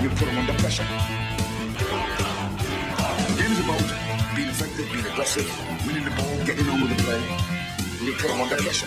You put them under pressure. Game's about being effective, being aggressive, winning the ball, getting on with the play. You put them under pressure.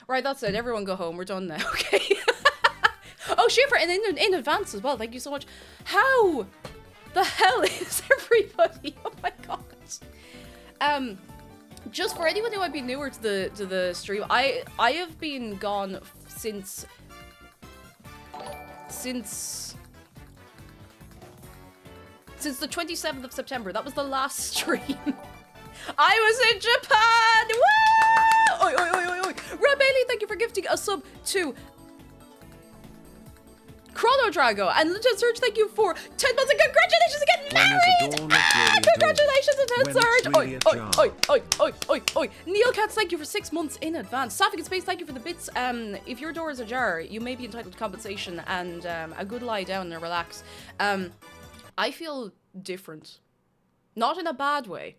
Right, that's it. Everyone go home. We're done now. Okay. Oh, Schiffer, and in advance as well. Thank you so much. How the hell is everybody? Oh my god. Just for anyone who might be newer to the stream, I have been gone since the 27th of September. That was the last stream. I was in Japan! Woo! Oi, oi, oi, oi, oi. Rob Bailey, thank you for gifting a sub to Chrono Drago. And Lieutenant Surge, thank you for 10 months, and congratulations on getting married! Congratulations, Lieutenant Surge! Oi, oi, oi, oi, oi, oi, oi. Neil Katz, thank you for 6 months in advance. Sapphic in Space, thank you for the bits. If your door is ajar, you may be entitled to compensation and a good lie down and relax. I feel different. Not in a bad way.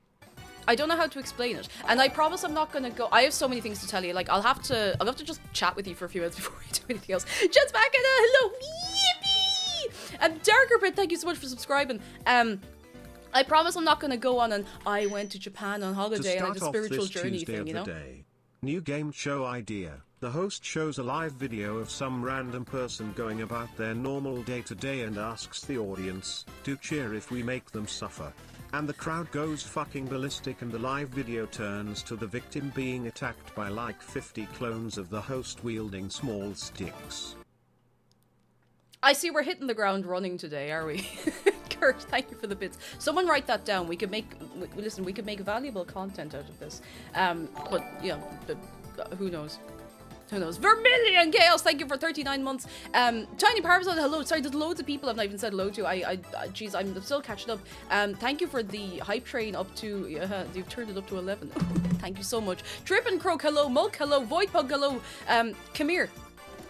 I don't know how to explain it. And I promise I'm not gonna go. I have so many things to tell you. Like, I'll have to just chat with you for a few minutes before we do anything else. Jet's back and hello. Yippee! Darker Brit, thank you so much for subscribing. I promise I'm not gonna go on and I went to Japan on holiday and I did a spiritual journey Tuesday thing, you know? day. New game show idea. The host shows a live video of some random person going about their normal day-to-day and asks the audience to cheer if we make them suffer. And the crowd goes fucking ballistic and the live video turns to the victim being attacked by like 50 clones of the host wielding small sticks. I see we're hitting the ground running today, are we? Kurt, thank you for the bits. Someone write that down. We could make, listen, we could make valuable content out of this. But, you know, who knows? Who knows? Vermilion Chaos, thank you for 39 months. Tiny Parmesan, hello. Sorry, there's loads of people I've not even said hello to. Jeez, I'm still catching up. Thank you for the hype train up to, you've turned it up to 11. Thank you so much. Trip and Croak, hello. Mulk, hello. Voidpug, hello. Come here.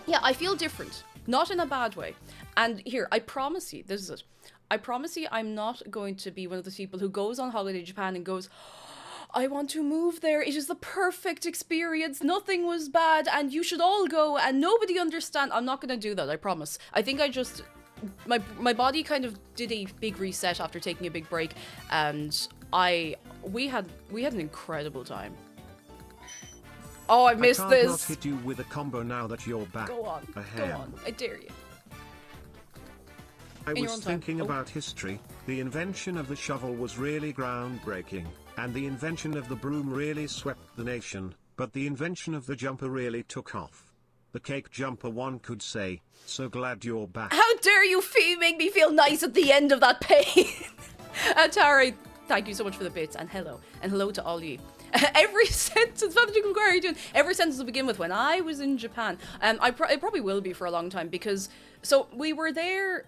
Yeah, I feel different. Not in a bad way. And here, I promise you, this is it. I promise you I'm not going to be one of those people who goes on holiday to Japan and goes, I want to move there. It is the perfect experience. Nothing was bad and you should all go and nobody understand. I'm not going to do that, I promise. I think I just, my body kind of did a big reset after taking a big break and we had an incredible time. Oh, I missed this. I can't not hit you with a combo now that you're back. Go on, go on. I dare you. I was thinking about history. The invention of the shovel was really groundbreaking, and the invention of the broom really swept the nation, but the invention of the jumper really took off. The cake jumper, one could say. So glad you're back. How dare you make me feel nice at the end of that pain? Atari, thank you so much for the bits, and hello to all you. Every sentence, how are you doing? Every sentence will begin with "when I was in Japan." It probably will be for a long time because we were there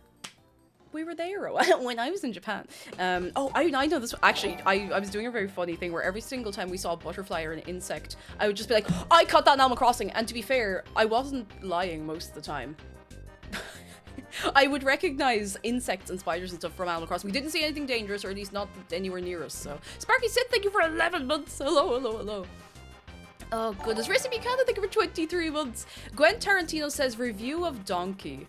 when I was in Japan. I know this. Actually, I was doing a very funny thing where every single time we saw a butterfly or an insect, I would just be like, I caught that in Animal Crossing. And to be fair, I wasn't lying most of the time. I would recognize insects and spiders and stuff from Animal Crossing. We didn't see anything dangerous, or at least not anywhere near us. So, Sparky Sid, thank you for 11 months. Hello. Oh goodness, Recipe Canada, thank you for 23 months. Gwen Tarantino says review of Donkey.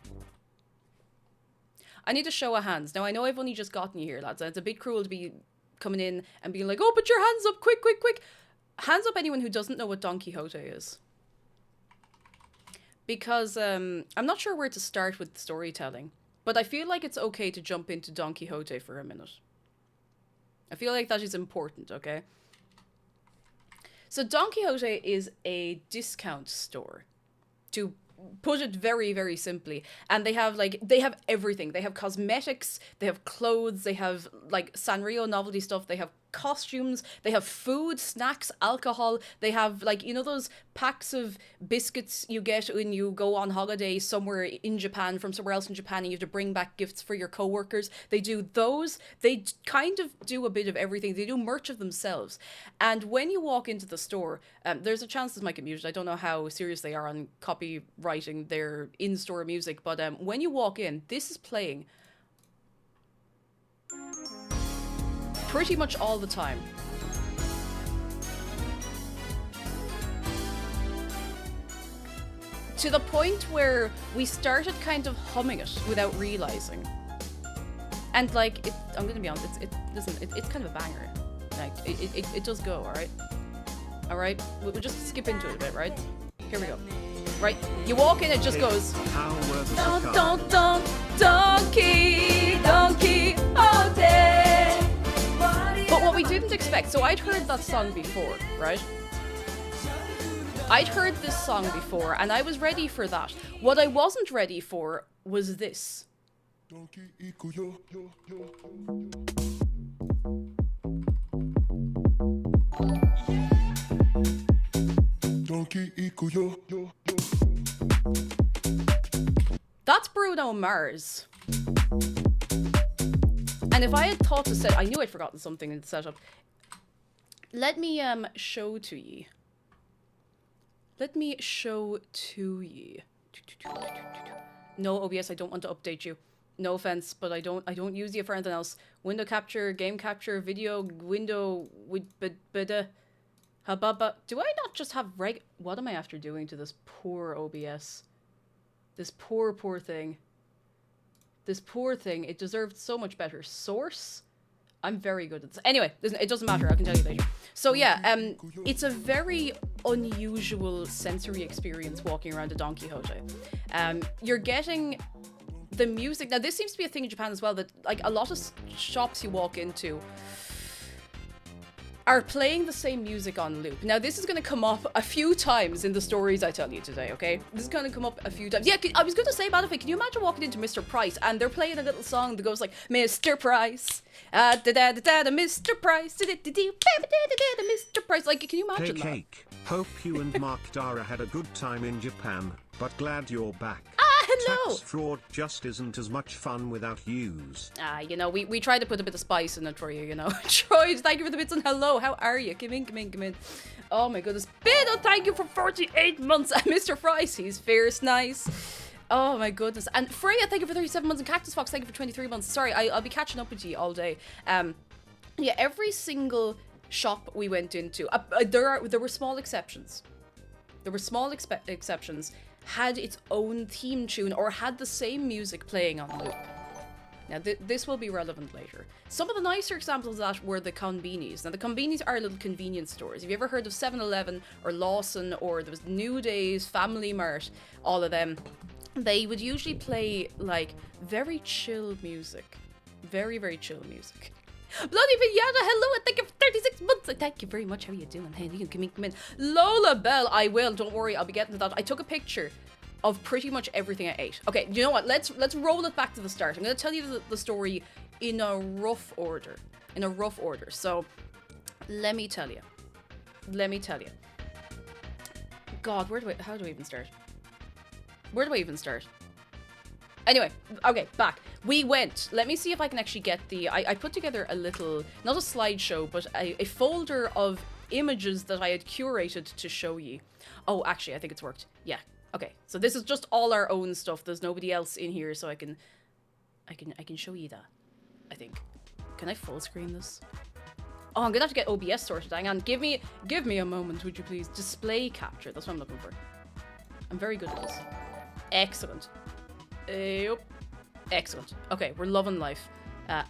I need a show of hands. Now, I know I've only just gotten you here, lads. And it's a bit cruel to be coming in and being like, oh, put your hands up, quick. Hands up anyone who doesn't know what Don Quixote is. Because I'm not sure where to start with storytelling. But I feel like it's okay to jump into Don Quixote for a minute. I feel like that is important, okay? So Don Quixote is a discount store. To put it very, very simply. And they have everything. They have cosmetics, they have clothes, they have like Sanrio novelty stuff, they have costumes, they have food, snacks, alcohol, they have like, you know, those packs of biscuits you get when you go on holiday somewhere in Japan from somewhere else in Japan and you have to bring back gifts for your coworkers. They do those. They kind of do a bit of everything. They do merch of themselves. And when you walk into the store, there's a chance this might get muted. I don't know how serious they are on copywriting their in-store music, but when you walk in, this is playing pretty much all the time. To the point where we started kind of humming it without realizing. And like, I'm gonna be honest, it's kind of a banger. Like, it does go, alright? Alright? We'll just skip into it a bit, right? Here we go. Right? You walk in, it just goes. How were the Dun, cigar? dun, dun, donkey, donkey, all day. But what we didn't expect, so I'd heard that song before, right? I'd heard this song before, and I was ready for that. What I wasn't ready for was this. That's Bruno Mars. And if I had thought to set, I knew I'd forgotten something in the setup. Let me show to ye. Let me show to ye. No, OBS, I don't want to update you. No offense, but I don't use you for anything else. Window capture, game capture, video window with hababa. Do I not just have what am I after doing to this poor OBS? This poor thing. This poor thing. It deserved so much better. Source? I'm very good at this. Anyway, it doesn't matter. I can tell you later. So yeah, it's a very unusual sensory experience walking around a Don Quixote. You're getting the music. Now, this seems to be a thing in Japan as well, that like a lot of shops you walk into are playing the same music on loop. Now, this is going to come up a few times in the stories I tell you today, okay? This is going to come up a few times. Yeah, I was going to say, by the way, can you imagine walking into Mr. Price and they're playing a little song that goes like, Mr. Price, Mr. Price, Mr. Price. Like, can you imagine that? Cake. Hope you and Mark Dara had a good time in Japan, but glad you're back. Hello. Tax fraud just isn't as much fun without yous. You know, we tried to put a bit of spice in it for you, you know. Troy, thank you for the bits and hello. How are you? Come in. Oh my goodness. Biddle, thank you for 48 months. And Mr. Fries, he's fierce nice. Oh my goodness. And Freya, thank you for 37 months. And Cactus Fox, thank you for 23 months. Sorry, I'll be catching up with you all day. Yeah, every single shop we went into, there were small exceptions. There were small exceptions. Had its own theme tune or had the same music playing on loop. Now, this will be relevant later. Some of the nicer examples of that were the konbinis. Now, the konbinis are little convenience stores. Have you ever heard of 7-Eleven or Lawson, or there was New Days, Family Mart, all of them? They would usually play, like, very chill music. Very, very chill music. Bloody Pinata, hello, and thank you for 36 months. Thank you very much. How are you doing? Hey, you can come in. Lola Bell, I will. Don't worry, I'll be getting to that. I took a picture of pretty much everything I ate. Okay, you know what? Let's roll it back to the start. I'm going to tell you the story in a rough order. So, let me tell you. God, how do I even start? Where do I even start? Anyway, okay, back. We went. Let me see if I can actually get I put together a little, not a slideshow, but a folder of images that I had curated to show you. Oh, actually, I think it's worked. Yeah. Okay. So this is just all our own stuff. There's nobody else in here, so I can show you that. I think. Can I full screen this? Oh, I'm gonna have to get OBS sorted. Hang on. Give me a moment, would you please? Display capture. That's what I'm looking for. I'm very good at this. Excellent. Yep. Excellent. Okay, we're loving life.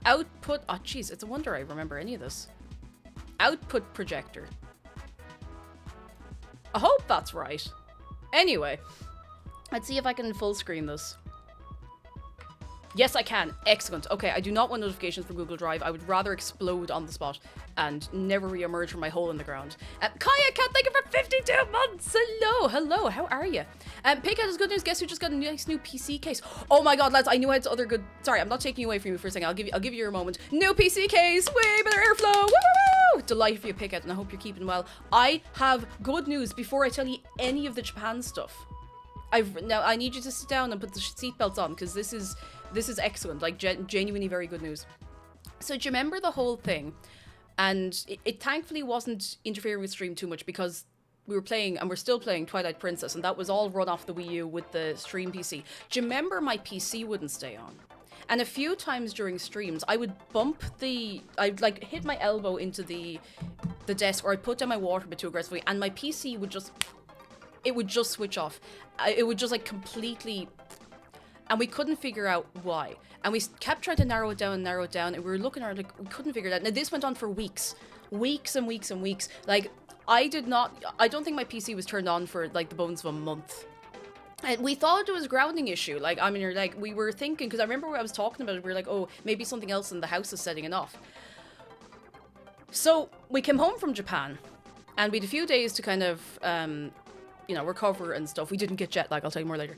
Output. Oh, jeez, it's a wonder I remember any of this. Output projector. I hope that's right. Anyway, let's see if I can full screen this. Yes, I can. Excellent. Okay, I do not want notifications for Google Drive. I would rather explode on the spot and never re-emerge from my hole in the ground. Kaya Cat, thank you for 52 months. Hello. How are you? Paycat has good news. Guess who just got a nice new PC case? Oh my God, lads! I knew I had other good. Sorry, I'm not taking away from you for a second. I'll give you your moment. New PC case. Way better airflow. Woo! Delighted for you, Paycat, and I hope you're keeping well. I have good news before I tell you any of the Japan stuff. Now I need you to sit down and put the seatbelts on, because this is excellent, like genuinely very good news. So do you remember the whole thing? And it thankfully wasn't interfering with stream too much, because we were playing, and we're still playing, Twilight Princess, and that was all run off the Wii U with the stream PC. Do you remember my PC wouldn't stay on? And a few times during streams, I would I'd like hit my elbow into the desk, or I'd put down my water a bit too aggressively, and my PC would just switch off. It would just like completely, and we couldn't figure out why. And we kept trying to narrow it down, and we were looking at it like we couldn't figure it out. Now this went on for weeks and weeks. Like I don't think my PC was turned on for like the bones of a month. And we thought it was a grounding issue. Like, I mean, you're like, we were thinking, because I remember when I was talking about it, we were like, oh, maybe something else in the house is setting it off. So we came home from Japan, and we had a few days to kind of, recover and stuff. We didn't get jet lag, I'll tell you more later.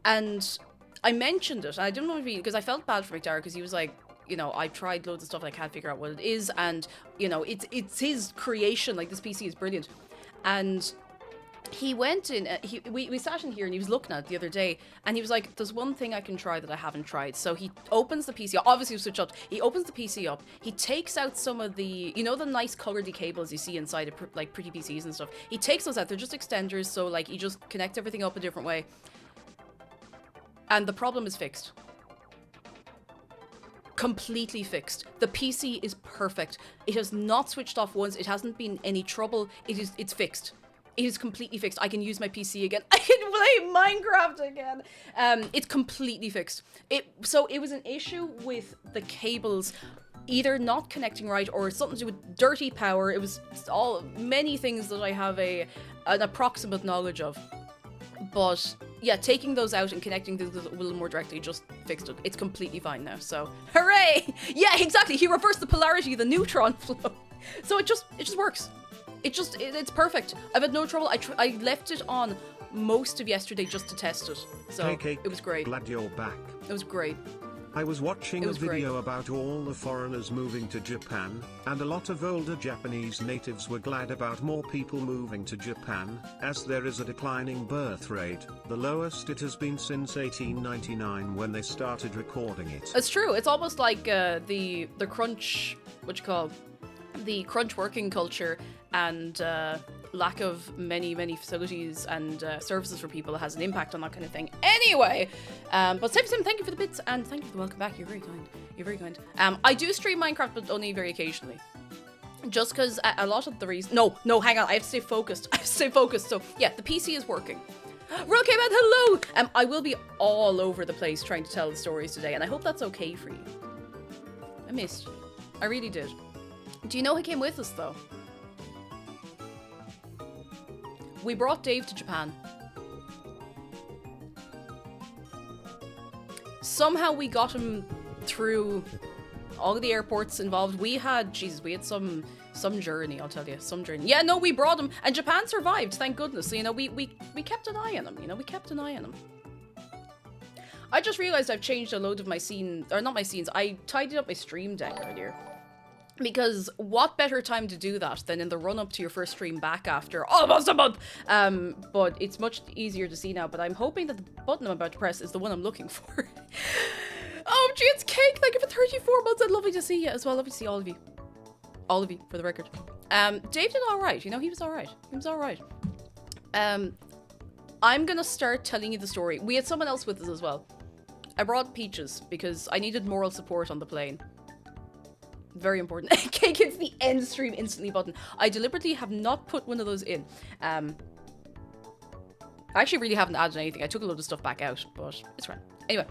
And I mentioned it, and I didn't want to be, because I felt bad for McDara, because he was like, I've tried loads of stuff and I can't figure out what it is, and, it's his creation, like, this PC is brilliant. And he went in, we sat in here and he was looking at it the other day, and he was like, there's one thing I can try that I haven't tried. So he opens the PC up, obviously it was switched up, he opens the PC up, he takes out some of the, the nice colored cables you see inside of like pretty PCs and stuff. He takes those out, they're just extenders, so like you just connect everything up a different way. And the problem is fixed. Completely fixed. The PC is perfect. It has not switched off once, it hasn't been any trouble, it's fixed. It is completely fixed. I can use my PC again. I can play Minecraft again. It's completely fixed. So it was an issue with the cables either not connecting right or something to do with dirty power. It was many things that I have an approximate knowledge of. But yeah, taking those out and connecting those a little more directly just fixed it. It's completely fine now. So hooray! Yeah, exactly. He reversed the polarity of the neutron flow. So it just works. It's perfect. I've had no trouble. I left it on most of yesterday just to test it. So it was great. Glad you're back. It was great. I was watching a video about all the foreigners moving to Japan, and a lot of older Japanese natives were glad about more people moving to Japan, as there is a declining birth rate, the lowest it has been since 1899 when they started recording it. It's true. It's almost like the crunch, the crunch working culture and lack of many facilities and services for people has an impact on that kind of thing. Anyway, but Sam, thank you for the bits and thank you for the welcome back. You're very kind. You're very kind. I do stream Minecraft, but only very occasionally. Just because a lot of the reason... No, hang on. I have to stay focused. So, yeah, the PC is working. Rook man, hello! I will be all over the place trying to tell the stories today, and I hope that's okay for you. I missed. I really did. Do you know who came with us, though? We brought Dave to Japan. Somehow we got him through all of the airports involved. We had some journey, I'll tell you, some journey. Yeah, no, we brought him, and Japan survived, thank goodness. So, we kept an eye on him, we kept an eye on him. I just realized I've changed a load of my scenes, or not my scenes, I tidied up my stream deck earlier. Because what better time to do that than in the run-up to your first stream back after almost a month? But it's much easier to see now, but I'm hoping that the button I'm about to press is the one I'm looking for. Oh, gee, it's Cake! Thank you for 34 months. I'd love to see you as well. Love to see all of you. All of you, for the record. Dave did alright. He was alright. He was alright. I'm gonna start telling you the story. We had someone else with us as well. I brought Peaches because I needed moral support on the plane. Very important. Cake hits the end stream instantly button. I deliberately have not put one of those in. I actually really haven't added anything. I took a load of stuff back out, but it's fine. Anyway.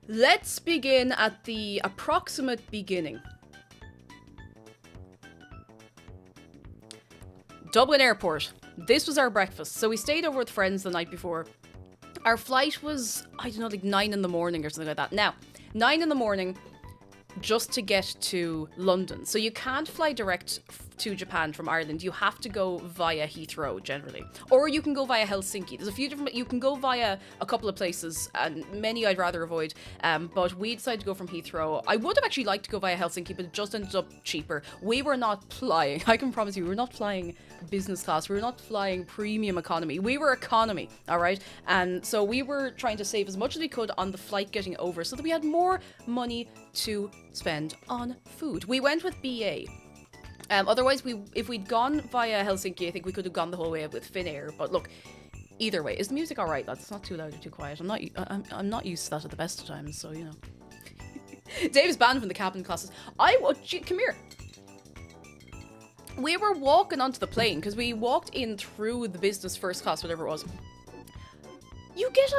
Let's begin at the approximate beginning. Dublin Airport. This was our breakfast. So we stayed over with friends the night before. Our flight was, I don't know, like 9 in the morning or something like that. Now, 9 in the morning... just to get to London. So you can't fly direct to Japan from Ireland. You have to go via Heathrow, generally. Or you can go via Helsinki. There's a few different... You can go via a couple of places, and many I'd rather avoid. But we decided to go from Heathrow. I would have actually liked to go via Helsinki, but it just ended up cheaper. We were not flying. I can promise you, we were not flying business class. We were not flying premium economy. We were economy, all right? And so we were trying to save as much as we could on the flight getting over so that we had more money to spend on food. We went with BA. Otherwise, if we'd gone via Helsinki, I think we could have gone the whole way up with Finnair. But look, either way, is the music all right, lads? It's not too loud or too quiet. I'm not used to that at the best of times, so you know. Dave's banned from the cabin classes. Come here. We were walking onto the plane because we walked in through the business first class, whatever it was. You get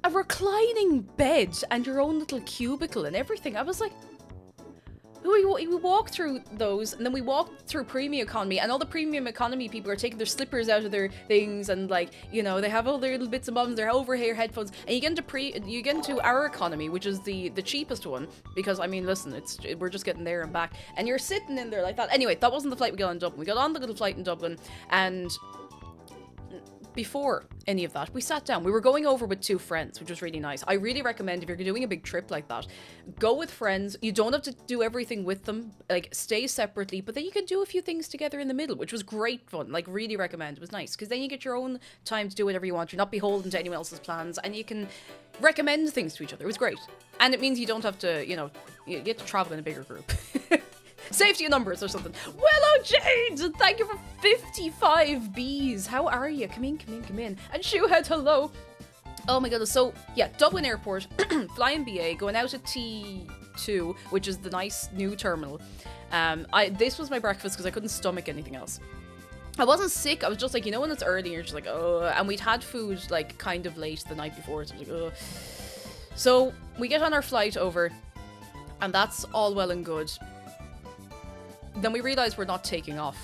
a reclining bed and your own little cubicle and everything. I was like, we walk through those, and then we walk through premium economy, and all the premium economy people are taking their slippers out of their things, and like, you know, they have all their little bits and bobs, their over-ear headphones, and you get into our economy, which is the cheapest one, because I mean, listen, we're just getting there and back, and you're sitting in there like that. Anyway, that wasn't the flight we got on Dublin. We got on the little flight in Dublin, and before any of that, we sat down. We were going over with 2 friends, which was really nice. I really recommend, if you're doing a big trip like that, go with friends. You don't have to do everything with them. Like, stay separately, but then you can do a few things together in the middle, which was great fun. Like, really recommend. It was nice, because then you get your own time to do whatever you want. You're not beholden to anyone else's plans, and you can recommend things to each other. It was great. And it means you don't have to, you know, you get to travel in a bigger group. Safety in numbers or something. Willow Jade, thank you for 55 Bs. How are you? Come in. And Shoehead, hello. Oh my goodness. So, yeah, Dublin Airport, flying BA, going out at T2, which is the nice new terminal. This was my breakfast because I couldn't stomach anything else. I wasn't sick. I was just like, you know, when it's early and you're just like, oh. And we'd had food, like, kind of late the night before. So I was like, oh. So, we get on our flight over, and that's all well and good. Then we realize we're not taking off,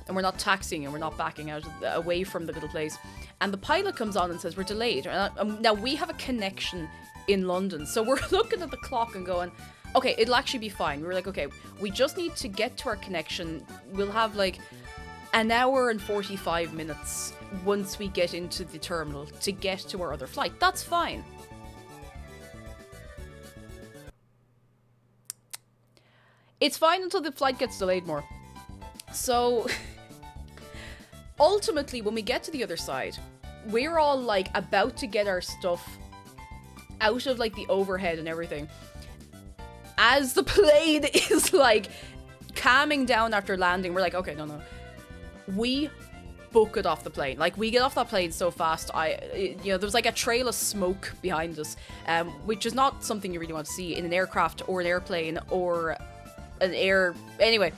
and we're not taxiing, and we're not backing out away from the little place. And the pilot comes on and says we're delayed. Now we have a connection in London, so we're looking at the clock and going, okay, it'll actually be fine. We were like, okay, we just need to get to our connection. We'll have like an hour and 45 minutes once we get into the terminal to get to our other flight. That's fine. It's fine until the flight gets delayed more. So, ultimately, when we get to the other side, we're all, like, about to get our stuff out of, like, the overhead and everything. As the plane is, like, calming down after landing, we're like, okay, no. We book it off the plane. Like, we get off that plane so fast, you know, there was, like, a trail of smoke behind us, which is not something you really want to see in an aircraft or an airplane or anyway,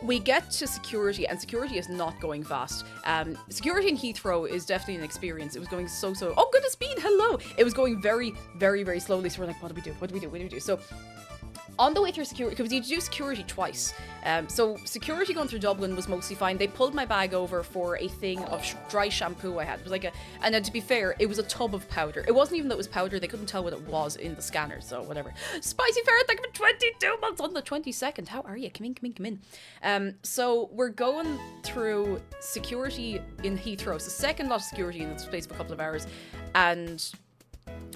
we get to security, and security is not going fast. Security in Heathrow is definitely an experience. It was going so oh goodness, Bean, hello. It was going very, very, very slowly, so we're like, what do we do? So on the way through security, because you do security twice. So security going through Dublin was mostly fine. They pulled my bag over for a thing of dry shampoo I had. It was like and then to be fair, it was a tub of powder. It wasn't even that it was powder. They couldn't tell what it was in the scanner, so whatever. Spicy Ferret, thank you for 22 months on the 22nd. How are you? Come in. So we're going through security in Heathrow. It's the second lot of security in this place for a couple of hours. And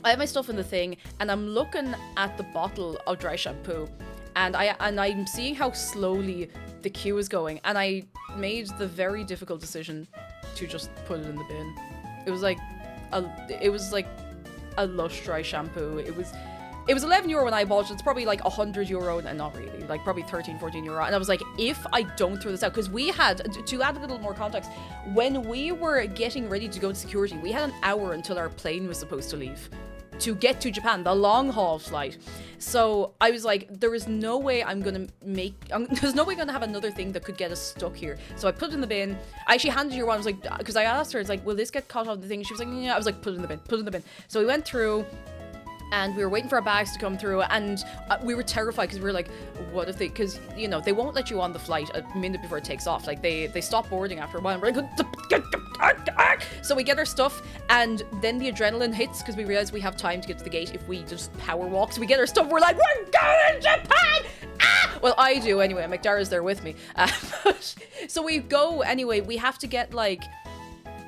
I have my stuff in the thing, and I'm looking at the bottle of dry shampoo, and I'm seeing how slowly the queue is going, and I made the very difficult decision to just put it in the bin. It was like a Lush dry shampoo. It was €11 when I bought it. It's probably like €100, and not really, like probably 13, 14 euro. And I was like, if I don't throw this out, because we had, to add a little more context, when we were getting ready to go to security, we had an hour until our plane was supposed to leave to get to Japan, the long haul flight. So I was like, there is no way there's no way I'm gonna have another thing that could get us stuck here. So I put it in the bin. I actually handed her one. I was like, because I asked her, it's like, will this get caught on the thing? She was like, yeah. I was like, put it in the bin. So we went through, and we were waiting for our bags to come through, and we were terrified because we were like, what if they, because, you know, they won't let you on the flight a minute before it takes off. Like, they stop boarding after a while, and we're like, so we get our stuff, and then the adrenaline hits because we realize we have time to get to the gate if we just power walk. So we get our stuff, we're like, we're going to Japan! Ah! Well, I do anyway, McDara's there with me. So we go anyway. We have to get, like,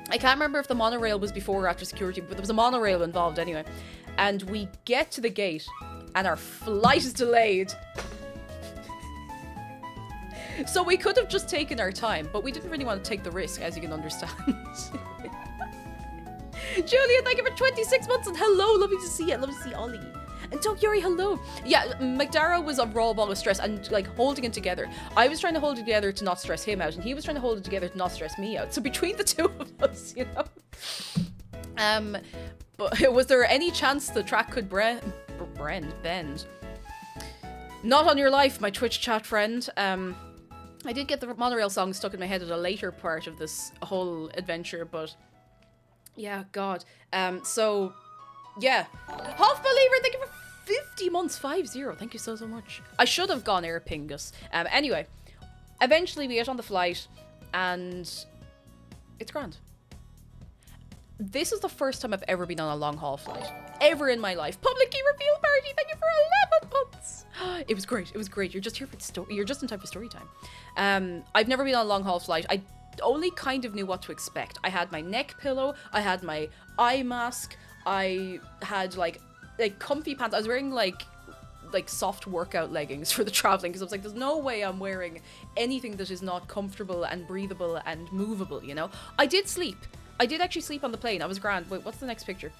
I can't remember if the monorail was before or after security, but there was a monorail involved anyway. And we get to the gate, and our flight is delayed. So we could have just taken our time, but we didn't really want to take the risk, as you can understand. Julia, thank you for 26 months, and hello, lovely to see you. Love to see Ollie. And Tokyori, hello. Yeah, McDara was a raw ball of stress and, like, holding it together. I was trying to hold it together to not stress him out, and he was trying to hold it together to not stress me out. So between the two of us, you know. But was there any chance the track could bend? Not on your life, my Twitch chat friend. I did get the monorail song stuck in my head at a later part of this whole adventure, but yeah, God. So, yeah. Half Believer, thank you for 50 months, 50. Thank you so much. I should have gone Air Pingus. Anyway, eventually we get on the flight, and it's grand. This is the first time I've ever been on a long haul flight. Ever in my life. Public key reveal party, thank you for 11 months. It was great, it was great. You're just here for you're just in time for story time. I've never been on a long haul flight. I only kind of knew what to expect. I had my neck pillow, I had my eye mask, I had like comfy pants. I was wearing like soft workout leggings for the traveling, because I was like, there's no way I'm wearing anything that is not comfortable and breathable and movable, you know? I did sleep. I did actually sleep on the plane. I was grand. Wait, what's the next picture?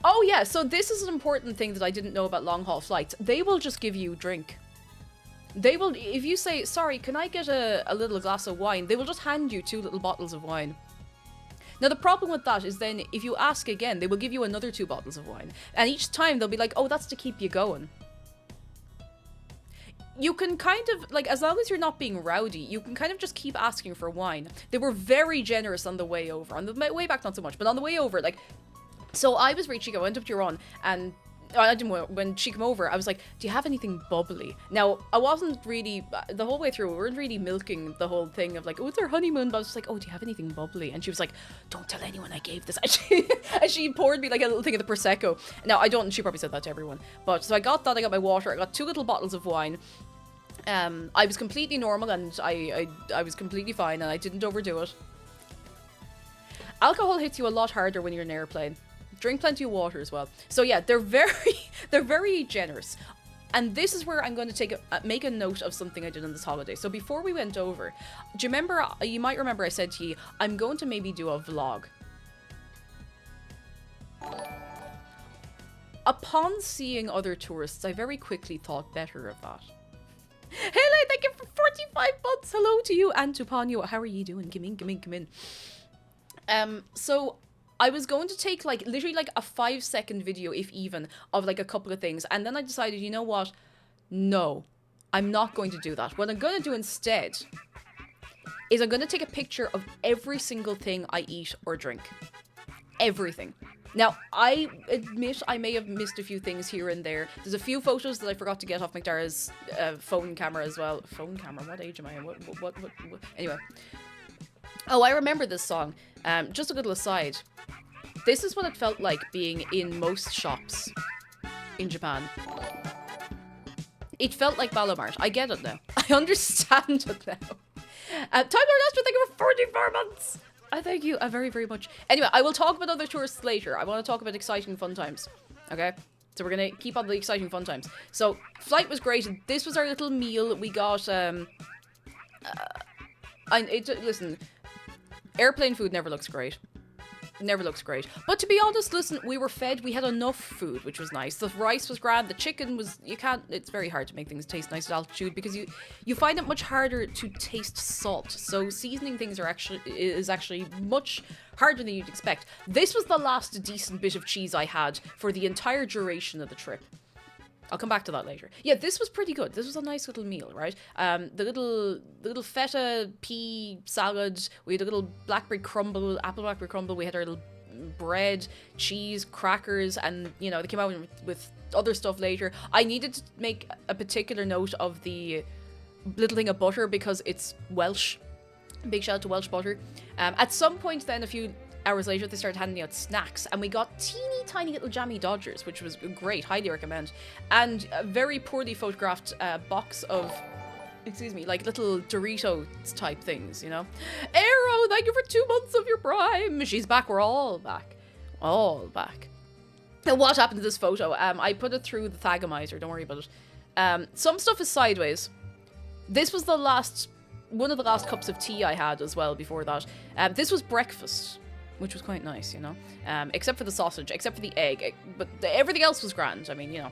Oh yeah, so this is an important thing that I didn't know about long haul flights. They will just give you drink. They will, if you say, sorry, can I get a little glass of wine? They will just hand you 2 little bottles of wine. Now the problem with that is then if you ask again, they will give you another 2 bottles of wine. And each time they'll be like, oh, that's to keep you going. You can kind of, like, as long as you're not being rowdy, you can kind of just keep asking for wine. They were very generous on the way over. On the way back, not so much, but on the way over, like, so I was very cheeky. I went up to Ron, and I didn't, when she came over, I was like, do you have anything bubbly? Now, I wasn't really, the whole way through, we weren't really milking the whole thing of like, oh, it's our honeymoon, but I was just like, oh, do you have anything bubbly? And she was like, don't tell anyone I gave this. And she poured me like a little thing of the Prosecco. Now, I don't, she probably said that to everyone. But, so I got that, I got my water, I got 2 little bottles of wine. I was completely normal, and I was completely fine, and I didn't overdo it. Alcohol hits you a lot harder when you're in an airplane. Drink plenty of water as well. So yeah, they're very generous. And this is where I'm going to make a note of something I did on this holiday. So before we went over, do you remember, you might remember I said to you, I'm going to maybe do a vlog. Upon seeing other tourists, I very quickly thought better of that. Hello, thank you for 45 months. Hello to you and to Ponyo. How are you doing? Come in. So I was going to take like literally like a 5-second video, if even, of like a couple of things, and then I decided, you know what? No, I'm not going to do that. What I'm going to do instead is I'm going to take a picture of every single thing I eat or drink. Everything. Now, I admit I may have missed a few things here and there. There's a few photos that I forgot to get off McDara's phone camera as well. Phone camera? What age am I? What? Anyway. Oh, I remember this song. Just a little aside. This is what it felt like being in most shops in Japan. It felt like Balamart. I get it now. I understand it now. Time Lord Esther, thank you for 44 months! I thank you very, very much. Anyway, I will talk about other tourists later. I want to talk about exciting fun times. Okay? So we're going to keep on the exciting fun times. So, flight was great. This was our little meal. We got, listen, airplane food never looks great. Never looks great. But to be honest, listen, we were fed. We had enough food, which was nice. The rice was grand. The chicken was, it's very hard to make things taste nice at altitude because you find it much harder to taste salt. So seasoning things is actually much harder than you'd expect. This was the last decent bit of cheese I had for the entire duration of the trip. I'll come back to that later. Yeah, this was pretty good. This was a nice little meal, right? The little feta pea salad. We had a little blackberry crumble, apple blackberry crumble. We had our little bread, cheese, crackers, and, you know, they came out with other stuff later. I needed to make a particular note of the little thing of butter because it's Welsh. Big shout out to Welsh butter. At some point then, a few hours later, they started handing out snacks, and we got teeny tiny little jammy Dodgers, which was great, highly recommend, and a very poorly photographed box of, excuse me, like little Doritos type things, you know. Arrow, thank you for 2 months of your prime. She's back. We're all back. All back. And what happened to this photo? I put it through the Thagomizer, don't worry about it. Some stuff is sideways. This was one of the last cups of tea I had as well before that. This was breakfast, which was quite nice, you know, except for the sausage, except for the egg, but everything else was grand. I mean, you know.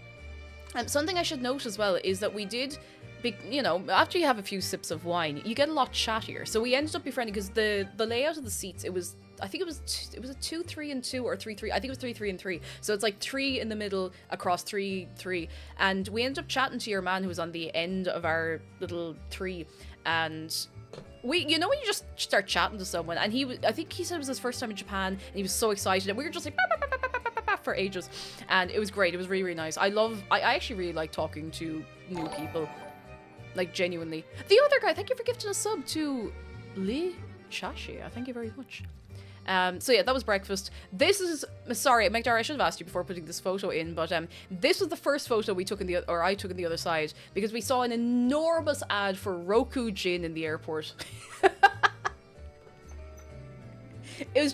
Something I should note as well is that we did, you know, after you have a few sips of wine, you get a lot chattier. So we ended up befriending because the layout of the seats, I think it was a 2, 3, and 2 or 3, 3. I think it was 3, 3, and 3. So it's like 3 in the middle across 3, 3. And we ended up chatting to your man who was on the end of our little 3, and you know when you just start chatting to someone, and I think he said it was his first time in Japan, and he was so excited, and we were just like, bah, bah, bah, bah, bah, bah, bah, for ages, and it was great. It was really, really nice. I actually really like talking to new people, like genuinely. The other guy, thank you for gifting a sub to Lee Shashi. Thank you very much. So yeah, that was breakfast. This is, sorry, McDar, I should have asked you before putting this photo in, but this was the first photo we took I took in the other side, because we saw an enormous ad for Roku Gin in the airport. It was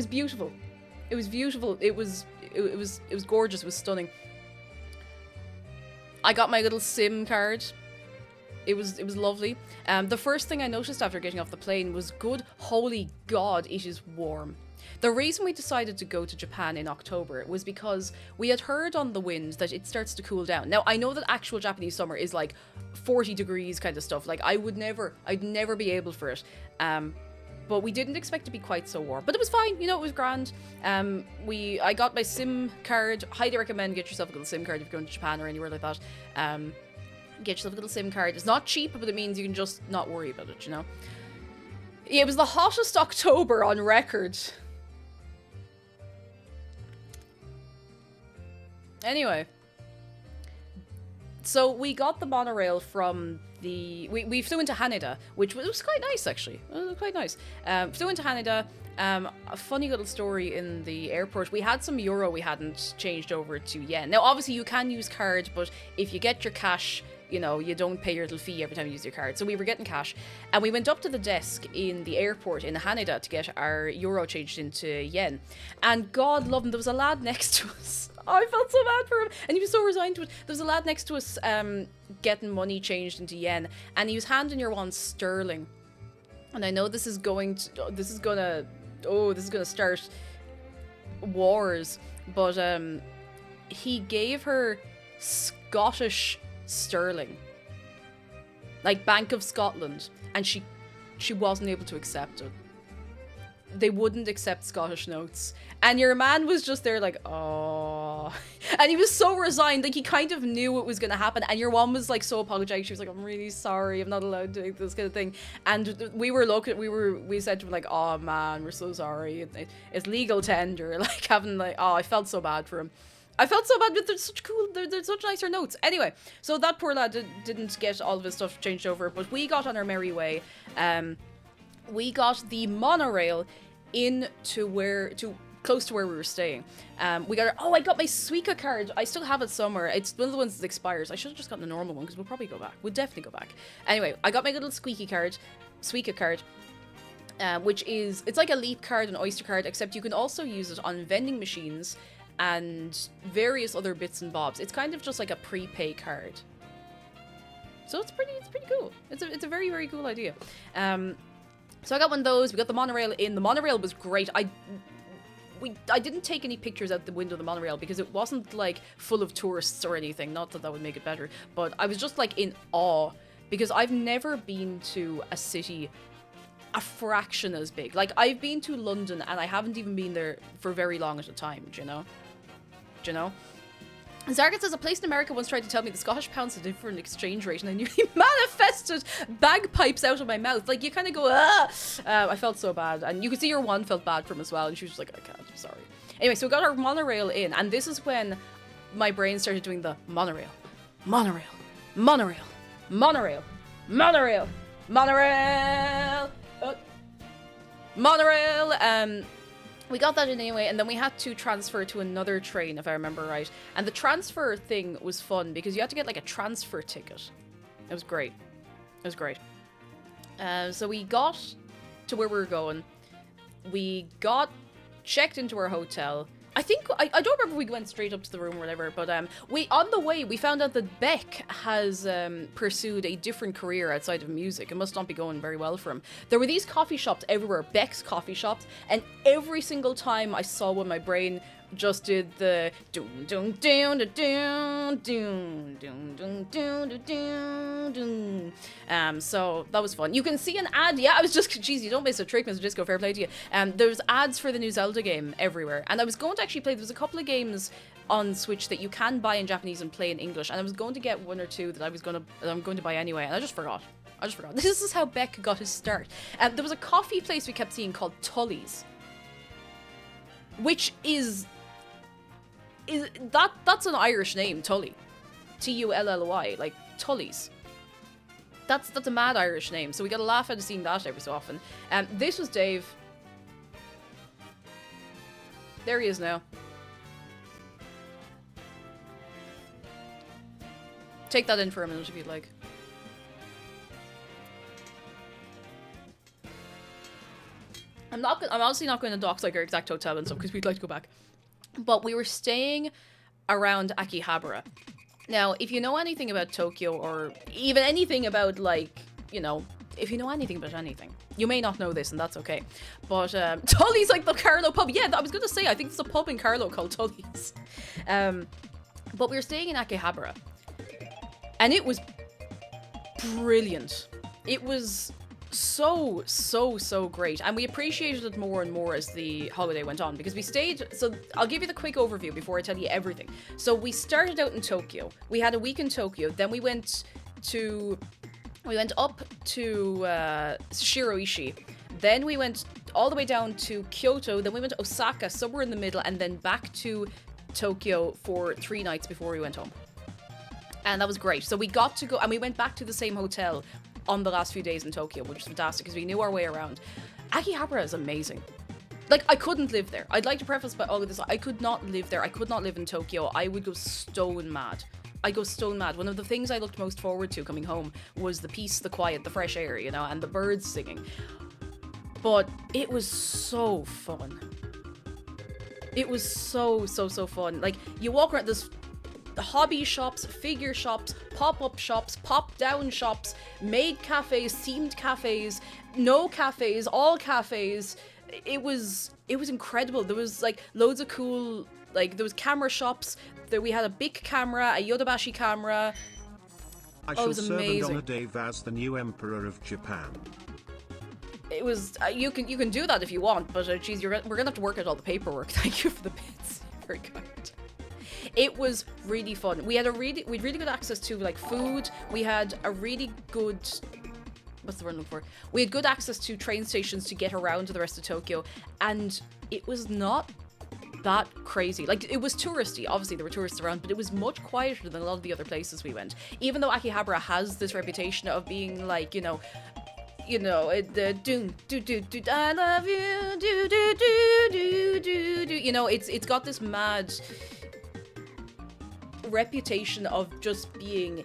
beautiful. It was beautiful. It was gorgeous. It was stunning. I got my little SIM card. It was lovely. The first thing I noticed after getting off the plane was, good holy God, it is warm. The reason we decided to go to Japan in October was because we had heard on the wind that it starts to cool down. Now, I know that actual Japanese summer is like 40 degrees kind of stuff. Like, I'd never be able for it. But we didn't expect to be quite so warm. But it was fine, you know, it was grand. I got my SIM card. Highly recommend get yourself a little SIM card if you're going to Japan or anywhere like that. Get yourself a little SIM card. It's not cheap, but it means you can just not worry about it, you know? Yeah, it was the hottest October on record. Anyway. So we got the monorail from we flew into Haneda, which was quite nice, actually. It was quite nice. Flew into Haneda. A funny little story in the airport. We had some euro we hadn't changed over to yen. Now, obviously, you can use card, but if you get your cash, you know, you don't pay your little fee every time you use your card. So we were getting cash. And we went up to the desk in the airport in Haneda to get our euro changed into yen. And God love him, there was a lad next to us. Oh, I felt so bad for him. And he was so resigned to it. There was a lad next to us getting money changed into yen. And he was handing your one sterling. And I know this is gonna start wars. But he gave her Scottish sterling, like Bank of Scotland, and she wasn't able to accept it. They wouldn't accept Scottish notes, and your man was just there like, oh, and he was so resigned, like he kind of knew what was gonna happen. And your mom was like so apologetic. She was like, I'm really sorry, I'm not allowed to do this kind of thing. And we said to him like, oh man, we're so sorry, it's legal tender. Like having like, oh, I felt so bad for him. I felt so bad, but they're such nicer notes. Anyway, so that poor lad didn't get all of his stuff changed over, but we got on our merry way. We got the monorail close to where we were staying. I got my Suica card. I still have it somewhere. It's one of the ones that expires. I should have just gotten the normal one because we'll probably go back. We'll definitely go back. Anyway, I got my little Suica card. Which is, it's like a Leap card and Oyster card, except you can also use it on vending machines and various other bits and bobs. It's kind of just like a prepay card. So it's pretty cool. It's a very, very cool idea. So I got one of those. We got the monorail in. The monorail was great. I didn't take any pictures out the window of the monorail because it wasn't like full of tourists or anything. Not that would make it better, but I was just like in awe because I've never been to a city a fraction as big. Like I've been to London and I haven't even been there for very long at a time, do you know? Zargat says, a place in America once tried to tell me the Scottish pound's a different exchange rate and I nearly manifested bagpipes out of my mouth. Like, you kind of go, ah! I felt so bad. And you could see your one felt bad for him as well. And she was just like, I can't, I'm sorry. Anyway, so we got our monorail in. And this is when my brain started doing the monorail. Monorail. Monorail. Monorail. Monorail. Monorail. Monorail. We got that in anyway, and then we had to transfer to another train, if I remember right. And the transfer thing was fun because you had to get like a transfer ticket. It was great. It was great. So we got to where we were going. We got checked into our hotel. I think, I don't remember if we went straight up to the room or whatever, but on the way, we found out that Beck has pursued a different career outside of music. It must not be going very well for him. There were these coffee shops everywhere, Beck's coffee shops, and every single time I saw one, my brain just did the doom doom doom doom doom doom doom doom doom doom. So that was fun. You can see an ad. Yeah, I was just, geez, you don't miss a trick, Mr. Disco. Fair play to you. There's ads for the new Zelda game everywhere, and I was going to actually play. There was a couple of games on Switch that you can buy in Japanese and play in English, and I was going to get one or two that I'm going to buy anyway, and I just forgot. This is how Beck got his start. There was a coffee place we kept seeing called Tully's. which is that's an Irish name, Tully. Tully, like Tully's. That's a mad Irish name, so we gotta laugh at seeing that every so often. This was Dave. There he is now. Take that in for a minute if you'd like. I'm honestly not going to dox like our exact hotel and stuff because we'd like to go back. But we were staying around Akihabara. Now, if you know anything about Tokyo, or even anything about, like, you know, if you know anything about anything, you may not know this, and that's okay. But Tully's like the Carlo pub. Yeah, I was going to say, I think there's a pub in Carlo called Tully's. But we were staying in Akihabara. And it was brilliant. It was so great, and we appreciated it more and more as the holiday went on, because we stayed. So I'll give you the quick overview before I tell you everything. So we started out in Tokyo. We had a week in Tokyo. Then we went up to Shiroishi. Then we went all the way down to Kyoto. Then we went to Osaka, somewhere in the middle, and then back to Tokyo for 3 nights before we went home. And that was great. So we got to go, and we went back to the same hotel on the last few days in Tokyo, which was fantastic because we knew our way around. Akihabara is amazing. Like, I couldn't live there. I'd like to preface by all of this. I could not live there. I could not live in Tokyo. I would go stone mad. I'd go stone mad. One of the things I looked most forward to coming home was the peace, the quiet, the fresh air, you know, and the birds singing. But it was so fun. It was so fun. Like, you walk around this hobby shops, figure shops, pop-up shops, pop-down shops, maid cafes, themed cafes, no cafes, all cafes. It was incredible. There was like loads of cool, like there was camera shops. There we had a big camera, a Yodobashi camera. I it shall was serve amazing. Honor Dave as the new emperor of Japan. It was you can do that if you want, but geez, we're gonna have to work out all the paperwork. Thank you for the bits. Very kind. It was really fun. We had really good access to like food. We had a really good, what's the word I'm looking for? We had good access to train stations to get around to the rest of Tokyo, and it was not that crazy. Like, it was touristy. Obviously, there were tourists around, but it was much quieter than a lot of the other places we went. Even though Akihabara has this reputation of being like, you know, the do I love you, do. You know, it's got this mad reputation of just being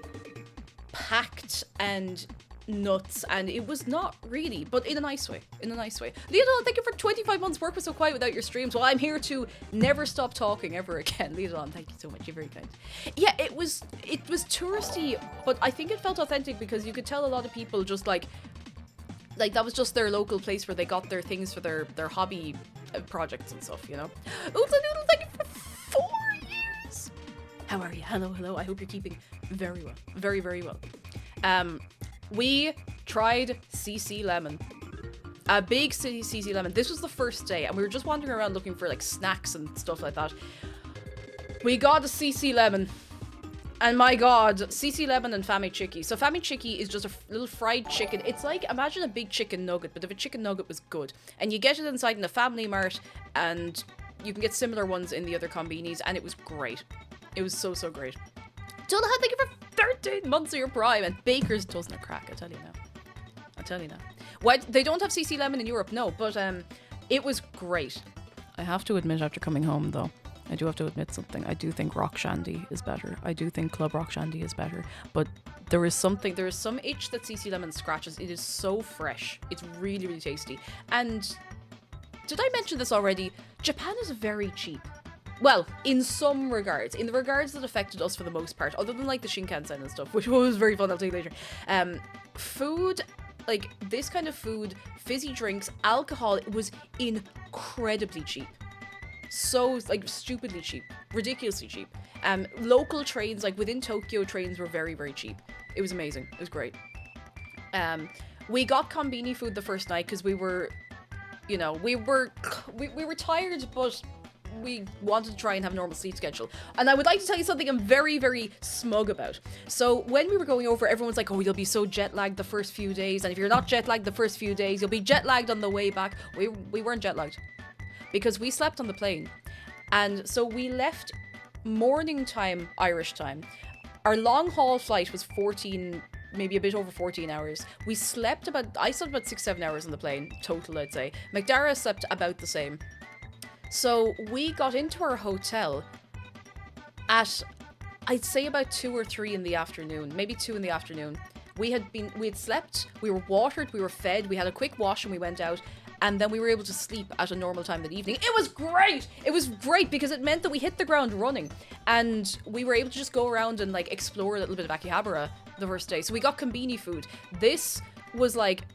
packed and nuts, and it was not really, but in a nice way. Leodon, thank you for 25 months work with So Quiet Without Your streams. Well, I'm here to never stop talking ever again. Leodon, thank you so much, you're very kind. Yeah, it was touristy, but I think it felt authentic because you could tell a lot of people just like that was just their local place where they got their things for their hobby projects and stuff, you know. Oodle Noodle, thank you for 4 years. How are you? Hello. I hope you're keeping very well. Very, very well. We tried CC Lemon. A big CC Lemon. This was the first day, and we were just wandering around looking for like snacks and stuff like that. We got a CC Lemon. And my god, CC Lemon and Fami Chiki. So Fami Chiki is just a little fried chicken. It's like, imagine a big chicken nugget, but if a chicken nugget was good. And you get it inside in a Family Mart, and you can get similar ones in the other combinis, and it was great. It was so great. Dullahan, thank you for 13 months of your prime, and Baker's doesn't crack, I tell you now. Why, they don't have CC Lemon in Europe, no, but it was great. I have to admit, after coming home though, I do have to admit something. I do think Rock Shandy is better. I do think Club Rock Shandy is better. But there is some itch that CC Lemon scratches. It is so fresh. It's really, really tasty. And did I mention this already? Japan is very cheap. Well, in some regards. In the regards that affected us for the most part. Other than like the Shinkansen and stuff, which was very fun, I'll tell you later. Food, like this kind of food, fizzy drinks, alcohol, it was incredibly cheap. So, like, stupidly cheap. Ridiculously cheap. Local trains, like, within Tokyo, trains were very, very cheap. It was amazing. It was great. We got konbini food the first night, because we were, you know, we were tired, but we wanted to try and have a normal sleep schedule. And I would like to tell you something I'm very, very smug about. So, when we were going over, everyone's like, oh, you'll be so jet-lagged the first few days, and if you're not jet-lagged the first few days, you'll be jet-lagged on the way back. We weren't jet-lagged. because we slept on the plane. And so we left morning time, Irish time. Our long haul flight was 14, maybe a bit over 14 hours. I slept about 6-7 hours on the plane, total, I'd say. McDara slept about the same. So we got into our hotel at, I'd say about 2 or 3 in the afternoon, maybe 2 in the afternoon. We had slept, we were watered, we were fed, we had a quick wash and we went out. And then we were able to sleep at a normal time that evening. It was great! It was great because it meant that we hit the ground running. And we were able to just go around and like explore a little bit of Akihabara the first day. So we got kombini food. This was like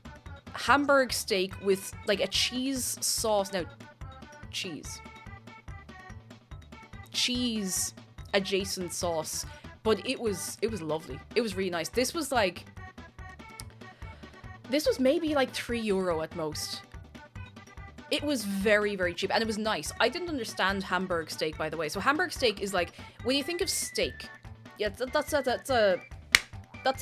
Hamburg steak with like a cheese sauce. Now, cheese adjacent sauce. But it was lovely. It was really nice. This was maybe like €3 at most. It was very, very cheap, and it was nice. I didn't understand Hamburg steak, by the way. So Hamburg steak is like, when you think of steak, yeah, that's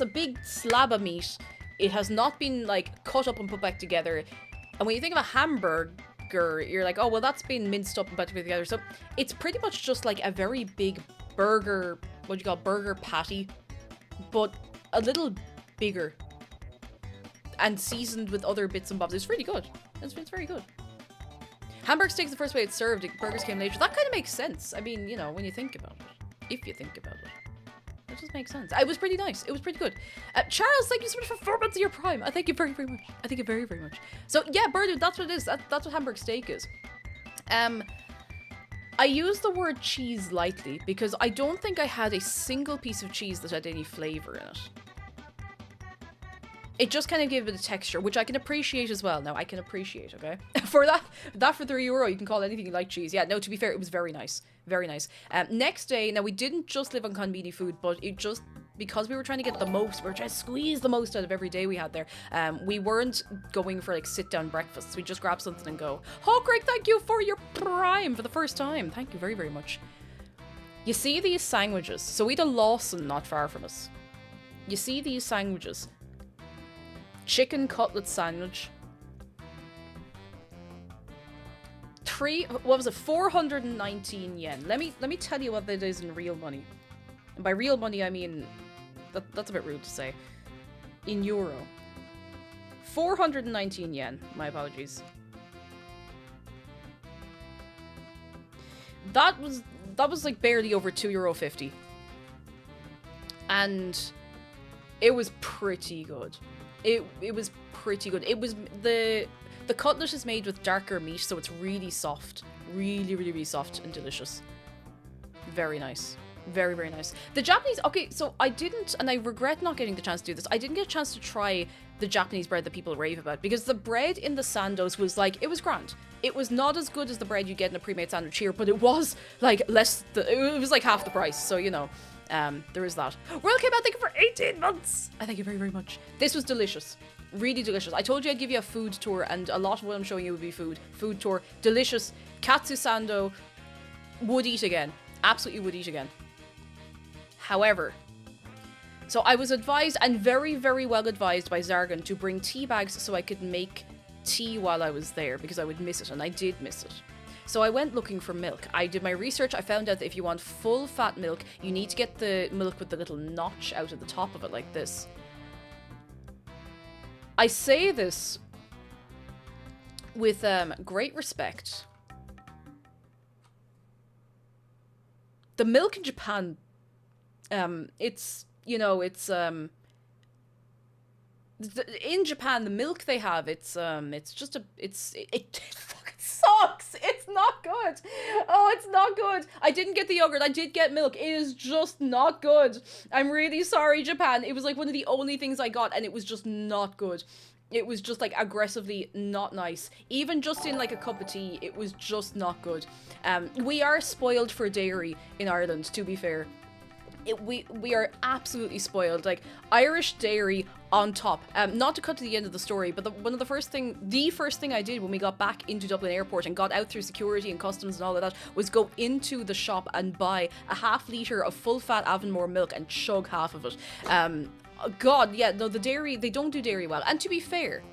a big slab of meat. It has not been like cut up and put back together. And when you think of a hamburger, you're like, oh, well, that's been minced up and put together. So it's pretty much just like a very big burger, burger patty, but a little bigger and seasoned with other bits and bobs. It's really good. It's very good. Hamburg steak's the first way it's served. Burgers came later. That kind of makes sense. I mean, you know, when you think about it. If you think about it. It just makes sense. It was pretty nice. It was pretty good. Charles, thank you so much for 4 months of your Prime. I thank you very, very much. I thank you very, very much. So, yeah, Birdu, that's what it is. That's what Hamburg steak is. I use the word cheese lightly because I don't think I had a single piece of cheese that had any flavour in it. It just kind of gave it a texture, which I can appreciate as well. Now, I can appreciate, okay? For that for €3, you can call anything you like cheese. Yeah, no, to be fair, it was very nice. Very nice. Next day, now we didn't just live on konbini food, but it just, because we were trying to get the most, we were trying to squeeze the most out of every day we had there. We weren't going for like sit-down breakfasts. We just grabbed something and go. Oh, Greg, thank you for your Prime for the first time. Thank you very, very much. You see these sandwiches? So we had a Lawson not far from us. You see these sandwiches? Chicken cutlet sandwich. 419 yen. Let me tell you what that is in real money. And by real money, I mean that's a bit rude to say. In euro. 419 yen. My apologies. That was like barely over €2.50. And it was pretty good. It was pretty good. It was the cutlet is made with darker meat, so it's really soft. Really, really, really soft and delicious. Very nice. Very, very nice. The Japanese, okay, so I didn't, and I regret not getting the chance to do this, I didn't get a chance to try the Japanese bread that people rave about, because the bread in the Sandos was like, it was grand. It was not as good as the bread you get in a pre-made sandwich here, but it was like it was like half the price, so you know. There is that. World came out, thank you for 18 months! I thank you very, very much. This was delicious. Really delicious. I told you I'd give you a food tour, and a lot of what I'm showing you would be food. Food tour. Delicious. Katsu Sando. Would eat again. Absolutely would eat again. However, so I was advised, and very, very well advised by Zargan, to bring tea bags so I could make tea while I was there, because I would miss it, and I did miss it. So I went looking for milk. I did my research. I found out that if you want full fat milk, you need to get the milk with the little notch out at the top of it like this. I say this with great respect. The milk in Japan, it's, you know, it's, in Japan, the milk they have, it's just it fucking sucks. It's not good. Oh, it's not good. I didn't get the yogurt. I did get milk. It is just not good. I'm really sorry, Japan. It was like one of the only things I got, and it was just not good. It was just like aggressively not nice. Even just in like a cup of tea, it was just not good. We are spoiled for dairy in Ireland, to be fair. We are absolutely spoiled. Like, Irish dairy on top. Not to cut to the end of the story, but the first thing I did when we got back into Dublin Airport and got out through security and customs and all of that was go into the shop and buy a half litre of full-fat Avonmore milk and chug half of it. God, yeah, no, the dairy, they don't do dairy well. And to be fair,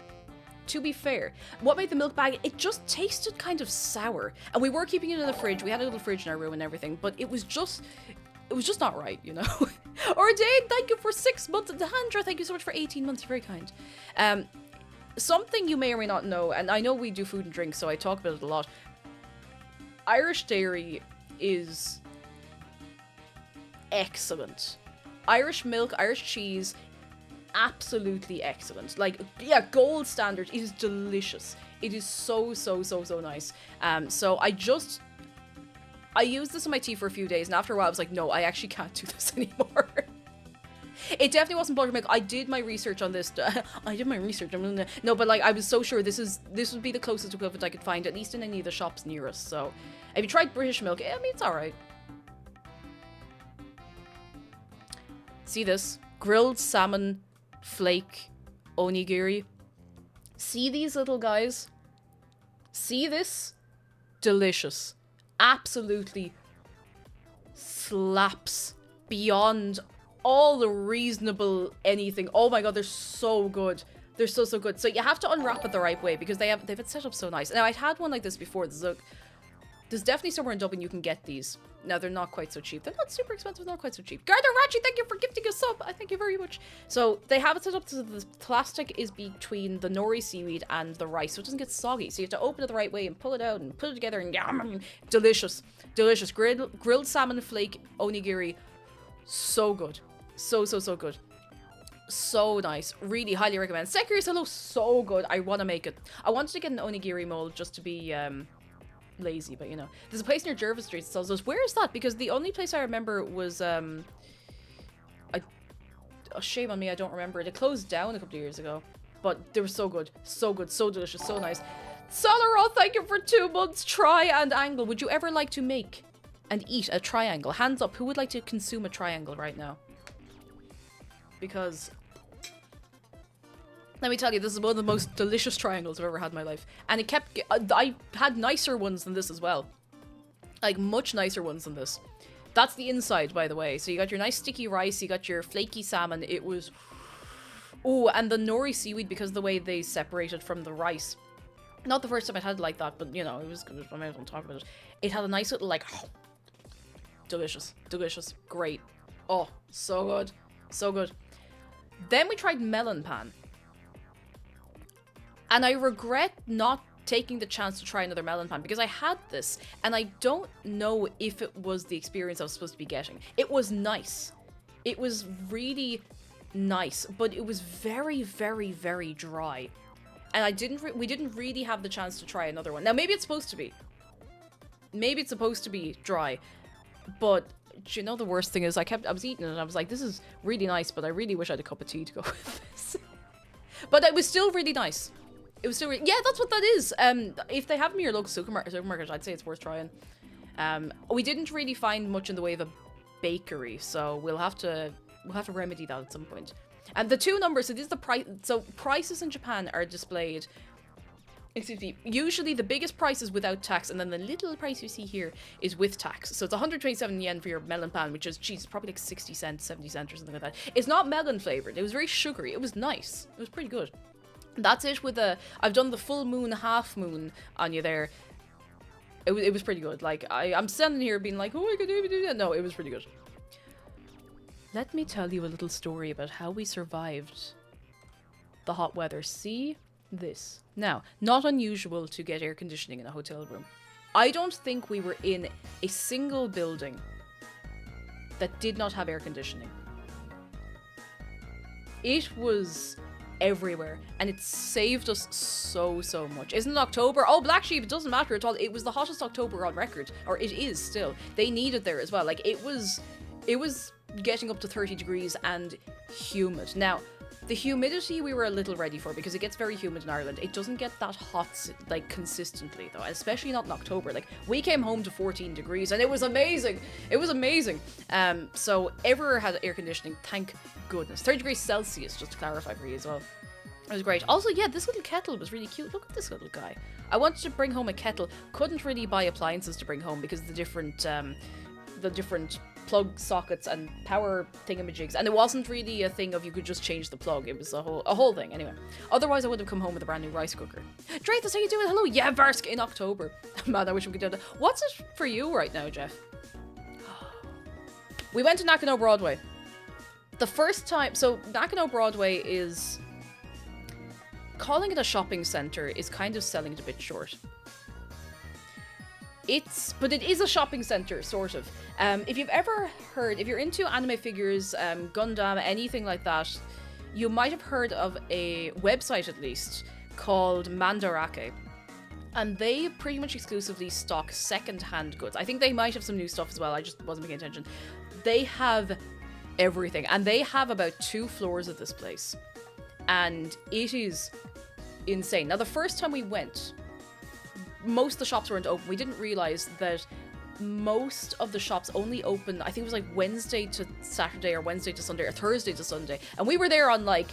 to be fair, what made the milk bag, it just tasted kind of sour. And we were keeping it in the fridge. We had a little fridge in our room and everything, but it was just not right, you know? Ordain, thank you for 6 months. And Dehandra, thank you so much for 18 months. You're very kind. Something you may or may not know, and I know we do food and drink, so I talk about it a lot. Irish dairy is excellent. Irish milk, Irish cheese, absolutely excellent. Like, yeah, gold standard. It is delicious. It is so nice. So I used this in my tea for a few days, and after a while I was like, no, I actually can't do this anymore. It definitely wasn't buttermilk. I did my research on this. No, but like, I was so sure this would be the closest equivalent I could find, at least in any of the shops near us. So, if you tried British milk, I mean, it's alright. See this? Grilled salmon flake onigiri. See these little guys? See this? Delicious. Absolutely slaps beyond all the reasonable anything. Oh my god, they're so good. They're so good. So you have to unwrap it the right way because they've it set up so nice. Now, I'd had one like this before. There's definitely somewhere in Dublin you can get these. Now, they're not quite so cheap. They're not super expensive, not quite so cheap. Garda Ratchy, thank you for gifting a sub. I thank you very much. So, they have it set up so the plastic is between the nori seaweed and the rice, so it doesn't get soggy. So, you have to open it the right way and pull it out and put it together and yum, delicious. Delicious. Grilled salmon flake onigiri. So good. So good. So nice. Really highly recommend. Sekiri's Hello, so good. I want to make it. I wanted to get an onigiri mold just to be, lazy, but you know. There's a place near Jervis Street that sells those. Where is that? Because the only place I remember was shame on me, I don't remember it. It closed down a couple of years ago, but they were so good, so delicious, so nice. Solaro, thank you for 2 months. Triangle. Would you ever like to make and eat a triangle? Hands up, who would like to consume a triangle right now? Because let me tell you, this is one of the most delicious triangles I've ever had in my life. And it kept... I had nicer ones than this as well. Like, much nicer ones than this. That's the inside, by the way. So you got your nice sticky rice, you got your flaky salmon. It was... Oh, and the nori seaweed, because of the way they separated from the rice. Not the first time I'd had it like that, but, you know, it was good. I might as well talk about it. It had a nice little, like... Delicious. Great. Oh, so good. So good. Then we tried melon pan. And I regret not taking the chance to try another melon pan because I had this and I don't know if it was the experience I was supposed to be getting. It was nice. It was really nice, but it was very dry. And we didn't really have the chance to try another one. Now, maybe it's supposed to be. Maybe it's supposed to be dry. But, you know, the worst thing is I was eating it and I was like, this is really nice, but I really wish I had a cup of tea to go with this. But it was still really nice. It was still yeah, that's what that is. If they have them in your local supermarket, I'd say it's worth trying. We didn't really find much in the way of a bakery, so we'll have to remedy that at some point. And the 2 numbers, so this is the price. So prices in Japan are displayed. Excuse me. Usually the biggest price is without tax, and then the little price you see here is with tax. So it's 127 yen for your melon pan, which is, geez, probably like 60 cents, 70 cents or something like that. It's not melon flavored. It was very sugary. It was nice. It was pretty good. That's it with I've done the full moon, half moon on you there. It was pretty good. Like, I'm standing here being like, oh, I could do that. No, it was pretty good. Let me tell you a little story about how we survived the hot weather. See this. Now, not unusual to get air conditioning in a hotel room. I don't think we were in a single building that did not have air conditioning. It was everywhere, and it saved us so much. Isn't it October? Oh, Black Sheep, it doesn't matter at all. It was the hottest October on record, or it is still. They need it there as well. Like, it was getting up to 30 degrees and humid. Now, the humidity we were a little ready for because it gets very humid in Ireland. It doesn't get that hot, like, consistently, though, especially not in October. Like, we came home to 14 degrees and it was amazing. It was amazing. So everywhere had air conditioning, thank goodness. 30 degrees Celsius, just to clarify for you as well. It was great. Also, yeah, this little kettle was really cute. Look at this little guy. I wanted to bring home a kettle. Couldn't really buy appliances to bring home because the different plug sockets and power thingamajigs, and it wasn't really a thing of you could just change the plug. It was a whole thing. Anyway, otherwise I would have come home with a brand new rice cooker. Drake, that's how you doing? Hello, yeah, Varsk in October. Man, I wish we could do that. What's it for you right now, Jeff? We went to Nakano Broadway. The first time, so Nakano Broadway is, calling it a shopping center is kind of selling it a bit short. But it is a shopping center, sort of. If you've ever heard, if you're into anime figures, Gundam, anything like that, you might have heard of a website, at least, called Mandarake. And they pretty much exclusively stock second-hand goods. I think they might have some new stuff as well, I just wasn't paying attention. They have everything, and they have about 2 floors of this place. And it is insane. Now, the first time we went, most of the shops weren't open. We didn't realize that most of the shops only open, I think it was like Wednesday to Saturday or Wednesday to Sunday or Thursday to Sunday. And we were there on like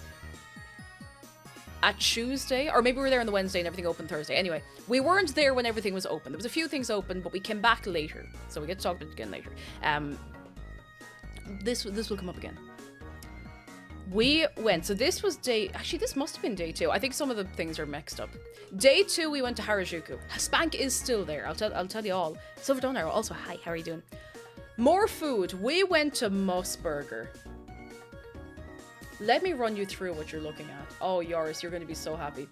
a Tuesday, or maybe we were there on the Wednesday and everything opened Thursday. Anyway, we weren't there when everything was open. There was a few things open, but we came back later. So we get to talk about it again later. This will come up again. We went, so this was actually this must have been day 2. I think some of the things are mixed up. Day 2 we went to Harajuku. Spank is still there, I'll tell you all. Silver Dawn Arrow, also hi, how are you doing? More food, we went to Mossburger. Let me run you through what you're looking at. Oh, Yoris, you're going to be so happy.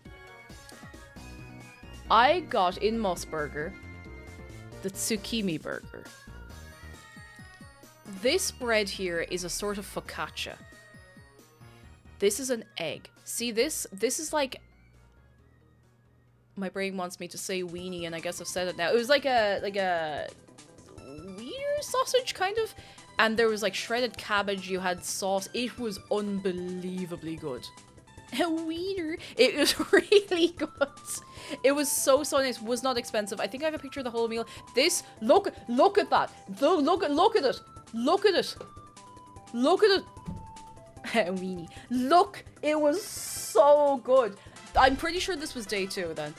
I got in Mossburger the Tsukimi burger. This bread here is a sort of focaccia. This is an egg. See this? This is like... My brain wants me to say weenie, and I guess I've said it now. It was like a Wiener sausage, kind of. And there was like shredded cabbage, you had sauce. It was unbelievably good. A wiener. It was really good. It was so nice. It was not expensive. I think I have a picture of the whole meal. This, look at that. Look at it. Look at it. Look at it. A weenie. Look, it was so good. I'm pretty sure this was day 2 then,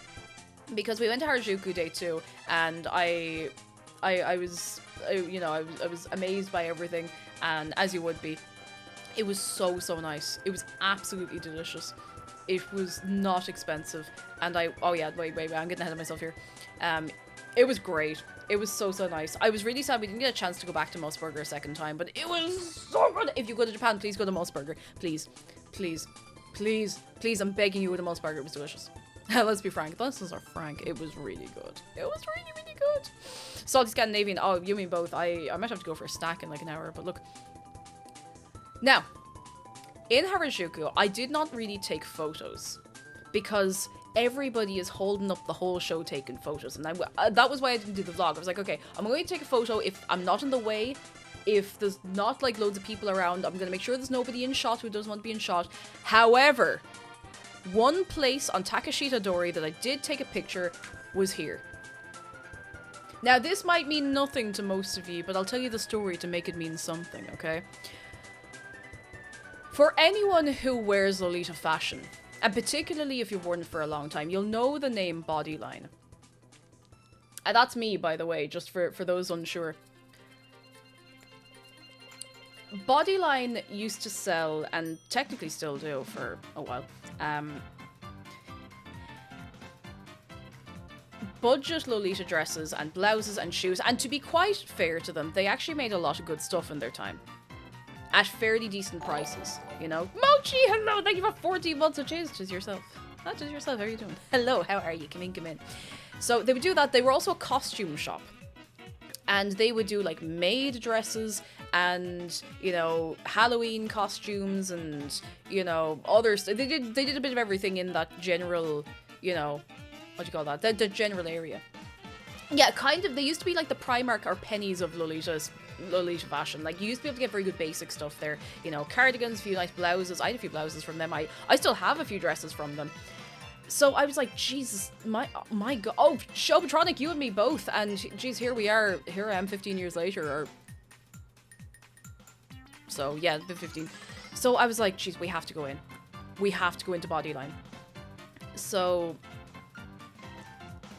because we went to Harajuku day 2, and I was amazed by everything, and as you would be, it was so nice. It was absolutely delicious. It was not expensive, and oh yeah, wait, I'm getting ahead of myself here. It was great. It was so nice. I was really sad we didn't get a chance to go back to Mossburger a second time, but it was so good. If you go to Japan, please go to Mossburger. Please. I'm begging you with a Mossburger. It was delicious. Let's be frank. This is our frank. It was really good. It was really good. Salty Scandinavian. Oh, you mean both. I might have to go for a snack in like an hour, but look. Now, in Harajuku, I did not really take photos because everybody is holding up the whole show taking photos, and that was why I didn't do the vlog. I was like, okay, I'm going to take a photo if I'm not in the way, if there's not like loads of people around. I'm going to make sure there's nobody in shot who doesn't want to be in shot. However, one place on Takashita Dori that I did take a picture was here. Now, this might mean nothing to most of you, but I'll tell you the story to make it mean something, okay? For anyone who wears Lolita fashion, and particularly if you've worn it for a long time, you'll know the name Bodyline. And that's me, by the way, just for those unsure. Bodyline used to sell, and technically still do for a while, budget Lolita dresses and blouses and shoes, and to be quite fair to them, they actually made a lot of good stuff in their time. At fairly decent prices, you know? Mochi, hello! Thank you for 14 months of cheers. Just yourself. Not just yourself, how are you doing? Hello, how are you? Come in. So they would do that. They were also a costume shop. And they would do like maid dresses and, you know, Halloween costumes and, you know, others. They did a bit of everything in that general, you know, what do you call that? The general area. Yeah, kind of. They used to be like the Primark or Pennies of Lolita fashion. Like, you used to be able to get very good basic stuff there. You know, cardigans, a few nice blouses. I had a few blouses from them. I still have a few dresses from them. So I was like, Jesus, my God. Oh, Showpatronic, you and me both. And geez, here we are. Here I am 15 years later. Or so, yeah, 15. So I was like, geez, we have to go in. We have to go into Bodyline. So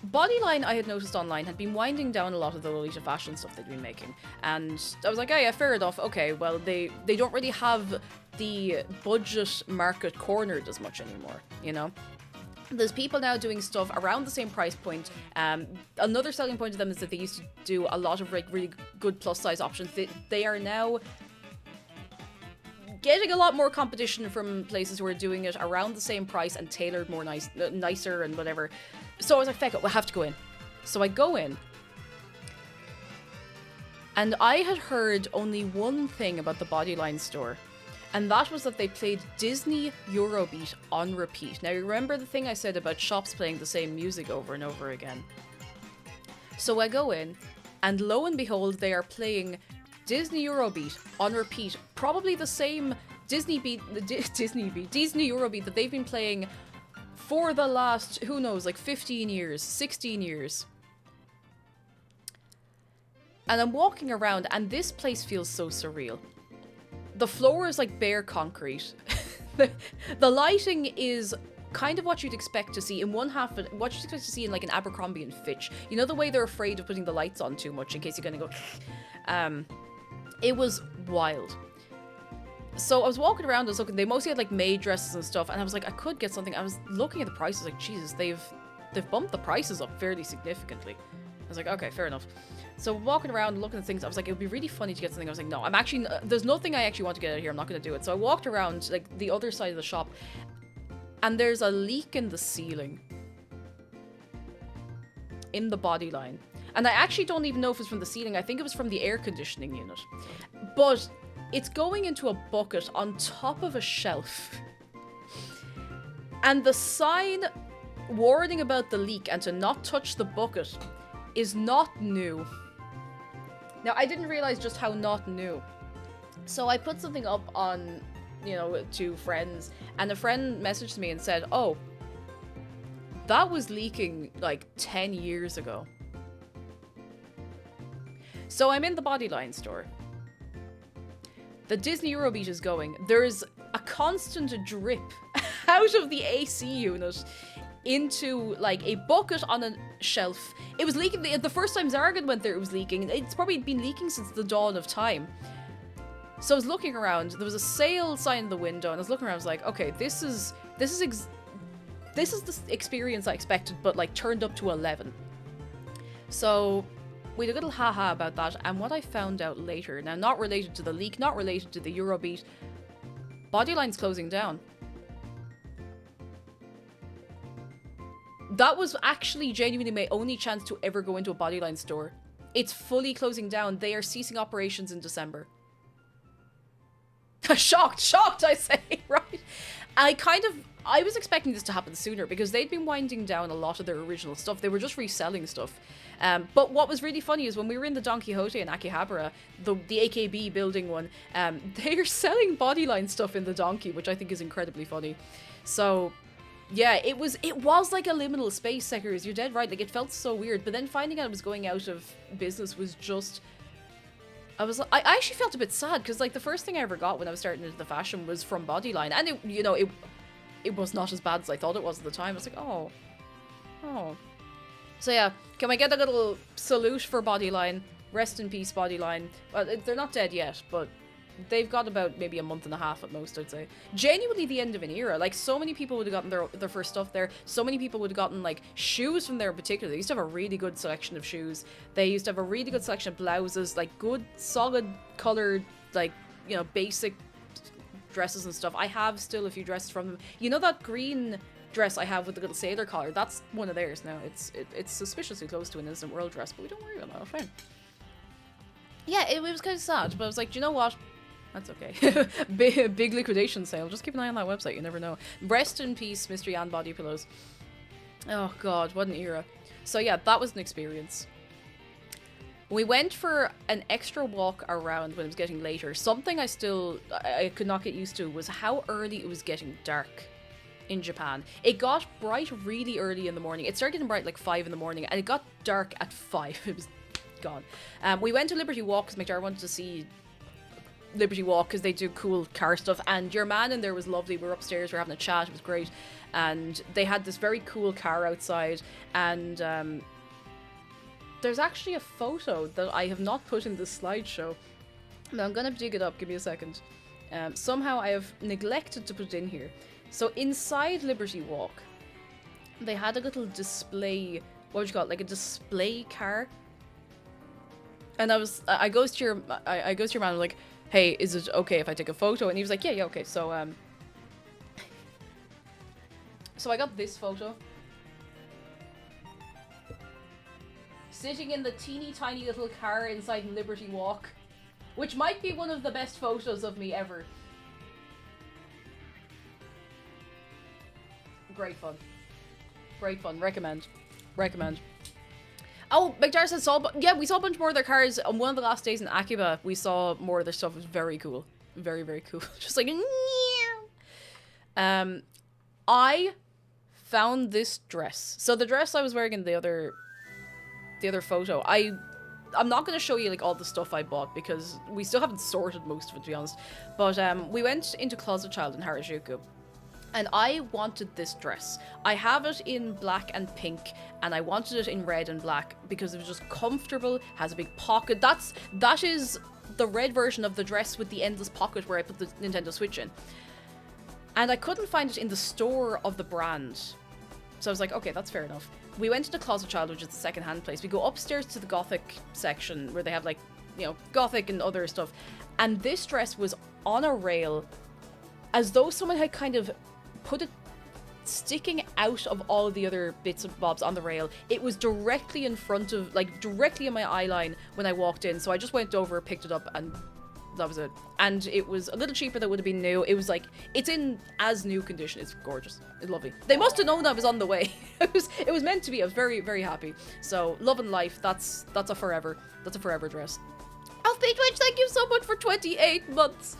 Bodyline, I had noticed online, had been winding down a lot of the Lolita fashion stuff they'd been making. And I was like, oh yeah, fair enough. Okay, well, they don't really have the budget market cornered as much anymore, you know? There's people now doing stuff around the same price point. Another selling point of them is that they used to do a lot of like really good plus size options. They are now getting a lot more competition from places who are doing it around the same price and tailored more nicer and whatever. So I was like, feck it, we'll have to go in. So I go in. And I had heard only one thing about the Bodyline store. And that was that they played Disney Eurobeat on repeat. Now, you remember the thing I said about shops playing the same music over and over again? So I go in, and lo and behold, they are playing Disney Eurobeat on repeat. Probably the same Disney Eurobeat that they've been playing for the last, who knows, like 15 years, 16 years. And I'm walking around, and this place feels so surreal. The floor is like bare concrete. The lighting is kind of what you'd expect to see in one half, what you'd expect to see in like an Abercrombie and Fitch. You know the way they're afraid of putting the lights on too much in case you're gonna go. It was wild. So I was walking around, I was looking, they mostly had like maid dresses and stuff, and I was like, I could get something. I was looking at the prices, like, Jesus, they've bumped the prices up fairly significantly. I was like, okay, fair enough. So walking around, looking at things, I was like, it would be really funny to get something. I was like, no, I'm actually, there's nothing I actually want to get out of here. I'm not going to do it. So I walked around like the other side of the shop, and there's a leak in the ceiling in the Bodyline. And I actually don't even know if it's from the ceiling. I think it was from the air conditioning unit. But it's going into a bucket on top of a shelf. And the sign warning about the leak and to not touch the bucket is not new. Now, I didn't realize just how not new. So I put something up on, you know, to friends, and a friend messaged me and said, oh, that was leaking like 10 years ago. So I'm in the Bodyline store. The Disney Eurobeat is going. There's a constant drip out of the AC unit into like a bucket on a shelf. It was leaking. The first time Zargan went there, it was leaking. It's probably been leaking since the dawn of time. So I was looking around. There was a sale sign in the window, and I was looking around. I was like, okay, this is the experience I expected, but like turned up to 11. So we had a little haha about that, and what I found out later, now not related to the leak, not related to the Eurobeat, Bodyline's closing down. That was actually genuinely my only chance to ever go into a Bodyline store. It's fully closing down. They are ceasing operations in December. Shocked, I say, right? I was expecting this to happen sooner because they'd been winding down a lot of their original stuff. They were just reselling stuff. But what was really funny is when we were in the Don Quixote in Akihabara, the AKB building one, they're selling Bodyline stuff in the Donkey, which I think is incredibly funny. So yeah, it was like a liminal space, Sekers. You're dead right. Like, it felt so weird. But then finding out it was going out of business was just... I actually felt a bit sad, because, like, the first thing I ever got when I was starting into the fashion was from Bodyline. And, it was not as bad as I thought it was at the time. I was like, oh. So, yeah. Can I get a little salute for Bodyline? Rest in peace, Bodyline. Well, they're not dead yet, but... they've got about maybe a month and a half at most, I'd say. Genuinely the end of an era. Like, so many people would have gotten their first stuff there. So many people would have gotten, like, shoes from there in particular. They used to have a really good selection of shoes. They used to have a really good selection of blouses. Like, good, solid, coloured, like, you know, basic dresses and stuff. I have still a few dresses from them. You know that green dress I have with the little sailor collar? That's one of theirs now. It's suspiciously close to an Innocent World dress, but we don't worry about that. Fine. Yeah, it was kind of sad, but I was like, do you know what? That's okay. Big liquidation sale. Just keep an eye on that website. You never know. Rest in peace, Mystery Ann Body Pillows. Oh god, what an era. So yeah, that was an experience. We went for an extra walk around when it was getting later. Something I could not get used to was how early it was getting dark in Japan. It got bright really early in the morning. It started getting bright like 5 in the morning, and it got dark at 5. It was gone. We went to Liberty Walk because McDar wanted to see Liberty Walk because they do cool car stuff. And your man in there was lovely. We were upstairs, we were having a chat. It was great. And they had this very cool car outside. And there's actually a photo that I have not put in this slideshow. Now I'm gonna dig it up. Give me a second. Somehow I have neglected to put it in here. So inside Liberty Walk, they had a little display. What would you call it? Like a display car. And I goes to your man, I'm like, hey, is it okay if I take a photo? And he was like, yeah, okay. So so I got this photo. Sitting in the teeny tiny little car inside Liberty Walk, which might be one of the best photos of me ever. Great fun. Great fun. Recommend. Oh, McDar says yeah, we saw a bunch more of their cars on one of the last days in Akiba. We saw more of their stuff. It was very cool. Very, very cool. Just like, I found this dress. So the dress I was wearing in the other photo, I'm not going to show you like all the stuff I bought because we still haven't sorted most of it, to be honest. But we went into Closet Child in Harajuku. And I wanted this dress. I have it in black and pink, and I wanted it in red and black because it was just comfortable, has a big pocket. That is the red version of the dress with the endless pocket where I put the Nintendo Switch in. And I couldn't find it in the store of the brand. So I was like, okay, that's fair enough. We went to Closet Child, which is the second-hand place. We go upstairs to the Gothic section where they have like, you know, Gothic and other stuff. And this dress was on a rail as though someone had kind of put it sticking out of all the other bits and bobs on the rail. It was directly in front of, like, directly in my eye line when I walked in. So I just went over, picked it up, and that was it. And it was a little cheaper than would have been new. It was like, it's in as new condition. It's gorgeous. It's lovely. They must have known I was on the way. It was meant to be. I was very, very happy. So, love and life, that's a forever dress. Alfie Twitch, thank you so much for 28 months.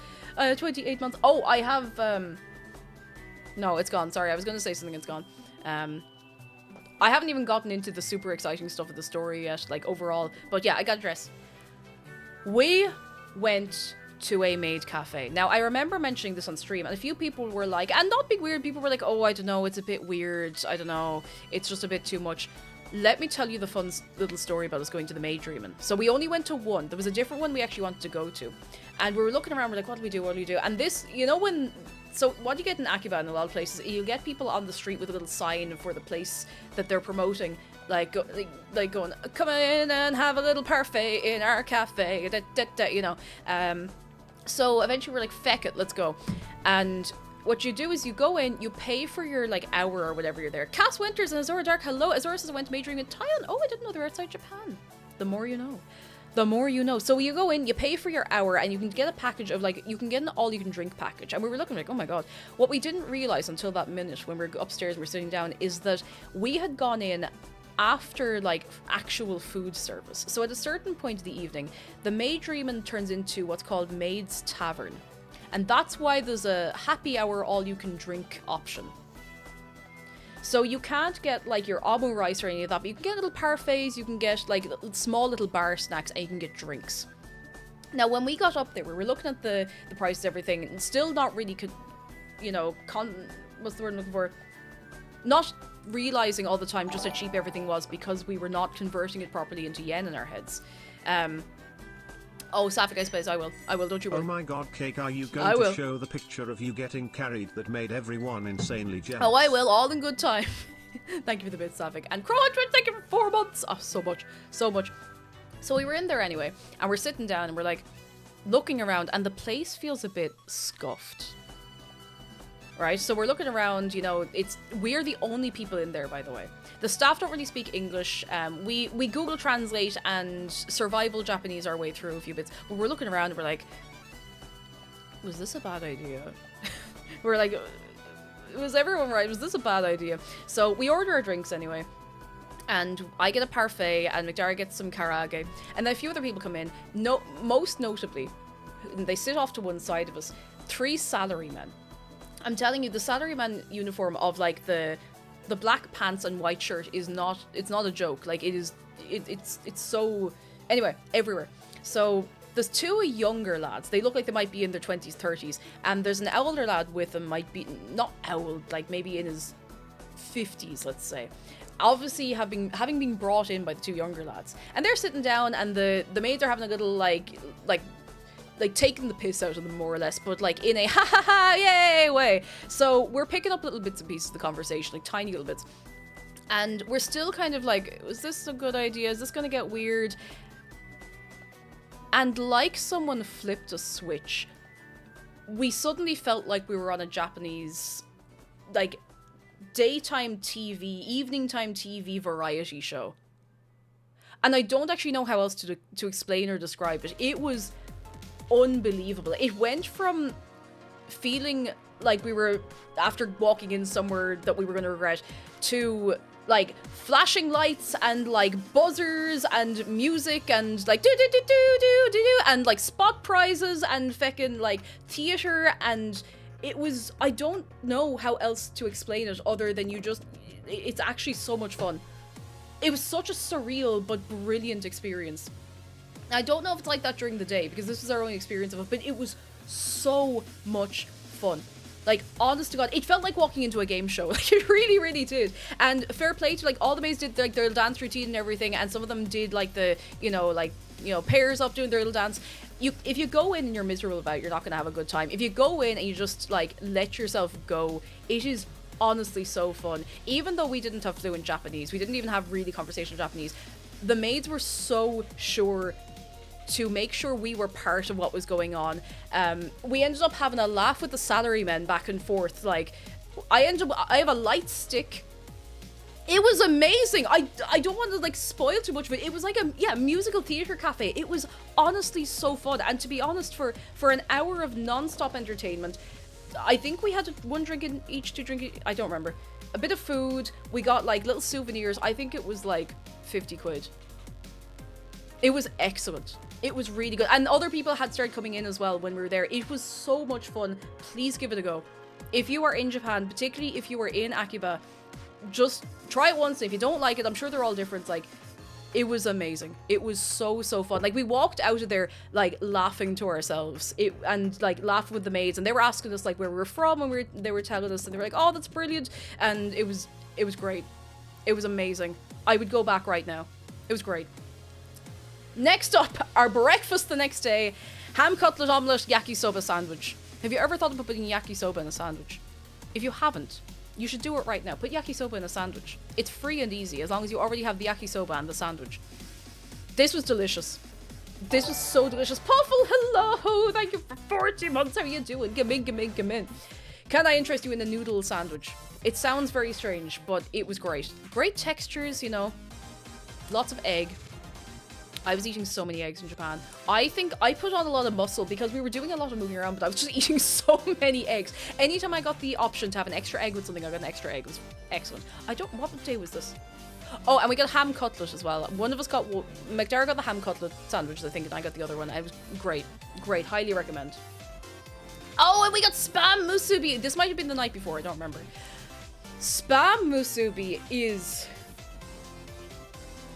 28 months. Oh, I have, no, it's gone. Sorry, I was going to say something. It's gone. I haven't even gotten into the super exciting stuff of the story yet, like, overall. But yeah, I got a dress. We went to a maid cafe. Now, I remember mentioning this on stream, and a few people were like, and not big weird, people were like, oh, I don't know, it's a bit weird. I don't know. It's just a bit too much. Let me tell you the fun little story about us going to the maid dreaming. So we only went to one. There was a different one we actually wanted to go to. And we were looking around, we're like, what do we do? And this, you know when... So what you get in Akiba in a lot of places, you get people on the street with a little sign for the place that they're promoting, like going, come in and have a little parfait in our cafe, you know. So eventually we're like, feck it, let's go. And what you do is you go in, you pay for your like hour or whatever you're there. Cass Winters and Azora Dark, hello. Azora says I went to Majoring in Thailand. Oh, I didn't know they were outside Japan. The more you know. The more you know. So you go in, you pay for your hour, and you can get a package of, like, you can get an all-you-can-drink package. And we were looking like, oh my god. What we didn't realize until that minute when we were upstairs, we were sitting down, is that we had gone in after, like, actual food service. So at a certain point of the evening, the Maid Dreamin' turns into what's called Maid's Tavern. And that's why there's a happy hour all-you-can-drink option. So you can't get, like, your omu rice or any of that, but you can get little parfaits, you can get, like, small little bar snacks, and you can get drinks. Now, when we got up there, we were looking at the prices, everything, and still not really, what's the word I'm looking for? Not realizing all the time just how cheap everything was because we were not converting it properly into yen in our heads. Oh, Sapphic Ice Blaze, I will, don't you worry. Oh my god, Cake, are you going to show the picture of you getting carried that made everyone insanely jealous? Oh, I will, all in good time. Thank you for the bit, Sapphic. And Crow Twitch, thank you for 4 months. Oh, so much. So we were in there anyway, and we're sitting down, and we're like, looking around, and the place feels a bit scuffed. Right, so we're looking around, you know, we're the only people in there, by the way. The staff don't really speak English. We Google Translate and survival Japanese our way through a few bits. But we're looking around and we're like, was this a bad idea? We're like, was everyone right? Was this a bad idea? So we order our drinks anyway. And I get a parfait and McDara gets some karage. And then a few other people come in. No, most notably, they sit off to one side of us, 3 salarymen. I'm telling you, the salaryman uniform of, like, the black pants and white shirt is not, it's not a joke. Like, it's so, anyway, everywhere. So there's two younger lads. They look like they might be in their 20s, 30s. And there's an older lad with them, might be, not old, like maybe in his 50s, let's say. Obviously having been brought in by the two younger lads. And they're sitting down and the maids are having a little like taking the piss out of them more or less, but like in a ha ha ha yay way. So we're picking up little bits and pieces of the conversation, like tiny little bits. And we're still kind of like, is this a good idea? Is this gonna get weird? And like someone flipped a switch, we suddenly felt like we were on a Japanese, like, daytime TV, evening time TV variety show. And I don't actually know how else to explain or describe it. It was unbelievable. It went from feeling like we were, after walking in somewhere that we were going to regret, to like flashing lights and like buzzers and music and like do do do do do do do and like spot prizes and feckin' like theater, and it was, I don't know how else to explain it other than it's actually so much fun. It was such a surreal but brilliant experience. I don't know if it's like that during the day because this was our only experience of it, but it was so much fun. Like, honest to God, it felt like walking into a game show. Like, it really, really did. And fair play to, like, all the maids did, like, their dance routine and everything, and some of them did, like, pairs up doing their little dance. If you go in and you're miserable about it, you're not going to have a good time. If you go in and you just, like, let yourself go, it is honestly so fun. Even though we didn't have fluent Japanese, we didn't even have really conversational Japanese, the maids were so sure to make sure we were part of what was going on. We ended up having a laugh with the salarymen back and forth. Like, I have a light stick. It was amazing. I don't want to like spoil too much, but it was like a musical theater cafe. It was honestly so fun. And to be honest, for an hour of non-stop entertainment, I think we had one drink in each, two drink, I don't remember. A bit of food. We got like little souvenirs. I think it was like 50 quid. It was excellent. It was really good. And other people had started coming in as well when we were there. It was so much fun. Please give it a go. If you are in Japan, particularly if you are in Akiba, just try it once. If you don't like it, I'm sure they're all different. Like, it was amazing. It was so, so fun. Like, we walked out of there, like, laughing to ourselves. And, like, laughing with the maids. And they were asking us, like, where we were from. And they were telling us. And they were like, oh, that's brilliant. And it was great. It was amazing. I would go back right now. It was great. Next up, our breakfast the next day. Ham cutlet omelette yakisoba sandwich. Have you ever thought about putting yakisoba in a sandwich? If you haven't, you should do it right now. Put yakisoba in a sandwich. It's free and easy as long as you already have the yakisoba and the sandwich. This was delicious. This was so delicious. Puffle, hello! Thank you for 40 months. How are you doing? Come in, come in, come in. Can I interest you in a noodle sandwich? It sounds very strange, but it was great. Great textures, you know. Lots of egg. I was eating so many eggs in Japan. I think I put on a lot of muscle because we were doing a lot of moving around, but I was just eating so many eggs. Anytime I got the option to have an extra egg with something, I got an extra egg. It was excellent. What day was this? Oh, and we got ham cutlet as well. One of us got, McDara got the ham cutlet sandwich, I think, and I got the other one. It was great. Great. Highly recommend. Oh, and we got spam musubi. This might have been the night before. I don't remember. Spam musubi is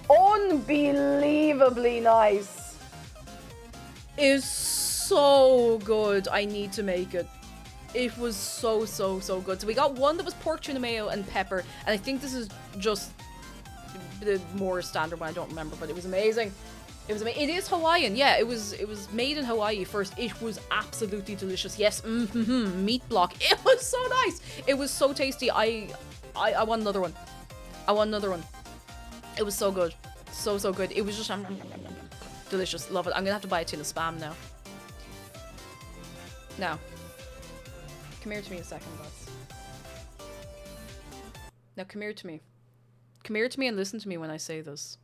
unbelievably nice. It is so good. I need to make it. It was so, so, so good. So we got one that was pork, tuna mayo, and pepper. And I think this is just the more standard one. I don't remember, but it was amazing. It was amazing. It is Hawaiian. Yeah, it was made in Hawaii first. It was absolutely delicious. Yes, meat block. It was so nice. It was so tasty. I want another one. I want another one. It was so good. So, so good. It was just delicious. Love it. I'm going to have to buy a tin of Spam now. Now. Come here to me a second, bots. Now, come here to me. Come here to me and listen to me when I say this.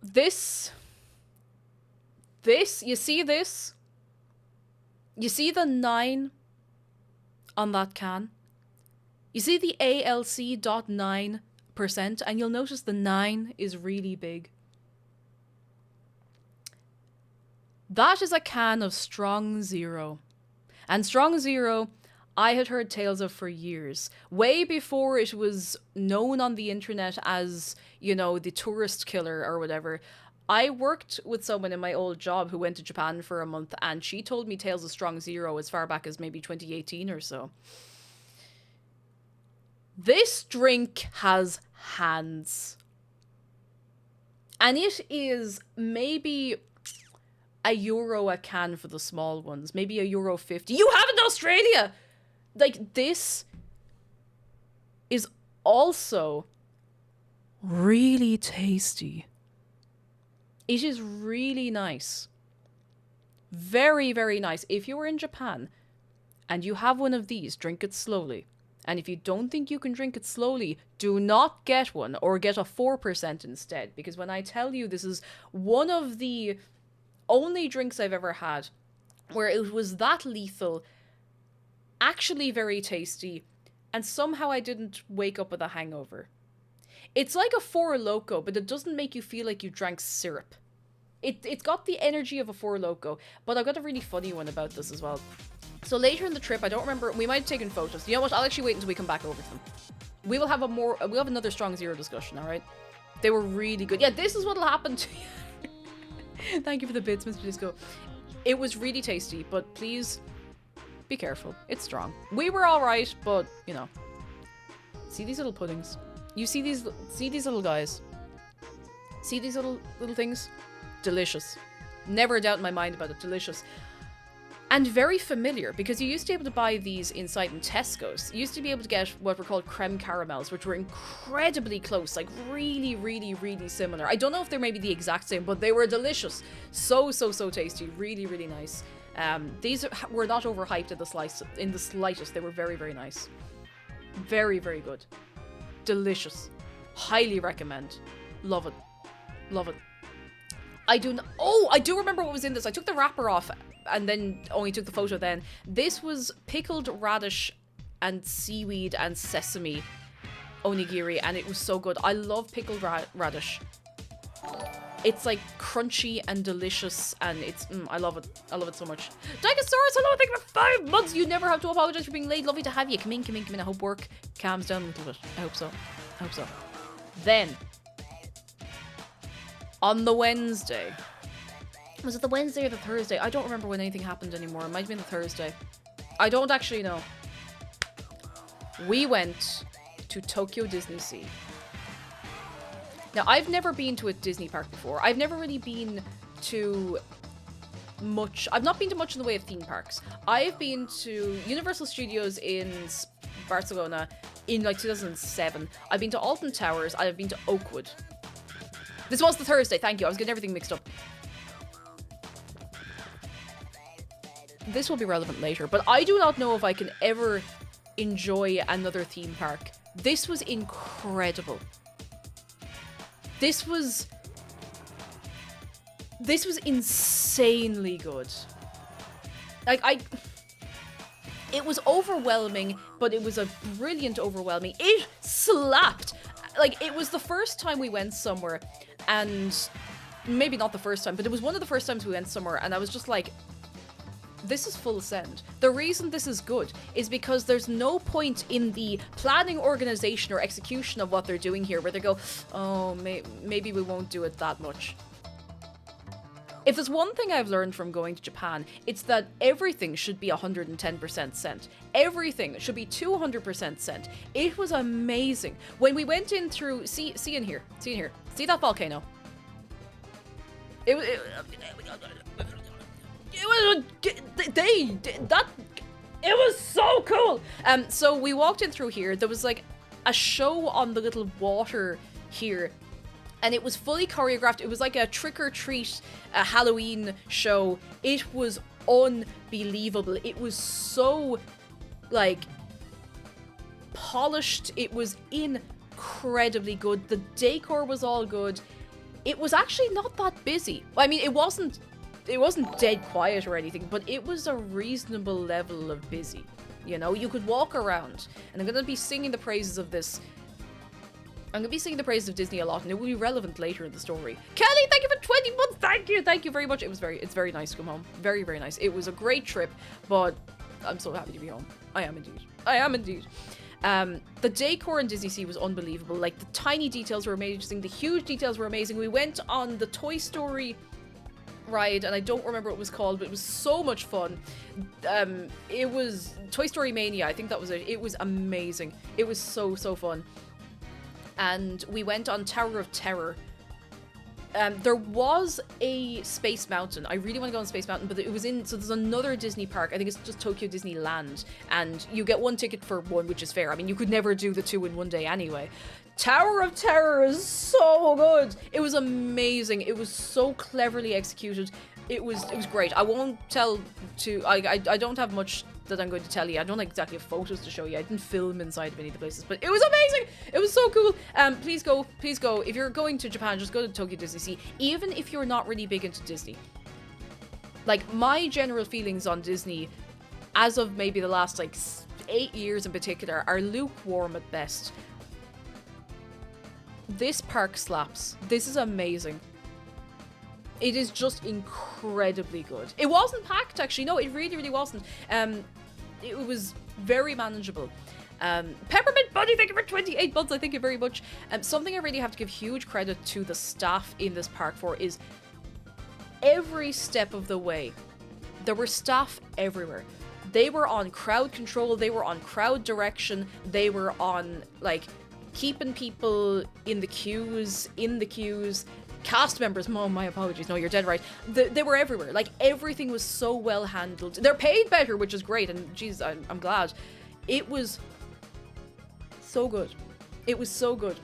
This, you see this? You see the 9 on that can? You see the ALC.9%, and you'll notice the 9 is really big. That is a can of Strong Zero. And Strong Zero, I had heard tales of for years, way before it was known on the internet as, you know, the tourist killer or whatever. I worked with someone in my old job who went to Japan for a month, and she told me tales of Strong Zero as far back as maybe 2018 or so. This drink has hands. And it is maybe €1 a can for the small ones, maybe €1.50. You have it in Australia! Like, this is also really tasty. It is really nice. Very, very nice. If you are in Japan and you have one of these, drink it slowly. And if you don't think you can drink it slowly, do not get one, or get a 4% instead. Because when I tell you, this is one of the only drinks I've ever had where it was that lethal, actually very tasty, and somehow I didn't wake up with a hangover. It's like a Four Loko, but it doesn't make you feel like you drank syrup. It's got the energy of a Four Loko, but I've got a really funny one about this as well. So later in the trip, I don't remember, we might have taken photos. You know what? I'll actually wait until we come back over to them. We'll have another Strong Zero discussion, alright? They were really good. Yeah, this is what'll happen to you. Thank you for the bits, Mr. Disco. It was really tasty, but please be careful. It's strong. We were alright, but, you know. See these little puddings? You see these little guys? See these little things? Delicious. Never a doubt in my mind about it. Delicious. And very familiar, because you used to be able to buy these inside in Tesco's. You used to be able to get what were called creme caramels, which were incredibly close, like really, really, really similar. I don't know if they're maybe the exact same, but they were delicious. So tasty. Really, really nice. These were not overhyped in the slightest. They were very, very nice. Very, very good. Delicious. Highly recommend. Love it. Love it. I do remember what was in this. I took the wrapper off and then only took the photo then. This was pickled radish and seaweed and sesame onigiri, and it was so good. I love pickled radish. It's like crunchy and delicious, and it's I love it. I love it so much. Digosaurus, hello, thank you for 5 months. You never have to apologize for being late. Lovely to have you. Come in. I hope work calms down a little bit. I hope so. Then on the Wednesday. Was it the Wednesday or the Thursday? I don't remember when anything happened anymore. It might have been the Thursday. I don't actually know. We went to Tokyo Disney Sea. Now, I've never been to a Disney park before. I've never really been to much. I've not been to much in the way of theme parks. I've been to Universal Studios in Barcelona in like 2007. I've been to Alton Towers. I've been to Oakwood. This was the Thursday. Thank you. I was getting everything mixed up. This will be relevant later, but I do not know if I can ever enjoy another theme park. This was incredible. This was insanely good. Like, it was overwhelming, but it was a brilliant overwhelming. It slapped. Like, it was the first time we went somewhere, and maybe not the first time, but it was one of the first times we went somewhere, and I was just like, this is full send. The reason this is good is because there's no point in the planning, organization, or execution of what they're doing here where they go, oh, maybe we won't do it that much. If there's one thing I've learned from going to Japan, it's that everything should be 110% sent. Everything should be 200% sent. It was amazing. When we went in through, see in here, see that volcano? It was so cool. So we walked in through here. There was like a show on the little water here, and it was fully choreographed. It was like a trick-or-treat Halloween show. It was unbelievable. It was so like polished. It was incredibly good. The decor was all good. It was actually not that busy. I mean, it wasn't dead quiet or anything, but it was a reasonable level of busy. You know, you could walk around, and I'm going to be singing the praises of this. I'm going to be singing the praises of Disney a lot, and it will be relevant later in the story. Kelly, thank you for 20 months. Thank you very much. It's very nice to come home. Very, very nice. It was a great trip, but I'm so happy to be home. I am indeed. The decor in Disney Sea was unbelievable. Like, the tiny details were amazing, the huge details were amazing. We went on the Toy Story ride, and I don't remember what it was called, but it was so much fun. It was Toy Story Mania, I think that was it. It was amazing. It was so fun. And we went on Tower of Terror. There was a Space Mountain. I really want to go on Space Mountain, but it was so there's another Disney park. I think it's just Tokyo Disneyland. And you get one ticket for one, which is fair. I mean, you could never do the two in one day anyway. Tower of Terror is so good. It was amazing. It was so cleverly executed. It was great. I won't tell I don't have much that I'm going to tell you. I don't exactly have photos to show you. I didn't film inside of any of the places, but it was amazing. It was so cool. Please go. If you're going to Japan, just go to Tokyo Disney Sea. Even if you're not really big into Disney. Like, my general feelings on Disney, as of maybe the last, like, 8 years in particular, are lukewarm at best. This park slaps. This is amazing. It is just incredibly good. It wasn't packed, actually. No, it really wasn't. It was very manageable. Peppermint Bunny, thank you for 28 months. I thank you very much. Something I really have to give huge credit to the staff in this park for is every step of the way, there were staff everywhere. They were on crowd control. They were on crowd direction. They were on, like, keeping people in the queues. Cast members, my apologies, no, you're dead right. They were everywhere. Like, everything was so well handled. They're paid better, which is great, and geez, I'm glad. It was so good. It was so good.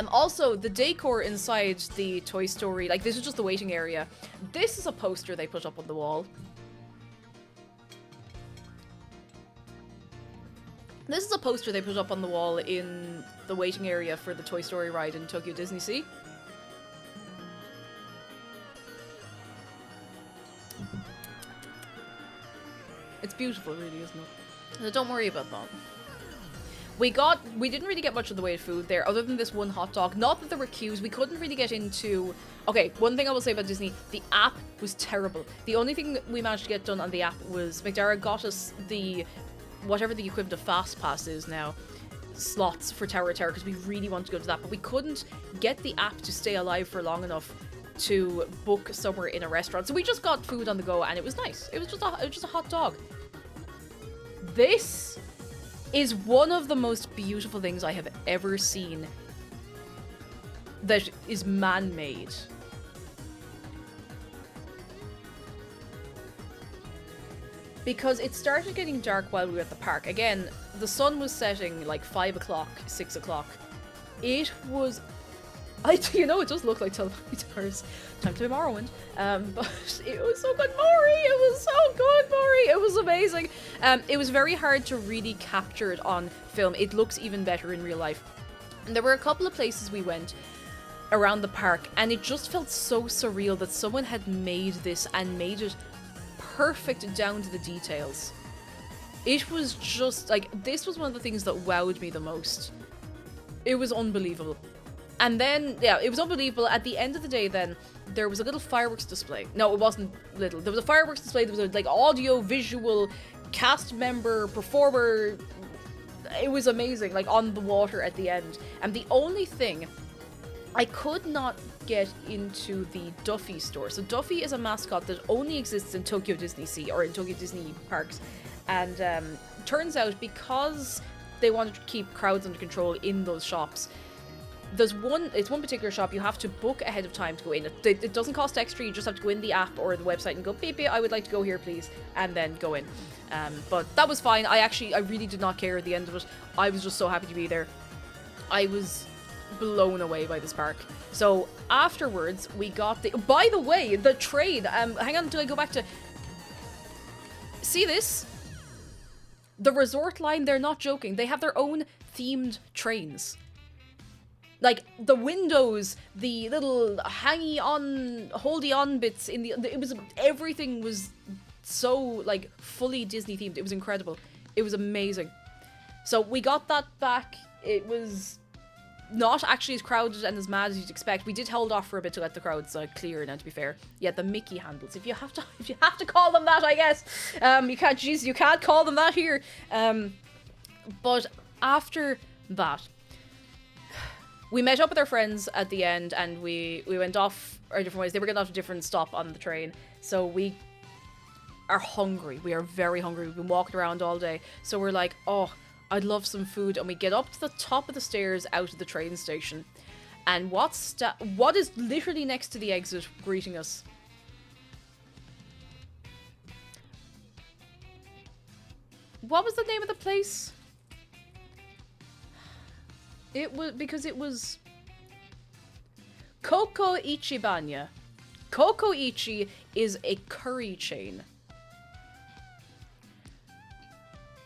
Also, the decor inside the Toy Story, like, this is just the waiting area. This is a poster they put up on the wall. This is a poster they put up on the wall in the waiting area for the Toy Story ride in Tokyo Disney Sea. It's beautiful, really, isn't it? So don't worry about that. We didn't really get much of the way of food there, other than this one hot dog. Not that there were queues, we couldn't really get into... Okay, one thing I will say about Disney, the app was terrible. The only thing that we managed to get done on the app was McDara got us the... whatever the equivalent of Fast Pass is now, slots for Tower of Terror, because we really wanted to go to that, but we couldn't get the app to stay alive for long enough to book somewhere in a restaurant. So we just got food on the go, and it was nice. It was just a hot dog. This is one of the most beautiful things I have ever seen that is man-made. Because it started getting dark while we were at the park. Again, the sun was setting like 5 o'clock, 6 o'clock. It was... it does look like Towers. Time to be Morrowind. But it was so good, Maury! It was so good, Maury! It was amazing. It was very hard to really capture it on film. It looks even better in real life. And there were a couple of places we went around the park, and it just felt so surreal that someone had made this and made it perfect down to the details. It was just, like, this was one of the things that wowed me the most. It was unbelievable. And then, yeah, it was unbelievable. At the end of the day, then, there was a little fireworks display. No, it wasn't little. There was a fireworks display. There was a, like, audio, visual, cast member, performer. It was amazing, like, on the water at the end. And the only thing, I could not get into the Duffy store. So Duffy is a mascot that only exists in Tokyo Disney Sea, or in Tokyo Disney parks. And turns out, because they wanted to keep crowds under control in those shops, it's one particular shop you have to book ahead of time to go in. It doesn't cost extra, you just have to go in the app or the website and go, beep, beep, I would like to go here, please, and then go in. But that was fine. I really did not care at the end of it. I was just so happy to be there. I was blown away by this park. So afterwards, we got by the way, the trade, hang on until I go back to... See this? The resort line, they're not joking. They have their own themed trains. Like, the windows, the little hangy on, holdy on bits in everything was so, like, fully Disney themed. It was incredible. It was amazing. So we got that back. It was not actually as crowded and as mad as you'd expect. We did hold off for a bit to let the crowds clear. Now, to be fair, yeah, the Mickey handles, if you have to call them that, I guess. You can't call them that here. But after that, we met up with our friends at the end, and we went off our different ways. They were getting off a different stop on the train, so we are hungry. We are very hungry. We've been walking around all day, so we're like, oh, I'd love some food. And we get up to the top of the stairs out of the train station, and what is literally next to the exit greeting us? What was the name of the place? It was Koko Ichibanya. Koko Ichi is a curry chain.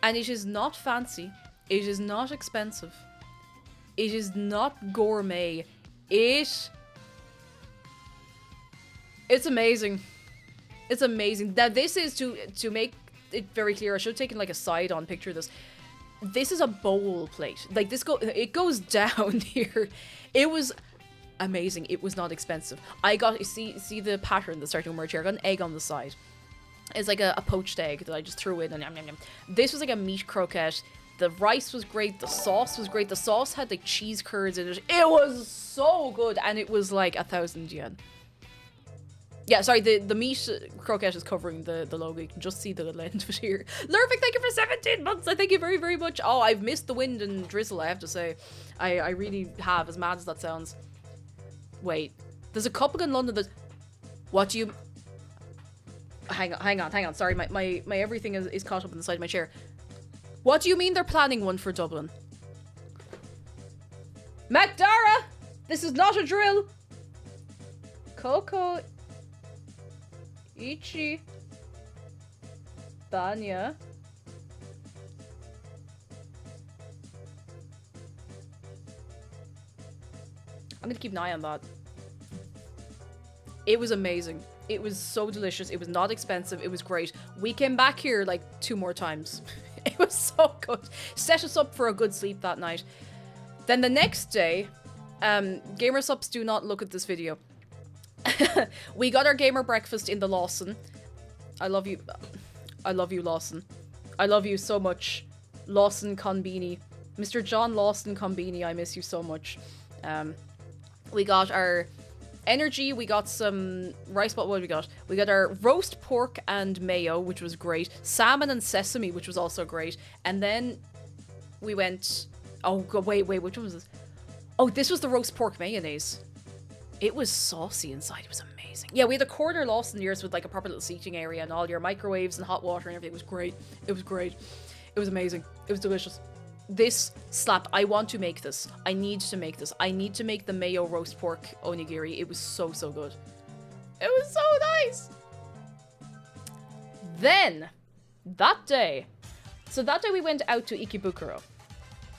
And it is not fancy. It is not expensive. It is not gourmet. It's amazing. It's amazing. Now this is to make it very clear. I should have taken like a side-on picture of this. This is a bowl plate. Like it goes down here. It was amazing. It was not expensive. I got see the pattern that's starting to emerge here. I got an egg on the side. It's like a poached egg that I just threw in and yum, yum, yum. This was like a meat croquette. The rice was great. The sauce was great. The sauce had like cheese curds in it. It was so good, and it was like 1,000 yen. Yeah, sorry, the meat croquette is covering the logo. You can just see the little end of it here. Lurvik, thank you for 17 months. I thank you very, very much. Oh, I've missed the wind and drizzle, I have to say. I really have, as mad as that sounds. Wait, there's a couple in London that... What do you... Hang on. Sorry, my everything is caught up in the side of my chair. What do you mean they're planning one for Dublin? Macdara! This is not a drill! Koko... Ichi... Banya... I'm gonna keep an eye on that. It was amazing. It was so delicious. It was not expensive. It was great. We came back here like 2 more times. It was so good. Set us up for a good sleep that night. Then the next day, gamer subs, do not look at this video. We got our gamer breakfast in the Lawson. I love you. I love you, Lawson. I love you so much. Lawson Conbini. Mr. John Lawson Conbini, I miss you so much. We got our energy, we got some rice, what did we got? We got our roast pork and mayo, which was great. Salmon and sesame, which was also great. And then we went... Oh, wait, which one was this? Oh, this was the roast pork mayonnaise. It was saucy inside. It was amazing. Yeah, we had a corner Lawson near us with like a proper little seating area and all your microwaves and hot water and everything. It was great. It was great. It was amazing. It was delicious. This slap. I want to make this. I need to make this. I need to make the mayo roast pork onigiri. It was so, so good. It was so nice. Then, that day. So that day we went out to Ikebukuro.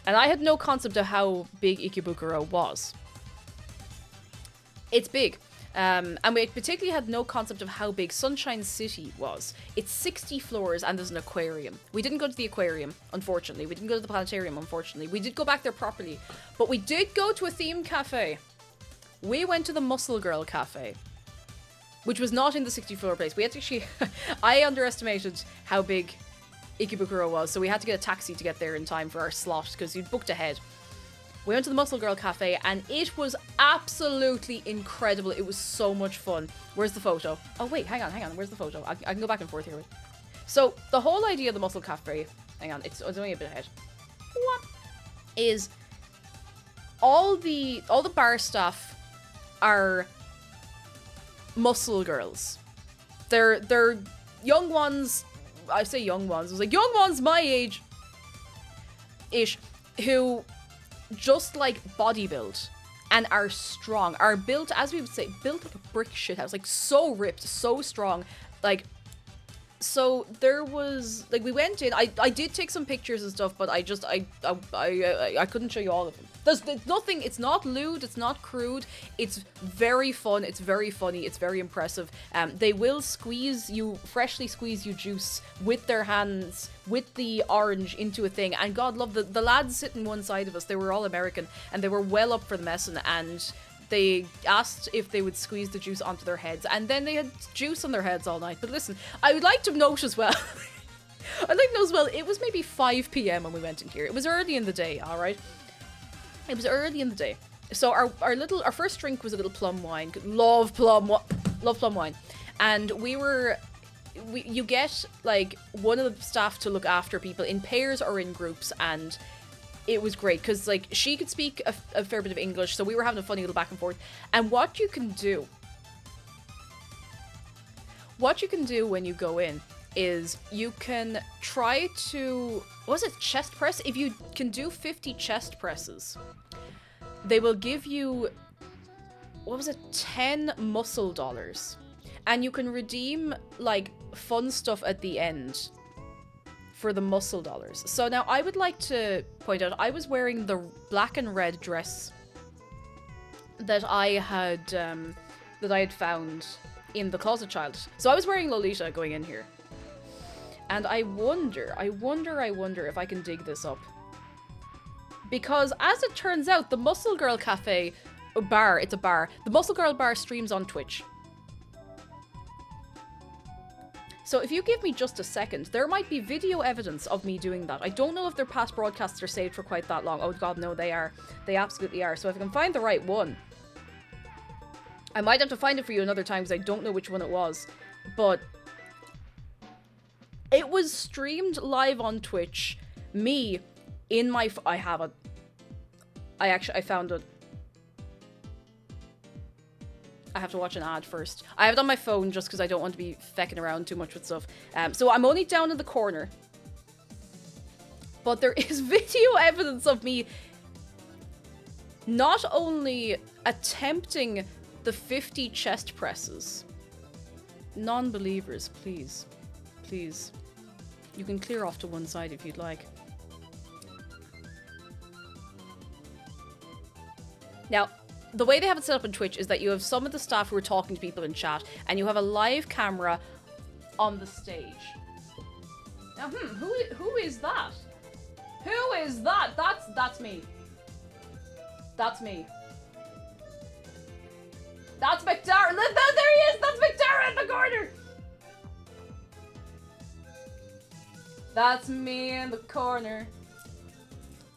And I had no concept of how big Ikebukuro was. It's big. And we particularly had no concept of how big Sunshine City was. It's 60 floors and there's an aquarium. We didn't go to the aquarium, unfortunately. We didn't go to the planetarium, unfortunately. We did go back there properly. But we did go to a themed cafe. We went to the Muscle Girl Cafe, which was not in the 60-floor place. We had to actually... I underestimated how big Ikebukuro was, so we had to get a taxi to get there in time for our slot, because you'd booked ahead. We went to the Muscle Girl Cafe, and it was absolutely incredible. It was so much fun. Where's the photo? Oh, wait, hang on. Where's the photo? I can go back and forth here. So, the whole idea of the Muscle Cafe... Hang on, it's only a bit ahead. What? Is all the bar staff are muscle girls. They're young ones... I say young ones. I was like, young ones my age-ish, who... just like bodybuild and are strong, are built, as we would say, built like a brick shithouse, like so ripped, so strong. Like, So there was like we went in. I did take some pictures and stuff, but I couldn't show you all of them. There's nothing. It's not lewd. It's not crude. It's very fun. It's very funny. It's very impressive. They will freshly squeeze you juice with their hands with the orange into a thing. And God love the lads sitting one side of us. They were all American and they were well up for the messing, and they asked if they would squeeze the juice onto their heads, and then they had juice on their heads all night. But listen, I would like to note as well, it was maybe 5 p.m. when we went in here. It was early in the day, alright? It was early in the day. So our first drink was a little plum wine. Love plum wine. And you get like one of the staff to look after people in pairs or in groups, and it was great because like she could speak a fair bit of English, so we were having a funny little back and forth. And what you can do when you go in is you can try to, was it chest press? If you can do 50 chest presses, they will give you, 10 muscle dollars, and you can redeem like fun stuff at the end for the muscle dollars. So now I would like to point out, I was wearing the black and red dress that I had found in the Closet Child. So I was wearing Lolita going in here. And I wonder if I can dig this up. Because as it turns out, the Muscle Girl Cafe bar, it's a bar. The Muscle Girl bar streams on Twitch. So if you give me just a second, there might be video evidence of me doing that. I don't know if their past broadcasts are saved for quite that long. Oh god, no, they are. They absolutely are. So if I can find the right one, I might have to find it for you another time because I don't know which one it was. But it was streamed live on Twitch. Me, in my... I have it. I found it. I have to watch an ad first. I have it on my phone just because I don't want to be fecking around too much with stuff. So I'm only down in the corner. But there is video evidence of me not only attempting the 50 chest presses. Non-believers, please. Please. You can clear off to one side if you'd like. Now, the way they have it set up on Twitch is that you have some of the staff who are talking to people in chat, and you have a live camera on the stage. Now, who is that? Who is that? That's me. That's me. That's McDara. There he is! That's McDara in the corner! That's me in the corner.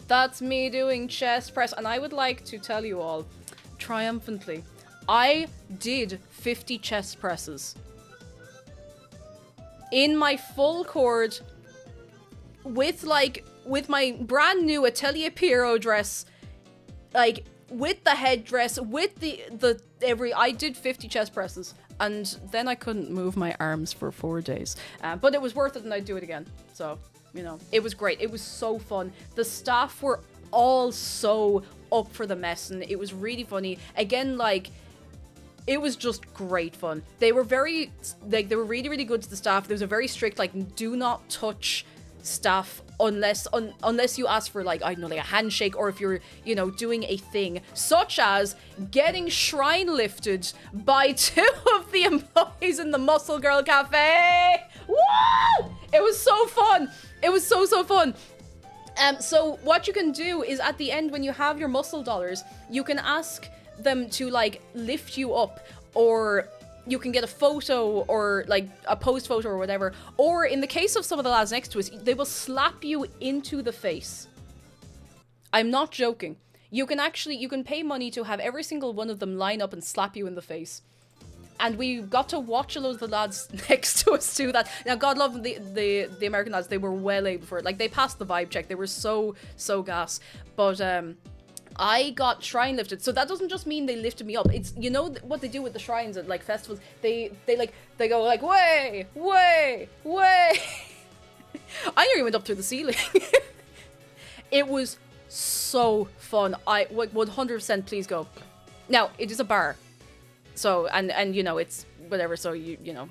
That's me doing chest press. And I would like to tell you all, triumphantly, I did 50 chest presses. In my full cord, with my brand new Atelier Pierrot dress, like, with the headdress, with I did 50 chest presses. And then I couldn't move my arms for 4 days. But it was worth it and I'd do it again. So, you know, it was great. It was so fun. The staff were all so up for the mess and it was really funny. Again, like, it was just great fun. They were really, really good to the staff. There was a very strict, like, do not touch staff unless you ask for, like, I don't know, like a handshake, or if you're, you know, doing a thing such as getting shrine lifted by 2 of the employees in the Muscle Girl Cafe. Woo! It was so fun. It was so fun. So what you can do is at the end, when you have your muscle dollars, you can ask them to, like, lift you up, or you can get a photo, or like a post photo or whatever. Or in the case of some of the lads next to us, they will slap you into the face. I'm not joking. You can pay money to have every single one of them line up and slap you in the face. And we got to watch a lot of the lads next to us do that. Now, God love the American lads, they were well able for it. Like, they passed the vibe check. They were so gas. But I got shrine lifted. So that doesn't just mean they lifted me up. It's, you know what they do with the shrines at, like, festivals? They go like, way. I nearly went up through the ceiling. It was so fun. I 100% please go. Now, it is a bar. So, and you know, it's whatever, so you know,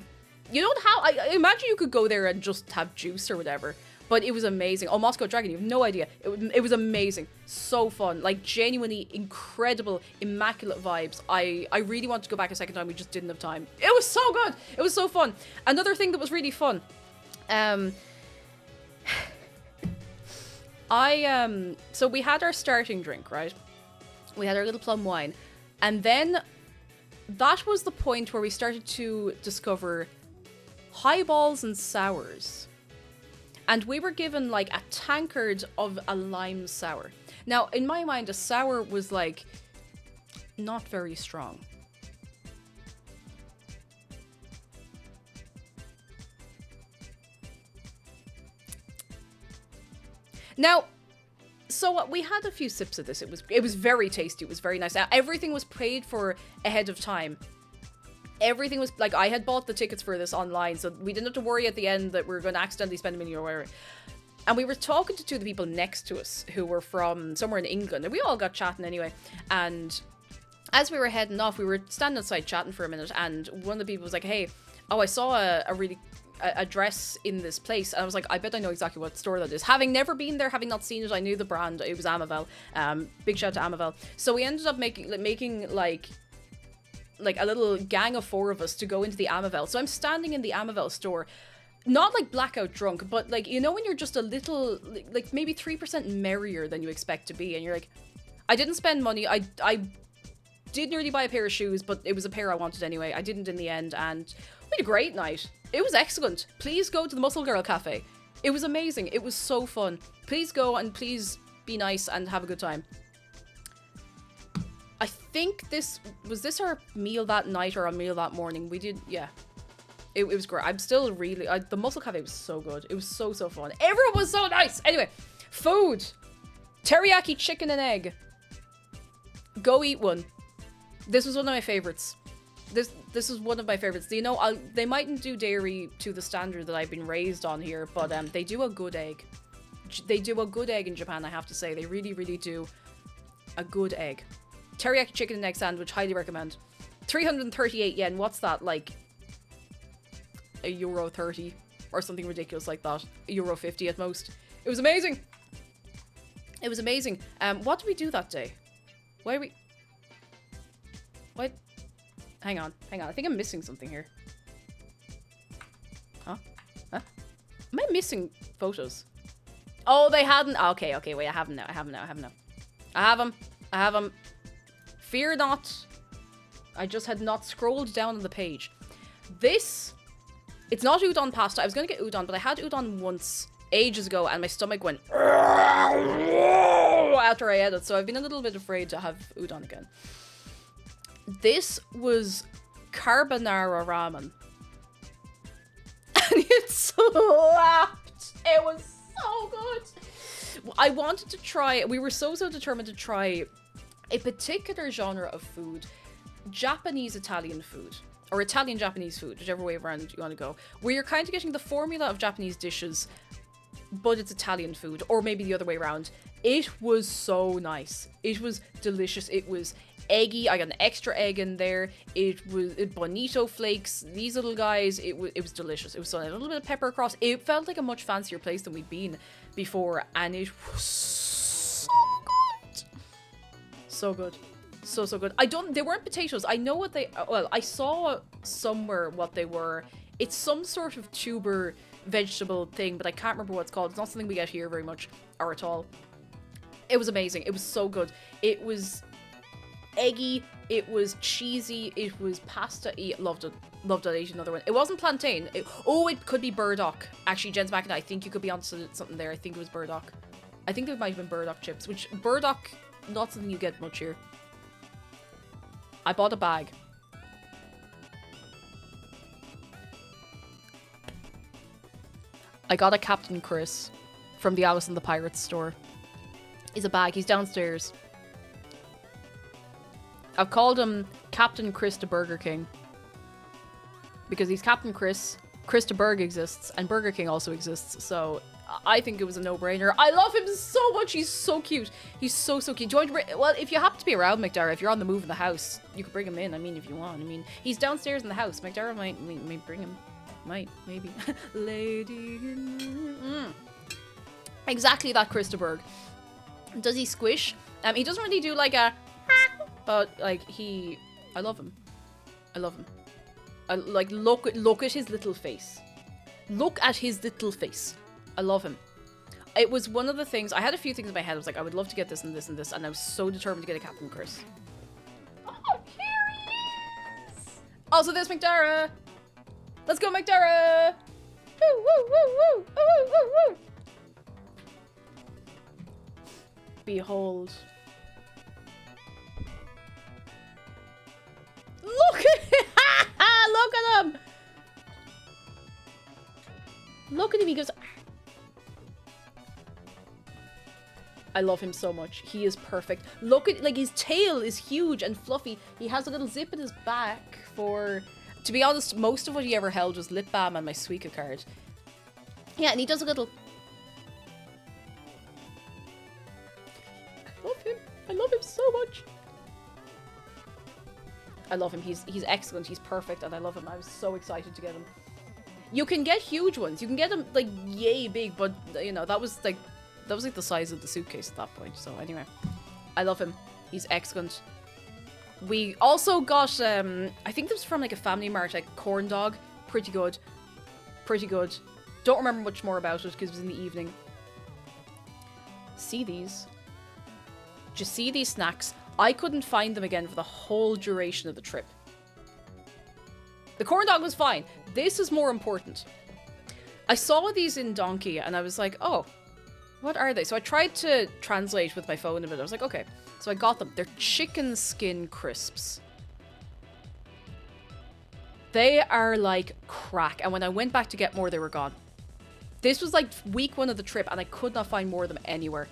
You don't have, I imagine you could go there and just have juice or whatever. But it was amazing. Oh, Moscow Dragon, you have no idea. It was amazing. So fun. Like, genuinely incredible, immaculate vibes. I really want to go back a second time. We just didn't have time. It was so good. It was so fun. Another thing that was really fun. So we had our starting drink, right? We had our little plum wine. And then that was the point where we started to discover highballs and sours. And we were given, like, a tankard of a lime sour. Now, in my mind, a sour was, like, not very strong. Now, so we had a few sips of this. It was very tasty. It was very nice. Everything was paid for ahead of time. Everything was, like, I had bought the tickets for this online, so we didn't have to worry at the end that we were going to accidentally spend a million or whatever. And we were talking to two of the people next to us who were from somewhere in England, and we all got chatting anyway. And as we were heading off, we were standing outside chatting for a minute, and one of the people was like, hey, I saw a dress in this place. And I was like, I bet I know exactly what store that is. Having never been there, having not seen it, I knew the brand. It was Amavel. Big shout out to Amavel. So we ended up making a little gang of 4 of us to go into the Amavel. So I'm standing in the Amavel store, not like blackout drunk, but like, you know, when you're just a little, like maybe 3% merrier than you expect to be. And you're like, I didn't spend money. I did nearly buy a pair of shoes, but it was a pair I wanted anyway. I didn't in the end. And we had a great night. It was excellent. Please go to the Muscle Girl Cafe. It was amazing. It was so fun. Please go and please be nice and have a good time. I think was this our meal that night or our meal that morning? We did, yeah. It was great. I'm still really, the Muscle Cafe was so good. It was so fun. Everyone was so nice. Anyway, food. Teriyaki chicken and egg. Go eat one. This was one of my favorites. This is one of my favorites. You know, they mightn't do dairy to the standard that I've been raised on here, but they do a good egg. They do a good egg in Japan, I have to say. They really, really do a good egg. Teriyaki chicken and egg sandwich, highly recommend. 338 yen, what's that, like €1.30 or something ridiculous like that. €1.50 at most. It was amazing. It was amazing. What did we do that day? Why are we... What? Hang on. I think I'm missing something here. Huh? Am I missing photos? Oh, they hadn't... Okay, wait, I have them now. I have them. Fear not. I just had not scrolled down on the page. This... It's not udon pasta. I was going to get udon, but I had udon once, ages ago, and my stomach went... after I ate it, so I've been a little bit afraid to have udon again. This was carbonara ramen. And it slapped. It was so good. I wanted to try... We were so determined to try a particular genre of food. Japanese-Italian food. Or Italian-Japanese food, whichever way around you want to go. Where you're kind of getting the formula of Japanese dishes, but it's Italian food. Or maybe the other way around. It was so nice. It was delicious. It was eggy. I got an extra egg in there. It was bonito flakes. These little guys. It was delicious. It was so nice. A little bit of pepper across. It felt like a much fancier place than we'd been before. And it was so good. So good. So good. They weren't potatoes. I know what I saw somewhere what they were. It's some sort of tuber vegetable thing, but I can't remember what it's called. It's not something we get here very much, or at all. It was amazing. It was so good. It was eggy. It was cheesy. It was pasta. Loved it. Loved it. I ate another one. It wasn't plantain. It could be burdock. Actually, Jen's back and I think you could be onto something there. I think it was burdock. I think there might have been burdock chips, which burdock, not something you get much here. I bought a bag. I got a Captain Chris from the Alice and the Pirates store. He's a bag. He's downstairs. I've called him Captain Chris to Burger King. Because he's Captain Chris. Chris to Burg exists. And Burger King also exists. So I think it was a no-brainer. I love him so much. He's so cute. He's so cute. Do you want to bring... Well, if you happen to be around McDara, if you're on the move in the house, you could bring him in. I mean, if you want. I mean, he's downstairs in the house. McDara might bring him. Might, maybe. Lady. Exactly that, Christopher. Does he squish? He doesn't really do like a, but like I love him. I love him. Like look at his little face. Look at his little face. I love him. It was one of the things. I had a few things in my head. I was like, I would love to get this and this and this, and I was so determined to get a Captain Chris. Oh, here he is. Also, there's McDara. Let's go, McDara. Woo woo woo woo woo woo woo. Behold. Look at him! Look at him! Look at him, he goes... I love him so much. He is perfect. Look at, like, his tail is huge and fluffy. He has a little zip in his back for... To be honest, most of what he ever held was lip balm and my Suica card. Yeah, and he does a little... I love him. I love him so much. I love him. He's excellent. He's perfect, and I love him. I was so excited to get him. You can get huge ones. You can get them like yay big, but you know that was like the size of the suitcase at that point. So anyway, I love him. He's excellent. We also got I think this was from like a Family Mart, like corn dog. Pretty good. Pretty good. Don't remember much more about it because it was in the evening. See these? Just see these snacks. I couldn't find them again for the whole duration of the trip. The corn dog was fine. This is more important. I saw these in Donkey and I was like, oh, what are they? So I tried to translate with my phone a bit. I was like, okay. So I got them. They're chicken skin crisps. They are like crack. And when I went back to get more, they were gone. This was like week 1 of the trip and I could not find more of them anywhere.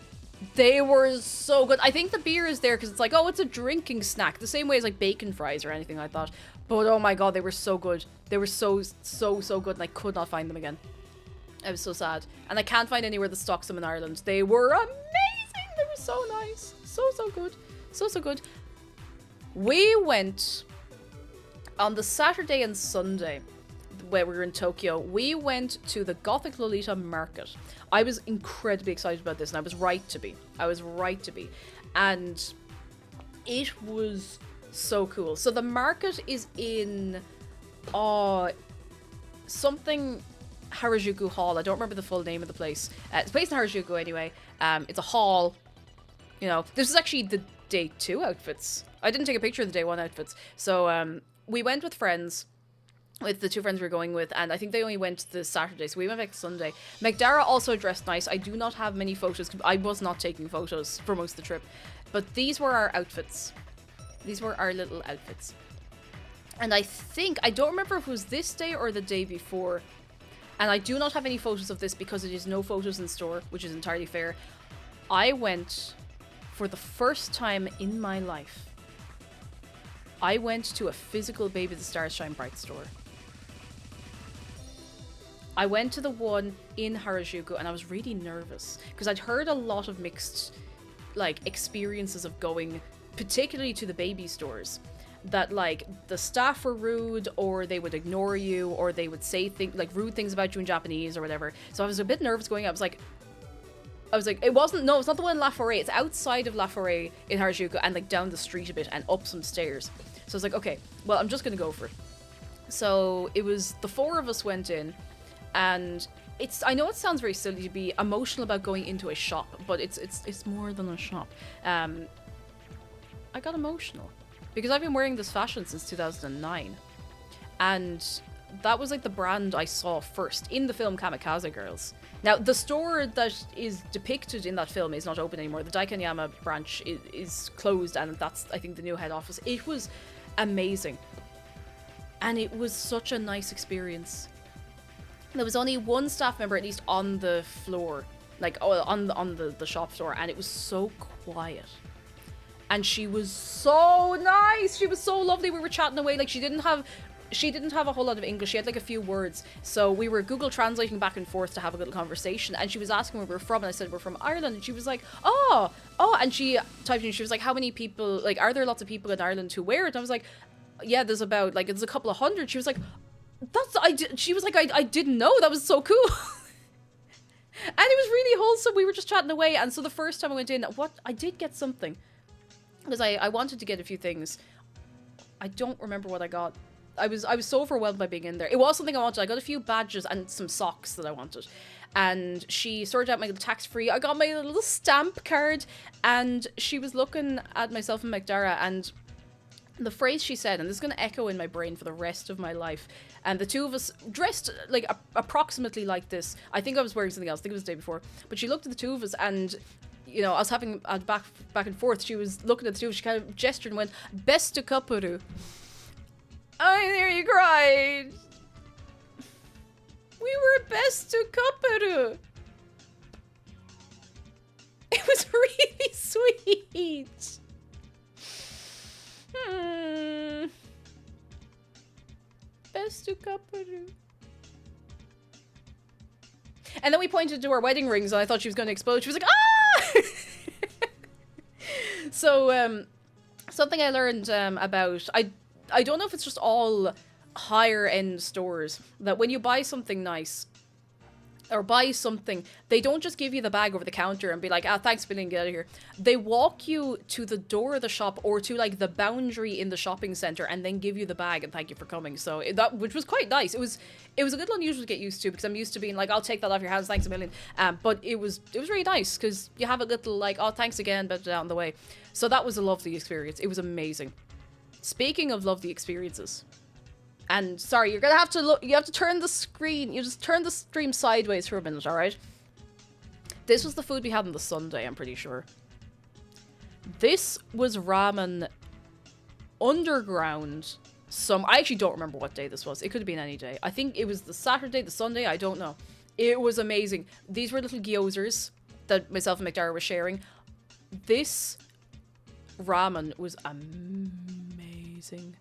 They were so good. I think the beer is there because it's like, oh, it's a drinking snack. The same way as like bacon fries or anything like that. But oh my god, they were so good. They were so good and I could not find them again. I was so sad. And I can't find anywhere that stocks them in Ireland. They were amazing. They were so nice. So good. So good. We went on the Saturday and Sunday where we were in Tokyo. We went to the Gothic Lolita market. I was incredibly excited about this and I was right to be. And it was so cool. So the market is in something Harajuku Hall. I don't remember the full name of the place. It's based in Harajuku anyway. It's a hall. You know, this is actually the day 2 outfits. I didn't take a picture of the day 1 outfits. So we went with friends. With the 2 friends we were going with, and I think they only went the Saturday, so we went back Sunday. McDara also dressed nice. I do not have many photos. I was not taking photos for most of the trip. But these were our outfits. These were our little outfits. And I don't remember if it was this day or the day before. And I do not have any photos of this because it is no photos in store, which is entirely fair. I went, for the first time in my life, I went to a physical Baby the Stars Shine Bright store. I went to the one in Harajuku and I was really nervous because I'd heard a lot of mixed like experiences of going particularly to the baby stores, that like the staff were rude or they would ignore you or they would say things like rude things about you in Japanese or whatever. So I was a bit nervous going. I was like it's not the one in La Forêt. It's outside of La Forêt in Harajuku and like down the street a bit and up some stairs. So I was like, okay, well, I'm just gonna go for it. So it was the 4 of us went in. And I know it sounds very silly to be emotional about going into a shop, but it's more than a shop. I got emotional because I've been wearing this fashion since 2009, and that was like the brand I saw first in the film Kamikaze Girls. Now the store that is depicted in that film is not open anymore. The Daikanyama branch is closed, and that's I think the new head office. It was amazing, and it was such a nice experience. There was only one staff member at least on the floor, like on the shop floor, and it was so quiet. And she was so nice. She was so lovely. We were chatting away. Like she didn't have a whole lot of English. She had like a few words. So we were Google translating back and forth to have a little conversation. And she was asking where we were from, and I said we're from Ireland. And she was like, oh, and she typed in. She was like, how many people? Like, are there lots of people in Ireland who wear it? And I was like, yeah, there's a couple of hundred. She was like, She was like, I didn't know. That was so cool. And it was really wholesome. We were just chatting away. And so the first time I went in, I did get something. Because I wanted to get a few things. I don't remember what I got. I was so overwhelmed by being in there. It was something I wanted. I got a few badges and some socks that I wanted. And she sorted out my little tax-free. I got my little stamp card. And she was looking at myself and McDara, and the phrase she said, and this is going to echo in my brain for the rest of my life, and the two of us dressed like approximately like this. I think I was wearing something else. I think it was the day before. But she looked at the two of us, and you know, I was having a back and forth. She was looking at the two of us. She kind of gestured and went, "Bestu kapuru." I nearly cried. We were bestu kapuru. It was really sweet. Bestu kapuru. And then we pointed to our wedding rings, and I thought she was going to explode. She was like, "Ah!" So, something I learned about... I don't know if it's just all higher-end stores, that when you buy something nice, or buy something, they don't just give you the bag over the counter and be like, thanks, Billy, get out of here. They walk you to the door of the shop, or to, like, the boundary in the shopping center, and then give you the bag and thank you for coming. So, which was quite nice. It was a little unusual to get used to, because I'm used to being like, I'll take that off your hands, thanks a million. But it was really nice, because you have a little, like, oh, thanks again, but down the way. So that was a lovely experience. It was amazing. Speaking of lovely experiences, and sorry, you're gonna have to look, you have to turn the screen, you just turn the stream sideways for a minute, alright? This was the food we had on the Sunday, I'm pretty sure. This was ramen underground. I actually don't remember what day this was. It could have been any day. I think it was the Saturday, the Sunday, I don't know. It was amazing. These were little gyozers that myself and McDara were sharing. This ramen was amazing.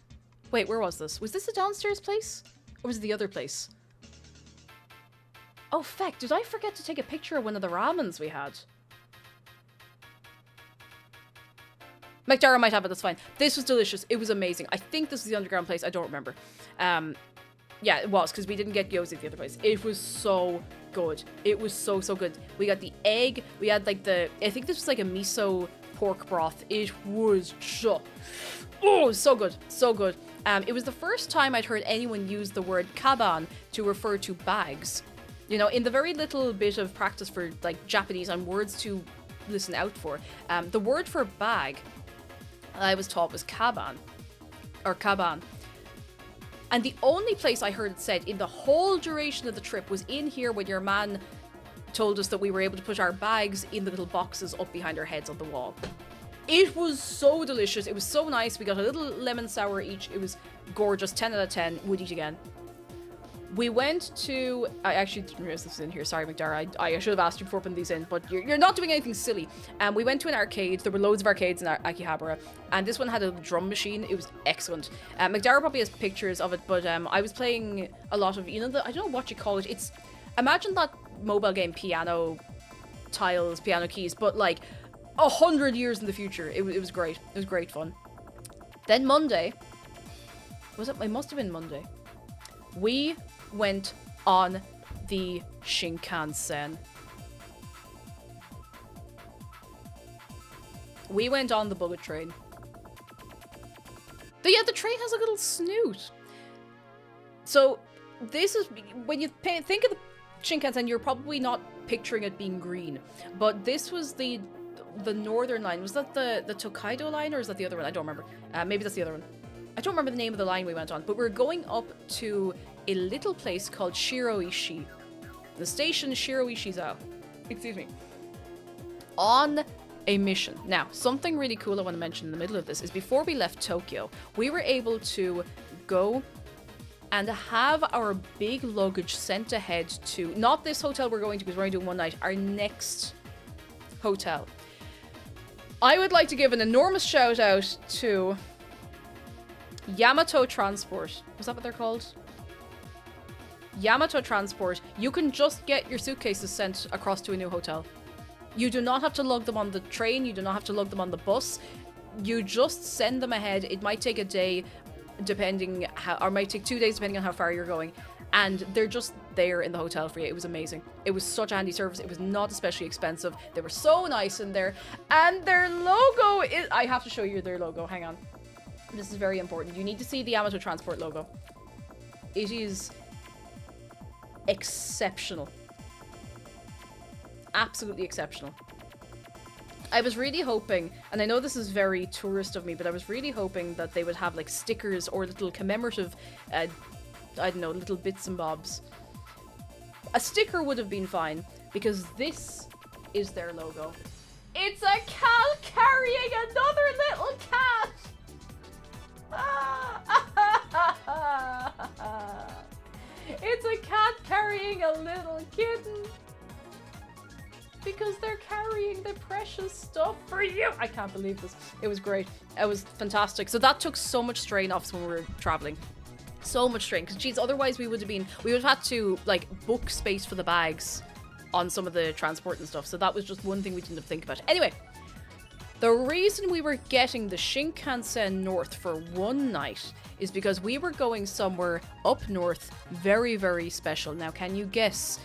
Wait, where was this? Was this the downstairs place? Or was it the other place? Oh, feck, did I forget to take a picture of one of the ramens we had? McDara might have it, that's fine. This was delicious. It was amazing. I think this is the underground place. I don't remember. Yeah, it was, because we didn't get gyoza at the other place. It was so good. It was so, so good. We got the egg. We had, like, I think this was, like, a miso pork broth. It was just... Oh, so good. So good. It was the first time I'd heard anyone use the word kaban to refer to bags. You know, in the very little bit of practice for, like, Japanese and words to listen out for, the word for bag I was taught was kaban. Or kaban. And the only place I heard it said in the whole duration of the trip was in here when your man told us that we were able to put our bags in the little boxes up behind our heads on the wall. It was so delicious. It was so nice. We got a little lemon sour each. It was gorgeous. 10 out of 10. Would eat again. We went to... I actually didn't realize this was in here. Sorry, McDara. I should have asked you before putting these in, but you're not doing anything silly. We went to an arcade. There were loads of arcades in Akihabara, and this one had a drum machine. It was excellent. McDara probably has pictures of it, but I was playing a lot of, you know, I don't know what you call it. It's... Imagine that mobile game piano tiles, piano keys, but like 100 years in the future. It was great. It was great fun. Then Monday, it must have been Monday. We went on the Shinkansen. We went on the bullet train. But yeah, the train has a little snoot. So this is, when you think of the Shinkansen, you're probably not picturing it being green. But this was the northern line. Was that the Tokaido line, or is that the other one? I don't remember. Maybe that's the other one. I don't remember the name of the line we went on, but we're going up to a little place called Shiroishi. The station Shiroishi-za. Excuse me. On a mission. Now, something really cool I want to mention in the middle of this is before we left Tokyo, we were able to go and have our big luggage sent ahead to, not this hotel we're going to because we're only doing one night, our next hotel. I would like to give an enormous shout out to Yamato Transport. Was that what they're called? Yamato Transport. You can just get your suitcases sent across to a new hotel. You do not have to lug them on the train. You do not have to lug them on the bus. You just send them ahead. It might take a day. depending how, or might take 2 days depending on how far you're going. And they're just there in the hotel for you. It was amazing. It was such handy service. It was not especially expensive. They were so nice in there. And their logo is... I have to show you their logo. Hang on. This is very important. You need to see the Yamato Transport logo. It is exceptional. Absolutely exceptional. I was really hoping, and I know this is very tourist of me, but I was really hoping that they would have like stickers or little commemorative I don't know, little bits and bobs. A sticker would have been fine, because this is their logo. It's a cat carrying another little cat! It's a cat carrying a little kitten. Because they're carrying the precious stuff for you. I can't believe this. It was great. It was fantastic. So that took so much strain off us when we were traveling. So much strain, because geez, otherwise we would have had to like book space for the bags on some of the transport and stuff. So that was just one thing we didn't have to think about. Anyway, the reason we were getting the Shinkansen north for one night is because we were going somewhere up north, very, very special. Now, can you guess?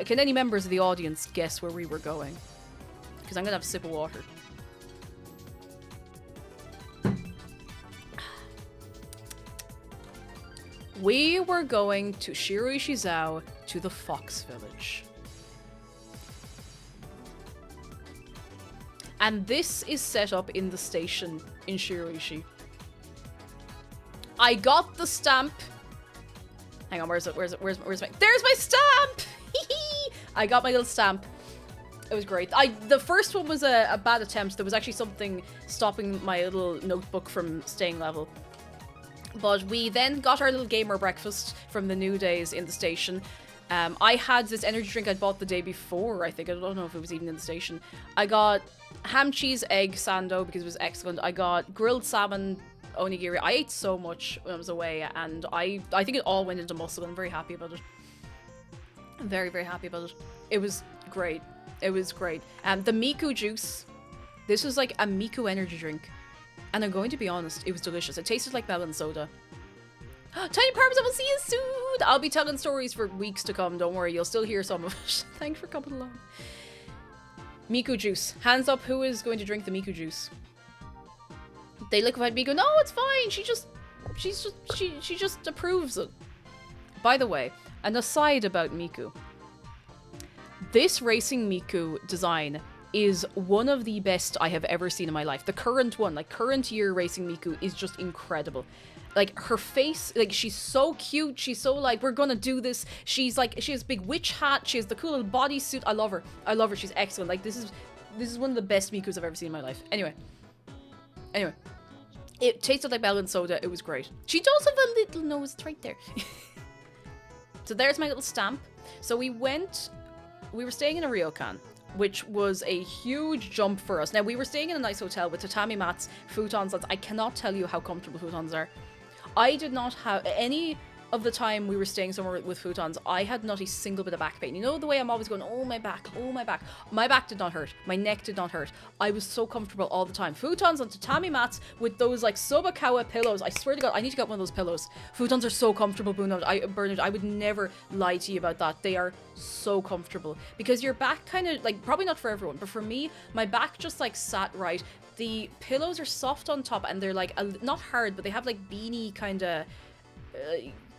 Can any members of the audience guess where we were going? Because I'm gonna have a sip of water. We were going to Shiroishizao, to the Fox Village. And this is set up in the station in Shiroishi. I got the stamp. Hang on, where's my... There's my stamp! I got my little stamp. It was great. The first one was a bad attempt. There was actually something stopping my little notebook from staying level. But we then got our little gamer breakfast from the New Days in the station. I had this energy drink I'd bought the day before, I think. I don't know if it was even in the station. I got ham, cheese, egg sando because it was excellent. I got grilled salmon onigiri. I ate so much when I was away, and I think it all went into muscle. I'm very happy about it. I'm very, very happy about it. It was great. It was great. The Miku juice. This was like a Miku energy drink. And I'm going to be honest, it was delicious. It tasted like melon soda. Tiny Parmesan, we'll see you soon! I'll be telling stories for weeks to come, don't worry. You'll still hear some of it. Thanks for coming along. Miku juice. Hands up, who is going to drink the Miku juice? They liquefied Miku. No, it's fine. She just approves it. By the way, an aside about Miku. This racing Miku design is one of the best I have ever seen in my life. The current one, like current year racing Miku, is just incredible. Like her face, like she's so cute. She's so like, we're gonna do this. She's like, she has a big witch hat. She has the cool little bodysuit. I love her. I love her. She's excellent. Like this is one of the best Mikus I've ever seen in my life. Anyway, it tasted like melon soda. It was great. She does have a little nose. It's right there. So there's my little stamp. So we were staying in a ryokan, which was a huge jump for us. Now, we were staying in a nice hotel with tatami mats, futons. I cannot tell you how comfortable futons are. I did not have any of the time we were staying somewhere with futons. I had not a single bit of back pain. You know the way I'm always going, oh my back, oh my back. My back did not hurt. My neck did not hurt. I was so comfortable all the time. Futons on tatami mats with those like Sobakawa pillows. I swear to God, I need to get one of those pillows. Futons are so comfortable, Bernard. I would never lie to you about that. They are so comfortable because your back kind of like, probably not for everyone, but for me, my back just like sat right. The pillows are soft on top and they're like not hard, but they have like beanie kind of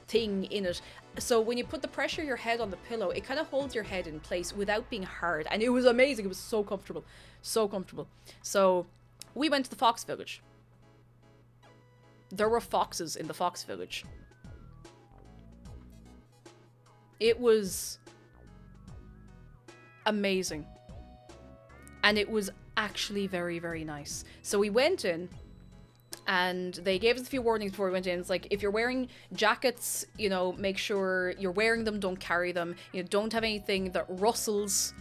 thing in it. So when you put the pressure of your head on the pillow, it kind of holds your head in place without being hard. And it was amazing. It was so comfortable. So comfortable. So we went to the Fox Village. There were foxes in the Fox Village. It was amazing. And it was actually very, very nice. So we went in and they gave us a few warnings before we went in. It's like, if you're wearing jackets, you know, make sure you're wearing them, don't carry them. You know, don't have anything that rustles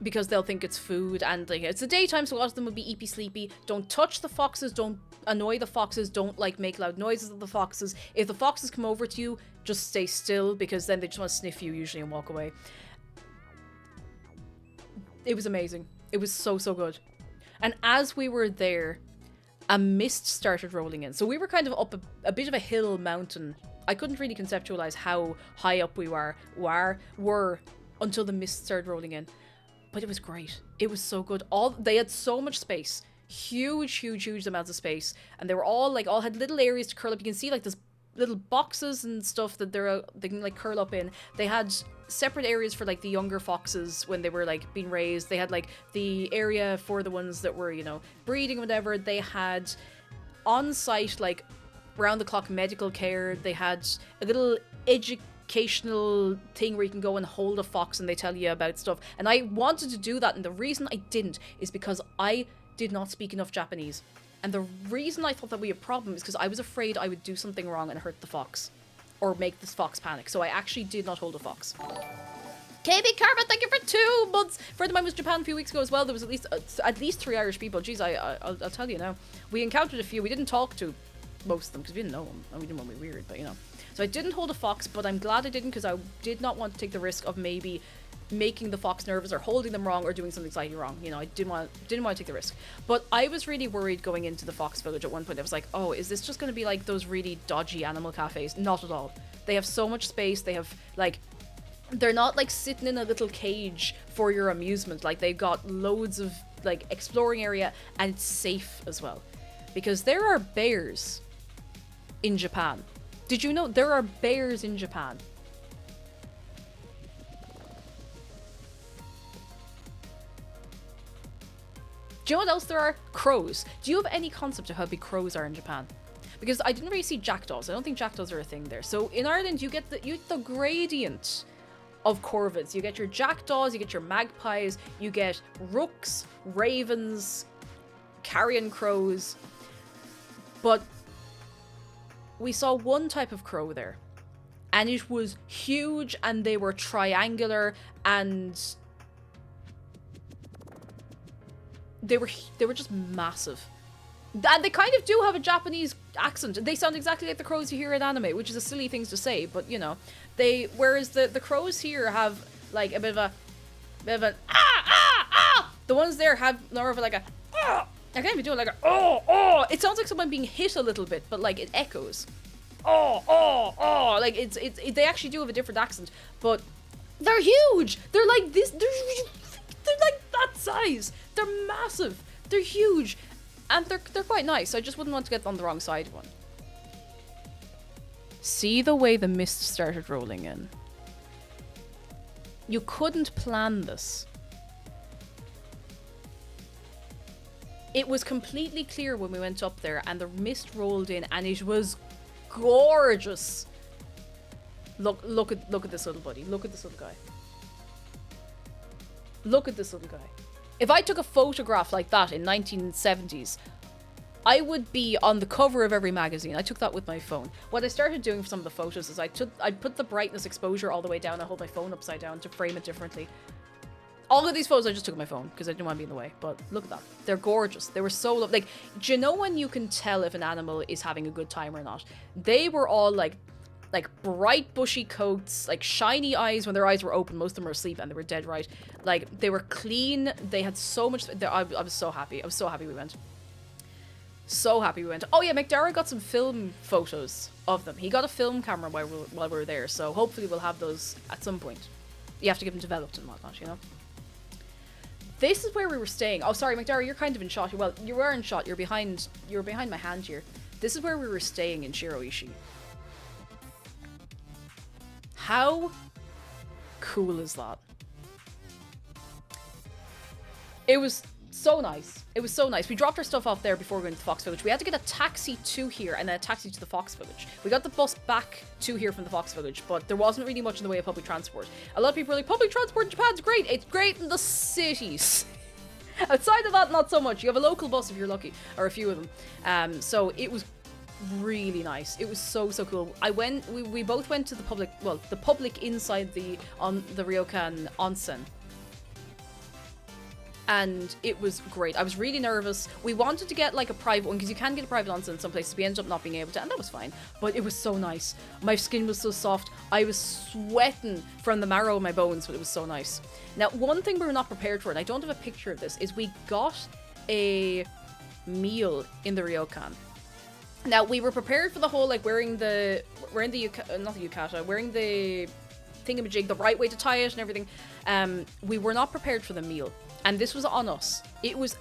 because they'll think it's food. And like, it's the daytime, so a lot of them will be eepy sleepy. Don't touch the foxes, don't annoy the foxes, don't like make loud noises at the foxes. If the foxes come over to you, just stay still because then they just want to sniff you usually and walk away. It was amazing. It was so, so good. And as we were there, a mist started rolling in. So we were kind of up a bit of a hill mountain. I couldn't really conceptualize how high up we were until the mist started rolling in. But it was great. It was so good. They had so much space. Huge amounts of space. And they were all had little areas to curl up. You can see like this little boxes and stuff that they can like curl up in. They had separate areas for like the younger foxes when they were like being raised. They had like the area for the ones that were, you know, breeding or whatever. They had on site like round the clock medical care. They had a little educational thing where you can go and hold a fox and they tell you about stuff. And I wanted to do that, and the reason I didn't is because I did not speak enough Japanese. And the reason I thought that would be a problem is because I was afraid I would do something wrong and hurt the fox. Or make this fox panic. So I actually did not hold a fox. KB Karma, thank you for 2 months. Friend of mine was in Japan a few weeks ago as well. There was at least 3 Irish people. Jeez, I'll tell you now. We encountered a few. We didn't talk to most of them because we didn't know them. And we didn't want to be weird, but you know. So I didn't hold a fox, but I'm glad I didn't because I did not want to take the risk of maybe making the fox nervous or holding them wrong or doing something slightly wrong. You know, I didn't want to take the risk. But I was really worried going into the fox village at one point. I was like, oh, is this just going to be like those really dodgy animal cafes? Not at all. They have so much space. They have like, they're not like sitting in a little cage for your amusement. Like they've got loads of like exploring area, and it's safe as well. Because there are bears in Japan. Did you know there are bears in Japan? Do you know what else there are? Crows. Do you have any concept of how big crows are in Japan? Because I didn't really see jackdaws. I don't think jackdaws are a thing there. So in Ireland, you get the gradient of corvids. You get your jackdaws, you get your magpies, you get rooks, ravens, carrion crows. But we saw one type of crow there. And it was huge, and they were triangular, and they were just massive. And they kind of do have a Japanese accent. They sound exactly like the crows you hear in anime, which is a silly thing to say, but you know, whereas the crows here have like a bit of an the ones there have more of like a I can't even do it like a oh. It sounds like someone being hit a little bit, but like it echoes. Oh. Like it's they actually do have a different accent, but they're huge. They're like this. They're like that size. They're massive. They're huge. And they're quite nice. I just wouldn't want to get on the wrong side of one. See the way the mist started rolling in. You couldn't plan this. It was completely clear when we went up there, and the mist rolled in, and it was gorgeous. Look at this little buddy. Look at this little guy. Look at this little guy. If I took a photograph like that in 1970s, I would be on the cover of every magazine. I took that with my phone. What I started doing for some of the photos is I put the brightness exposure all the way down. I hold my phone upside down to frame it differently. All of these photos I just took with my phone because I didn't want to be in the way. But look at that. They're gorgeous. They were so lovely. Like, do you know when you can tell if an animal is having a good time or not? They were all like bright bushy coats, like shiny eyes when their eyes were open. Most of them were asleep and they were dead right. Like, they were clean. They had so much. I was so happy. I was so happy we went. So happy we went. Oh yeah, McDara got some film photos of them. He got a film camera while we were there, so hopefully we'll have those at some point. You have to get them developed and whatnot, you know? This is where we were staying. Oh, sorry, McDara, you're kind of in shot. Well, you were in shot. You're behind my hand here. This is where we were staying in Shiroishi. How cool is that? It was so nice. It was so nice. We dropped our stuff off there before we went to the Fox Village. We had to get a taxi to here and then a taxi to the Fox Village. We got the bus back to here from the Fox Village, but there wasn't really much in the way of public transport. A lot of people were like, public transport in Japan's great. It's great in the cities. Outside of that, not so much. You have a local bus if you're lucky, or a few of them. So it was really nice. It was so cool. We both went to the public inside the Ryokan onsen. And it was great. I was really nervous. We wanted to get like a private one because you can get a private onsen in some places. We ended up not being able to, and that was fine. But it was so nice. My skin was so soft. I was sweating from the marrow of my bones, but it was so nice. Now, one thing we were not prepared for, and I don't have a picture of this, is we got a meal in the ryokan. Now, we were prepared for the whole, like, wearing the thingamajig, the right way to tie it and everything. We were not prepared for the meal. And this was on us. It was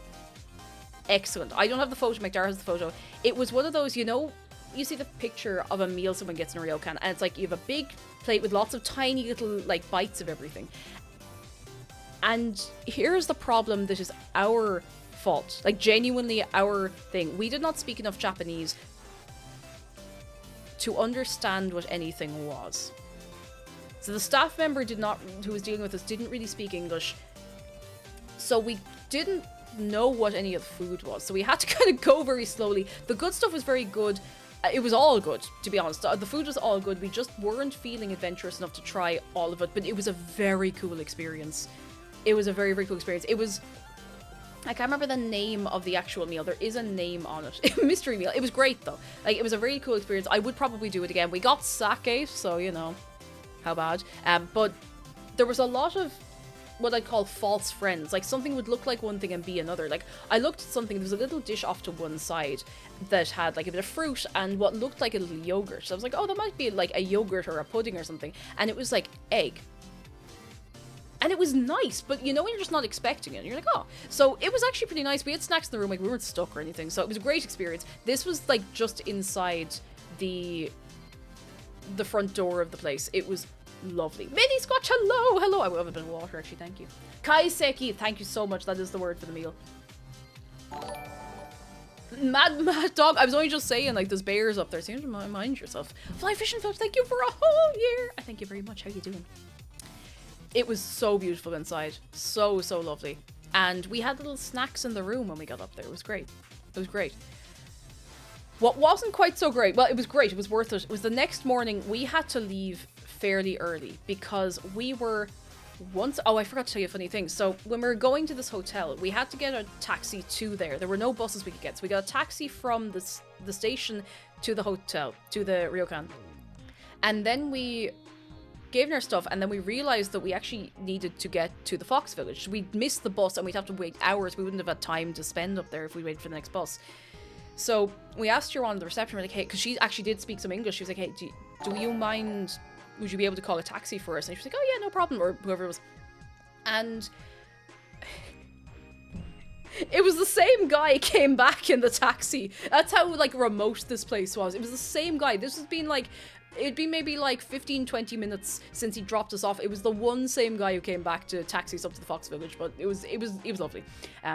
excellent. I don't have the photo, McDara has the photo. It was one of those, you know, you see the picture of a meal someone gets in a ryokan, and it's like you have a big plate with lots of tiny little, like, bites of everything. And here's the problem that is our fault. Like, genuinely our thing. We did not speak enough Japanese to understand what anything was. So the staff member who was dealing with us didn't really speak English. So we didn't know what any of the food was. So we had to kind of go very slowly. The good stuff was very good. It was all good, to be honest. The food was all good. We just weren't feeling adventurous enough to try all of it. But it was a very cool experience. It was a very, very cool experience. It was... I can't remember the name of the actual meal. There is a name on it. Mystery meal. It was great, though. Like, it was a really cool experience. I would probably do it again. We got sake, so, you know, how bad. But there was a lot of what I'd call false friends. Like, something would look like one thing and be another. Like, I looked at something, there was a little dish off to one side that had, like, a bit of fruit and what looked like a little yogurt. So I was like, oh, that might be, like, a yogurt or a pudding or something. And it was, like, egg. And it was nice, but you know when you're just not expecting it, you're like, oh. So it was actually pretty nice. We had snacks in the room, like we weren't stuck or anything, so it was a great experience. This was like just inside the front door of the place. It was lovely. Mini Scotch, hello, hello. I will have a bit of water actually, thank you. Kaiseki, thank you so much. That is the word for the meal. Mad dog. I was only just saying, like, there's bears up there, so you have to mind yourself. Fly fishing folks, thank you for a whole year. I thank you very much. How you doing? It was so beautiful inside. So, so lovely. And we had little snacks in the room when we got up there. It was great. It was great. What wasn't quite so great, well, it was great. It was worth it. It was the next morning we had to leave fairly early because we were oh, I forgot to tell you a funny thing. So when we were going to this hotel, we had to get a taxi to there. There were no buses we could get. So we got a taxi from the station to the hotel, to the ryokan. And then we gave her stuff, and then we realized that we actually needed to get to the Fox Village. We'd missed the bus and we'd have to wait hours. We wouldn't have had time to spend up there if we waited for the next bus. So we asked her on the reception, we're like, hey, because she actually did speak some English. She was like, hey, do you mind, would you be able to call a taxi for us? And she was like, oh yeah, no problem, or whoever it was. And it was the same guy came back in the taxi. That's how, like, remote this place was. It was the same guy. This has been, like, it'd be maybe like 15-20 minutes since he dropped us off. It was the same guy who came back to taxi us up to the Fox Village, but it was lovely.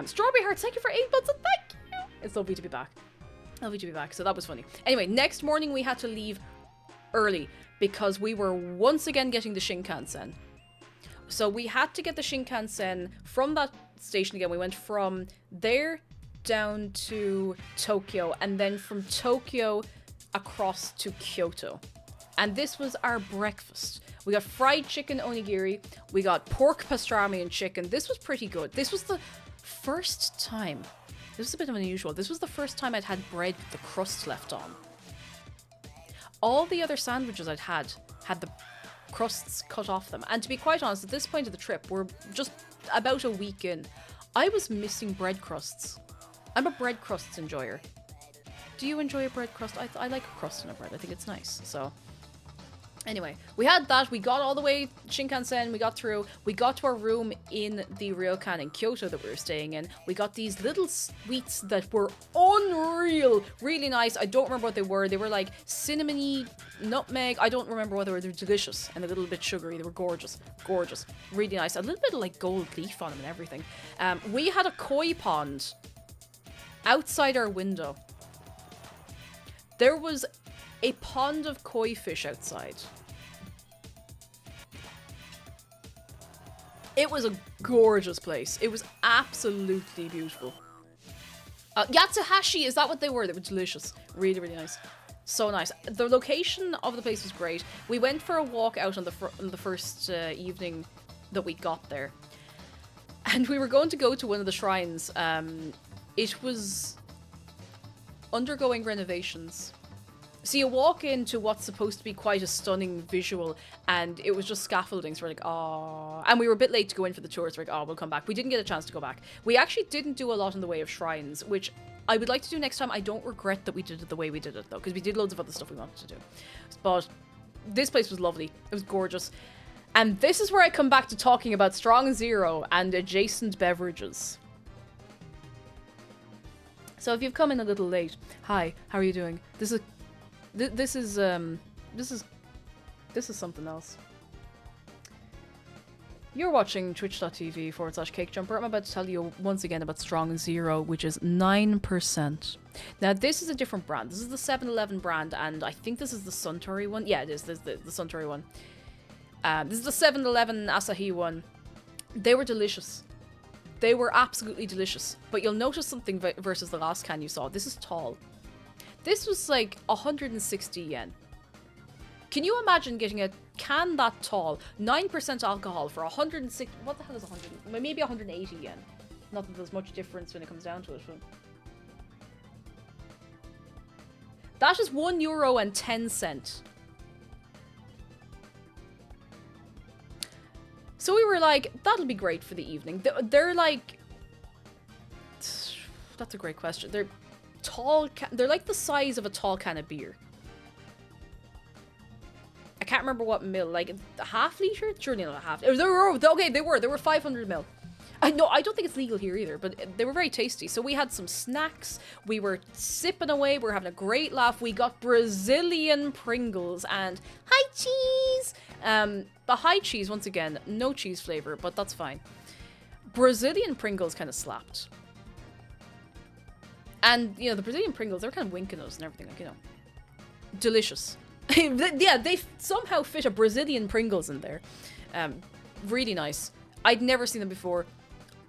Strawberry Hearts, thank you for 8 months and thank you. It's lovely to be back. Lovely to be back. So that was funny. Anyway, next morning we had to leave early because we were once again getting the Shinkansen. So we had to get the Shinkansen from that station again. We went from there down to Tokyo and then from Tokyo across to Kyoto. And this was our breakfast. We got fried chicken onigiri. We got pork pastrami and chicken. This was pretty good. This was the first time. This was a bit unusual. This was the first time I'd had bread with the crust left on. All the other sandwiches I'd had the crusts cut off them. And to be quite honest, at this point of the trip, we're just about a week in. I was missing bread crusts. I'm a bread crusts enjoyer. Do you enjoy a bread crust? I like a crust in a bread. I think it's nice. So anyway, we had that. We got all the way Shinkansen. We got through. We got to our room in the ryokan in Kyoto that we were staying in. We got these little sweets that were unreal. Really nice. I don't remember what they were. They were like cinnamony, nutmeg. I don't remember what they were. They were delicious and a little bit sugary. They were gorgeous. Gorgeous. Really nice. A little bit of like gold leaf on them and everything. We had a koi pond outside our window. There was a pond of koi fish outside. It was a gorgeous place. It was absolutely beautiful. Yatsuhashi, is that what they were? They were delicious. Really, really nice. So nice. The location of the place was great. We went for a walk out on the first evening that we got there. And we were going to go to one of the shrines. It was undergoing renovations. So you walk into what's supposed to be quite a stunning visual, and it was just scaffolding, so we're like, oh. And we were a bit late to go in for the tour, so we're like, oh, we'll come back. We didn't get a chance to go back. We actually didn't do a lot in the way of shrines, which I would like to do next time. I don't regret that we did it the way we did it, though, because we did loads of other stuff we wanted to do. But this place was lovely. It was gorgeous. And this is where I come back to talking about Strong Zero and adjacent beverages. So if you've come in a little late, hi, how are you doing? This is something else. You're watching twitch.tv/CakeJumper. I'm about to tell you once again about Strong Zero, which is 9%. Now, this is a different brand. This is the 7-Eleven brand, and I think this is the Suntory one. Yeah, it is. This is the Suntory one. This is the 7-Eleven Asahi one. They were delicious. They were absolutely delicious. But you'll notice something versus the last can you saw. This is tall. This was like 160 yen. Can you imagine getting a can that tall, 9% alcohol for 106... What the hell is 100? Maybe 180 yen. Not that there's much difference when it comes down to it. But... That is €1.10. So we were like, that'll be great for the evening. They're like... That's a great question. They're tall... They're like the size of a tall can of beer. I can't remember what mil, like a half liter? Surely not a half. They were 500 mil. I don't think it's legal here either, but they were very tasty. So we had some snacks, we were sipping away, we were having a great laugh. We got Brazilian Pringles and high cheese. The high cheese, once again, no cheese flavor, but that's fine. Brazilian Pringles kind of slapped. And, you know, the Brazilian Pringles, they were kind of winking us and everything, like, you know. Delicious. Yeah, they somehow fit a Brazilian Pringles in there. Really nice. I'd never seen them before.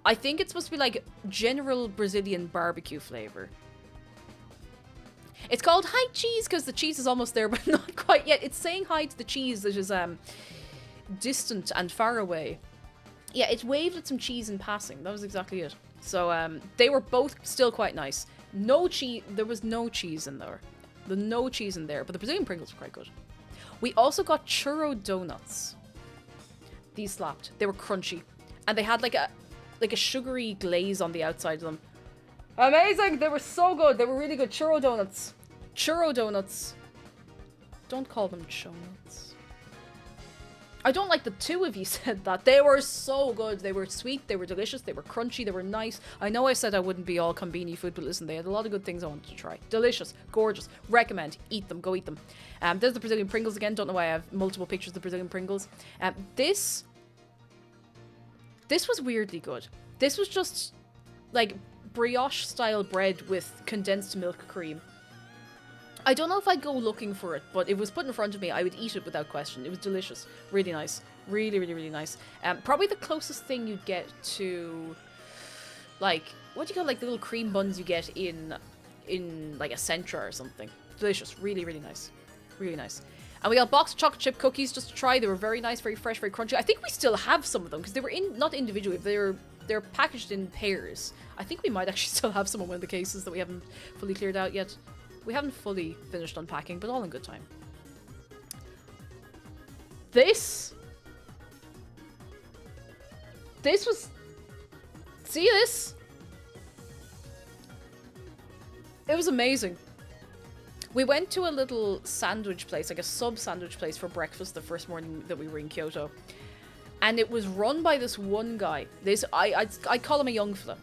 I think it's supposed to be like general Brazilian barbecue flavor. It's called high cheese because the cheese is almost there, but not quite yet. It's saying hi to the cheese that is distant and far away. Yeah, it waved at some cheese in passing. That was exactly it. So they were both still quite nice. No cheese. There was no cheese in there. No cheese in there, but the Brazilian Pringles were quite good. We also got churro donuts. These slapped. They were crunchy. And they had like a sugary glaze on the outside of them. Amazing! They were so good. They were really good. Churro donuts. Churro donuts. Don't call them chonuts. I don't like the two of you said that. They were so good. They were sweet. They were delicious. They were crunchy. They were nice. I know I said I wouldn't be all conveni food, but listen, they had a lot of good things I wanted to try. Delicious. Gorgeous. Recommend. Eat them. Go eat them. There's the Brazilian Pringles again. Don't know why I have multiple pictures of the Brazilian Pringles. This was weirdly good. This was just like brioche style bread with condensed milk cream. I don't know if I'd go looking for it, but if it was put in front of me, I would eat it without question. It was delicious. Really nice. Really, really, really nice. Probably the closest thing you'd get to, like, what do you call, like, the little cream buns you get in like, a Centra or something. Delicious. Really, really nice. Really nice. And we got boxed chocolate chip cookies just to try. They were very nice, very fresh, very crunchy. I think we still have some of them, because they were not individually, they're packaged in pairs. I think we might actually still have some of one of the cases that we haven't fully cleared out yet. We haven't fully finished unpacking, but all in good time. This was... See this? It was amazing. We went to a little sandwich place, like a sub-sandwich place for breakfast the first morning that we were in Kyoto. And it was run by this one guy. I call him a young fella.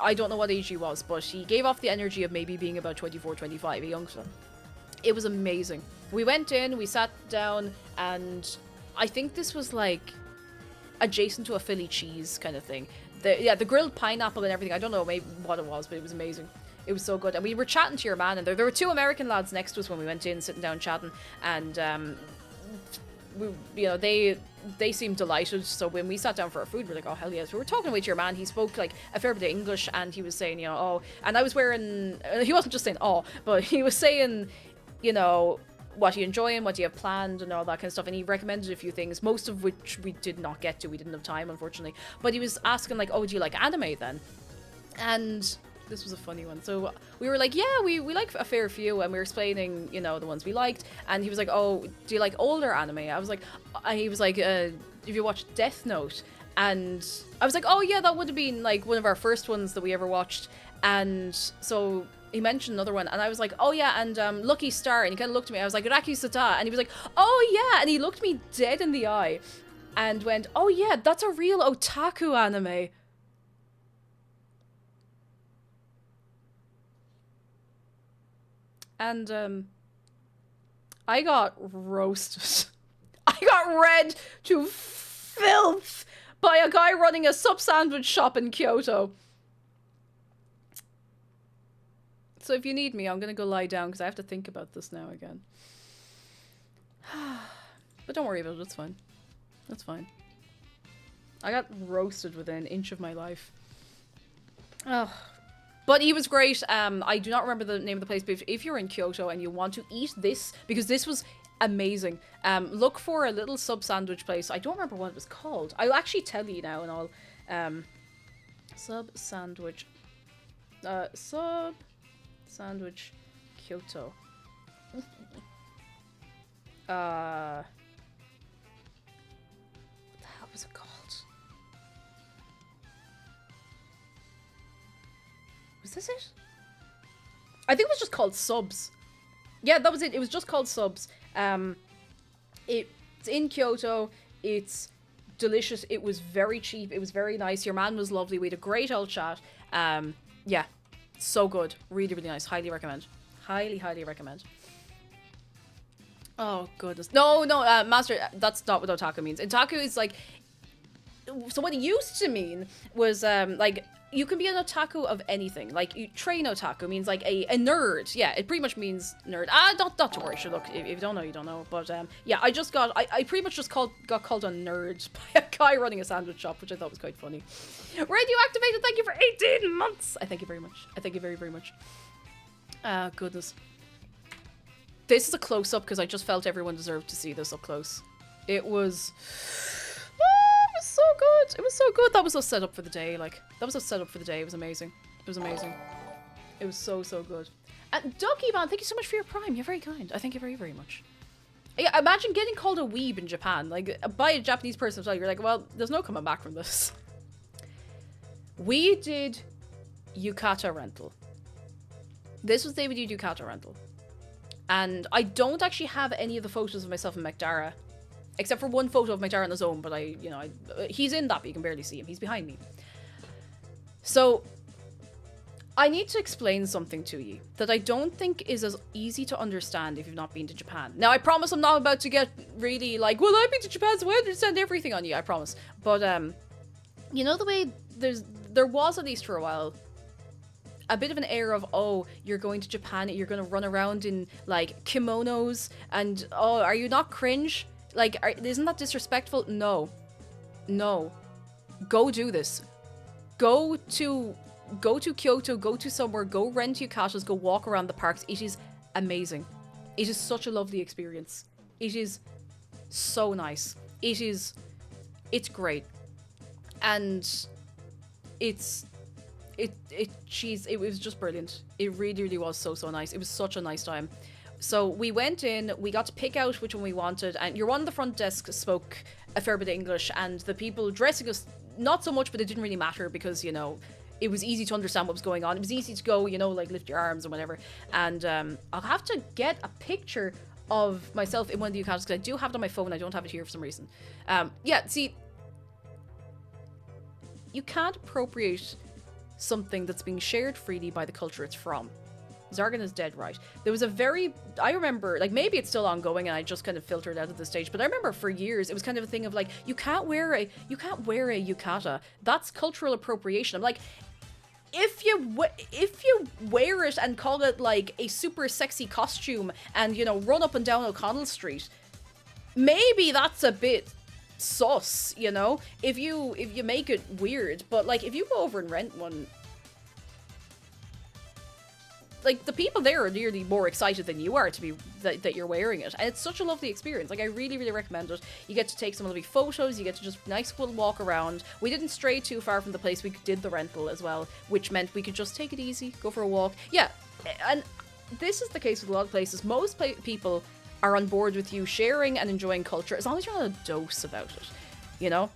I don't know what age he was, but he gave off the energy of maybe being about 24, 25, a young fella. It was amazing. We went in, we sat down, and I think this was like adjacent to a Philly cheese kind of thing. The grilled pineapple and everything. I don't know maybe what it was, but it was amazing. It was so good. And we were chatting to your man, and there were two American lads next to us when we went in, sitting down chatting, and they seemed delighted. So when we sat down for our food, we're like, oh hell yes. We were talking with your man. He spoke like a fair bit of English, and he was saying, you know, oh, and I was wearing, he wasn't just saying oh, but he was saying, you know, what are you enjoying, what do you have planned, and all that kind of stuff. And he recommended a few things, most of which we did not get to. We didn't have time, unfortunately. But he was asking like, oh, do you like anime then? And this was a funny one. So we were like, yeah, we like a fair few, and we were explaining, you know, the ones we liked. And he was like, oh, do you like older anime? He was like, if you watch Death Note. And I was like, oh yeah, that would have been like one of our first ones that we ever watched. And so he mentioned another one, and I was like, oh yeah, and Lucky Star, and he kind of looked at me. I was like, Raki Sata, and he was like, oh yeah, and he looked me dead in the eye and went, oh yeah, that's a real otaku anime. And I got roasted. I got read to filth by a guy running a sub sandwich shop in Kyoto. So if you need me, I'm gonna go lie down because I have to think about this now again. But don't worry about it, it's fine. That's fine. I got roasted within an inch of my life. Oh. But he was great. I do not remember the name of the place, but if you're in Kyoto and you want to eat this, because this was amazing, look for a little sub sandwich place. I don't remember what it was called. I'll actually tell you now and I'll sub sandwich Kyoto. What the hell was it called? Was this it? I think it was just called Subs. Yeah, that was it. It was just called Subs. It's in Kyoto. It's delicious. It was very cheap. It was very nice. Your man was lovely. We had a great old chat. Yeah, so good. Really, really nice. Highly recommend. Highly, highly recommend. Oh, goodness. No, Master, that's not what otaku means. Otaku is like... So what it used to mean was, like, you can be an otaku of anything. Like, train otaku means, like, a nerd. Yeah, it pretty much means nerd. Not to worry. Sure, look, if you don't know, you don't know. But, yeah, I pretty much just got called a nerd by a guy running a sandwich shop, which I thought was quite funny. Radioactivated, thank you for 18 months! I thank you very much. I thank you very, very much. Goodness. This is a close-up because I just felt everyone deserved to see this up close. It was... it was so good. It was so good. That was us set up for the day. Like, that was us set up for the day. It was amazing. It was amazing. It was so, so good. And Ducky Man, thank you so much for your prime. You're very kind. I thank you very, very much. Yeah, imagine getting called a weeb in Japan. Like, by a Japanese person as well. You're like, well, there's no coming back from this. We did yukata rental. This was the day we did yukata rental. And I don't actually have any of the photos of myself and Mekdara. Except for one photo of Mekdara on his own, but he's in that, but you can barely see him. He's behind me. So, I need to explain something to you that I don't think is as easy to understand if you've not been to Japan. Now, I promise I'm not about to get really like, well, I've been to Japan, so I understand everything on you, I promise. But, you know the way there was, at least for a while, a bit of an air of, oh, you're going to Japan, you're going to run around in, like, kimonos, and, oh, are you not cringe? Like, isn't that disrespectful? No. No. Go do this. Go to Kyoto, go to somewhere, go rent yukatas, go walk around the parks. It is amazing. It is such a lovely experience. It is so nice. It's great. And it was just brilliant. It really, really was so, so nice. It was such a nice time. So we went in, we got to pick out which one we wanted, and your one on the front desk spoke a fair bit of English, and the people dressing us, not so much, but it didn't really matter because, you know, it was easy to understand what was going on. It was easy to go, you know, like lift your arms and whatever. And I'll have to get a picture of myself in one of the yukatas because I do have it on my phone. I don't have it here for some reason. Yeah, see, you can't appropriate something that's being shared freely by the culture it's from. Zargan is dead right. There was I remember, like, maybe it's still ongoing and I just kind of filtered out at this stage, but I remember for years it was kind of a thing of like, you can't wear a yukata. That's cultural appropriation. I'm like, if you wear it and call it like a super sexy costume and, you know, run up and down O'Connell Street, maybe that's a bit sus, you know, if you make it weird. But like, if you go over and rent one, like, the people there are nearly more excited than you are to be that you're wearing it, and it's such a lovely experience. Like, I really, really recommend it. You get to take some lovely photos, you get to just nice little walk around. We didn't stray too far from the place we did the rental as well, which meant we could just take it easy, go for a walk. Yeah, and this is the case with a lot of places. Most people are on board with you sharing and enjoying culture, as long as you're not a dose about it, you know?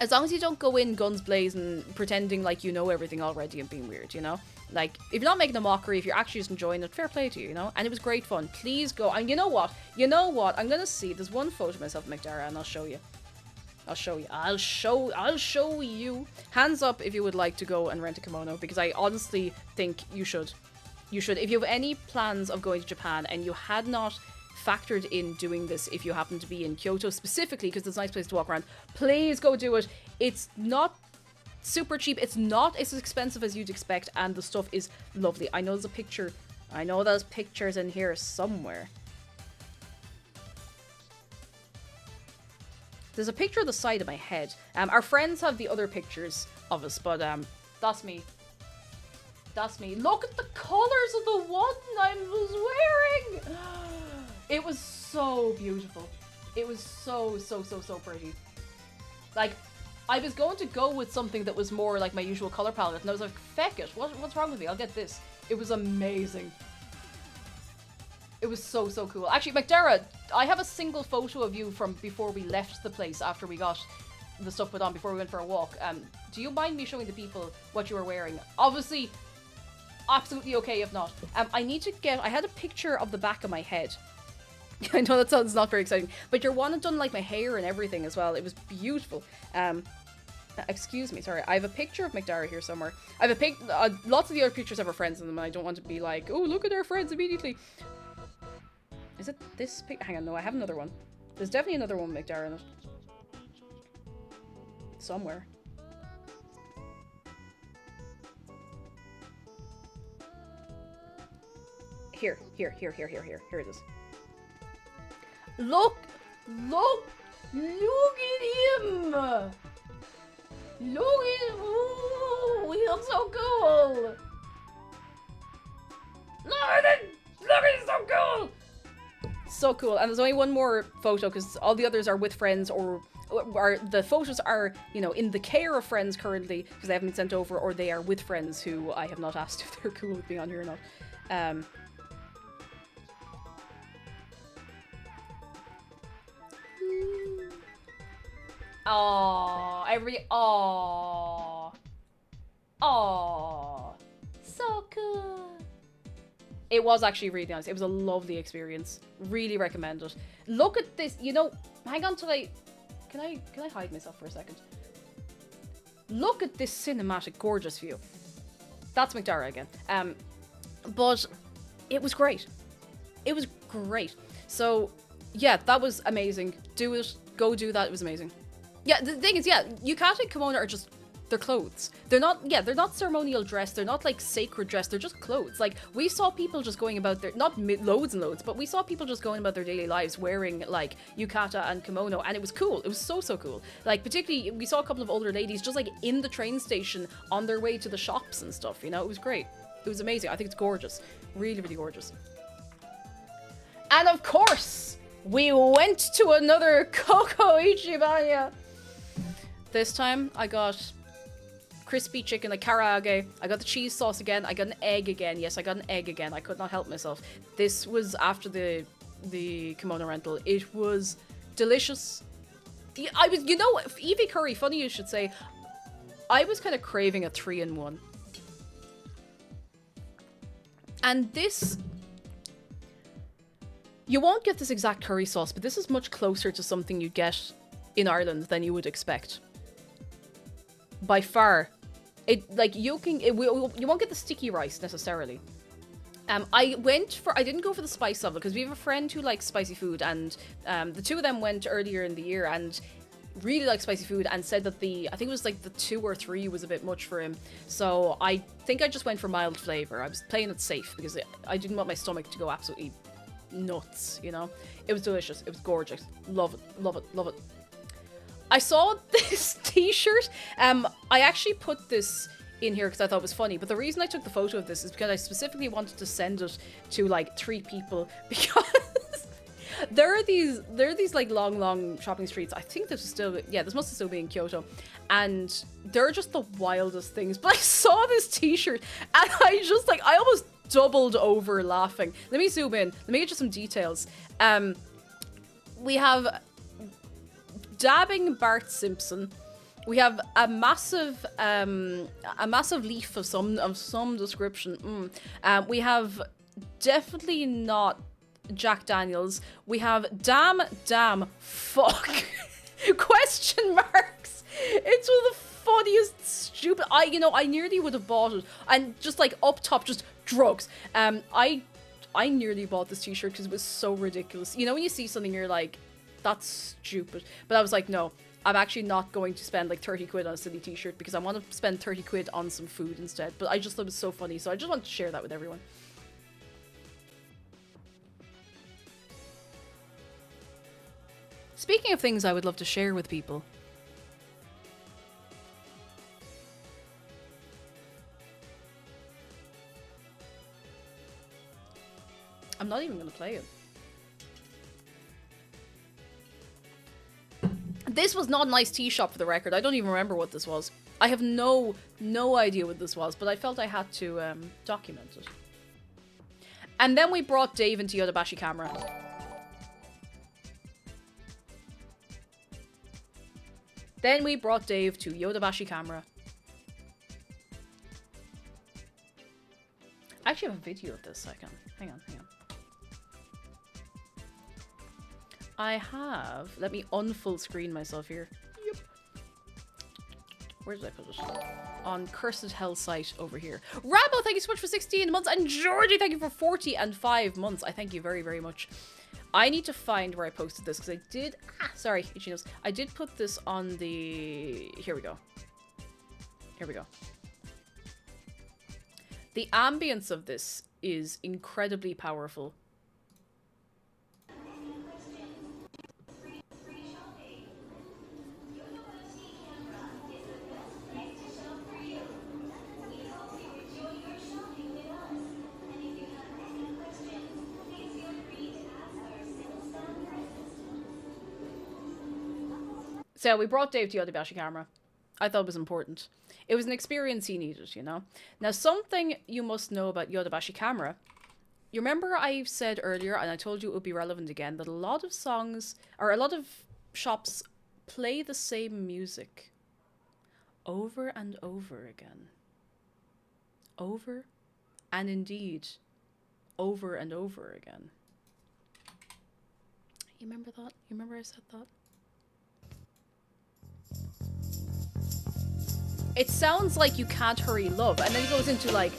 As long as you don't go in guns blazing, pretending like you know everything already and being weird, you know? Like, if you're not making a mockery, if you're actually just enjoying it, fair play to you, you know? And it was great fun. Please go. And you know what? You know what? I'm gonna see. There's one photo of myself in McDara, and I'll show you. I'll show you. I'll show you. Hands up if you would like to go and rent a kimono, because I honestly think you should. You should. If you have any plans of going to Japan and you had not factored in doing this, if you happen to be in Kyoto specifically, because it's a nice place to walk around, please go do it. It's not super cheap. It's not as expensive as you'd expect, and the stuff is lovely. I know there's a picture. I know there's pictures in here somewhere. There's a picture of the side of my head. Our friends have the other pictures of us, but that's me. That's me. Look at the colors of the one I was wearing. It was so beautiful. It was so pretty. Like, I was going to go with something that was more like my usual color palette, and I was like, feck it. What's wrong with me? I'll get this. It was amazing. It was so cool. Actually, McDara, I have a single photo of you from before we left the place, after we got the stuff put on, before we went for a walk. Do you mind me showing the people what you were wearing? Obviously, absolutely okay if not. I had a picture of the back of my head. I know that sounds not very exciting, but your one had done like my hair and everything as well. It was beautiful. Excuse me, sorry. I have a picture of McDara here somewhere. I have lots of the other pictures have our friends in them, and I don't want to be like, oh, look at our friends immediately. Is it this pic? Hang on, no, I have another one. There's definitely another one with McDara in it. Somewhere. Here it is. Look at him! Look at him! Ooh, he looks so cool! Look at it! Look, he's so cool! So cool. And there's only one more photo, because all the others are with friends, or the photos are, you know, in the care of friends currently, because they haven't been sent over, or they are with friends who I have not asked if they're cool with being on here or not. So cool. It was actually really nice. It was a lovely experience. Really recommend it. Look at this. You know, hang on till can I hide myself for a second? Look at this cinematic, gorgeous view. That's McDara again. But it was great. It was great. So yeah, that was amazing. Do it. Go do that. It was amazing. Yeah, the thing is, yeah, yukata and kimono are just, they're clothes. They're not ceremonial dress. They're not like sacred dress. They're just clothes. Like, we saw people just going about their, not loads and loads, but we saw people just going about their daily lives wearing like yukata and kimono, and it was cool. It was so cool. Like, particularly, we saw a couple of older ladies just like in the train station on their way to the shops and stuff, you know? It was great. It was amazing. I think it's gorgeous. Really, really gorgeous. And of course, we went to another Koko Ichibanya. This time, I got crispy chicken, like karaage. I got the cheese sauce again. I got an egg again. Yes, I got an egg again. I could not help myself. This was after the kimono rental. It was delicious. I was, you know, Eevee curry, funny you should say. I was kind of craving a 3-in-1. And this, you won't get this exact curry sauce, but this is much closer to something you get in Ireland than you would expect. By far. You won't get the sticky rice necessarily. I didn't go for the spice level because we have a friend who likes spicy food, and the two of them went earlier in the year and really liked spicy food and said that I think it was like the 2 or 3 was a bit much for him. So I think I just went for mild flavor. I was playing it safe because I didn't want my stomach to go absolutely nuts, you know? It was delicious. It was gorgeous. Love it. Love it. Love it. I saw this t-shirt. I actually put this in here because I thought it was funny, but the reason I took the photo of this is because I specifically wanted to send it to like 3 people, because there are these like long shopping streets. I think this must still be in Kyoto, and they're just the wildest things. But I saw this t-shirt and I almost doubled over laughing. Let me zoom in. Let me get you some details. We have dabbing Bart Simpson, We have a massive leaf of some description. We have definitely not Jack Daniels. We have damn, fuck, question marks. It's one of the funniest, stupid. I nearly would have bought it, and just like up top, just drugs. I nearly bought this T-shirt because it was so ridiculous. You know when you see something, you're like, that's stupid. But I was like, no, I'm actually not going to spend like 30 quid on a silly T-shirt because I want to spend 30 quid on some food instead. But I just thought it was so funny, so I just want to share that with everyone. Speaking of things I would love to share with people. I'm not even going to play it. This was not an iced tea shop for the record. I don't even remember what this was. I have no idea what this was, but I felt I had to document it. And then we brought Dave into Yodobashi Camera. Then we brought Dave to Yodobashi Camera. I actually have a video of this. Hang on. I have... Let me unfull screen myself here. Yep. Where did I put it? On Cursed Hell site over here. Rambo, thank you so much for 16 months. And Georgie, thank you for 45 months. I thank you very, very much. I need to find where I posted this because I did... sorry, Ichinos. I did put this on the... Here we go. The ambience of this is incredibly powerful. So we brought Dave to Yodobashi Camera. I thought it was important. It was an experience he needed, you know? Now, something you must know about Yodobashi Camera. You remember I said earlier, and I told you it would be relevant again, that a lot of songs, or a lot of shops play the same music over and over again. Over and indeed over and over again. You remember that? You remember I said that? It sounds like You Can't Hurry Love, and then it goes into like...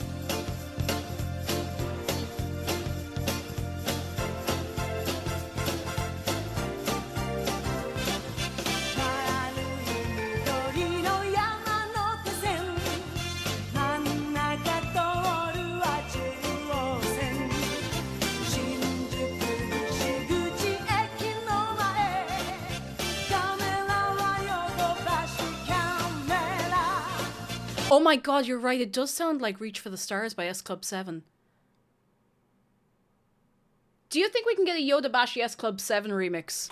Oh my god, you're right. It does sound like Reach for the Stars by S Club 7. Do you think we can get a Yodobashi S Club 7 remix?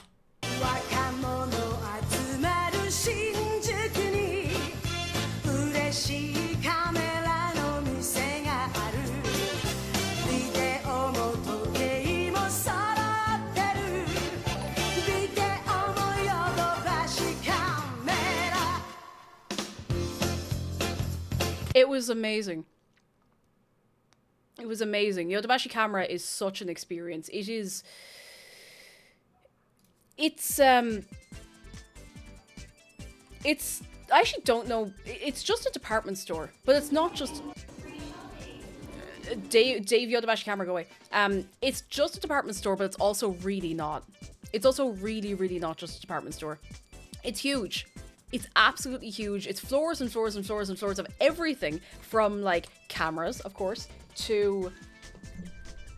It was amazing. It was amazing. Yodobashi Camera is such an experience. It is... It's... I actually don't know. It's just a department store. But it's not just... Dave Yodobashi Camera, go away. It's just a department store, but it's also really not. It's also really, really not just a department store. It's huge. It's absolutely huge. It's floors and floors and floors and floors of everything from, like, cameras, of course, to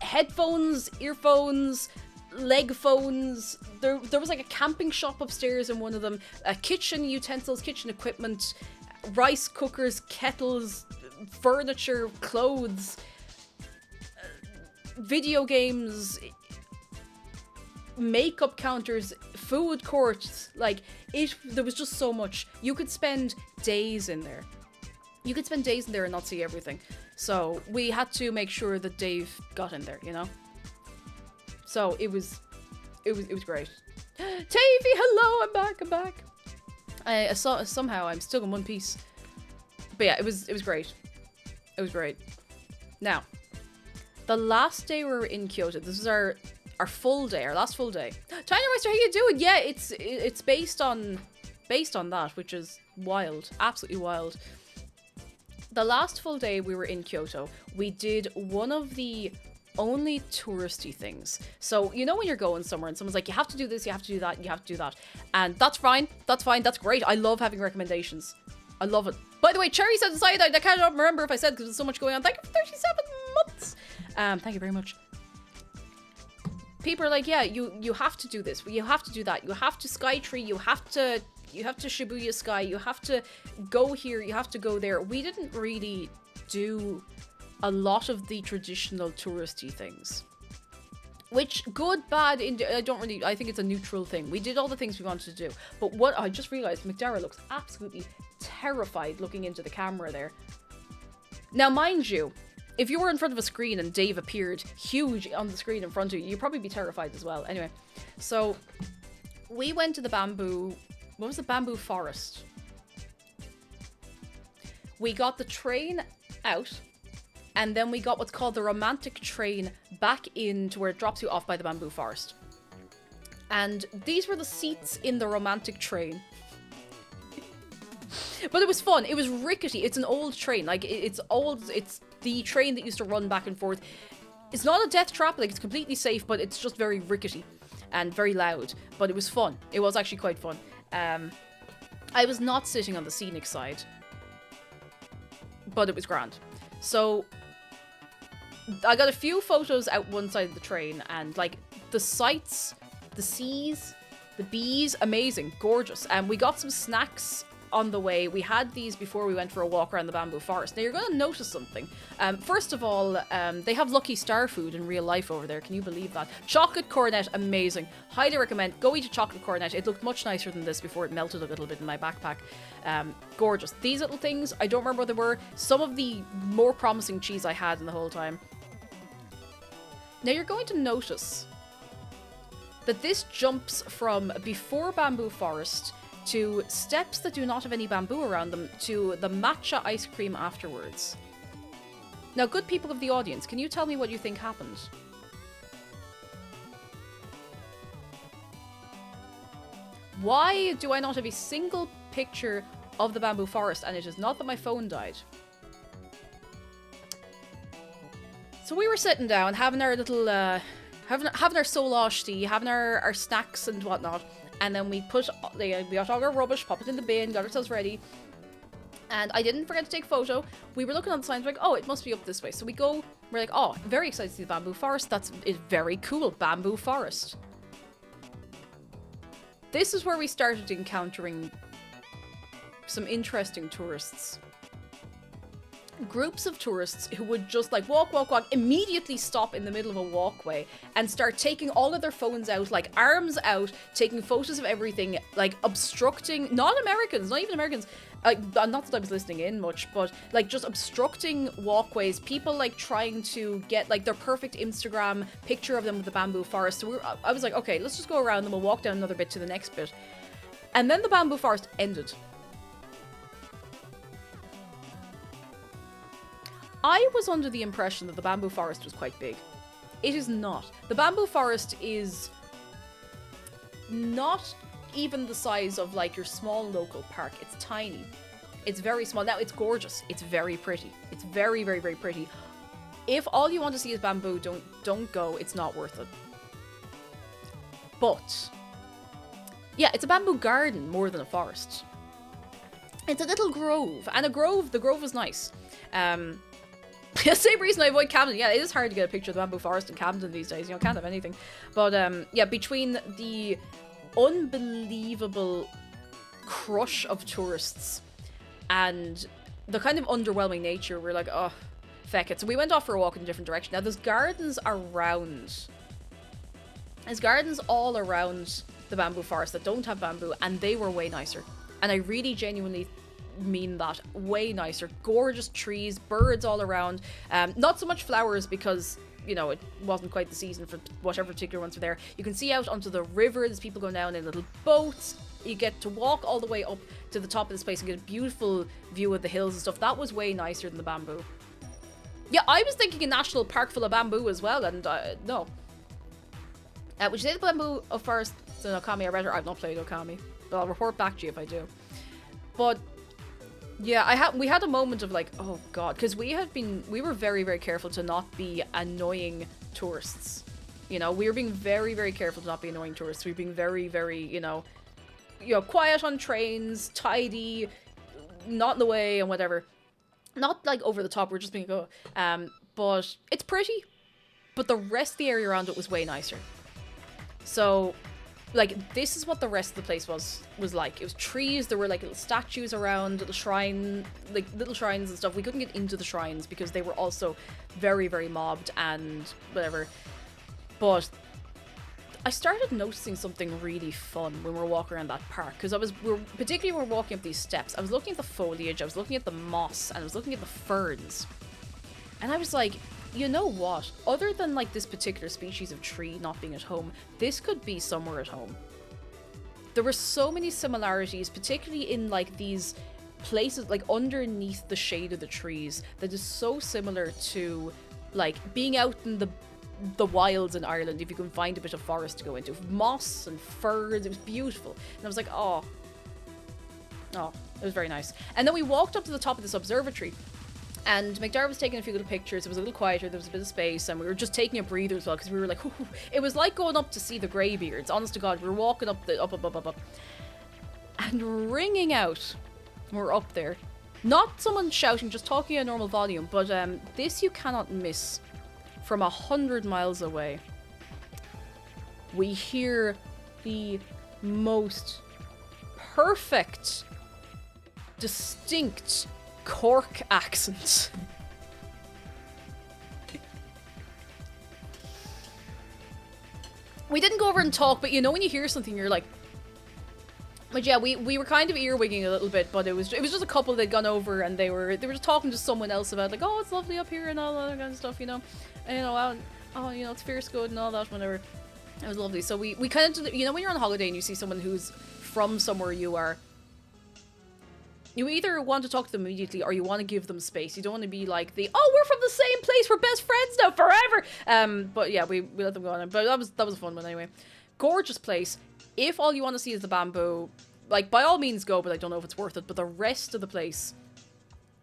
headphones, earphones, leg phones. There was, like, a camping shop upstairs in one of them, kitchen utensils, kitchen equipment, rice cookers, kettles, furniture, clothes, video games, makeup counters, food courts. Like, there was just so much. You could spend days in there. You could spend days in there and not see everything. So we had to make sure that Dave got in there, you know? So it was great. Tavy, hello, I'm back. Somehow I'm still in one piece. But yeah, it was great. It was great. Now, the last day we were in Kyoto, this was our full day, our last full day. Tiny Meister, how you doing? Yeah, it's based on that, which is wild, absolutely wild. The last full day we were in Kyoto, we did one of the only touristy things. So, you know when you're going somewhere and someone's like, you have to do this, you have to do that, you have to do that. And that's fine, that's great. I love having recommendations. I love it. By the way, Cherry said the cyanide. I can't remember if I said because there's so much going on. Thank you for 37 months. Thank you very much. People are like, yeah, you have to do this, you have to do that, you have to Skytree, you have to Shibuya Sky, you have to go here, you have to go there. We didn't really do a lot of the traditional touristy things. Which, good, bad, I think it's a neutral thing. We did all the things we wanted to do. But what I just realised, McDara looks absolutely terrified looking into the camera there. Now, mind you, if you were in front of a screen and Dave appeared huge on the screen in front of you, you'd probably be terrified as well. Anyway, so we went to the bamboo forest. We got the train out, and then we got what's called the romantic train back into where it drops you off by the bamboo forest. And these were the seats in the romantic train. But it was fun. It was rickety. It's an old train. Like, it's old. It's the train that used to run back and forth. It's not a death trap. Like, it's completely safe, but it's just very rickety and very loud. But it was fun. It was actually quite fun. I was not sitting on the scenic side, but it was grand. So I got a few photos out one side of the train, and like the sights, the seas, the bees, amazing, gorgeous. And we got some snacks on the way. We had these before we went for a walk around the bamboo forest. Now you're going to notice something. First of all, they have Lucky Star food in real life over there. Can you believe that? Chocolate cornet, amazing. Highly recommend. Go eat a chocolate cornet. It looked much nicer than this before it melted a little bit in my backpack. Gorgeous. These little things, I don't remember what they were. Some of the more promising cheese I had in the whole time. Now you're going to notice that this jumps from before bamboo forest to steps that do not have any bamboo around them to the matcha ice cream afterwards. Now, good people of the audience, can you tell me what you think happened? Why do I not have a single picture of the bamboo forest? And it is not that my phone died. So we were sitting down, having our little, having our soul tea, having our snacks and whatnot. And then we got all our rubbish, pop it in the bin, got ourselves ready. And I didn't forget to take a photo. We were looking on the signs, like, oh, it must be up this way. So we go, we're like, oh, very excited to see the bamboo forest. It's very cool, bamboo forest. This is where we started encountering some interesting tourists. Groups of tourists who would just like walk, immediately stop in the middle of a walkway and start taking all of their phones out, like arms out, taking photos of everything, like obstructing, not Americans, not even Americans, not that I was listening in much, but like just obstructing walkways, people like trying to get like their perfect Instagram picture of them with the bamboo forest. So I was like, okay, let's just go around and we'll walk down another bit to the next bit. And then the bamboo forest ended. I was under the impression that the bamboo forest was quite big. It is not. The bamboo forest is not even the size of like your small local park. It's tiny. It's very small. Now it's gorgeous. It's very pretty. It's very, very, very pretty. If all you want to see is bamboo, don't go. It's not worth it. But yeah, it's a bamboo garden more than a forest. It's a little grove, and the grove is nice. Same reason I avoid Camden. Yeah, it is hard to get a picture of the bamboo forest in Camden these days. You know, can't have anything. But yeah, between the unbelievable crush of tourists and the kind of underwhelming nature, we're like, oh, feck it. So we went off for a walk in a different direction. Now, there's gardens around. There's gardens all around the bamboo forest that don't have bamboo, and they were way nicer. And I really genuinely mean that. Way nicer. Gorgeous trees, birds all around. Not so much flowers because you know, it wasn't quite the season for whatever particular ones were there. You can see out onto the river. There's people going down in little boats. You get to walk all the way up to the top of this place and get a beautiful view of the hills and stuff. That was way nicer than the bamboo. Yeah, I was thinking a national park full of bamboo as well, and no. Would you say the bamboo of forest in Okami are better? I've not played Okami, but I'll report back to you if I do. But yeah, we had a moment of like, oh god, because we were very, very careful to not be annoying tourists. You know, we were being very, very careful to not be annoying tourists. We were being very, very, you know, quiet on trains, tidy, not in the way and whatever. Not like over the top, we're just being but it's pretty. But the rest of the area around it was way nicer. So, like, this is what the rest of the place was like. It was trees, there were like little statues around, little shrines and stuff. We couldn't get into the shrines because they were also very, very mobbed and whatever. But I started noticing something really fun when we were walking around that park, because particularly when we were walking up these steps, I was looking at the foliage, I was looking at the moss, and I was looking at the ferns. And I was like, you know what? Other than like this particular species of tree not being at home, this could be somewhere at home. There were so many similarities, particularly in like these places, like underneath the shade of the trees, that is so similar to like being out in the wilds in Ireland, if you can find a bit of forest to go into. Moss and firs, it was beautiful. And I was like, oh, it was very nice. And then we walked up to the top of this observatory, and McDara was taking a few little pictures. It was a little quieter, there was a bit of space, and we were just taking a breather as well, because we were like, whoo. It was like going up to see the greybeards, honest to God. We were walking up, and ringing out, we're up there. Not someone shouting, just talking at a normal volume, but this you cannot miss. From 100 miles away, we hear the most perfect, distinct Cork accent. We didn't go over and talk, but you know when you hear something, you're like... But yeah, we were kind of earwigging a little bit, but it was just a couple that'd gone over, and they were just talking to someone else about like, oh, it's lovely up here and all that kind of stuff, you know. And, you know, oh, you know, it's fierce good and all that, whatever. It was lovely. So we kind of, you know, when you're on holiday and you see someone who's from somewhere you are, you either want to talk to them immediately or you want to give them space. You don't want to be like oh, we're from the same place, we're best friends now forever. But yeah, we let them go on. But that was a fun one anyway. Gorgeous place. If all you want to see is the bamboo, like, by all means go, but I don't know if it's worth it. But the rest of the place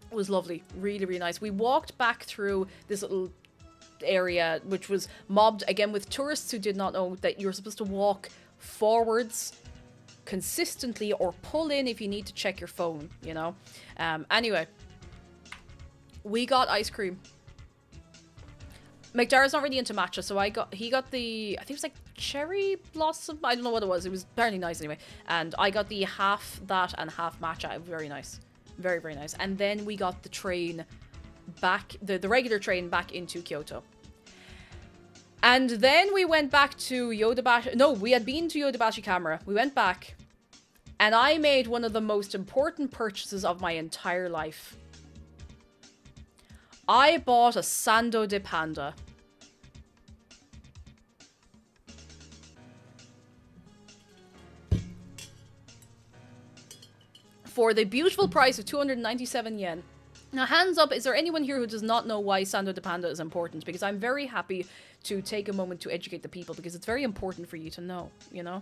was lovely. Really, really nice. We walked back through this little area, which was mobbed, again, with tourists who did not know that you're supposed to walk forwards consistently or pull in if you need to check your phone, you know? Anyway, we got ice cream. McDara's not really into matcha, so he got the, I think it was like cherry blossom, I don't know what it was apparently nice anyway, and I got the half that and half matcha. Very nice, very, very nice. And then we got the train back, the regular train back into Kyoto. And then we went back to Yodobashi. No, we had been to Yodobashi Camera. We went back, and I made one of the most important purchases of my entire life. I bought a Sando de Panda. For the beautiful price of 297 yen. Now, hands up, is there anyone here who does not know why Sando de Panda is important? Because I'm very happy to take a moment to educate the people, because it's very important for you to know, you know?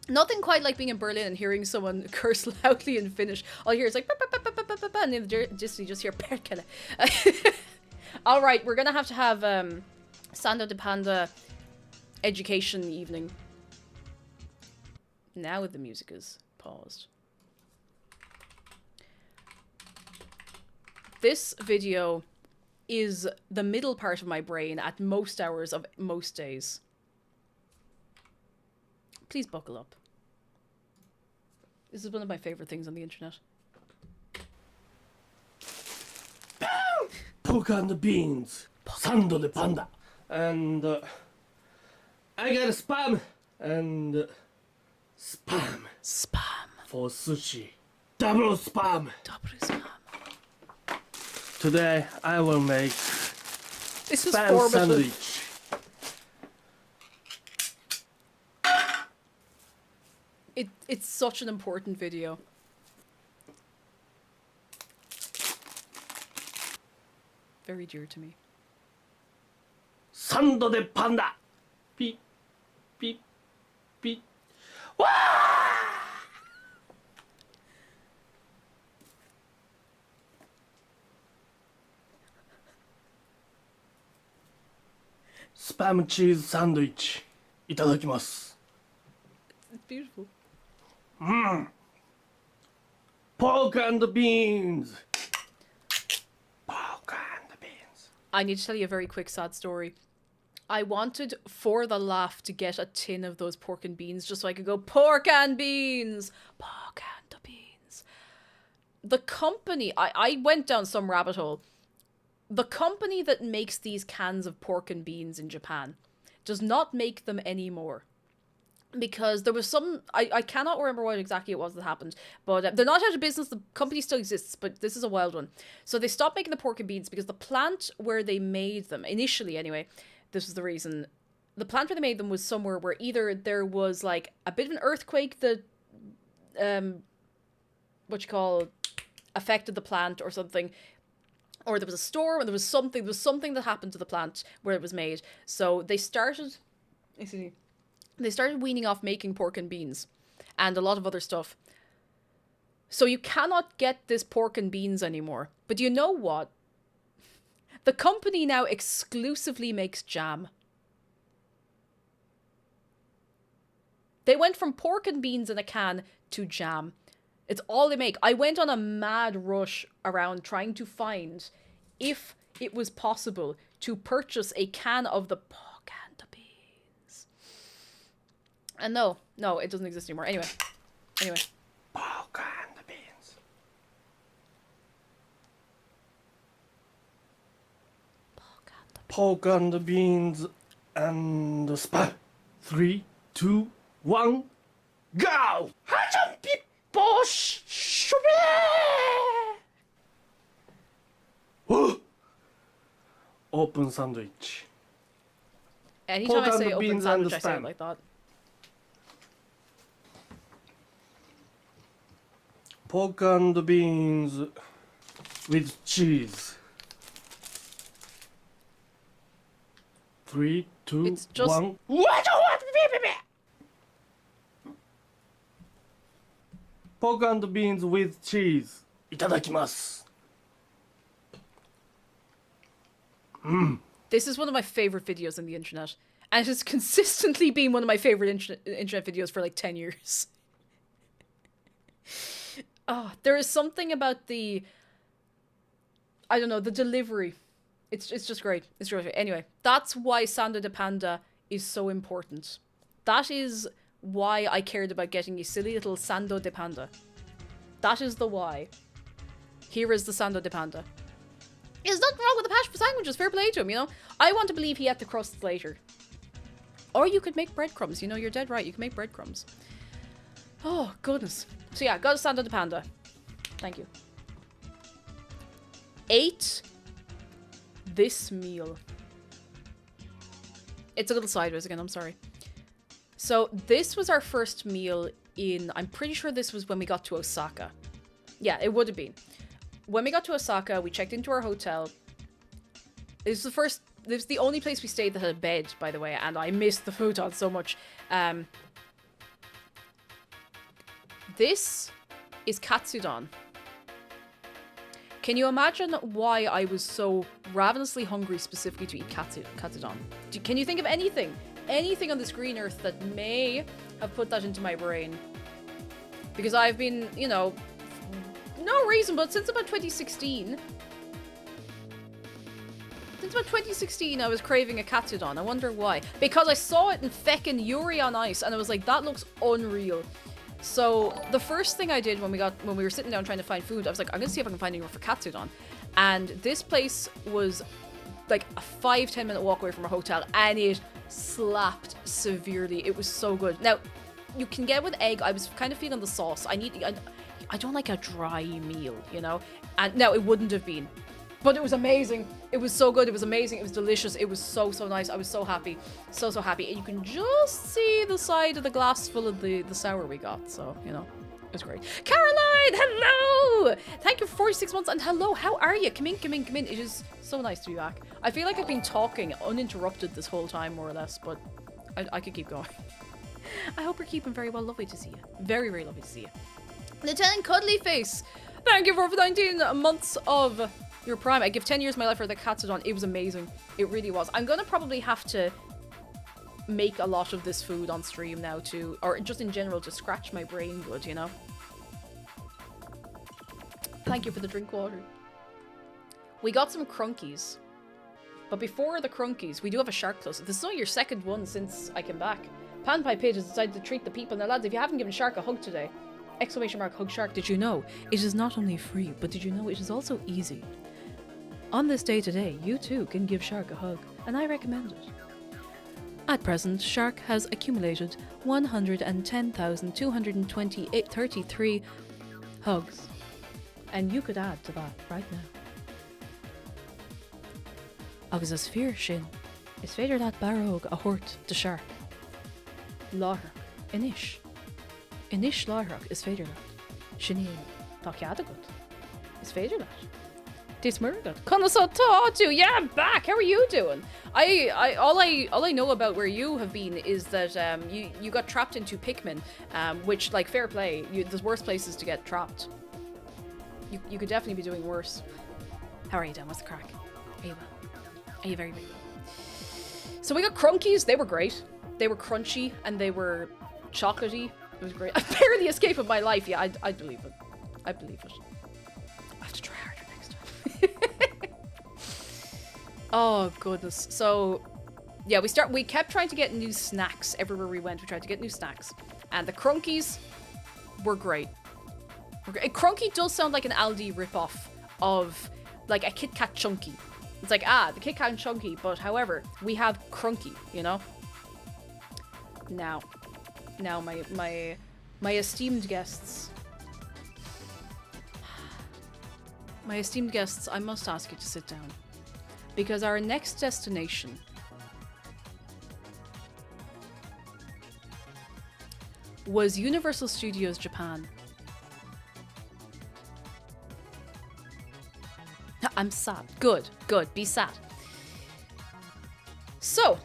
Nothing quite like being in Berlin and hearing someone curse loudly in Finnish. All you hear is like, and in the distance you just hear perkele. Alright, we're gonna have to have Sando de Panda education evening. Now the music is paused. This video is the middle part of my brain at most hours of most days. Please buckle up. This is one of my favorite things on the internet. Pork and beans, Sando de Panda, and I got spam and spam for sushi. Double spam. Double spam. Today I will make This is Spam formative. sandwich. It's such an important video. Very dear to me. サンドでパンダ。ピッピッピッ。わあ。スパムチーズサンドイッチいただきます。 It's beautiful. Pork and beans. Pork and beans. I need to tell you a very quick sad story. I wanted for the laugh to get a tin of those pork and beans just so I could go pork and beans. Pork and beans. The company, I went down some rabbit hole. The company that makes these cans of pork and beans in Japan does not make them anymore. Because there was some, I cannot remember what exactly it was that happened, but they're not out of business, the company still exists, but this is a wild one. So they stopped making the pork and beans because the plant where they made them, initially anyway, this was the reason, the plant where they made them was somewhere where either there was like a bit of an earthquake that, affected the plant or something, or there was a storm, and there was something that happened to the plant where it was made. So they started weaning off making pork and beans and a lot of other stuff. So you cannot get this pork and beans anymore. But you know what? The company now exclusively makes jam. They went from pork and beans in a can to jam. It's all they make. I went on a mad rush around trying to find if it was possible to purchase a can of the pork and the beans. And no, it doesn't exist anymore. Anyway. Pork and the beans. Pork and the beans and the spam. 3, 2, 1, go! Open sandwich. Anytime Pork I and say the open beans and sandwich, the I say it spam. like that. Pork and the beans with cheese. 3, 2, It's just- 1. Pork and beans with cheese. いただきます。 This is one of my favorite videos on the internet. And it has consistently been one of my favorite internet videos for like 10 years. Oh, there is something about the... I don't know, the delivery. It's just great. It's great. Anyway, that's why Sando de Panda is so important. That is why I cared about getting a silly little Sando de Panda. That is the why. Here is the Sando de Panda. There's nothing wrong with the passion for sandwiches. Fair play to him, you know? I want to believe he ate the crusts later. Or you could make breadcrumbs. You know, you're dead right. You can make breadcrumbs. Oh, goodness. So yeah, got a Sando de Panda. Thank you. Ate this meal. It's a little sideways again, I'm sorry. So this was our first meal in, I'm pretty sure this was when we got to Osaka. Yeah, it would have been. When we got to Osaka, we checked into our hotel. This was the only place we stayed that had a bed, by the way, and I missed the futon so much. This is katsudon. Can you imagine why I was so ravenously hungry specifically to eat katsudon? Can you think of anything on this green earth that may have put that into my brain? Because I've been, you know, no reason, but since about 2016... Since about 2016, I was craving a katsudon. I wonder why. Because I saw it in feckin' Yuri on Ice, and I was like, that looks unreal. So the first thing I did when we were sitting down trying to find food, I was like, I'm gonna see if I can find anywhere for katsudon. And this place was like a 5-10 minute walk away from our hotel, and it slapped severely. It was so good. Now, you can get it with egg. I was kind of feeling the sauce. I don't like a dry meal, you know? And no, it wouldn't have been. But it was amazing. It was so good. It was amazing. It was delicious. It was so, so nice. I was so happy. So, so happy. And you can just see the side of the glass full of the sour we got. So, you know, it was great. Caroline, hello! Thank you for 46 months. And hello, how are you? Come in, come in, come in. It is so nice to be back. I feel like I've been talking uninterrupted this whole time, more or less. But I could keep going. I hope you're keeping very well. Lovely to see you. Very, very lovely to see you. Lieutenant Cuddly Face, thank you for 19 months of your prime. I give 10 years of my life for the Katsudon. It was amazing. It really was. I'm gonna probably have to make a lot of this food on stream now too, or just in general to scratch my brain good, you know? Thank you for the drink water. We got some crunkies. But before the crunkies, we do have a shark close. This is only your second one since I came back. Panpie Page has decided to treat the people. Now lads, if you haven't given Shark a hug today, exclamation mark hug Shark, did you know it is not only free, but did you know it is also easy? On this day today, you too can give Shark a hug, and I recommend it. At present, Shark has accumulated 110,233 hugs, and you could add to that right now. Agus as fear sin, is féidir that barog a hort de Shark. Láthar, inish. Inish láthach is féidir that. Sinné, tá cead agat. Is féidir that. This Murgat. Conasotatu, yeah, I'm back. How are you doing? All I know about where you have been is that you got trapped into Pikmin, which, like, fair play. There's worse places to get trapped. You could definitely be doing worse. How are you doing? What's the crack? Are you well? Are you very well? So we got crunkies. They were great. They were crunchy and they were chocolatey. It was great. I barely escaped with my life. Yeah, I believe it. I believe it. I have to try harder next time. Oh goodness. So yeah, we kept trying to get new snacks everywhere we went. We tried to get new snacks, and the crunkies were great. Crunky does sound like an Aldi ripoff of like a Kit Kat Chunky. It's like, the Kit Kat Chunky, but however, we have Crunky, you know? Now my esteemed guests. My esteemed guests, I must ask you to sit down. Because our next destination was Universal Studios Japan. I'm sad. Good. Be sad. So,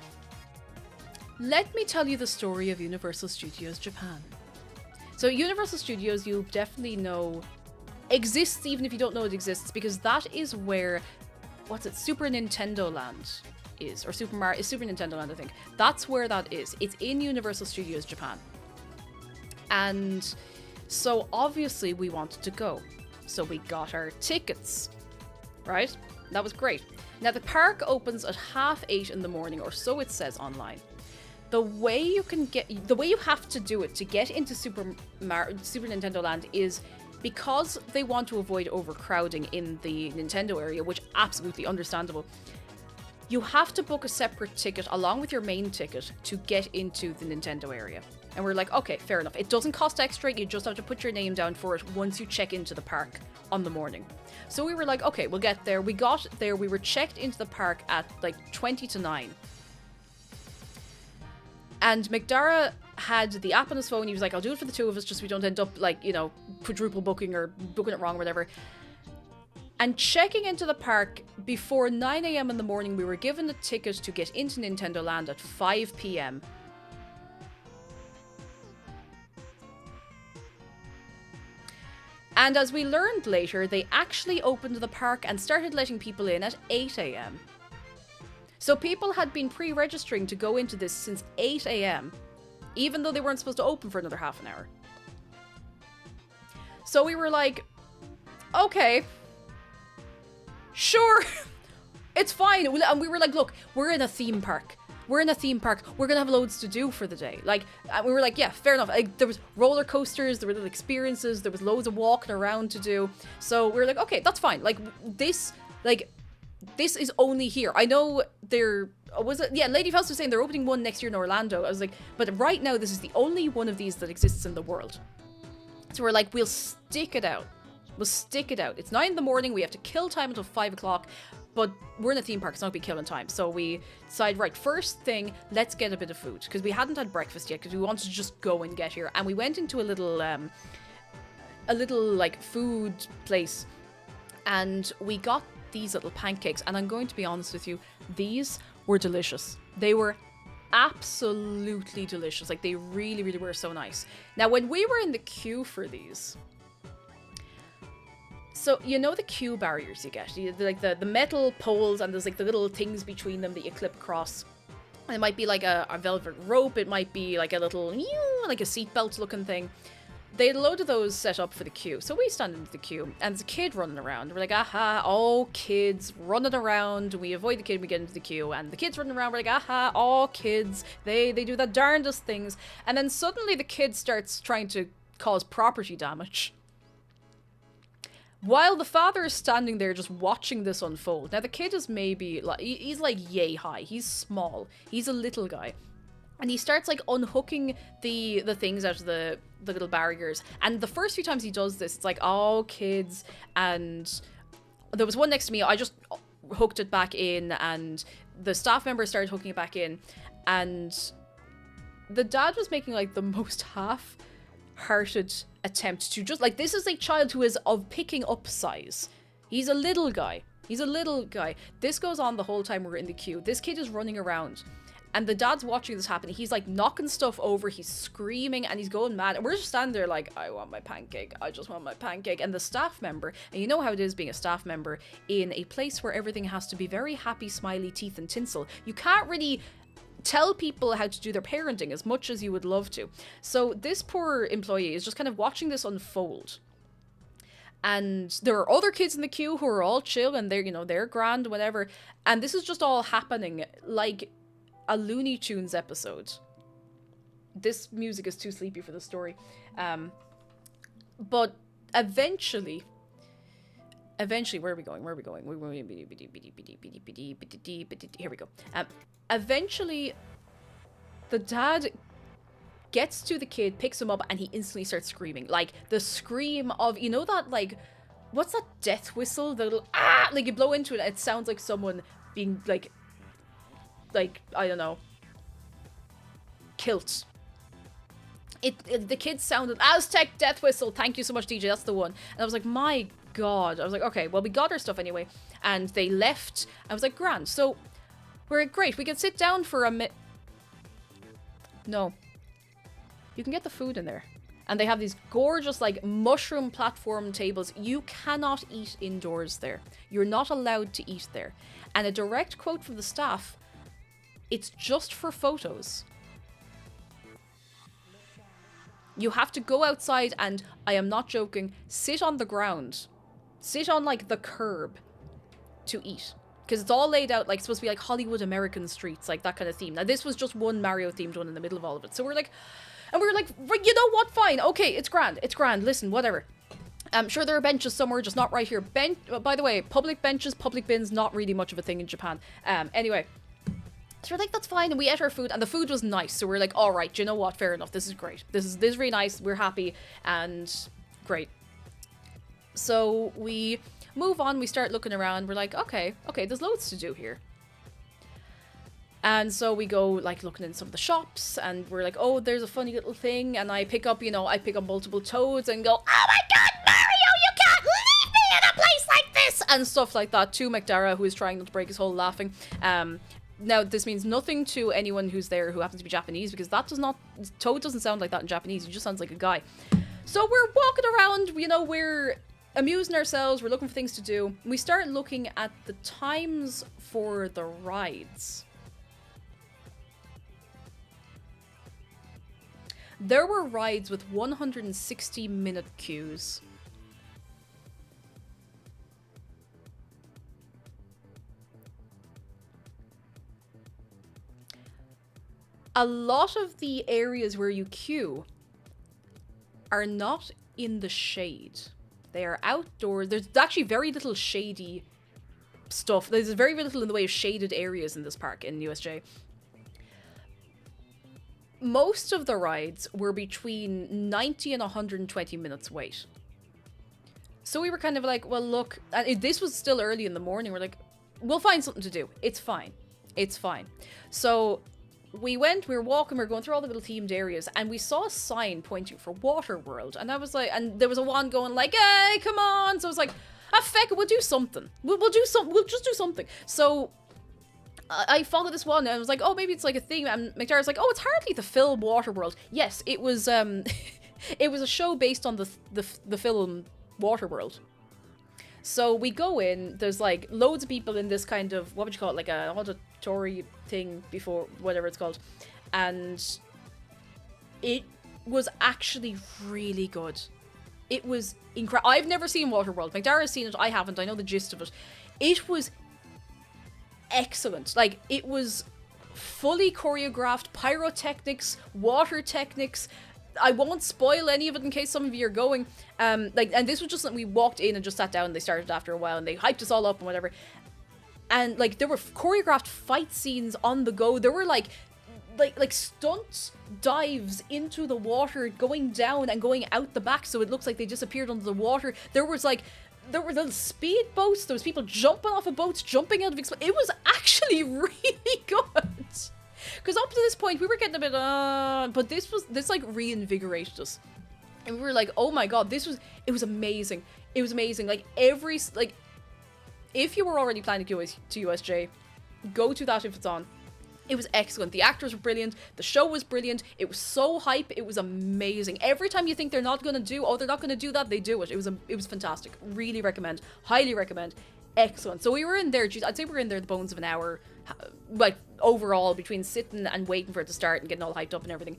let me tell you the story of Universal Studios Japan. So, Universal Studios, you definitely know, exists even if you don't know it exists, because that is where, Super Nintendo Land is, or Super Nintendo Land, I think. That's where that is. It's in Universal Studios Japan. And so, obviously, we wanted to go. So, we got our tickets. Right? That was great. Now the park opens at 8:30 in the morning, or so it says online. The way you have to do it to get into Super Nintendo Land is because they want to avoid overcrowding in the Nintendo area, which absolutely understandable. You have to book a separate ticket along with your main ticket to get into the Nintendo area. And we're like, okay, fair enough. It doesn't cost extra. You just have to put your name down for it once you check into the park on the morning. So we were like, okay, we'll get there. We got there. We were checked into the park at like 9:20. And McDara had the app on his phone. He was like, I'll do it for the two of us just so we don't end up like, you know, quadruple booking or booking it wrong or whatever. And checking into the park before 9 a.m. in the morning, we were given a ticket to get into Nintendo Land at 5 p.m. And as we learned later, they actually opened the park and started letting people in at 8 a.m. So people had been pre-registering to go into this since 8 a.m., even though they weren't supposed to open for another half an hour. So we were like, okay, sure, it's fine. And we were like, look, we're in a theme park. We're in a theme park. We're going to have loads to do for the day. Like, we were like, yeah, fair enough. Like, there was roller coasters, there were little experiences, there was loads of walking around to do. So we were like, okay, that's fine. Like, this is only here. I know Lady Faust was saying they're opening one next year in Orlando. I was like, but right now, this is the only one of these that exists in the world. So we're like, we'll stick it out. was stick it out. It's 9 in the morning. We have to kill time until 5 o'clock. But we're in a theme park. It's not going to be killing time. So we decide, right, first thing, let's get a bit of food. Because we hadn't had breakfast yet. Because we wanted to just go and get here. And we went into a little like food place. And we got these little pancakes. And I'm going to be honest with you. These were delicious. They were absolutely delicious. Like, they really, really were so nice. Now, when we were in the queue for these... So, you know the queue barriers you get? Like the metal poles, and there's like the little things between them that you clip across. And it might be like a velvet rope. It might be like a little, like a seatbelt looking thing. They had a load of those set up for the queue. So we stand into the queue, and there's a kid running around. We're like, aha, all kids running around. We avoid the kid, we get into the queue. And the kids running around, we're like, aha, all kids. They do the darndest things. And then suddenly the kid starts trying to cause property damage. While the father is standing there just watching this unfold. Now, the kid is maybe, like, he's like yay high. He's small. He's a little guy. And he starts, like, unhooking the things out of the little barriers. And the first few times he does this, it's like, oh, kids. And there was one next to me. I just hooked it back in. And the staff member started hooking it back in. And the dad was making, like, the most half-hearted attempt to just, like, this is a child who is of picking up size. He's a little guy. He's a little guy. This goes on the whole time we're in the queue. This kid is running around. And the dad's watching this happen. He's, like, knocking stuff over. He's screaming and he's going mad. And we're just standing there like, I want my pancake. I just want my pancake. And the staff member, and you know how it is being a staff member in a place where everything has to be very happy, smiley teeth and tinsel. You can't really tell people how to do their parenting as much as you would love to. So this poor employee is just kind of watching this unfold. And there are other kids in the queue who are all chill and they're, you know, they're grand, whatever. And this is just all happening like a Looney Tunes episode. This music is too sleepy for the story. But eventually, where are we going? Here we go. Eventually, the dad gets to the kid, picks him up, and he instantly starts screaming. Like, the scream of, you know that, like, what's that death whistle? The little, like, you blow into it, and it sounds like someone being, like, I don't know, kilt. The kid sounded, Aztec death whistle, thank you so much, DJ, that's the one. And I was like, my god. I was like, okay, well, we got our stuff anyway. And they left. I was like, grand. So, we're great. We can sit down for a minute. No. You can get the food in there. And they have these gorgeous, like, mushroom platform tables. You cannot eat indoors there. You're not allowed to eat there. And a direct quote from the staff, it's just for photos. You have to go outside and, I am not joking, sit on the ground. Sit on, like, the curb to eat. Because it's all laid out, like, supposed to be like Hollywood American streets, like that kind of theme. Now, this was just one Mario-themed one in the middle of all of it. So we're like, and we were like, you know what, fine, okay, it's grand, listen, whatever. I'm sure there are benches somewhere, just not right here. By the way, public benches, public bins, not really much of a thing in Japan. Anyway, so we're like, that's fine, and we ate our food, and the food was nice. So we're like, all right, you know what, fair enough, this is great. This is really nice, we're happy, and great. So we move on, we start looking around, we're like, okay, there's loads to do here. And so we go, like, looking in some of the shops, and we're like, oh, there's a funny little thing, and I pick up, multiple toads and go, oh my god, Mario, you can't leave me in a place like this! And stuff like that to McDara, who is trying not to break his whole laughing. Now, this means nothing to anyone who's there who happens to be Japanese, because Toad doesn't sound like that in Japanese, he just sounds like a guy. So we're walking around, we're amusing ourselves, we're looking for things to do. We start looking at the times for the rides. There were rides with 160-minute queues. A lot of the areas where you queue are not in the shade. They are outdoors. There's actually very little shady stuff. There's very little in the way of shaded areas in this park in USJ. Most of the rides were between 90 and 120 minutes wait. So we were kind of like, well, look, and this was still early in the morning. We're like, we'll find something to do. It's fine. It's fine. So we were walking, we were going through all the little themed areas, and we saw a sign pointing for Waterworld. And I was like, and there was a one going like, hey, come on. So I was like, feck it, we'll do something. We'll do something. We'll just do something. So I followed this one, and I was like, oh, maybe it's like a thing. And McDara's like, oh, it's hardly the film Waterworld. Yes, it was, it was a show based on the film Waterworld. So we go in, there's like loads of people in this kind of, what would you call it, like a auditory thing before, whatever it's called. And it was actually really good. It was incredible. I've never seen Waterworld. McDara's seen it, I haven't. I know the gist of it. It was excellent. Like, it was fully choreographed, pyrotechnics, water technics. I won't spoil any of it in case some of you are going. And this was just that we walked in and just sat down, and they started after a while, and they hyped us all up and whatever. And like, there were choreographed fight scenes on the go. There were like stunts, dives into the water, going down and going out the back, so it looks like they disappeared under the water. There were little speed boats. There was people jumping off of boats, jumping out of it was actually really good. Because up to this point, we were getting a bit, but this like reinvigorated us. And we were like, oh my god, it was amazing. It was amazing. Like, if you were already planning to go to USJ, go to that if it's on. It was excellent. The actors were brilliant. The show was brilliant. It was so hype. It was amazing. Every time you think they're not going to do that, they do it. It was fantastic. Really recommend. Highly recommend. Excellent. So we were in there, I'd say we were in there the bones of an hour, like, overall, between sitting and waiting for it to start and getting all hyped up and everything.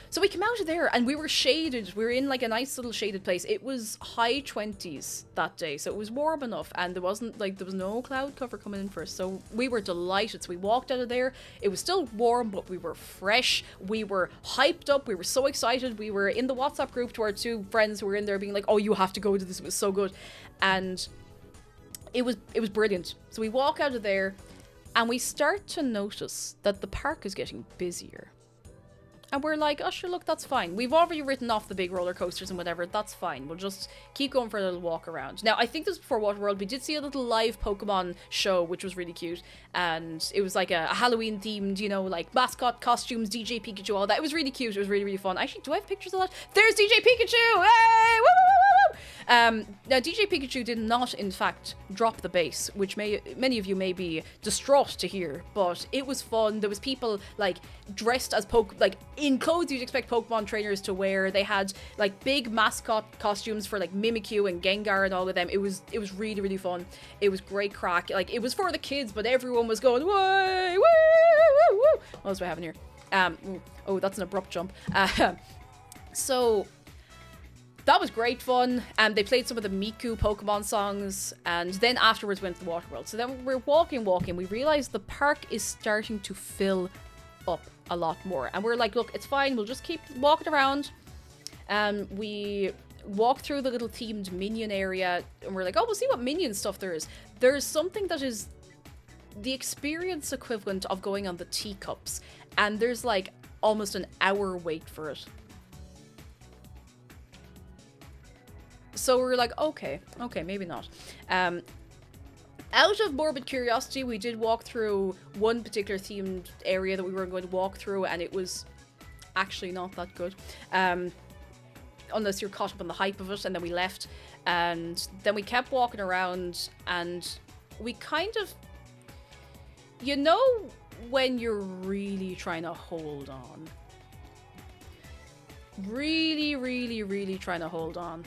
So we came out of there, and we were shaded. We were in like a nice little shaded place. It was high 20s that day, so it was warm enough, and there was no cloud cover coming in for us. So we were delighted. So we walked out of there. It was still warm, but we were fresh. We were hyped up. We were so excited. We were in the WhatsApp group to our two friends who were in there being like, oh, you have to go to this. It was so good. And it was brilliant. So we walk out of there, and we start to notice that the park is getting busier. And we're like, oh, sure, look, that's fine. We've already written off the big roller coasters and whatever. That's fine. We'll just keep going for a little walk around. Now, I think this was before Waterworld. We did see a little live Pokemon show, which was really cute. And it was like a Halloween themed, like mascot costumes, DJ Pikachu, all that. It was really cute. It was really, really fun. Actually, do I have pictures of that? There's DJ Pikachu! Hey! Woo, woo, woo, woo! Now, DJ Pikachu did not, in fact, drop the bass, which many of you may be distraught to hear, but it was fun. There was people, like, dressed as in clothes you'd expect Pokemon trainers to wear. They had, like, big mascot costumes for, like, Mimikyu and Gengar and all of them. It was really, really fun. It was great crack. Like, it was for the kids, but everyone was going, way, woo, woo, woo. What else do I have in here? Oh, that's an abrupt jump. So that was great fun. They played some of the Miku Pokemon songs, and then afterwards went to the Waterworld. So then we're walking. We realized the park is starting to fill up a lot more. And we're like, look, it's fine. We'll just keep walking around. We walk through the little themed minion area, and we're like, oh, we'll see what minion stuff there is. There's something that is the experience equivalent of going on the teacups, and there's like almost an hour wait for it. So we're like, okay, maybe not. Out of morbid curiosity, we did walk through one particular themed area that we were going to walk through, and it was actually not that good. Unless you're caught up on the hype of it, and then we left. And then we kept walking around, and we kind of... when you're really trying to hold on. Really, really, really trying to hold on.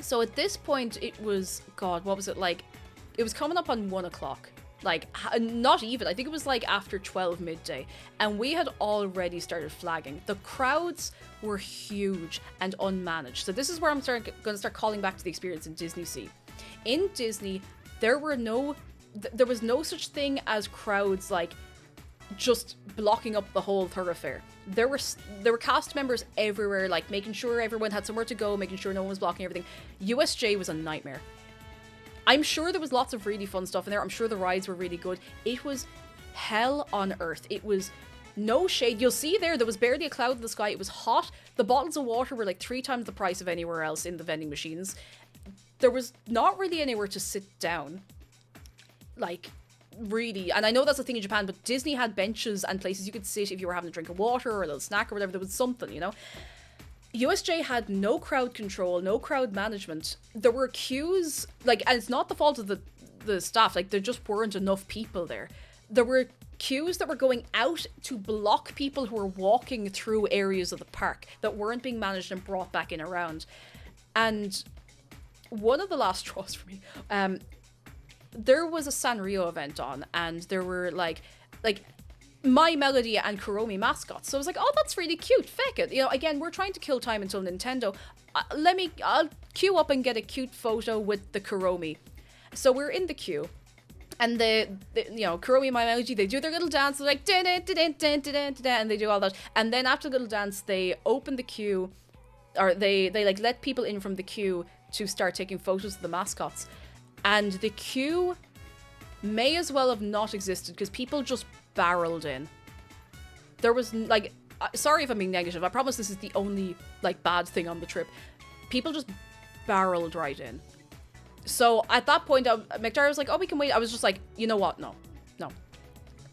So at this point, it was... God, what was it like? It was coming up on 1 o'clock. Like, not even. I think it was like after 12 midday. And we had already started flagging. The crowds were huge and unmanaged. So this is where I'm going to start calling back to the experience in Disney Sea. In Disney, there was no such thing as crowds like just blocking up the whole thoroughfare. There were cast members everywhere, like making sure everyone had somewhere to go, making sure no one was blocking everything. USJ was a nightmare. I'm sure there was lots of really fun stuff in there. I'm sure the rides were really good. It was hell on earth. It was no shade. You'll see there was barely a cloud in the sky. It was hot. The bottles of water were like 3 times the price of anywhere else in the vending machines. there was not really anywhere to sit down. Like, really. And I know that's a thing in Japan, but Disney had benches and places you could sit if you were having a drink of water or a little snack or whatever. There was something, you know? USJ had no crowd control, no crowd management. There were queues, like, and it's not the fault of the staff, like, there just weren't enough people there. There were queues that were going out to block people who were walking through areas of the park that weren't being managed and brought back in around. And one of the last straws for me, there was a Sanrio event on, and there were like My Melody and Kuromi mascots. So I was like, oh, that's really cute. Feck it. You know, again, we're trying to kill time until Nintendo. I'll queue up and get a cute photo with the Kuromi. So we're in the queue. And the you know, Kuromi and My Melody, they do their little dance. They're like, and they do all that. And then after the little dance, they open the queue, or they like let people in from the queue to start taking photos of the mascots. And the queue may as well have not existed because people just barreled in. There was like, sorry if I'm being negative. I promise this is the only like bad thing on the trip. People just barreled right in. So at that point, McDara was like, oh, we can wait. I was just like, you know what? No.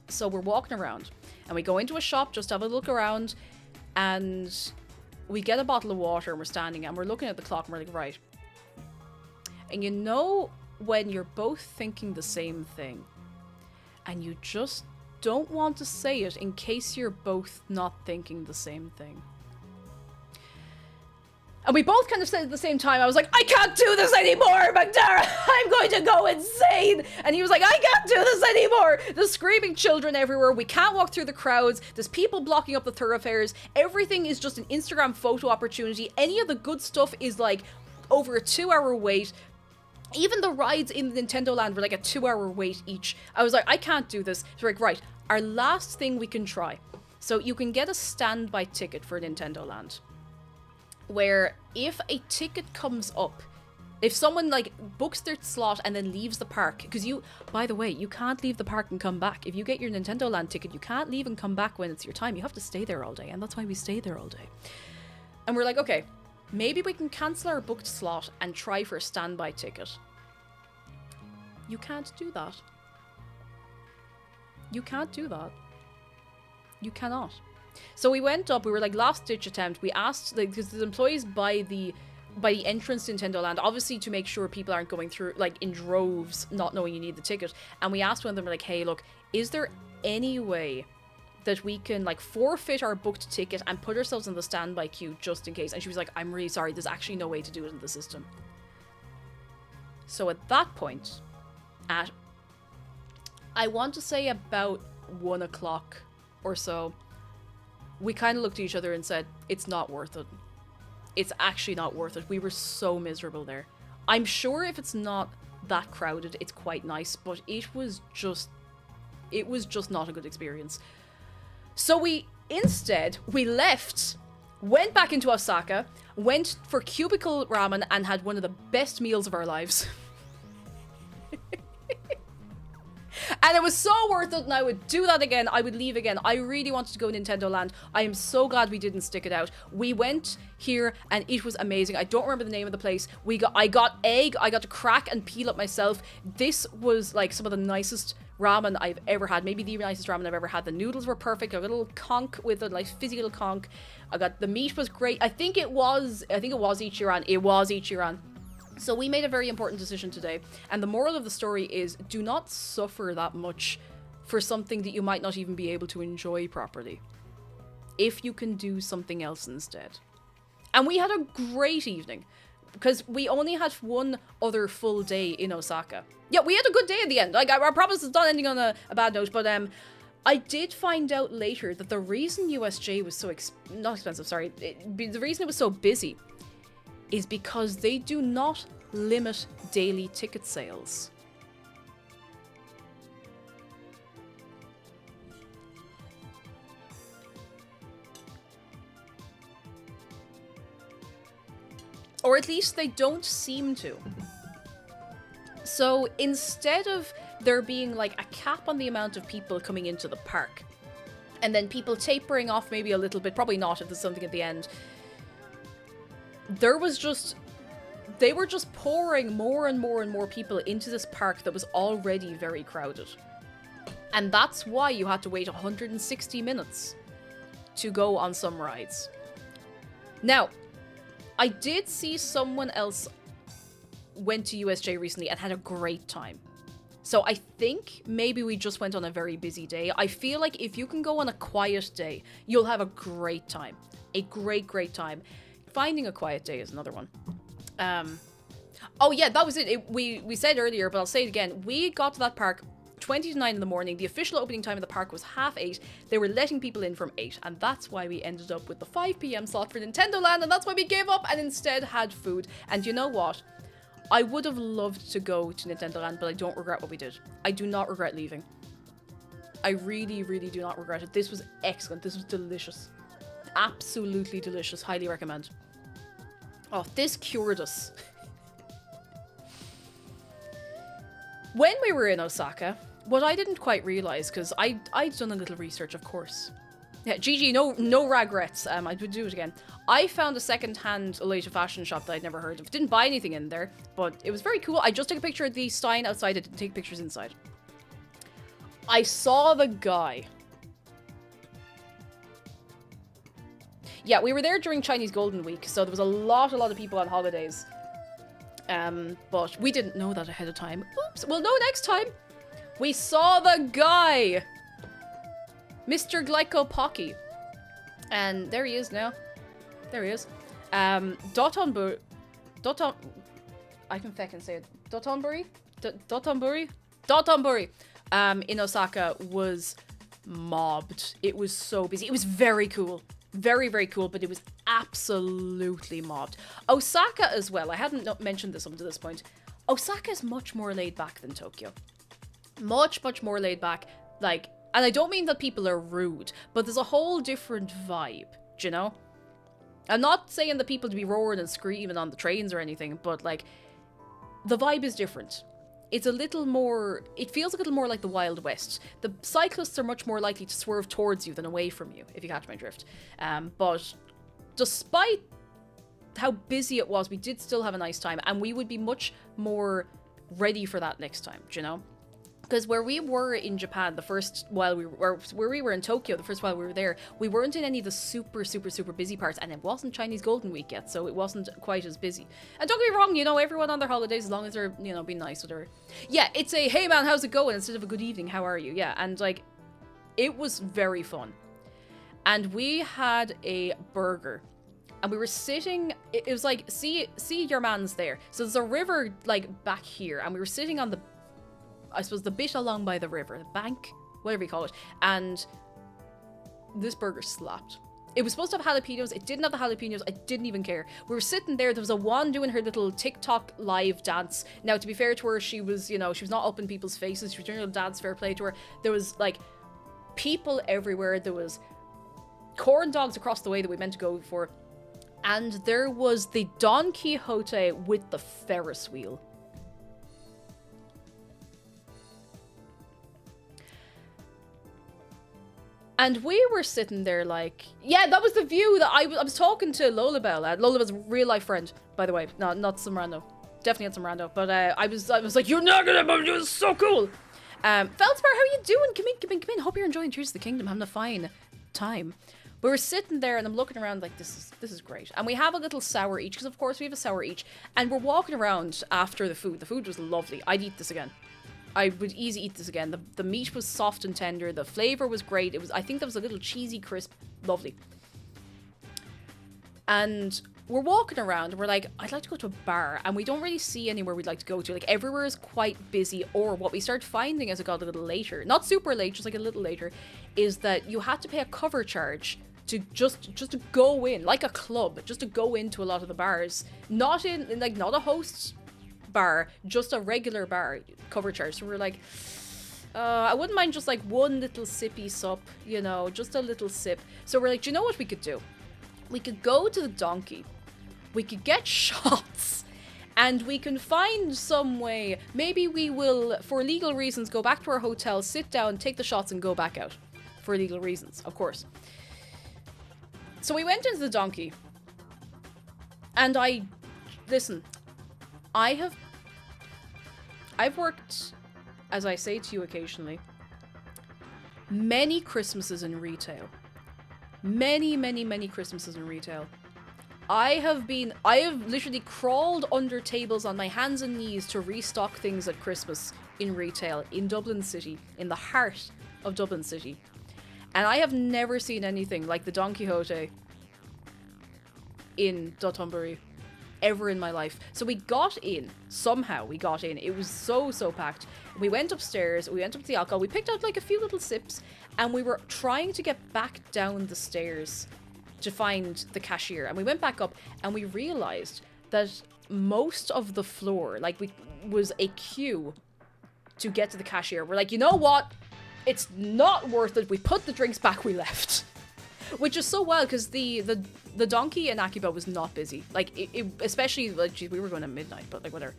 So we're walking around and we go into a shop just to have a look around, and we get a bottle of water and we're standing and we're looking at the clock and we're like, right. And you know when you're both thinking the same thing and you just don't want to say it in case you're both not thinking the same thing. And we both kind of said at the same time, I was like, I can't do this anymore, McDara! I'm going to go insane! And he was like, I can't do this anymore! There's screaming children everywhere, we can't walk through the crowds, there's people blocking up the thoroughfares, everything is just an Instagram photo opportunity, any of the good stuff is like over a 2-hour wait. Even the rides in Nintendo Land were like a 2-hour wait each. I was like, I can't do this. So we're like, right, our last thing we can try. So you can get a standby ticket for Nintendo Land, where if a ticket comes up, if someone like books their slot and then leaves the park, because you, by the way, you can't leave the park and come back. If you get your Nintendo Land ticket, you can't leave and come back when it's your time. You have to stay there all day, and that's why we stay there all day. And we're like, okay, maybe we can cancel our booked slot and try for a standby ticket. You can't do that. You can't do that. You cannot. So we went up, we were like, last ditch attempt. We asked, like, because the employees by the entrance to Nintendo Land, obviously to make sure people aren't going through, like, in droves, not knowing you need the ticket. And we asked one of them, like, hey, look, is there any way that we can, like, forfeit our booked ticket and put ourselves in the standby queue just in case? And she was like, I'm really sorry, there's actually no way to do it in the system. So at that point, at, I want to say about 1 o'clock or so, we kind of looked at each other and said, it's not worth it. It's actually not worth it. We were so miserable there. I'm sure if it's not that crowded, it's quite nice, but it was just not a good experience. So we left, went back into Osaka, went for cubicle ramen and had one of the best meals of our lives. And it was so worth it, and I would do that again. I would leave again. I really wanted to go Nintendo Land. I am so glad we didn't stick it out. We went here, and it was amazing. I don't remember the name of the place. I got egg. I got to crack and peel it myself. This was like some of the nicest ramen I've ever had. Maybe the nicest ramen I've ever had. The noodles were perfect. A little conch with a nice fizzy little conch. The meat was great. I think it was Ichiran. It was Ichiran. So we made a very important decision today, and the moral of the story is do not suffer that much for something that you might not even be able to enjoy properly, if you can do something else instead. And we had a great evening, because we only had one other full day in Osaka. Yeah, we had a good day at the end. Like, I promise it's not ending on a bad note, but I did find out later that the reason USJ was so the reason it was so busy is because they do not limit daily ticket sales. Or at least they don't seem to. So instead of there being like a cap on the amount of people coming into the park, and then people tapering off maybe a little bit, probably not if there's something at the end, there was just they were just pouring more and more and more people into this park that was already very crowded. And that's why you had to wait 160 minutes to go on some rides. Now, I did see someone else went to USJ recently and had a great time. So I think maybe we just went on a very busy day. I feel like if you can go on a quiet day, you'll have a great time. A great, great time. Finding a quiet day is another one. Oh yeah, that was it. We said earlier, but I'll say it again. We got to that park 20 to 9 in the morning. The official opening time of the park was 8:30. They were letting people in from 8, and that's why we ended up with the 5 p.m. slot for Nintendo Land, and that's why we gave up and instead had food. And you know what? I would have loved to go to Nintendo Land, but I don't regret what we did. I do not regret leaving. I really, really do not regret it. This was excellent. This was delicious. Absolutely delicious. Highly recommend. Oh, this cured us. When we were in Osaka, what I didn't quite realize, because I'd done a little research, of course. Yeah, GG, no regrets. I would do it again. I found a second-hand Olathe fashion shop that I'd never heard of. Didn't buy anything in there, but it was very cool. I just took a picture of the sign outside. I didn't take pictures inside. I saw the guy. Yeah, we were there during Chinese Golden Week, so there was a lot of people on holidays. But we didn't know that ahead of time. Oops, we'll know next time. We saw the guy! Mr. Glycopocky. And there he is now. There he is. Dotonburi. I can feckin' say it. Dotonburi? Dotonburi. In Osaka was mobbed. It was so busy. It was very cool. Very, very cool, but it was absolutely mobbed. Osaka as well. I hadn't mentioned this up to this point. Osaka is much more laid back than Tokyo. Much, much more laid back. Like, and I don't mean that people are rude, but there's a whole different vibe, do you know? I'm not saying that people to be roaring and screaming on the trains or anything, but like, the vibe is different. It's a little more, it feels a little more like the Wild West. The cyclists are much more likely to swerve towards you than away from you, if you catch my drift. But despite how busy it was, we did still have a nice time, and we would be much more ready for that next time, do you know? Because where we were in Japan, the first while we were, where we were in Tokyo, the first while we were there, we weren't in any of the super, super, super busy parts, and it wasn't Chinese Golden Week yet, so it wasn't quite as busy. And don't get me wrong, you know, everyone on their holidays, as long as they're, you know, being nice, whatever. Yeah, it's a, hey man, how's it going? Instead of a good evening, how are you? Yeah, and like, it was very fun. And we had a burger. And we were sitting, it was like, see your man's there. So there's a river, like, back here, and we were sitting on the, I suppose, the bit along by the river, the bank, whatever you call it, and this burger slapped. It was supposed to have jalapenos, it didn't have the jalapenos, I didn't even care. We were sitting there, there was a one doing her little TikTok live dance. Now, to be fair to her, she was, you know, she was not up in people's faces, she was doing a little dance, fair play to her. There was, like, people everywhere, there was corn dogs across the way that we meant to go for, and there was the Don Quixote with the Ferris wheel. And we were sitting there like, yeah, that was the view that I was talking to Lolabelle. Lolabelle's a real life friend, by the way. No, not some rando. Definitely not some rando. But I was like, you're not gonna, it was so cool. Feldspar, how are you doing? Come in. Hope you're enjoying Tears of the Kingdom, having a fine time. We were sitting there and I'm looking around like, this is great. And we have a little sour each, because of course we have a sour each. And we're walking around after the food. The food was lovely. I'd eat this again. I would easily eat this again. The meat was soft and tender. The flavor was great. It was, I think there was a little cheesy crisp. Lovely. And we're walking around and we're like, I'd like to go to a bar. And we don't really see anywhere we'd like to go to. Like, everywhere is quite busy. Or what we started finding as it got a little later, not super late, just like a little later, is that you had to pay a cover charge to just to go in, like a club, just to go into a lot of the bars. Not in like, not a host bar, just a regular bar cover charge. So we're like, I wouldn't mind just like one little sippy sup, you know, just a little sip. So we're like, do you know what we could do? We could go to the Donkey, we could get shots, and we can find some way. Maybe we will, for legal reasons, go back to our hotel, sit down, take the shots, and go back out. For legal reasons, of course. So we went into the Donkey, and listen, I've worked, as I say to you occasionally, many Christmases in retail. Many, many, many Christmases in retail. I have literally crawled under tables on my hands and knees to restock things at Christmas in retail in Dublin City, in the heart of Dublin City. And I have never seen anything like the Don Quixote in Dotonbury ever in my life. So we got in. Somehow we got in. It was so packed. We went upstairs. We went up to the alcohol. We picked out like a few little sips. And we were trying to get back down the stairs to find the cashier. And we went back up and we realized that most of the floor, like, was a queue to get to the cashier. We're like, you know what? It's not worth it. We put the drinks back, we left. Which is so wild because the donkey in Akiba was not busy. Like, it especially, like, geez, we were going at midnight, but like, whatever.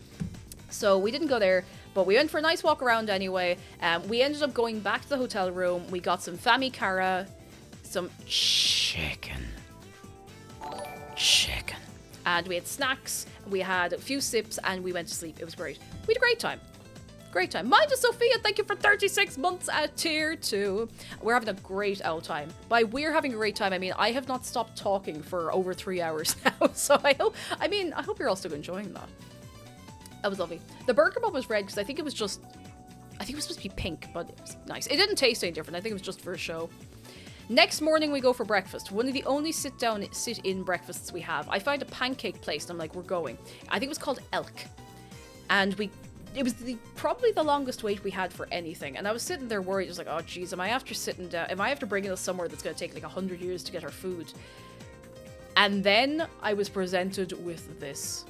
So we didn't go there, but we went for a nice walk around anyway. We ended up going back to the hotel room. We got some fami cara, some chicken. And we had snacks, we had a few sips, and we went to sleep. It was great. We had a great time. Great time. Mind is Sophia, thank you for 36 months at tier 2. We're having a great old time. By we're having a great time, I mean I have not stopped talking for over 3 hours now. So I hope you're all still enjoying that. That was lovely. The burger bun was red because I think it was supposed to be pink, but it was nice. It didn't taste any different. I think it was just for a show. Next morning we go for breakfast. One of the only sit-in breakfasts we have. I find a pancake place and I'm like, we're going. I think it was called Elk. And it was probably the longest wait we had for anything. And I was sitting there worried, just like, oh geez, am I after sitting down? Am I after bringing us somewhere that's going to take like 100 years to get our food? And then I was presented with this.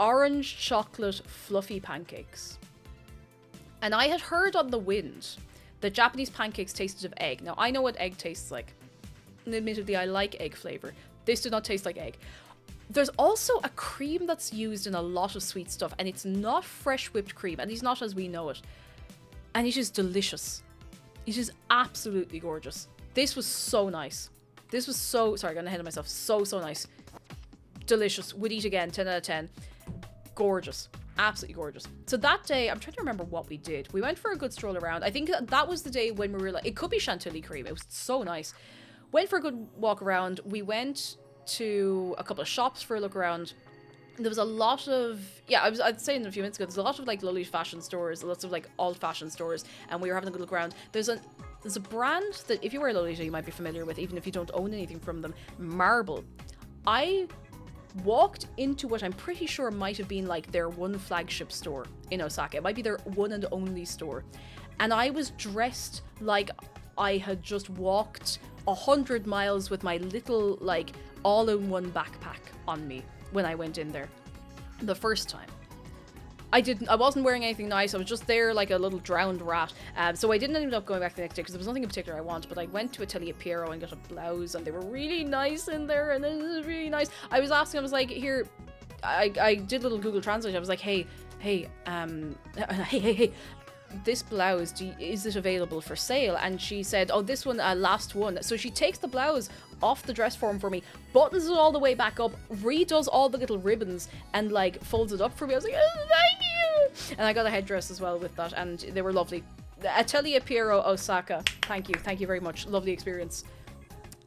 Orange chocolate fluffy pancakes. And I had heard on the wind that Japanese pancakes tasted of egg. Now, I know what egg tastes like. And admittedly, I like egg flavor. This did not taste like egg. There's also a cream that's used in a lot of sweet stuff, and it's not fresh whipped cream, and it's not as we know it. And it is delicious. It is absolutely gorgeous. This was so nice. This was so... Sorry, I got ahead of myself. So nice. Delicious. Would eat again. 10 out of 10. Gorgeous. Absolutely gorgeous. So that day, I'm trying to remember what we did. We went for a good stroll around. I think that was the day when we were like... It could be chantilly cream. It was so nice. Went for a good walk around. We went to a couple of shops for a look around. There was a lot of... Yeah, I was saying a few minutes ago, there's a lot of like lovely fashion stores, lots of like old-fashioned stores, and we were having a good look around. There's a brand that if you wear Lolita you might be familiar with, even if you don't own anything from them. Marble. I walked into what I'm pretty sure might have been like their one flagship store in Osaka. It might be their one and only store. And I was dressed like I had just walked 100 miles with my little like all-in-one backpack on me when I went in there the first time. I wasn't wearing anything nice. I was just there like a little drowned rat. So I didn't end up going back the next day because there was nothing in particular I wanted. But I went to Atelier Piero and got a blouse, and they were really nice in there, and it was really nice. I was asking, I was like, here, I did a little Google Translate. I was like, hey, this blouse, is it available for sale? And she said, oh, this one, last one. So she takes the blouse off the dress form for me, buttons it all the way back up, redoes all the little ribbons, and like folds it up for me. I was like, oh, thank you. And I got a headdress as well with that, and they were lovely. Atelier Piero, Osaka. Thank you very much. Lovely experience.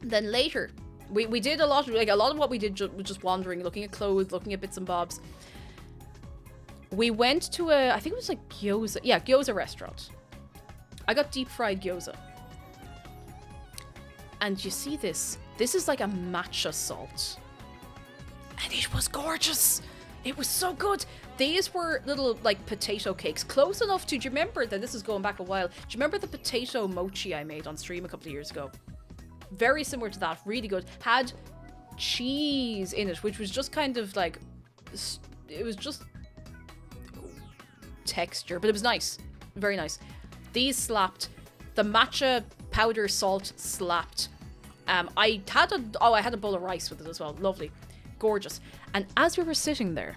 Then later, we did a lot of what we did was just wandering, looking at clothes, looking at bits and bobs. We went to I think it was like gyoza restaurant. I got deep fried gyoza. And you see this is like a matcha salt. And it was gorgeous. It was so good. These were little like potato cakes, close enough to, do you remember that this is going back a while? Do you remember the potato mochi I made on stream a couple of years ago? Very similar to that, really good. Had cheese in it, which was just kind of like, it was just texture, but it was nice, very nice. These slapped. The matcha powder salt slapped. I had a bowl of rice with it as well. Lovely, gorgeous. And as we were sitting there,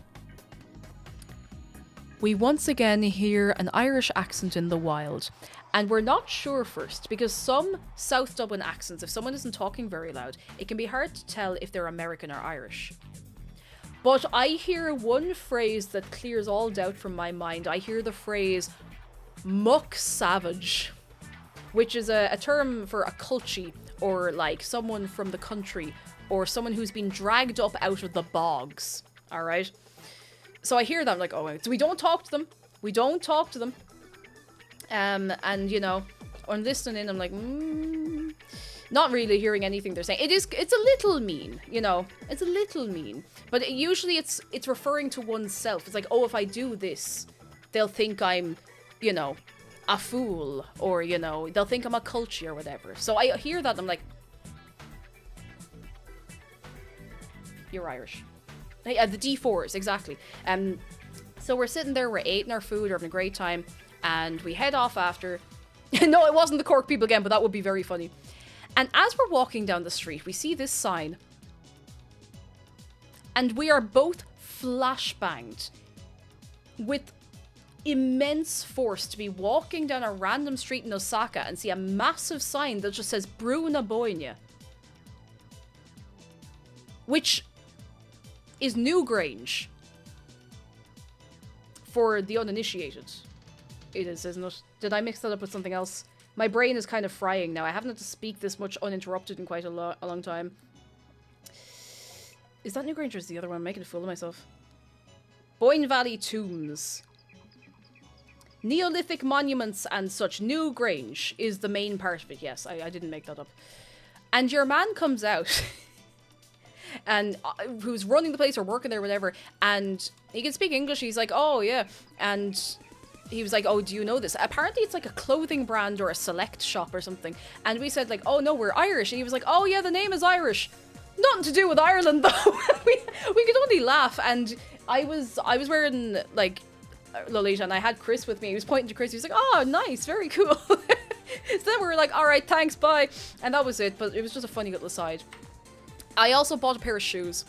we once again hear an Irish accent in the wild. And we're not sure first, because some South Dublin accents, if someone isn't talking very loud, it can be hard to tell if they're American or Irish. But I hear one phrase that clears all doubt from my mind. I hear the phrase muck savage, which is a term for a culchie, or like someone from the country, or someone who's been dragged up out of the bogs. Alright? So I hear that, I'm like, oh, so we don't talk to them. We don't talk to them. And, you know, I'm listening in, I'm like, not really hearing anything they're saying. It's a little mean, you know, it's a little mean. But usually it's referring to oneself. It's like, oh, if I do this, they'll think I'm, you know, a fool, or, you know, they'll think I'm a culture or whatever. So I hear that and I'm like, you're Irish. Yeah, the D4s, exactly. So we're sitting there, we're eating our food, we're having a great time, and we head off after. No, it wasn't the Cork people again, but that would be very funny. And as we're walking down the street, we see this sign, and we are both flashbanged with immense force to be walking down a random street in Osaka and see a massive sign that just says Bruna Boyne, which is Newgrange for the uninitiated. It is, isn't it? Did I mix that up with something else? My brain is kind of frying now. I haven't had to speak this much uninterrupted in quite a long time. Is that Newgrange or is the other one? I'm making a fool of myself. Boyne Valley Tombs. Neolithic monuments and such. Newgrange is the main part of it. Yes, I didn't make that up. And your man comes out and who's running the place or working there or whatever, and he can speak English. He's like, oh yeah, and he was like, oh, do you know this? Apparently it's like a clothing brand or a select shop or something. And we said like, oh no, we're Irish. And he was like, oh yeah, the name is Irish. Nothing to do with Ireland though. we could only laugh. And I was wearing like Lolita, and I had Chris with me. He was pointing to Chris. He was like, oh, nice, very cool. So then we were like, all right, thanks, bye. And that was it. But it was just a funny little aside. I also bought a pair of shoes.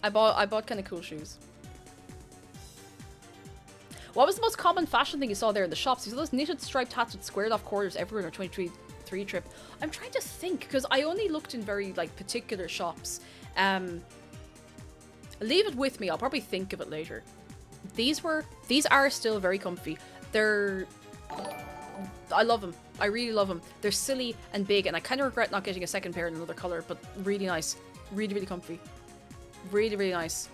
I bought kind of cool shoes. What was the most common fashion thing you saw there in the shops? You saw those knitted striped hats with squared off quarters everywhere in our 2023 trip. I'm trying to think, because I only looked in very like particular shops. Leave it with me. I'll probably think of it later. These are still very comfy. I love them. I really love them. They're silly and big, and I kind of regret not getting a second pair in another color, but really nice. Really, really comfy. Really, really nice.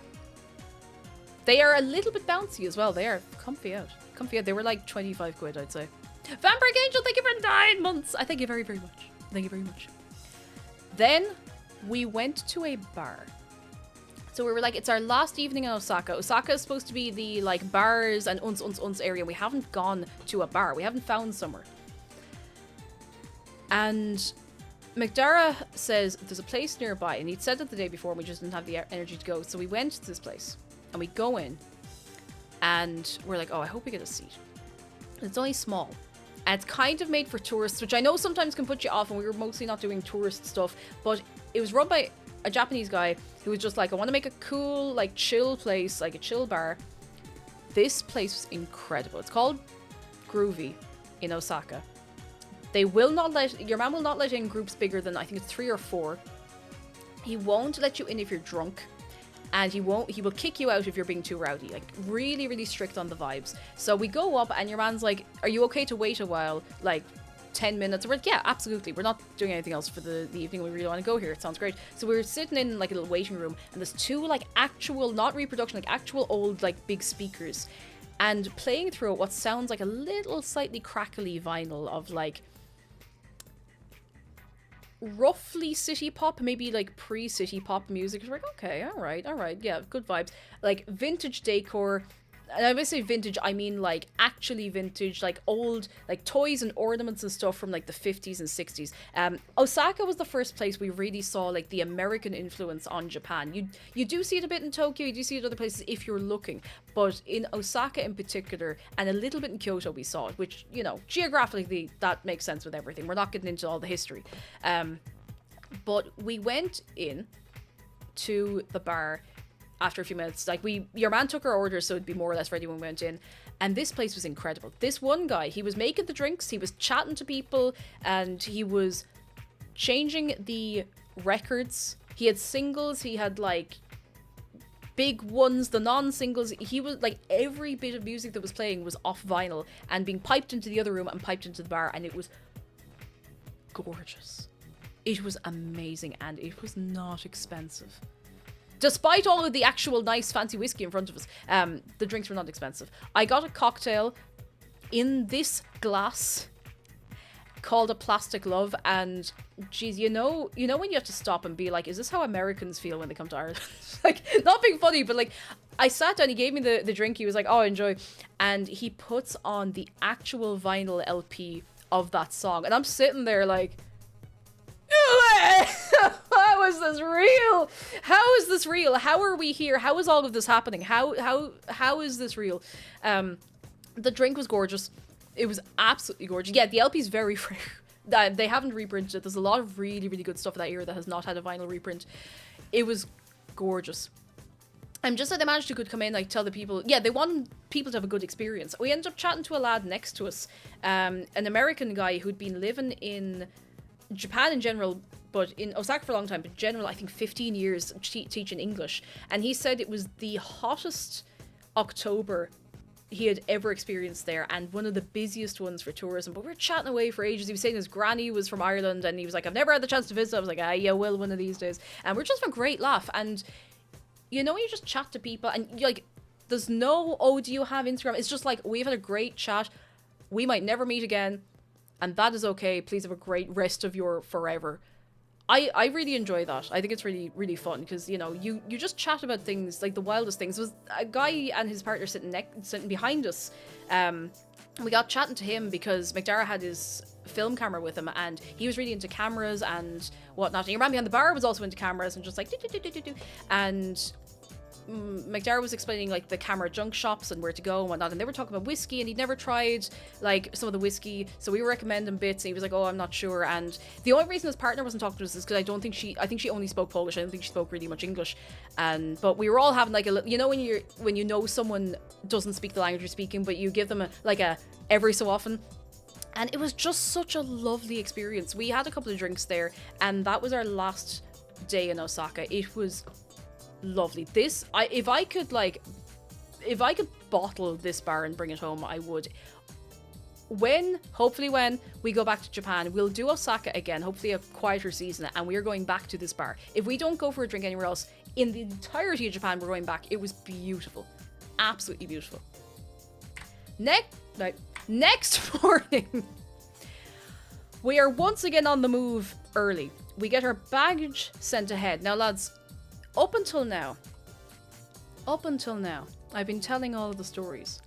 They are a little bit bouncy as well. They are comfy out. Comfy out. They were like 25 quid, I'd say. Vampire Angel, thank you for 9 months. I thank you very, very much. Thank you very much. Then we went to a bar. So we were like, it's our last evening in Osaka. Osaka is supposed to be the like bars and uns area. We haven't gone to a bar. We haven't found somewhere. And McDara says there's a place nearby, and he'd said it the day before and we just didn't have the energy to go. So we went to this place and we go in and we're like, oh, I hope we get a seat. And it's only small. And it's kind of made for tourists, which I know sometimes can put you off, and we were mostly not doing tourist stuff, but it was run by a Japanese guy who was just like, I want to make a cool, like, chill place, like a chill bar. This place was incredible. It's called Groovy in Osaka. They will not your man will not let in groups bigger than, I think it's 3 or 4. He won't let you in if you're drunk. And he will kick you out if you're being too rowdy. Like, really, really strict on the vibes. So we go up and your man's like, are you okay to wait a while? Like, 10 minutes. We're like, yeah, absolutely. We're not doing anything else for the evening. We really want to go here. It sounds great. So we were sitting in like a little waiting room, and there's 2 like actual, not reproduction, like actual old like big speakers, and playing through what sounds like a little slightly crackly vinyl of like roughly city pop, maybe like pre-city pop music. We're like, okay, all right, yeah, good vibes. Like vintage decor. And when I say vintage, I mean like actually vintage, like old, like toys and ornaments and stuff from like the 50s and 60s. Osaka was the first place we really saw like the American influence on Japan. You do see it a bit in Tokyo, you do see it other places if you're looking, but in Osaka in particular, and a little bit in Kyoto we saw it, which, you know, geographically that makes sense with everything. We're not getting into all the history. But we went in to the bar, after a few minutes. Like, your man took our order, so it'd be more or less ready when we went in. And this place was incredible. This one guy, he was making the drinks, he was chatting to people, and he was changing the records. He had singles, he had like big ones, the non-singles. He was like, every bit of music that was playing was off vinyl and being piped into the other room and piped into the bar, and it was gorgeous. It was amazing, and it was not expensive. Despite all of the actual nice fancy whiskey in front of us, the drinks were not expensive. I got a cocktail in this glass called a Plastic Love, and geez, you know when you have to stop and be like, is this how Americans feel when they come to Ireland? Like, not being funny, but like, I sat down, he gave me the drink, he was like, oh, enjoy, and he puts on the actual vinyl LP of that song, and I'm sitting there like, how is this real? How is this real? How are we here? How is all of this happening? How is this real? The drink was gorgeous. It was absolutely gorgeous. Yeah, the LP is very rare. They haven't reprinted it. There's a lot of really, really good stuff of that era that has not had a vinyl reprint. It was gorgeous. And just that they managed to come in, like, tell the people, yeah, they wanted people to have a good experience. We ended up chatting to a lad next to us, an American guy who'd been living in Japan in general, but in Osaka for a long time, but in general, I think 15 years teaching English. And he said it was the hottest October he had ever experienced there, and one of the busiest ones for tourism. But we were chatting away for ages. He was saying his granny was from Ireland, and he was like, I've never had the chance to visit. I was like, yeah, will one of these days. And we're just having a great laugh. And you just chat to people, and you're like, there's no, oh, do you have Instagram? It's just like, we've had a great chat. We might never meet again, and that is okay. Please have a great rest of your forever. I really enjoy that. I think it's really, really fun, because, you just chat about things, like the wildest things. There was a guy and his partner sitting behind us. We got chatting to him because McDara had his film camera with him, and he was really into cameras and whatnot. And your man behind the bar was also into cameras and just like, do. And McDara was explaining like the camera junk shops and where to go and whatnot, and they were talking about whiskey, and he'd never tried like some of the whiskey, so we were recommending bits, and he was like, oh, I'm not sure. And the only reason his partner wasn't talking to us is because I think she only spoke Polish. I don't think she spoke really much English. But we were all having like when you know someone doesn't speak the language you're speaking, but you give them a every so often. And it was just such a lovely experience. We had a couple of drinks there, and that was our last day in Osaka. It was lovely. If I could bottle this bar and bring it home, I would. Hopefully when we go back to Japan, we'll do Osaka again, hopefully a quieter season, and we're going back to this bar. If we don't go for a drink anywhere else, in the entirety of Japan, we're going back. It was beautiful. Absolutely beautiful. Next morning, we are once again on the move early. We get our baggage sent ahead. Now, lads, Up until now, I've been telling all of the stories.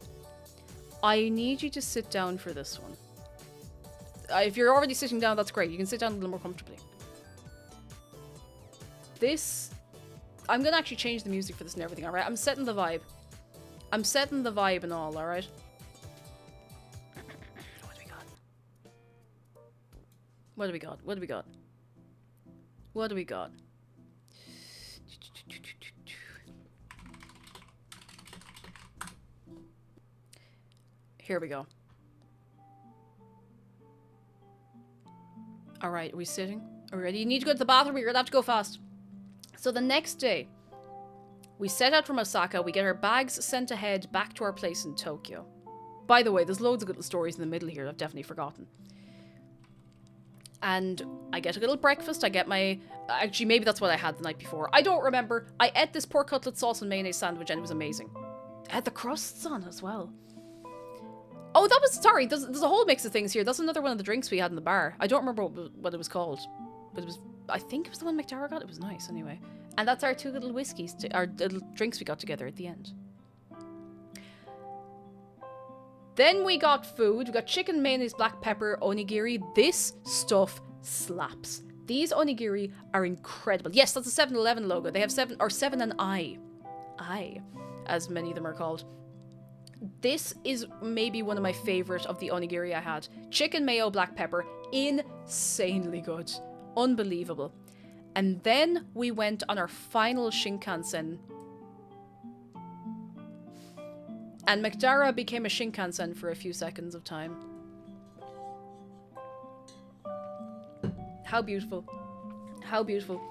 I need you to sit down for this one. If you're already sitting down, that's great. You can sit down a little more comfortably. I'm going to actually change the music for this and everything, alright? I'm setting the vibe. And all, alright? What do we got? Here we go. Alright, are we sitting? Are we ready? You need to go to the bathroom, you're gonna have to go fast. So the next day, we set out from Osaka, we get our bags sent ahead back to our place in Tokyo. By the way, there's loads of little stories in the middle here I've definitely forgotten. And I get a little breakfast, actually maybe that's what I had the night before. I don't remember. I ate this pork cutlet sauce and mayonnaise sandwich and it was amazing. I had the crusts on as well. Oh, there's a whole mix of things here. That's another one of the drinks we had in the bar. I don't remember what it was called. But I think it was the one McDara got. It was nice anyway. And that's our two little whiskeys, our little drinks we got together at the end. Then we got food. We got chicken, mayonnaise, black pepper, onigiri. This stuff slaps. These onigiri are incredible. Yes, that's a 7-Eleven logo. They have 7 and I, as many of them are called. This is maybe one of my favorite of the onigiri I had. Chicken, mayo, black pepper. Insanely good. Unbelievable. And then we went on our final Shinkansen And McDara became a Shinkansen for a few seconds of time. How beautiful. How beautiful.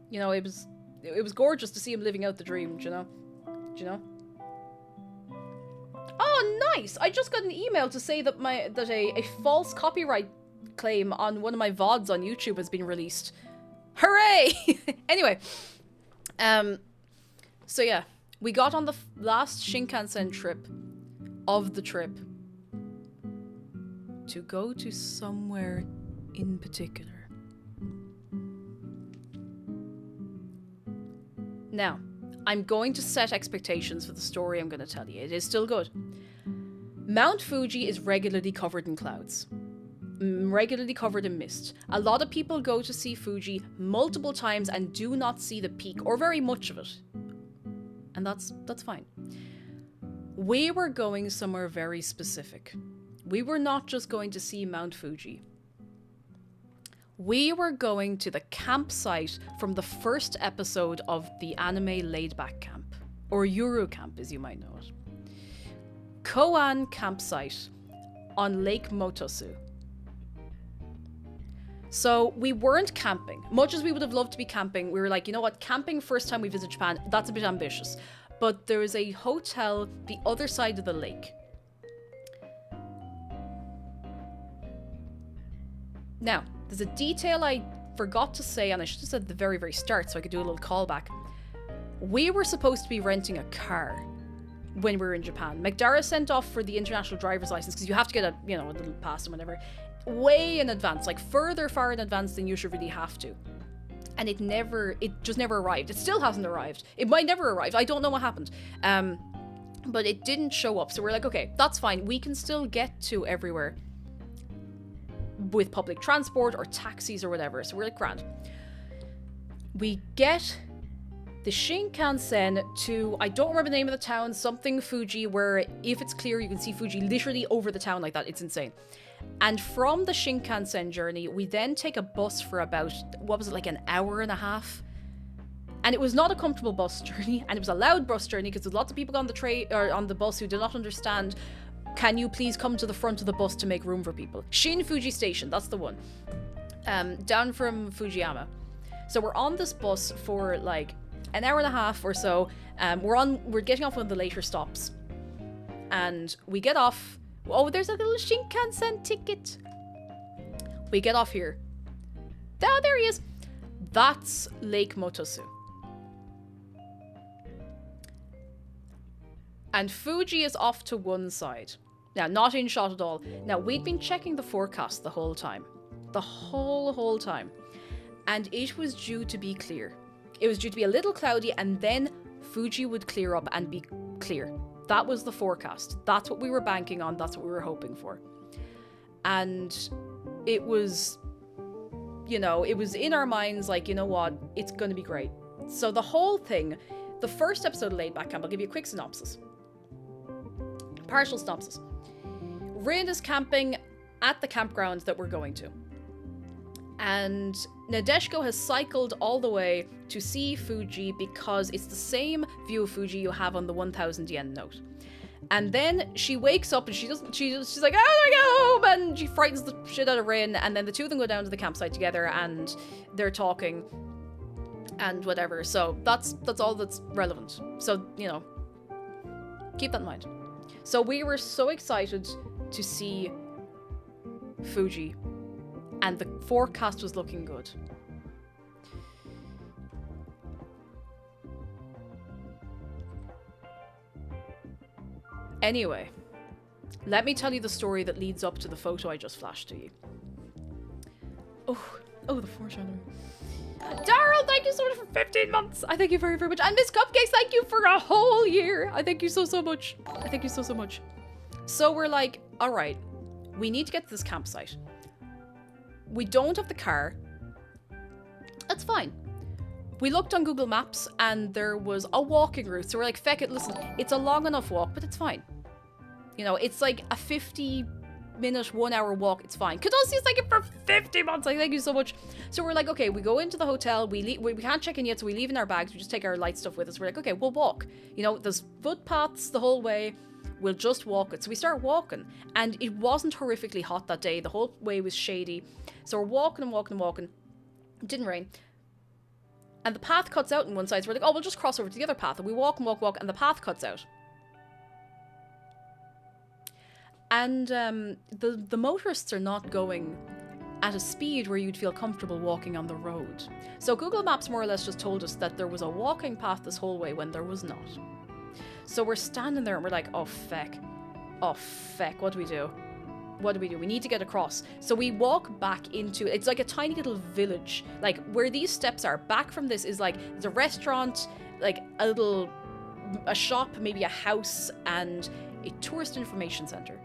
You know, it was gorgeous to see him living out the dream, do you know? Do you know? Oh, nice! I just got an email to say that a false copyright claim on one of my VODs on YouTube has been released. Hooray! Anyway. So yeah. We got on the last Shinkansen trip of the trip to go to somewhere in particular. Now, I'm going to set expectations for the story I'm going to tell you. It is still good. Mount Fuji is regularly covered in clouds. Regularly covered in mist. A lot of people go to see Fuji multiple times and do not see the peak or very much of it. And that's fine. We were going somewhere very specific. We were not just going to see Mount Fuji. We were going to the campsite from the first episode of the anime Laid Back Camp, or Yuru Camp as you might know it. Koan campsite on Lake Motosu. So we weren't camping. Much as we would have loved to be camping, we were like, you know what, camping first time we visit Japan, that's a bit ambitious. But there is a hotel the other side of the lake. Now, there's a detail I forgot to say, and I should have said at the very, very start so I could do a little callback. We were supposed to be renting a car when we were in Japan. McDara sent off for the international driver's license because you have to get a little pass and whatever, way in advance, like far in advance than you should really have to. And it just never arrived. It still hasn't arrived. It might never arrive. I don't know what happened. But it didn't show up. So we're like, okay, that's fine. We can still get to everywhere with public transport or taxis or whatever. So we're like, grand. We get the Shinkansen to, I don't remember the name of the town, something Fuji, where if it's clear, you can see Fuji literally over the town like that. It's insane. And from the Shinkansen journey, we then take a bus for about, an hour and a half? And it was not a comfortable bus journey, and it was a loud bus journey because there's lots of people on the train or on the bus who do not understand. Can you please come to the front of the bus to make room for people? Shin Fuji Station, that's the one. Down from Fujiyama. So we're on this bus for like an hour and a half or so. We're getting off one of the later stops. And we get off. Oh, there's a little Shinkansen ticket. We get off here. Oh, there he is. That's Lake Motosu. And Fuji is off to one side. Now, not in shot at all. Now, we'd been checking the forecast the whole time. The whole time. And it was due to be clear. It was due to be a little cloudy, and then Fuji would clear up and be clear. That was the forecast. That's what we were banking on. That's what we were hoping for. And it was, it was in our minds like, you know what? It's going to be great. So the whole thing, the first episode of Laid Back Camp, I'll give you a quick synopsis. Partial synopsis. Rin is camping at the campground that we're going to. And Nadeshiko has cycled all the way to see Fuji because it's the same view of Fuji you have on the 1,000 yen note. And then she wakes up and she's like, oh, I go home, and she frightens the shit out of Rin, and then the two of them go down to the campsite together and they're talking and whatever. So that's all that's relevant. So, keep that in mind. So we were so excited to see Fuji, and the forecast was looking good. Anyway, let me tell you the story that leads up to the photo I just flashed to you. Oh, the foreshadowing. Daryl, thank you so much for 15 months. I thank you very, very much. And Miss Cupcakes, thank you for a whole year. I thank you so much. I thank you so much. So we're like, all right, we need to get to this campsite. We don't have the car. That's fine. We looked on Google Maps and there was a walking route. So we're like, feck it, listen, it's a long enough walk, but it's fine. It's like a 50 minute, 1 hour walk, it's fine. Kadosi's like it for 50 months. Like, thank you so much. So we're like, okay, we go into the hotel. We can't check in yet, so we leave in our bags. We just take our light stuff with us. We're like, okay, we'll walk. You know, there's footpaths the whole way. We'll just walk it. So we start walking, and it wasn't horrifically hot that day. The whole way was shady. So we're walking and walking and walking. It didn't rain. And the path cuts out on one side. So we're like, oh, we'll just cross over to the other path. And we walk and walk, walk, and the path cuts out. And the motorists are not going at a speed where you'd feel comfortable walking on the road. So Google Maps more or less just told us that there was a walking path this whole way when there was not. So we're standing there and we're like, oh feck, what do we do? What do we do? We need to get across. So we walk back into, it's like a tiny little village. Like where these steps are, back from this is like, there's a restaurant, like a shop, maybe a house, and a tourist information center.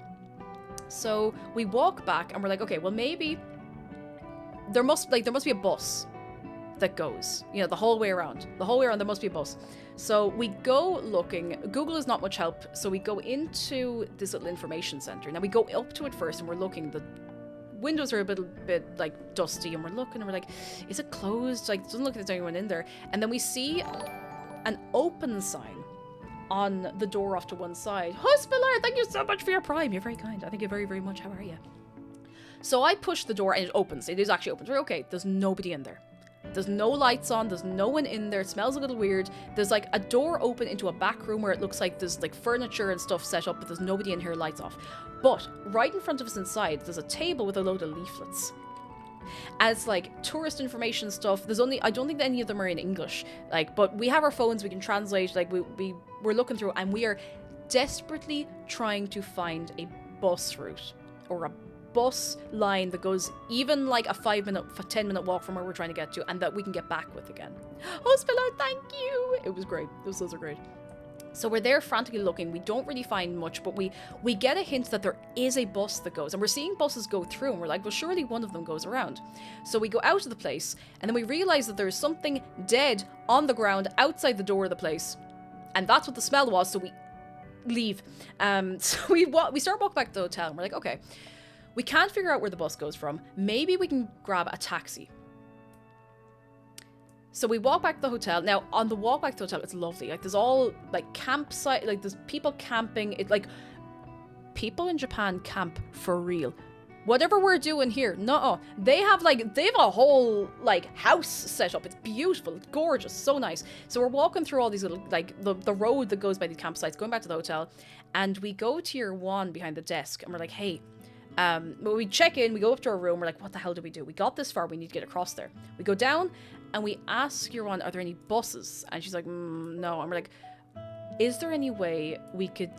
So we walk back and we're like, okay, well maybe there must be a bus that goes, you know, the whole way around. The whole way around there must be a bus. So we go looking. Google is not much help. So we go into this little information center. Now we go up to it first and we're looking. The windows are a bit like dusty and we're looking and we're like, is it closed? Like, it doesn't look like there's anyone in there. And then we see an open sign on the door off to one side. Hospiller, thank you so much for your Prime. You're very kind. I thank you very, very much. How are you? So I push the door and it opens. It is actually open. We're okay. There's nobody in there. There's no lights on. There's no one in there. It smells a little weird. There's like a door open into a back room where it looks like there's like furniture and stuff set up, but there's nobody in here, lights off. But right in front of us inside, there's a table with a load of leaflets. As like tourist information stuff. I don't think any of them are in English. Like, but we have our phones, we can translate. Like we're looking through and we are desperately trying to find a bus route or a bus line that goes even like a 10-minute walk from where we're trying to get to and that we can get back with again. Hospiller, thank you. It was great. Those are great. So we're there frantically looking. We don't really find much, but we get a hint that there is a bus that goes, and we're seeing buses go through, and we're like, well, surely one of them goes around. So we go out of the place, and then we realize that there's something dead on the ground outside the door of the place, and that's what the smell was. So we leave. So we start walking back to the hotel, and we're like, okay, we can't figure out where the bus goes from. Maybe we can grab a taxi. So we walk back to the hotel. Now, on the walk back to the hotel, it's lovely. Like, there's all, like, campsite, like, there's people camping. It's like, people in Japan camp for real. Whatever we're doing here, no, they have a whole, like, house set up. It's beautiful, it's gorgeous, so nice. So we're walking through all these little, like, the road that goes by these campsites, going back to the hotel, and we go to your one behind the desk, and we're like, hey, we check in, we go up to our room, we're like, what the hell do we do? We got this far, we need to get across there. We go down, and we ask your one, are there any buses? And she's like, no. And we're like, is there any way we could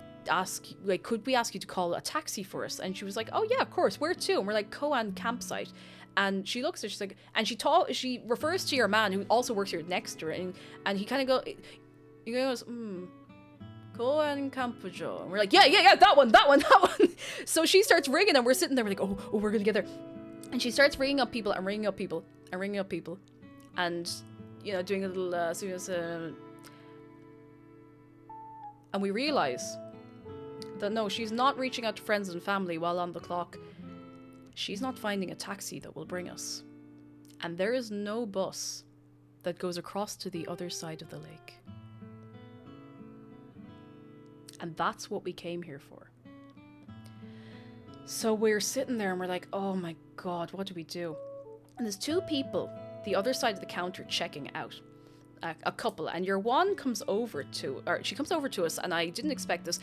could we ask you to call a taxi for us? And she was like, oh yeah, of course, where to? And we're like, Koan campsite. And she looks at her, she's like, and she refers to your man who also works here next to her, and he kind of goes, Koan Campujo. And we're like, yeah, that one. So she starts ringing, and we're sitting there, we're like, oh, we're gonna get there. And she starts ringing up people, and, you know, doing a little, and we realize that no, she's not reaching out to friends and family while on the clock. She's not finding a taxi that will bring us. And there is no bus that goes across to the other side of the lake. And that's what we came here for. So we're sitting there and we're like, oh my God, what do we do? And there's two people the other side of the counter checking out. A couple. And your one comes over to us, and I didn't expect this,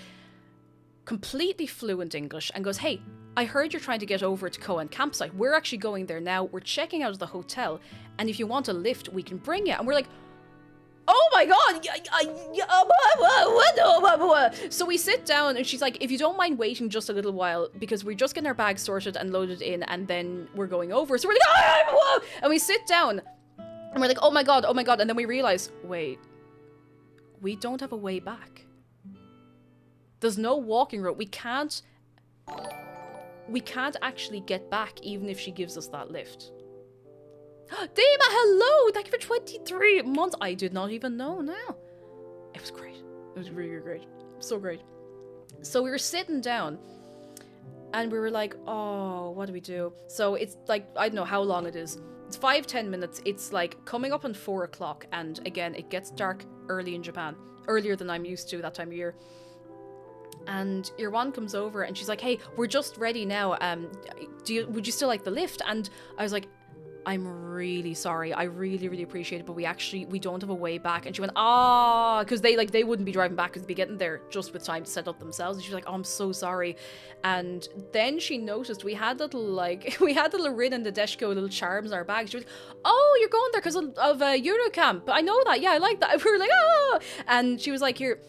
completely fluent English, and goes, hey, I heard you're trying to get over to Koan campsite. We're actually going there now. We're checking out of the hotel, and if you want a lift, we can bring you. And we're like, oh my God. So we sit down, and she's like, if you don't mind waiting just a little while, because we're just getting our bags sorted and loaded in, and then we're going over. So we're like, and we sit down, and we're like, oh my God. And then we realize, wait, we don't have a way back. There's no walking route. We can't actually get back, even if she gives us that lift. Dima, hello! Thank you for 23 months. I did not even know now. It was great. It was really great. So great. So we were sitting down, And we were like, oh, what do we do? So it's like, I don't know how long it is. It's 5-10 minutes. It's like coming up on 4 o'clock. And again, it gets dark early in Japan. Earlier than I'm used to that time of year. And Irwan comes over and she's like, hey, we're just ready now. Would you still like the lift? And I was like, I'm really sorry. I really, really appreciate it, but we don't have a way back. And she went, because they wouldn't be driving back because they'd be getting there just with time to set up themselves. And she was like, oh, I'm so sorry. And then she noticed we had little Rin and the Deshko little charms in our bags. She was like, oh, you're going there because of Eurocamp. I know that. Yeah, I like that. We were like, ah. And she was like, here,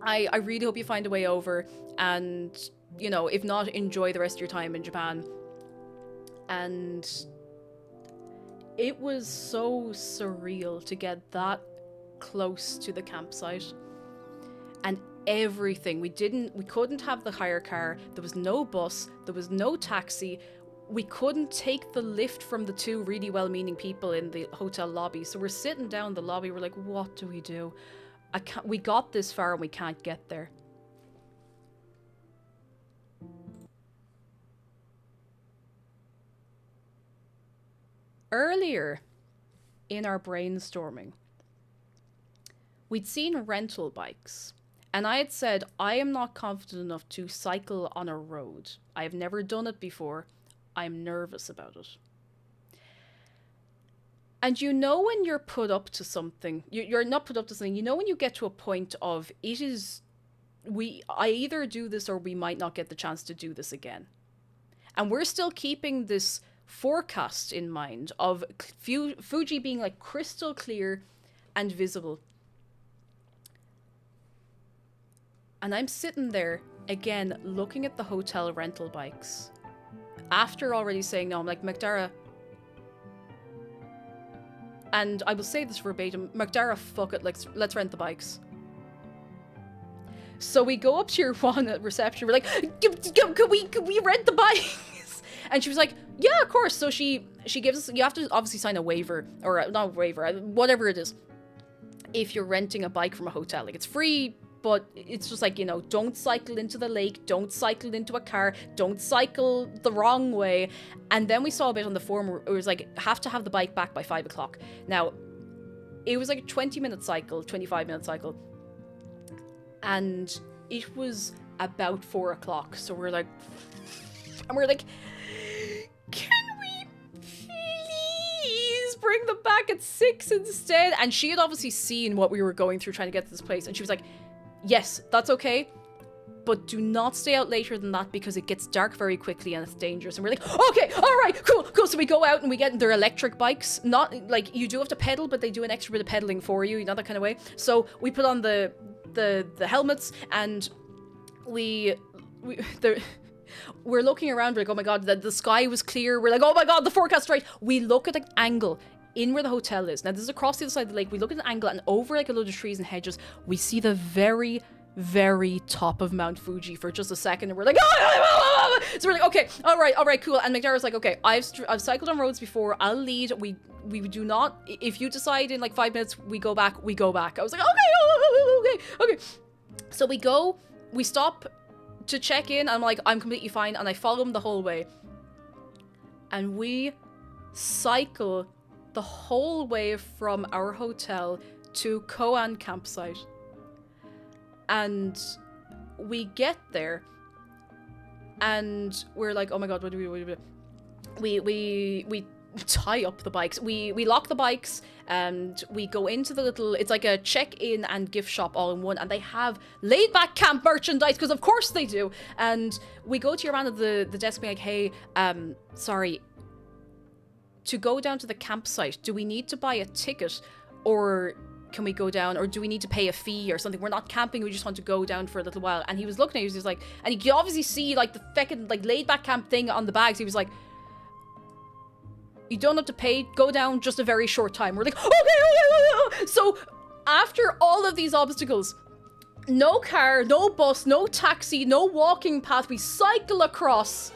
I really hope you find a way over. And, you know, if not, enjoy the rest of your time in Japan. And it was so surreal to get that close to the campsite. And everything. We couldn't have the hire car. There was no bus. There was no taxi. We couldn't take the lift from the two really well-meaning people in the hotel lobby. So we're sitting down in the lobby. We're like, what do we do? We got this far and we can't get there. Earlier in our brainstorming, we'd seen rental bikes, and I had said, I am not confident enough to cycle on a road. I have never done it before. I'm nervous about it. And you know when you're put up to something, you're not put up to something, you know when you get to a point of, I either do this or we might not get the chance to do this again. And we're still keeping this forecast in mind of Fuji being like crystal clear and visible. And I'm sitting there again looking at the hotel rental bikes after already saying no. I'm like, Magdara, and I will say this verbatim, Magdara, fuck it, let's rent the bikes. So we go up to your one at reception, we're like, could we rent the bikes? And she was like, yeah, of course. So she gives us, you have to obviously sign a waiver, or not a waiver, whatever it is, if you're renting a bike from a hotel. Like, it's free, but it's just like, you know, don't cycle into the lake, don't cycle into a car, don't cycle the wrong way. And then we saw a bit on the form where it was like, have to have the bike back by 5 o'clock. Now, it was like a 20-minute cycle, 25-minute cycle. And it was about 4 o'clock. So we're like, can we please bring them back at 6 instead? And she had obviously seen what we were going through trying to get to this place. And she was like, yes, that's okay, but do not stay out later than that because it gets dark very quickly and it's dangerous. And we're like, okay, all right, cool. So we go out and we get their electric bikes. Not like you do have to pedal, but they do an extra bit of pedaling for you, that kind of way. So we put on the helmets and we're looking around. We're like, oh my god, the sky was clear. We're like, oh my god, the forecast right. We look at the angle in where the hotel is. Now, this is across the other side of the lake. We look at an angle and over like a load of trees and hedges, we see the very, very top of Mount Fuji for just a second. And we're like, ah! So we're like, okay, all right, cool. And Magdara's like, okay, I've cycled on roads before. I'll lead. We do not, if you decide in like 5 minutes, we go back. I was like, okay. So we stop to check in. I'm like, I'm completely fine. And I follow him the whole way. And we cycle the whole way from our hotel to Koan campsite. And we get there and we're like, oh my god, what do we do? We tie up the bikes. We lock the bikes and we go into the little, it's like a check-in and gift shop all in one, and they have laid back camp merchandise because of course they do. And we go to your man at the desk being like, hey, sorry, to go down to the campsite, do we need to buy a ticket, or can we go down, or do we need to pay a fee or something? We're not camping, we just want to go down for a little while. And he was looking at us, he was like, and you could obviously see like the feckin' like laid back camp thing on the bags. He was like, you don't have to pay, go down just a very short time. We're like, okay. So after all of these obstacles, no car, no bus, no taxi, no walking path, we cycle across.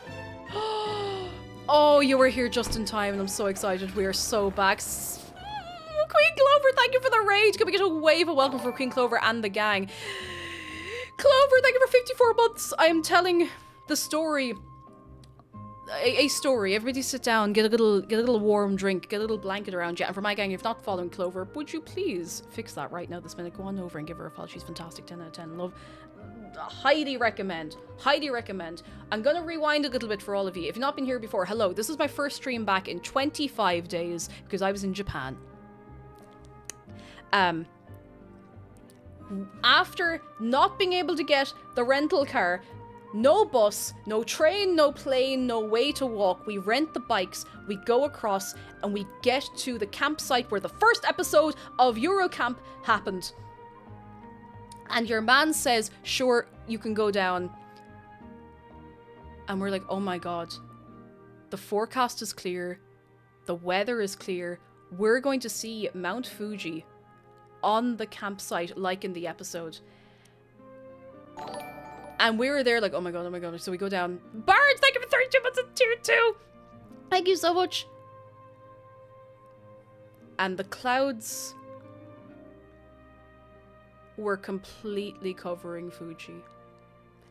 Oh, you were here just in time, and I'm so excited. We are so back. Queen Clover, thank you for the raid. Can we get a wave of welcome for Queen Clover and the gang? Clover, thank you for 54 months. I am telling the story. A story. Everybody sit down, get a little warm drink, get a little blanket around you. And for my gang, if you're not following Clover, would you please fix that right now this minute? Go on over and give her a follow. She's fantastic. 10 out of 10. Love. Highly recommend. Highly recommend. I'm gonna rewind a little bit for all of you. If you've not been here before, hello. This is my first stream back in 25 days because I was in Japan. After not being able to get the rental car, no bus, no train, no plane, no way to walk, we rent the bikes, we go across, and we get to the campsite where the first episode of Eurocamp happened. And your man says, sure, you can go down. And we're like, oh my god. The forecast is clear. The weather is clear. We're going to see Mount Fuji on the campsite like in the episode. And we were there like, oh my god, oh my god. So we go down. Bards, thank you for 32 months of tier 2. Thank you so much. And the clouds were completely covering Fuji.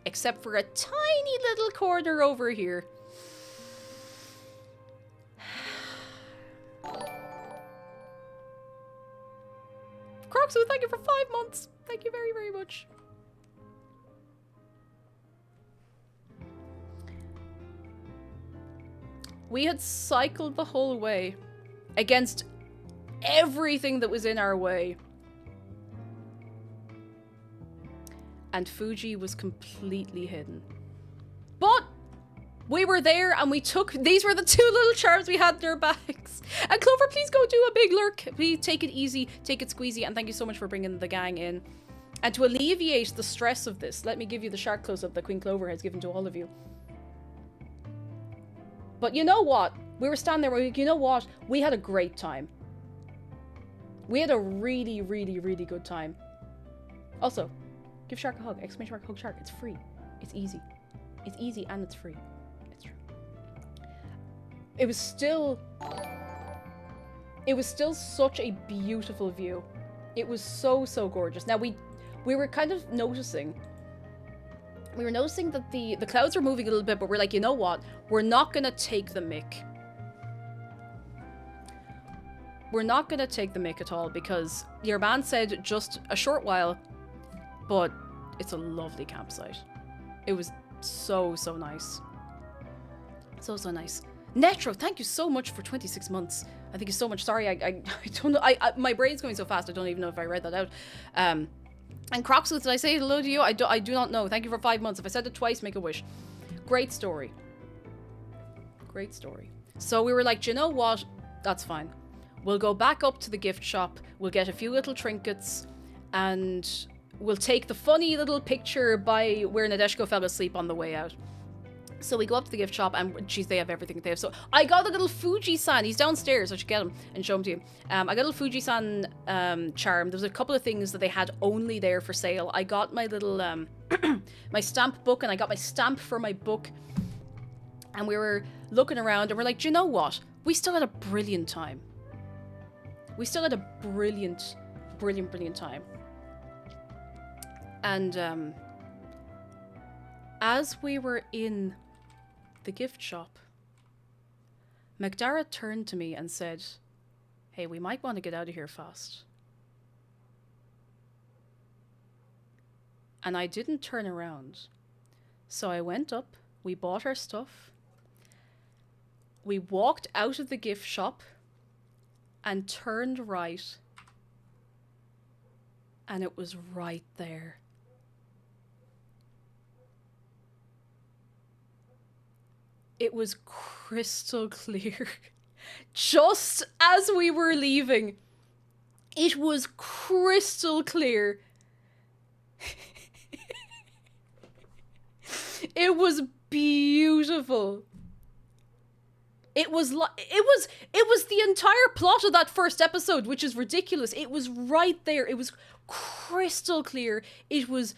Except for a tiny little corner over here. Croxo, thank you for 5 months. Thank you very, very much. We had cycled the whole way against everything that was in our way. And Fuji was completely hidden. But we were there and we took... These were the 2 little charms we had in our bags. And Clover, please go do a big lurk. Please take it easy, take it squeezy. And thank you so much for bringing the gang in. And to alleviate the stress of this, let me give you the shark close-up that Queen Clover has given to all of you. But you know what? We were standing there, we were like, you know what? We had a great time. We had a really, really, really good time. Also, give Shark a hug. Exclamation mark, hug Shark. It's free. It's easy. It's easy and it's free. It's true. It was still such a beautiful view. It was so, so gorgeous. Now, we were kind of noticing... We were noticing that the clouds were moving a little bit, but we're like, you know what? We're not going to take the mick. We're not going to take the mick at all because your man said just a short while, but it's a lovely campsite. It was so, so nice. So, so nice. Netro, thank you so much for 26 months. I thank you so much. Sorry, I don't know. My brain's going so fast, I don't even know if I read that out. And Croxus, did I say hello to you? I do not know. Thank you for 5 months. If I said it twice, make a wish. Great story. Great story. So we were like, do you know what? That's fine. We'll go back up to the gift shop. We'll get a few little trinkets. And we'll take the funny little picture by where Nadeshko fell asleep on the way out. So we go up to the gift shop and geez, they have everything they have. So I got a little Fuji-san. He's downstairs. I should get him and show him to you. I got a little Fuji-san charm. There was a couple of things that they had only there for sale. I got my little my stamp book and I got my stamp for my book. And we were looking around and we're like, do you know what? We still had a brilliant time. We still had a brilliant, brilliant, brilliant time. And as we were in the gift shop, Magdara turned to me and said, hey, we might want to get out of here fast. And I didn't turn around. So I went up, we bought our stuff, we walked out of the gift shop and turned right. And it was right there. It was crystal clear. Just as we were leaving, it was crystal clear. It was beautiful. It was the entire plot of that first episode, which is ridiculous. It was right there. It was crystal clear. It was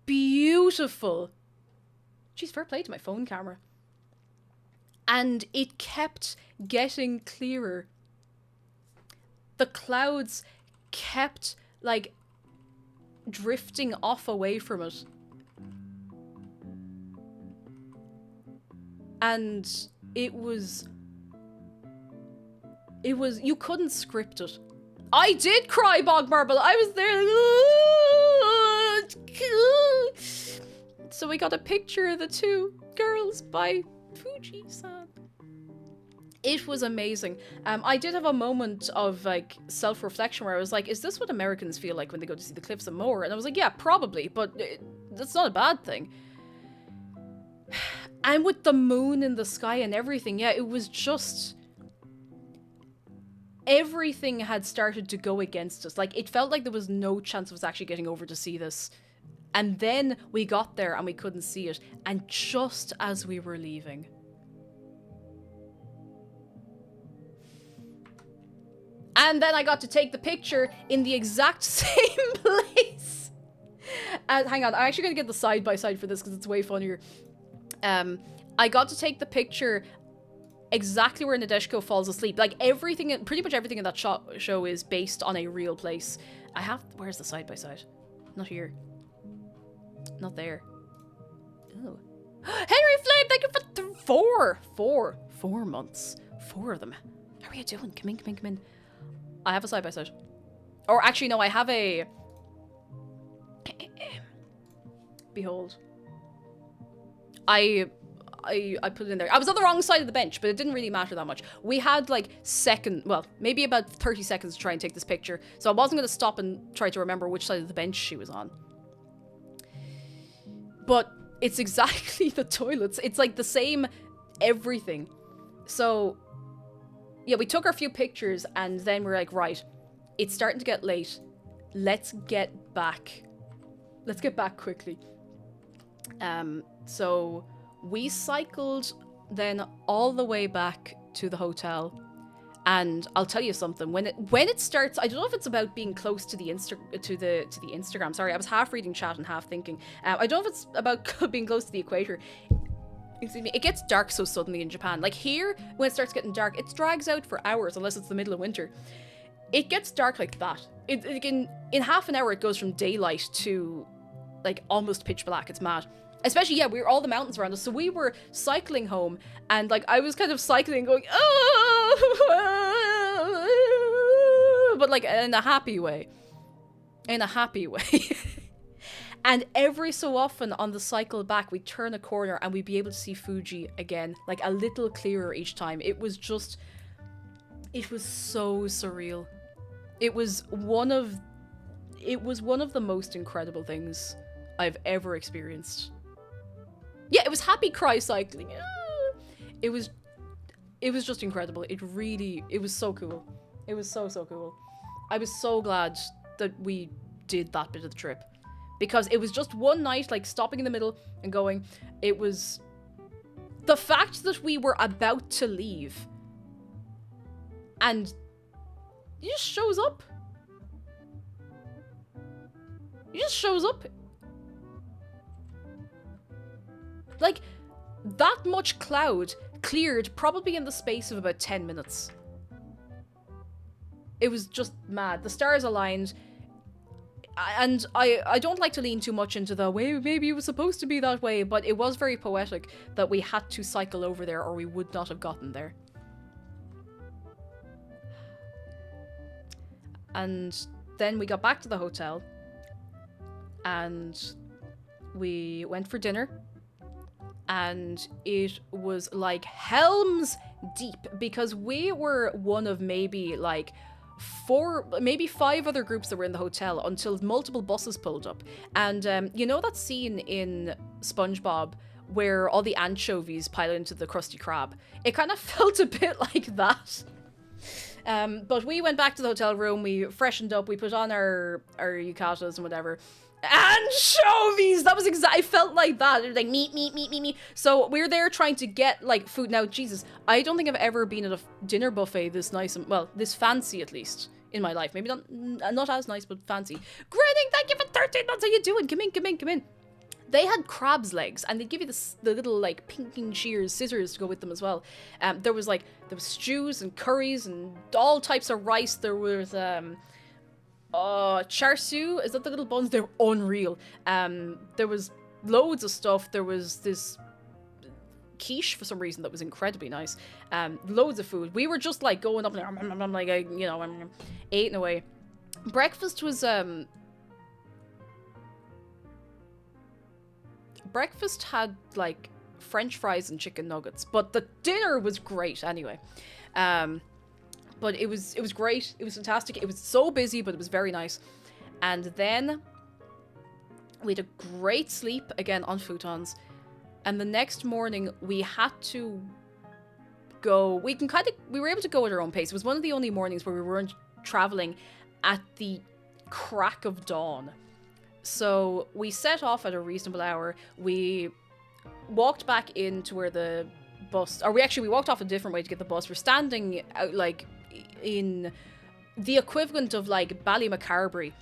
beautiful. Jeez, fair play to my phone camera. And it kept getting clearer. The clouds kept, like, drifting off away from it. And it was, you couldn't script it. I did cry, Bog Marble. I was there. So we got a picture of the two girls by Fuji-san. It was amazing. I did have a moment of like self-reflection where I was like, is this what Americans feel like when they go to see the Cliffs of Moher? And I was like, yeah, probably, but that's not a bad thing. And with the moon in the sky and everything, yeah, it was just... everything had started to go against us. Like, it felt like there was no chance of us actually getting over to see this. And then we got there and we couldn't see it. And just as we were leaving... and then I got to take the picture in the exact same place. Hang on, I'm actually going to get the side-by-side for this because it's way funnier. I got to take the picture exactly where Nadeshiko falls asleep. Like, everything, pretty much everything in that show is based on a real place. Where's the side-by-side? Not here. Not there. Oh. Henry Flame, thank you for 4 months. 4 of them. How are you doing? Come in, come in, come in. I have a side-by-side. Or actually, no, I have a... Behold. I put it in there. I was on the wrong side of the bench, but it didn't really matter that much. We had like maybe about 30 seconds to try and take this picture. So I wasn't going to stop and try to remember which side of the bench she was on. But it's exactly the toilets. It's like the same everything. So... yeah, we took our few pictures and then we're like, right, it's starting to get late. Let's get back. Let's get back quickly. So we cycled then all the way back to the hotel. And I'll tell you something, when it starts, I don't know if it's about being close to the Instagram. Sorry, I was half reading chat and half thinking. I don't know if it's about being close to the equator. Excuse me, it gets dark so suddenly in Japan. Like here, when it starts getting dark, it drags out for hours unless it's the middle of winter. It gets dark like that. In half an hour, it goes from daylight to like almost pitch black. It's mad. Especially, yeah, all the mountains around us. So we were cycling home and like I was kind of cycling going, oh, but like in a happy way. In a happy way. And every so often on the cycle back, we'd turn a corner and we'd be able to see Fuji again, like a little clearer each time. It was so surreal. It was one of the most incredible things I've ever experienced. Yeah, it was happy cry cycling. It was just incredible. It was so cool. It was so cool. I was so glad that we did that bit of the trip. Because it was just one night, like, stopping in the middle and going. It was... the fact that we were about to leave. And... he just shows up. He just shows up. Like, that much cloud cleared probably in the space of about 10 minutes. It was just mad. The stars aligned... and I don't like to lean too much into the way maybe it was supposed to be that way, but it was very poetic that we had to cycle over there or we would not have gotten there. And then we got back to the hotel and we went for dinner and it was like helms deep because we were one of maybe like 5 other groups that were in the hotel until multiple buses pulled up. And you know that scene in SpongeBob where all the anchovies pile into the Krusty Krab? It kind of felt a bit like that. But we went back to the hotel room, we freshened up, we put on our yukatas and whatever. Anchovies! That was exactly, I felt like that. It was like meat. So we're there trying to get like food. Now, Jesus, I don't think I've ever been at a dinner buffet this nice, well, this fancy at least in my life. Maybe not as nice, but fancy. Grinning, thank you for 13 months. How you doing? Come in. They had crab's legs, and they'd give you the little like pinking shears, scissors to go with them as well. There was stews and curries and all types of rice. There was char siu, is that the little buns? They're unreal. There was loads of stuff. There was this quiche for some reason that was incredibly nice. Loads of food. We were just like going up and like, you know, eating away. Breakfast was breakfast had like French fries and chicken nuggets, but the dinner was great anyway. But it was great. It was fantastic. It was so busy, but it was very nice. And then we had a great sleep again on futons. And the next morning we had to go. We were able to go at our own pace. It was one of the only mornings where we weren't traveling at the crack of dawn. So we set off at a reasonable hour. We walked back into where the bus, or we walked off a different way to get the bus. We're standing out like in the equivalent of like Ballymacarbery.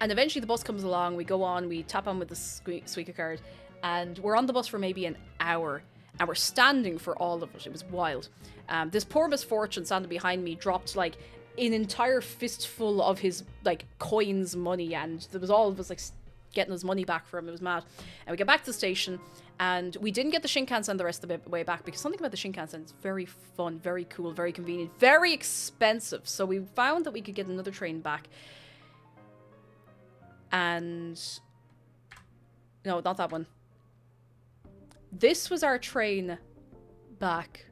And eventually the bus comes along, we go on, we tap on with the Suica card, and we're on the bus for maybe an hour, and we're standing for all of it. It was wild. This poor misfortune standing behind me dropped like an entire fistful of his like coins money, and there was all of us like getting his money back for him. It was mad. And we get back to the station, and we didn't get the Shinkansen the rest of the way back, because something about the Shinkansen is very fun, very cool, very convenient, very expensive. So we found that we could get another train back. And no, not that one. This was our train back.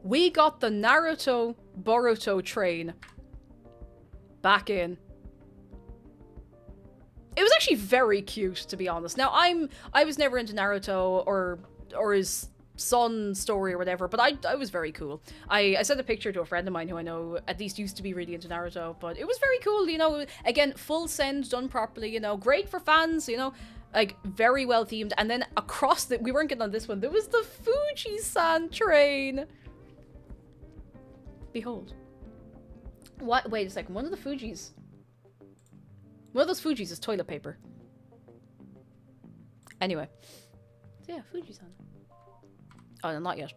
We got the Naruto Boruto train back in. It was actually very cute, to be honest. Now, I was never into Naruto or his son story or whatever, but I was very cool. I sent a picture to a friend of mine who I know at least used to be really into Naruto, but it was very cool, you know. Again, full send, done properly, you know, great for fans, you know, like very well themed. And then across we weren't getting on this one, there was the Fuji-san train. Behold. What? Wait a second, one of those Fujis is toilet paper. Anyway. So yeah, Fuji-san. Oh, no, not yet.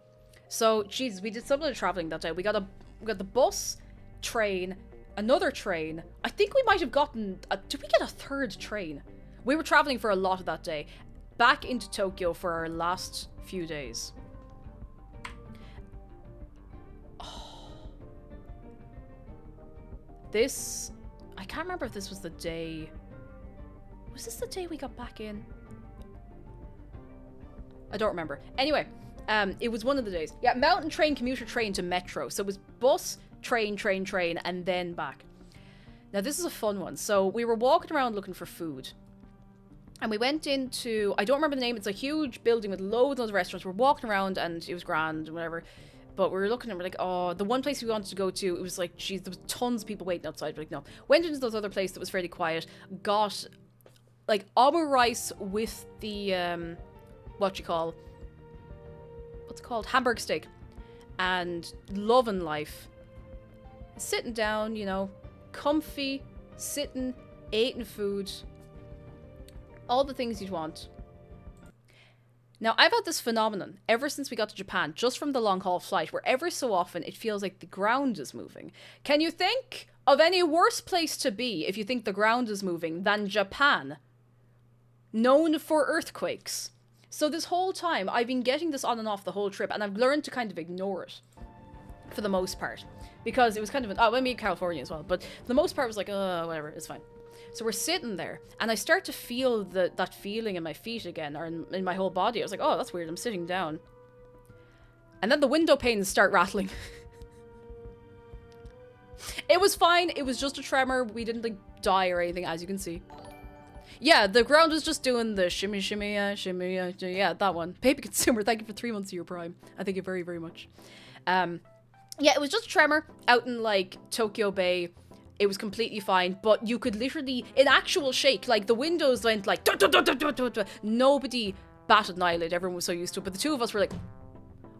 So, Jesus, we did some of the traveling that day. We got the bus, train, another train. I think we might have gotten... did we get a third train? We were traveling for a lot of that day. Back into Tokyo for our last few days. Oh. This... I can't remember if this was the day... Was this the day we got back in? I don't remember. Anyway... it was one of the days. Yeah, mountain train, commuter train to metro. So it was bus, train, and then back. Now, this is a fun one. So we were walking around looking for food. And we went into... I don't remember the name. It's a huge building with loads of restaurants. We're walking around and it was grand and whatever. But we were looking and we're like, oh, the one place we wanted to go to, it was like, geez, there was tons of people waiting outside. We're like, no. Went into those other place that was fairly quiet. Got, like, rice with the, what's it called, hamburg steak, and loving life. Sitting down, you know, comfy, sitting, eating food, all the things you'd want. Now, I've had this phenomenon ever since we got to Japan, just from the long haul flight, where every so often it feels like the ground is moving. Can you think of any worse place to be if you think the ground is moving than Japan? Known for earthquakes. So this whole time, I've been getting this on and off the whole trip, and I've learned to kind of ignore it, for the most part. Because it was kind of well, maybe California as well, but for the most part, it was like, oh, whatever, it's fine. So we're sitting there, and I start to feel that feeling in my feet again, or in my whole body. I was like, oh, that's weird, I'm sitting down. And then the window panes start rattling. It was fine, it was just a tremor, we didn't, like, die or anything, as you can see. Yeah, the ground was just doing the shimmy, yeah, that one. Baby Consumer, thank you for 3 months of your Prime. I thank you very, very much. Yeah, it was just a tremor out in, like, Tokyo Bay. It was completely fine, but you could literally, in actual shake, like, the windows went like, duh, duh, duh, duh, duh, duh, duh. Nobody batted an eyelid, everyone was so used to it, but the two of us were like,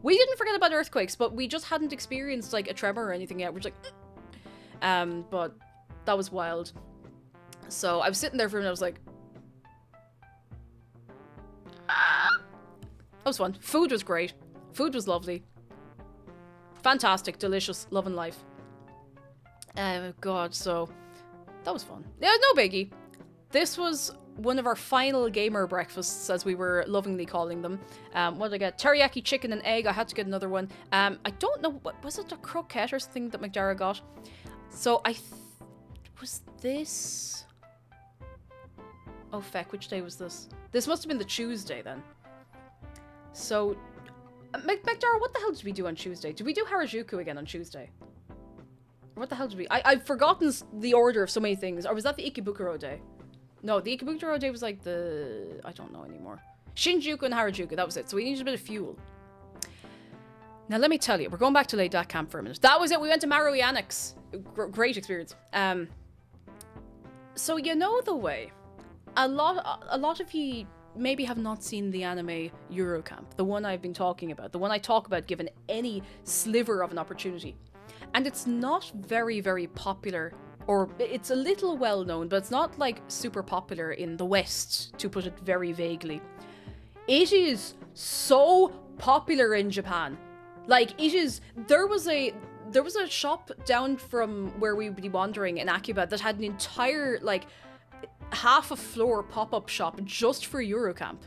we didn't forget about earthquakes, but we just hadn't experienced, like, a tremor or anything yet. We're just like, but that was wild. So I was sitting there for a minute, I was like, that was fun. Food was great. Food was lovely. Fantastic, delicious, loving life. God, so that was fun. Yeah, no biggie. This was one of our final gamer breakfasts, as we were lovingly calling them. What did I get? Teriyaki chicken and egg. I had to get another one. I don't know, what was it, a croquette or something that McDara got? So was this? Oh feck, which day was this? This must have been the Tuesday then. So, McDara, what the hell did we do on Tuesday? Did we do Harajuku again on Tuesday? What the hell did we... I've forgotten the order of so many things. Or was that the Ikebukuro day? No, the Ikebukuro day was like the... I don't know anymore. Shinjuku and Harajuku, that was it. So we needed a bit of fuel. Now let me tell you, we're going back to Late Dak Camp for a minute. That was it, we went to Marui Annex. Great experience. So you know the way. A lot of you maybe have not seen the anime Eurocamp. The one I've been talking about. The one I talk about given any sliver of an opportunity. And it's not very, very popular, or it's a little well known, but it's not like super popular in the West, to put it very vaguely. It is so popular in Japan. Like, it is, there was a shop down from where we would be wandering in Akiba that had an entire, like, half a floor pop-up shop just for Eurocamp.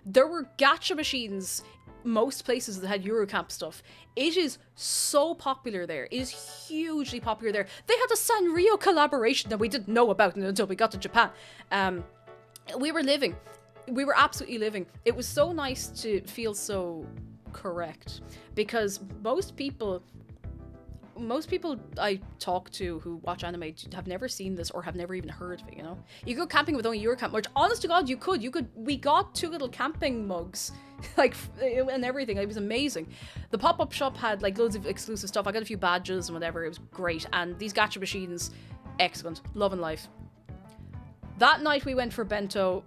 There were gacha machines most places that had Eurocamp stuff. It is so popular there. It is hugely popular there. They had a Sanrio collaboration that we didn't know about until we got to Japan. We were living. We were absolutely living. It was so nice to feel so correct, because most people I talk to who watch anime have never seen this or have never even heard of it, you know? You go camping with only Eurocamp, which, honest to God, you could. We got 2 little camping mugs, like, and everything. It was amazing. The pop-up shop had, like, loads of exclusive stuff. I got a few badges and whatever. It was great. And these gacha machines, excellent. Love and life. That night we went for bento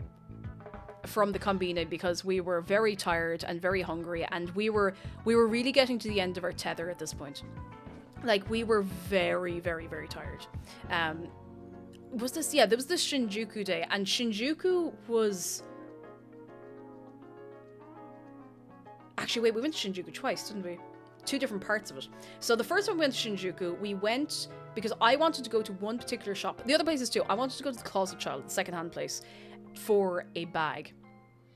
from the Kombine because we were very tired and very hungry, and we were really getting to the end of our tether at this point. Like, we were very, very, very tired. Was this... Yeah, there was this Shinjuku day, and Shinjuku was... Actually, wait, we went to Shinjuku twice, didn't we? 2 different parts of it. So the first one we went to Shinjuku, we went because I wanted to go to one particular shop. The other places too. I wanted to go to the Closet Child, the second-hand place, for a bag.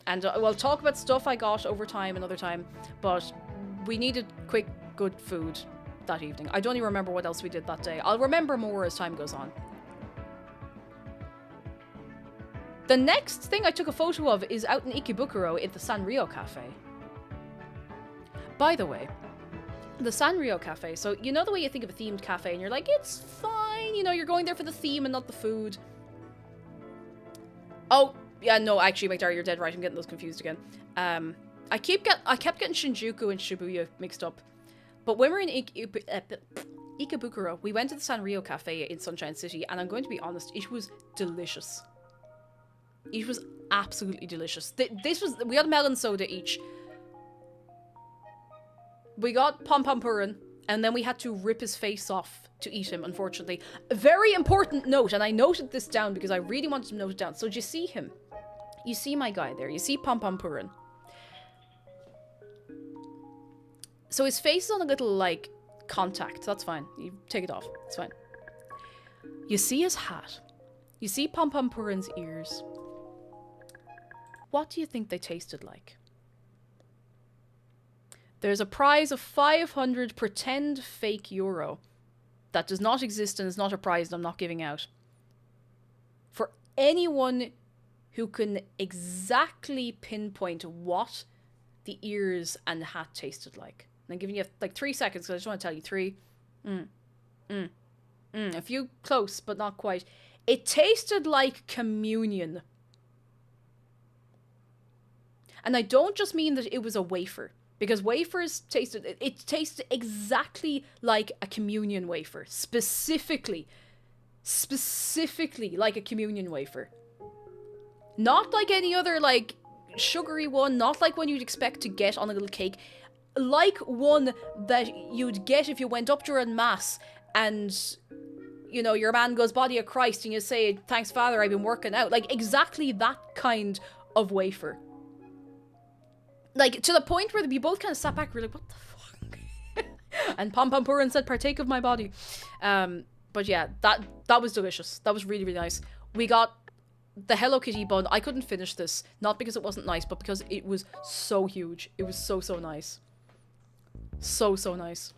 And we'll talk about stuff I got over time another time, but we needed quick, good food that evening. I don't even remember what else we did that day. I'll remember more as time goes on. The next thing I took a photo of is out in Ikebukuro at the Sanrio Cafe. By the way, the Sanrio Cafe, so you know the way you think of a themed cafe and you're like, it's fine, you know, you're going there for the theme and not the food. Oh, yeah, no, actually, McDara, you're dead right, I'm getting those confused again. I kept getting Shinjuku and Shibuya mixed up. But when we're in Ikebukuro, we went to the Sanrio Cafe in Sunshine City, and I'm going to be honest, it was delicious. It was absolutely delicious. We got a melon soda each. We got Pom Pom Purin, and then we had to rip his face off to eat him, unfortunately. A very important note, and I noted this down because I really wanted to note it down. So do you see him? You see my guy there. You see Pom Pom Purin. So his face is on a little, like, contact. That's fine. You take it off. It's fine. You see his hat. You see Pom Pom Purin's ears. What do you think they tasted like? There's a prize of 500 pretend fake euro that does not exist and is not a prize that I'm not giving out. For anyone who can exactly pinpoint what the ears and the hat tasted like. And I'm giving you like 3 seconds because I just want to tell you 3. A few close, but not quite. It tasted like communion. And I don't just mean that it was a wafer. Because wafers tasted exactly like a communion wafer. Specifically like a communion wafer. Not like any other, like, sugary one. Not like one you'd expect to get on a little cake. Like one that you'd get if you went up during Mass and, you know, your man goes, Body of Christ, and you say, thanks, Father, I've been working out. Like, exactly that kind of wafer. Like, to the point where we both kind of sat back, we're like, what the fuck? And Pom Pom Purin said, partake of my body. But yeah, that was delicious. That was really, really nice. We got the Hello Kitty bun, I couldn't finish this. Not because it wasn't nice, but because it was so huge. It was so, so nice. So, so nice.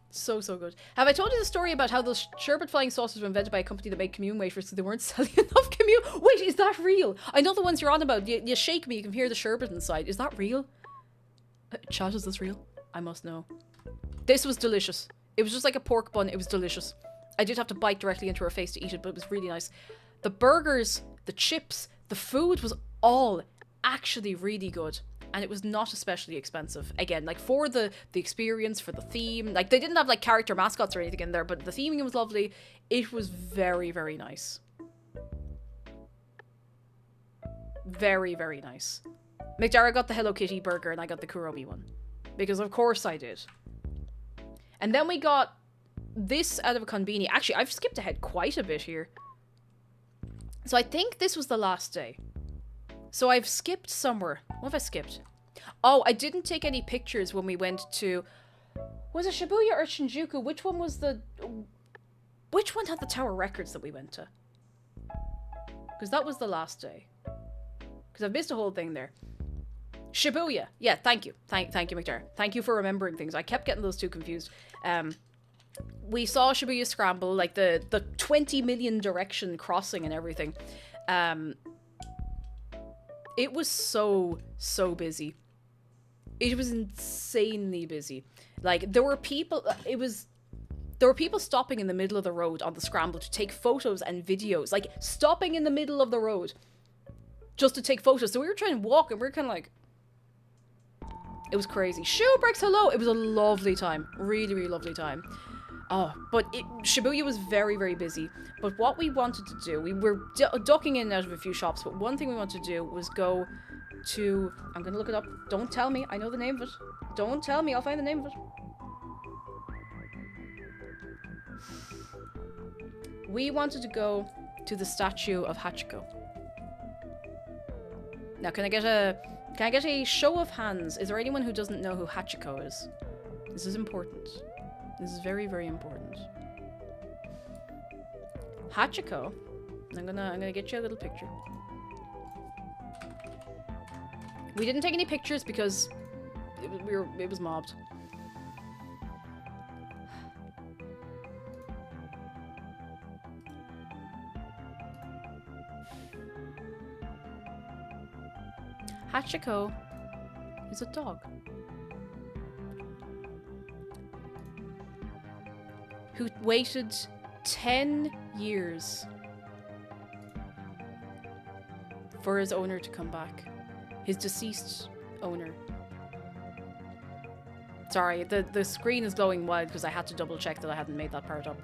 So, so good. Have I told you the story about how those sherbet flying saucers were invented by a company that made commune wafers because they weren't selling enough commune? Wait, is that real? I know the ones you're on about. You shake me, you can hear the sherbet inside. Is that real? Chat, is this real? I must know. This was delicious. It was just like a pork bun. It was delicious. I did have to bite directly into her face to eat it, but it was really nice. The burgers, the chips, the food was all actually really good. And it was not especially expensive. Again, like for the experience, for the theme. Like they didn't have like character mascots or anything in there, but the theming was lovely. It was very, very nice. Very, very nice. McDara got the Hello Kitty burger and I got the Kuromi one. Because of course I did. And then we got this out of a konbini. Actually, I've skipped ahead quite a bit here. So I think this was the last day. So I've skipped somewhere. What have I skipped? Oh, I didn't take any pictures when we went to... Was it Shibuya or Shinjuku? Which one was the... Which one had the Tower Records that we went to? Because that was the last day. Because I've missed a whole thing there. Shibuya. Yeah, thank you. Thank you, McDar. Thank you for remembering things. I kept getting those two confused. We saw Shibuya Scramble, like the 20 million direction crossing and everything. It was so busy. It was insanely busy. Like, there were people... There were people stopping in the middle of the road on the scramble to take photos and videos. Like, stopping in the middle of the road just to take photos. So we were trying to walk and we were kind of like... It was crazy. Shoebricks, hello! It was a lovely time. Really, really lovely time. Oh, but Shibuya was very, very busy. But what we wanted to do, we were ducking in and out of a few shops, but one thing we wanted to do was go to... I'm going to look it up. Don't tell me. I know the name of it. Don't tell me. I'll find the name of it. We wanted to go to the statue of Hachiko. Now, can I get a show of hands? Is there anyone who doesn't know who Hachiko is? This is important. This is very, very important. Hachiko. I'm gonna get you a little picture. We didn't take any pictures because it was mobbed. Hachiko is a dog who waited 10 years for his owner to come back. His deceased owner. Sorry, the screen is glowing wild because I had to double check that I hadn't made that part up.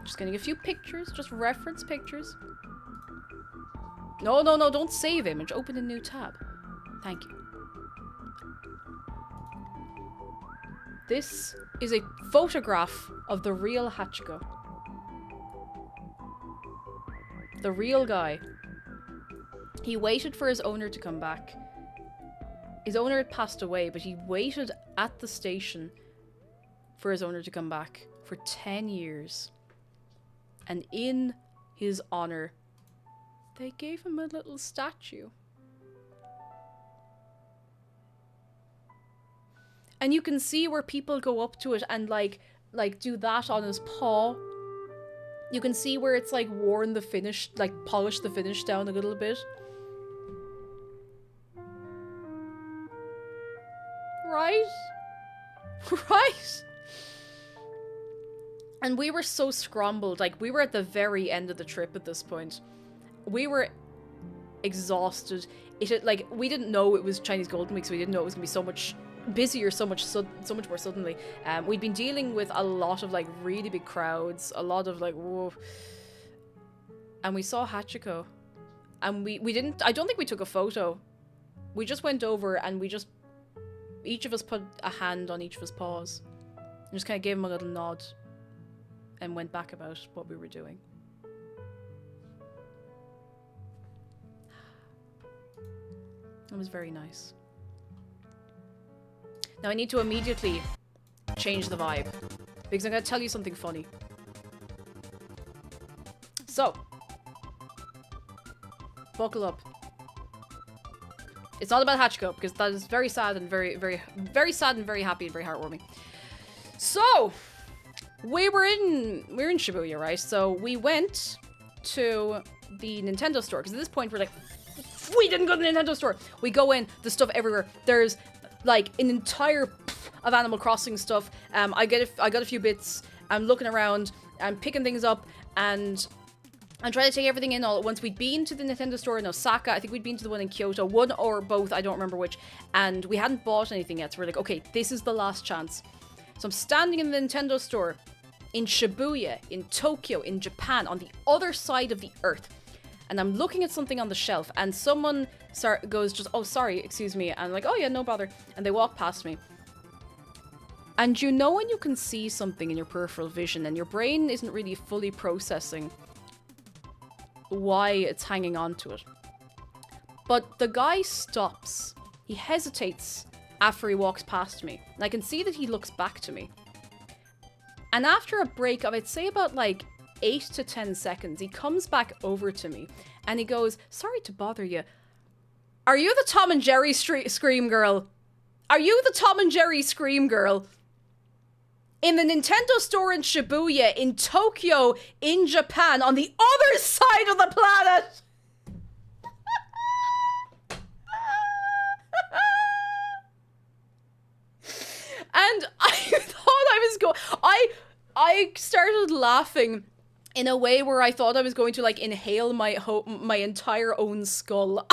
Just getting a few pictures, just reference pictures. No, don't save image. Open a new tab. Thank you. This is a photograph of the real Hachiko. The real guy. He waited for his owner to come back. His owner had passed away, but he waited at the station for his owner to come back for 10 years. And in his honor, they gave him a little statue. And you can see where people go up to it and like do that on his paw. You can see where it's like worn the finish, like polished the finish down a little bit. Right? Right? And we were so scrambled. Like, we were at the very end of the trip at this point. We were exhausted. It had, like, we didn't know it was Chinese Golden Week, so we didn't know it was going to be so much busier, so much more suddenly. We'd been dealing with a lot of, like, really big crowds. A lot of, like, whoa. And we saw Hachiko. And we didn't... I don't think we took a photo. We just went over and we just... Each of us put a hand on each of his paws. And just kind of gave him a little nod. And went back about what we were doing. It was very nice. Now I need to immediately change the vibe. Because I'm gonna tell you something funny. So, buckle up. It's not about Hachiko, because that is very sad and very sad and very happy and very heartwarming. So, we're in Shibuya, right? So we went to the Nintendo store, because at this point we're like, we didn't go to the Nintendo store. We go in, there's stuff everywhere. There's like an entire of Animal Crossing stuff. I got a few bits. I'm looking around, I'm picking things up, and I'm trying to take everything in all at once. We'd been to the Nintendo store in Osaka. I think we'd been to the one in Kyoto, one or both, I don't remember which, and we hadn't bought anything yet. So we're like, okay, this is the last chance. So I'm standing in the Nintendo store in Shibuya, in Tokyo, in Japan, on the other side of the earth. And I'm looking at something on the shelf, and someone goes just, oh, sorry, excuse me. And I'm like, oh yeah, no bother. And they walk past me. And you know when you can see something in your peripheral vision and your brain isn't really fully processing why it's hanging on to it. But the guy stops. He hesitates after he walks past me. And I can see that he looks back to me. And after a break of, I'd say about like 8 to 10 seconds, he comes back over to me and he goes, sorry to bother you. Are you the Tom and Jerry Scream Girl? Are you the Tom and Jerry Scream Girl? In the Nintendo store in Shibuya, in Tokyo, in Japan, on the other side of the planet! And I thought I was going... I started laughing in a way where I thought I was going to, like, inhale my entire own skull.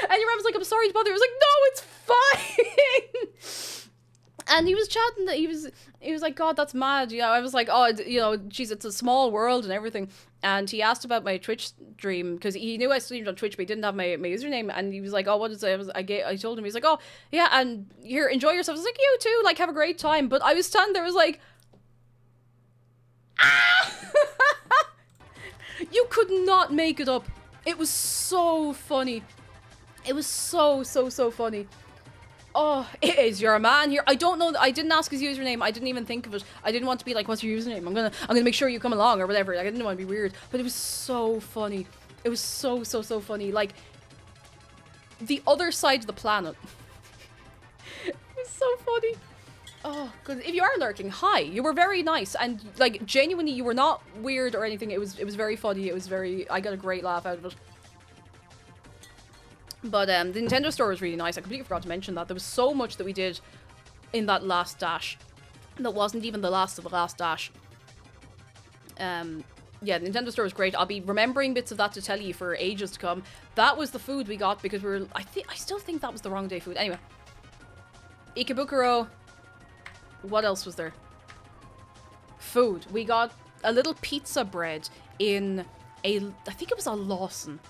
And your mom was like, I'm sorry to bother you. I was like, no, it's fine! And he was chatting that he was like, God, that's mad. You know, I was like, oh, you know, geez, it's a small world and everything. And he asked about my Twitch stream because he knew I streamed on Twitch, but he didn't have my username. And he was like, oh, what is it? I told him, he's like, oh, yeah, and here, enjoy yourself. I was like, you too, like, have a great time. But I was standing there, I was like, ah! You could not make it up. It was so funny. It was so funny. Oh, it is. You're a man here. I don't know. I didn't ask his username. I didn't even think of it. I didn't want to be like, what's your username? I'm gonna make sure you come along or whatever. Like, I didn't want to be weird. But it was so funny. It was so funny. Like, the other side of the planet. It was so funny. Oh, good. If you are lurking, hi. You were very nice. And, like, genuinely, you were not weird or anything. It was very funny. It was very... I got a great laugh out of it. But the Nintendo store was really nice. I completely forgot to mention that. There was so much that we did in that last dash. That wasn't even the last of the last dash. Yeah, the Nintendo store was great. I'll be remembering bits of that to tell you for ages to come. That was the food we got because we were... I still think that was the wrong day food. Anyway. Ikebukuro. What else was there? Food. We got a little pizza bread in a... I think it was a Lawson.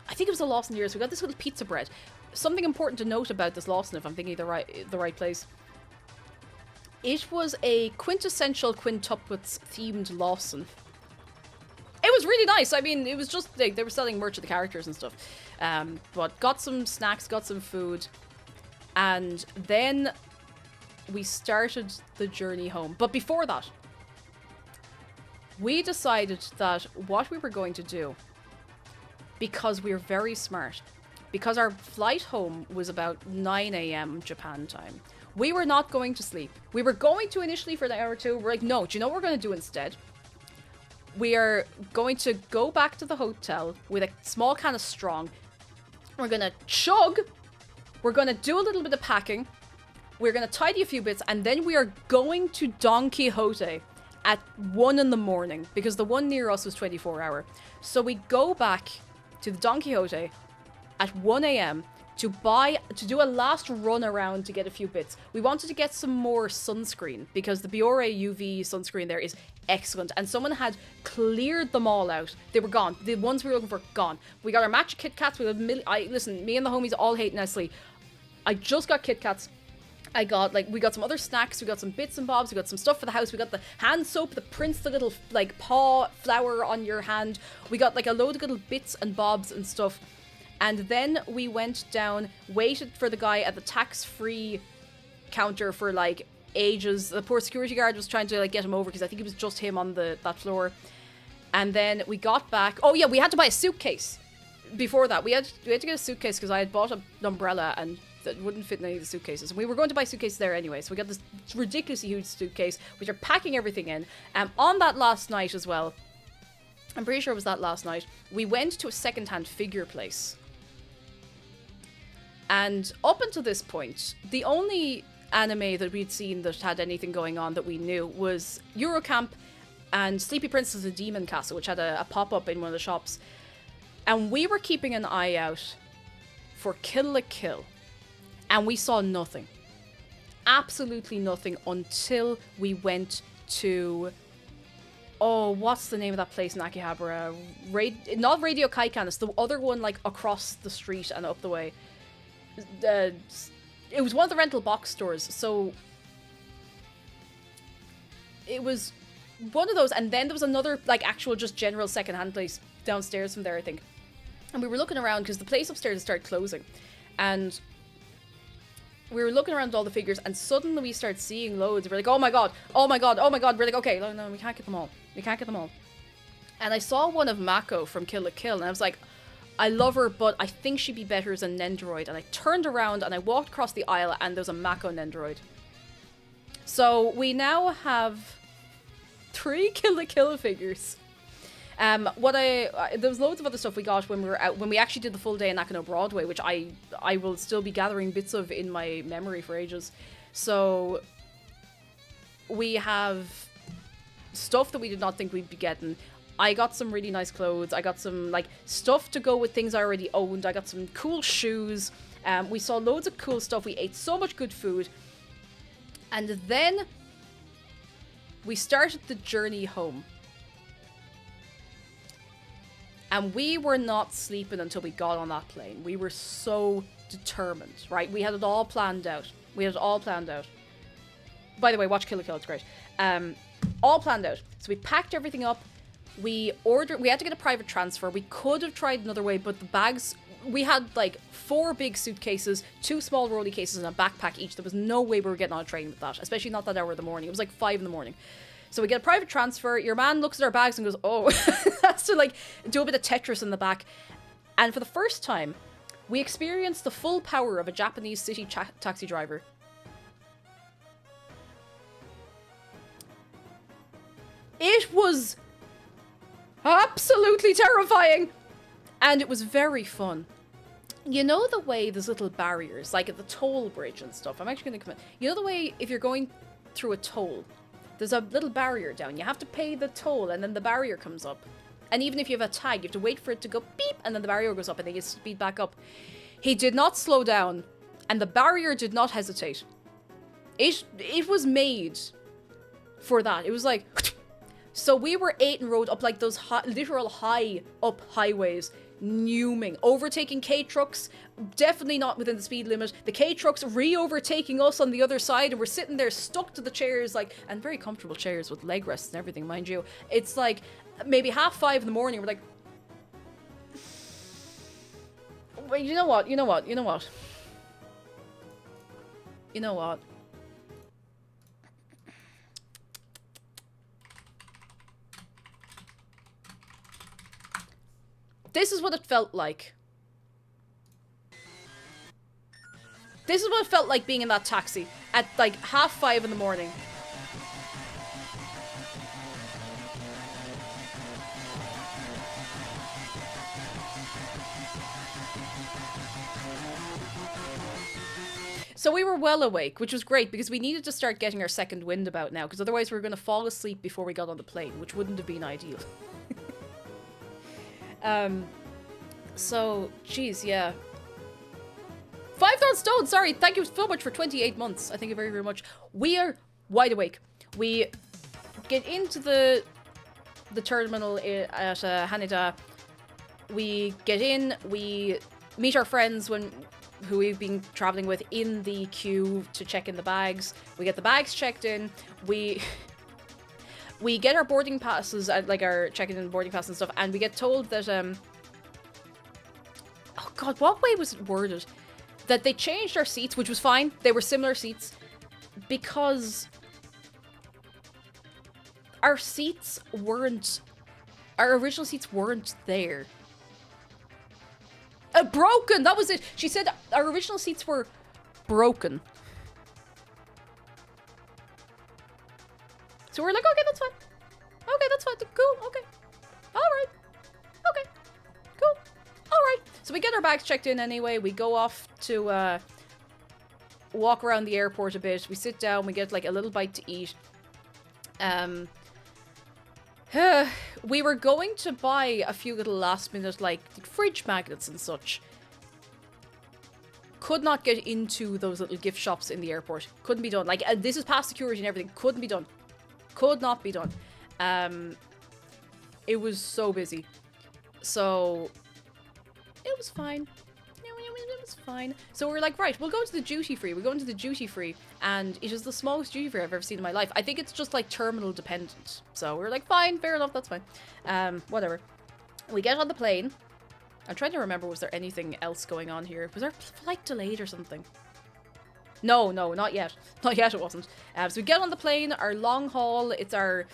I think it was a Lawson year, so we got this little pizza bread. Something important to note about this Lawson, if I'm thinking the right place. It was a quintessential quintuplets themed Lawson. It was really nice. I mean, it was just like they were selling merch of the characters and stuff. But got some snacks, got some food, and then we started the journey home. But before that, we decided that what we were going to do, because we're very smart, because our flight home was about 9 a.m. Japan time, we were not going to sleep. We were going to initially for an hour or two. We're like, no, do you know what we're going to do instead? We are going to go back to the hotel with a small can of strong. We're going to chug. We're going to do a little bit of packing. We're going to tidy a few bits. And then we are going to Don Quixote at 1 in the morning, because the one near us was 24 hour. So we go back to the Don Quixote at 1 a.m. to do a last run around to get a few bits. We wanted to get some more sunscreen because the Biore UV sunscreen there is excellent, and someone had cleared them all out. They were gone. The ones we were looking for, gone. We got our match Kit Kats. Listen, me and the homies all hate Nestle. I just got Kit Kats. We got some other snacks, we got some bits and bobs, we got some stuff for the house, we got the hand soap that prints the little, like, paw flower on your hand. We got, like, a load of little bits and bobs and stuff. And then we went down, waited for the guy at the tax-free counter for like ages. The poor security guard was trying to like get him over because I think it was just him on that floor. And then we got back. Oh yeah, we had to buy a suitcase. Before that, we had to get a suitcase because I had bought an umbrella and that wouldn't fit in any of the suitcases. And we were going to buy suitcases there anyway, so we got this ridiculously huge suitcase, which are packing everything in. On that last night as well, I'm pretty sure it was that last night, we went to a secondhand figure place. And up until this point, the only anime that we'd seen that had anything going on that we knew was Eurocamp and Sleepy Princess of the Demon Castle, which had a pop-up in one of the shops. And we were keeping an eye out for Kill la Kill. And we saw nothing. Absolutely nothing until we went to... Oh, what's the name of that place in Akihabara? Not Radio Kaikan, it's the other one like across the street and up the way. It was one of the rental box stores, so... It was one of those, and then there was another like actual just general secondhand place downstairs from there, I think. And we were looking around because the place upstairs started closing. And we were looking around at all the figures and suddenly we started seeing loads. We're like, oh my god, oh my god, oh my god. We're like, okay, no, we can't get them all. We can't get them all. And I saw one of Mako from Kill la Kill and I was like, I love her, but I think she'd be better as a Nendoroid. And I turned around and I walked across the aisle and there's a Mako Nendoroid. So we now have 3 Kill la Kill figures. There was loads of other stuff we got when we were out, when we actually did the full day in Nakano Broadway, which I will still be gathering bits of in my memory for ages. So we have stuff that we did not think we'd be getting. I got some really nice clothes. I got some like stuff to go with things I already owned. I got some cool shoes. We saw loads of cool stuff. We ate so much good food. And then we started the journey home. And we were not sleeping until we got on that plane. We were so determined, right? We had it all planned out. By the way, watch Kill la Kill, it's great. All planned out. So we packed everything up. We had to get a private transfer. We could have tried another way, but the bags, we had like 4 big suitcases, 2 small rolly cases, and a backpack each. There was no way we were getting on a train with that, especially not that hour of the morning. It was like 5 in the morning. So we get a private transfer. Your man looks at our bags and goes, oh, has to like do a bit of Tetris in the back. And for the first time, we experienced the full power of a Japanese city taxi driver. It was absolutely terrifying. And it was very fun. You know the way there's little barriers, like at the toll bridge and stuff. I'm actually going to come in. You know the way if you're going through a toll, there's a little barrier down. You have to pay the toll and then the barrier comes up. And even if you have a tag, you have to wait for it to go beep and then the barrier goes up and then you speed back up. He did not slow down and the barrier did not hesitate. It was made for that. It was like... So we were 8 and rode up like those literal high up highways, numing, overtaking K-trucks, definitely not within the speed limit. The K-trucks re-overtaking us on the other side, and we're sitting there stuck to the chairs, like, and very comfortable chairs with leg rests and everything, mind you. It's like maybe 5:30 in the morning. We're like, well, you know what? This is what it felt like. This is what it felt like being in that taxi at like 5:30 in the morning. So we were well awake, which was great because we needed to start getting our second wind about now, because otherwise we were going to fall asleep before we got on the plane, which wouldn't have been ideal. So, geez, yeah. 5 stone, sorry, thank you so much for 28 months. I thank you very, very much. We are wide awake. We get into the terminal at Haneda. We get in, we meet our friends who we've been traveling with in the queue to check in the bags. We get the bags checked in. We get our boarding passes, like our check-in boarding passes and stuff, and we get told that, oh god, what way was it worded? That they changed our seats, which was fine. They were similar seats. because our original seats weren't there. Broken, that was it. She said our original seats were broken. So we're like, okay, that's fine. Okay, that's fine. Cool, okay. Alright. Okay. Cool. Alright. So we get our bags checked in anyway. We go off to walk around the airport a bit. We sit down, we get like a little bite to eat. We were going to buy a few little last minute like fridge magnets and such. Could not get into those little gift shops in the airport. Couldn't be done. Like, this is past security and everything. Couldn't be done. Could not be done. It was so busy. So, it was fine. It was fine. So we're like, right, we'll go to the duty free. We go into the duty free, and it is the smallest duty free I've ever seen in my life. I think it's just like terminal dependent. So we're like, fine, fair enough, that's fine. Whatever. We get on the plane. I'm trying to remember, was there anything else going on here? Was our flight delayed or something? No, not yet. Not yet, it wasn't. So we get on the plane, our long haul, it's our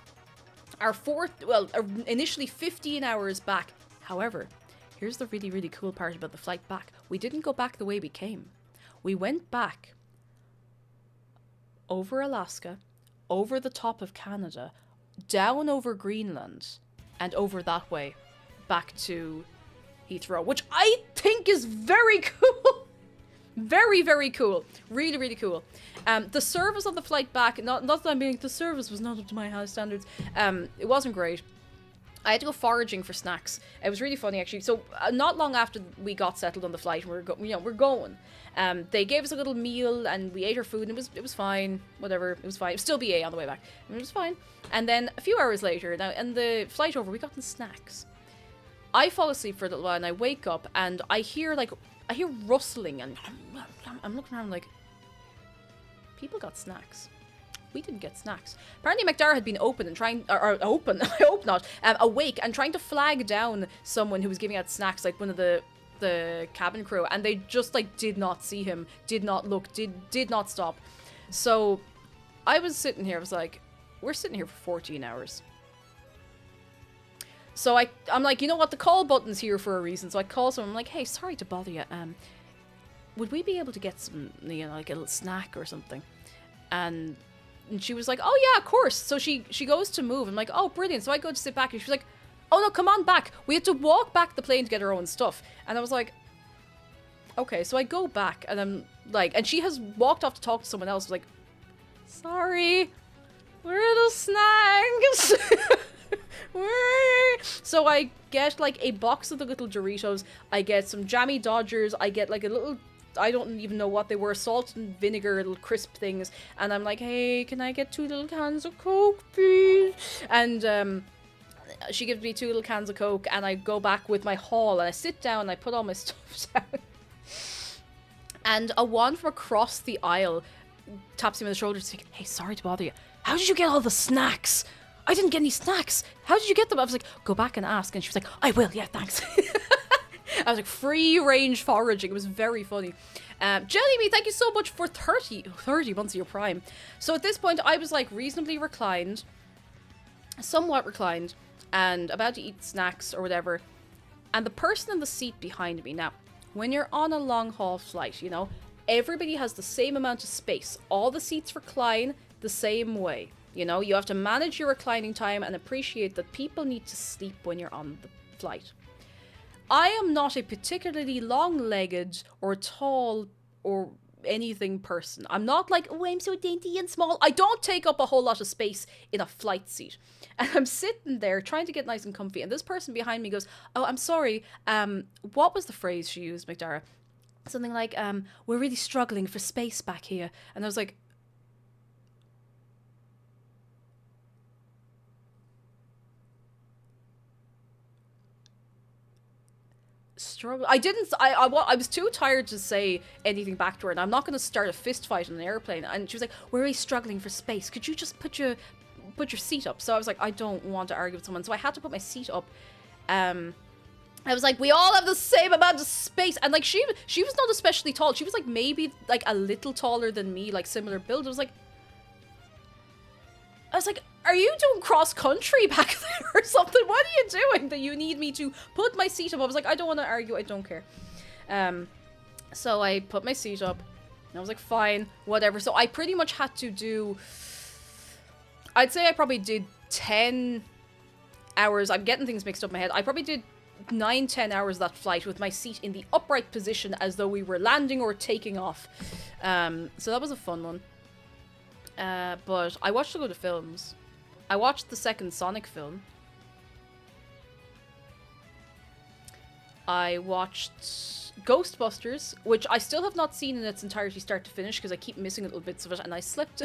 initially 15 hours back. However, here's the really, really cool part about the flight back. We didn't go back the way we came. We went back over Alaska, over the top of Canada, down over Greenland, and over that way, back to Heathrow, which I think is very cool. Very, very cool. Really, really cool. The service on the flight back, not that I'm being, the service was not up to my high standards. It wasn't great. I had to go foraging for snacks. It was really funny, actually. So, not long after we got settled on the flight, we're going. They gave us a little meal, and we ate our food, and it was fine. Whatever, it was fine. It was still BA on the way back. It was fine. And then, a few hours later, now, and the flight over, we got the snacks. I fall asleep for a little while, and I wake up, and I hear rustling, and I'm looking around like, people got snacks. We didn't get snacks. Apparently McDara had been open and trying, or open, I hope not, awake and trying to flag down someone who was giving out snacks, like one of the cabin crew, and they just like did not see him, did not look, did not stop. So I was sitting here, I was like, we're sitting here for 14 hours. So I'm like, you know what, the call button's here for a reason. So I call someone, I'm like, hey, sorry to bother you, would we be able to get some, like a little snack or something? And she was like, oh yeah, of course. So she goes to move. I'm like, oh, brilliant. So I go to sit back, and she's like, oh no, come on back. We had to walk back the plane to get our own stuff. And I was like, okay. So I go back, and I'm like, and she has walked off to talk to someone else. I was like, sorry, where are the snacks? So I get like a box of the little Doritos. I get some Jammy Dodgers. I get like a little, I don't even know what they were, salt and vinegar, little crisp things. And I'm like, hey, can I get 2 little cans of Coke, please? And she gives me 2 little cans of Coke, and I go back with my haul, and I sit down, and I put all my stuff down. And a one from across the aisle taps me on the shoulder to say, hey, sorry to bother you. How did you get all the snacks? I didn't get any snacks. How did you get them? I was like, go back and ask. And she was like, I will, yeah, thanks. I was like, free range foraging. It was very funny. Jellyme, thank you so much for 30 months of your Prime. So at this point, I was like reasonably reclined, somewhat reclined, and about to eat snacks or whatever. And the person in the seat behind me, now, when you're on a long haul flight, everybody has the same amount of space. All the seats recline the same way. You have to manage your reclining time and appreciate that people need to sleep when you're on the flight. I am not a particularly long-legged or tall or anything person. I'm not like, oh, I'm so dainty and small. I don't take up a whole lot of space in a flight seat. And I'm sitting there trying to get nice and comfy, and this person behind me goes, oh, I'm sorry, what was the phrase she used, McDara? Something like, we're really struggling for space back here. And I was like, struggle. I was too tired to say anything back to her, and I'm not going to start a fist fight on an airplane. And she was like, we're really struggling for space. Could you just put your seat up? So I was like, I don't want to argue with someone. So I had to put my seat up. I was like, we all have the same amount of space. And like, she was not especially tall. She was like maybe like a little taller than me, like similar build. I was like, I was like, are you doing cross country back there or something? What are you doing that you need me to put my seat up? I was like, I don't want to argue. I don't care. So I put my seat up. And I was like, fine, whatever. So I pretty much had to do... I'd say I probably did 10 hours. I'm getting things mixed up in my head. I probably did 9-10 hours that flight with my seat in the upright position as though we were landing or taking off. So that was a fun one. But I watched a lot of films. I watched the second Sonic film. I watched Ghostbusters, which I still have not seen in its entirety start to finish because I keep missing little bits of it, and I slept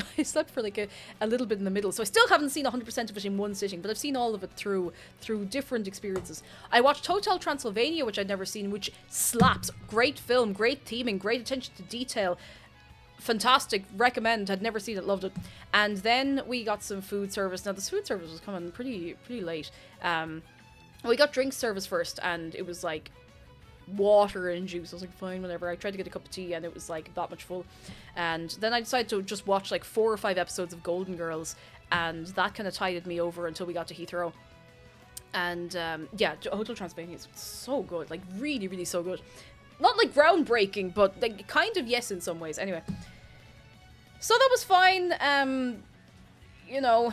for like a little bit in the middle, so I still haven't seen 100% of it in one sitting, but I've seen all of it through different experiences. I watched Hotel Transylvania, which I'd never seen, which slaps. Great film, great theming, great attention to detail. Fantastic, recommend, had never seen it, loved it. And then we got some food service. Now this food service was coming pretty late. We got drink service first, and it was like water and juice. I was like, fine, whatever. I tried to get a cup of tea, and it was like that much full. And then I decided to just watch like 4 or 5 episodes of Golden Girls, and that kind of tided me over until we got to Heathrow. And yeah, Hotel Transylvania is so good, like really so good. Not like groundbreaking, but like kind of yes in some ways. Anyway, so that was fine. You know,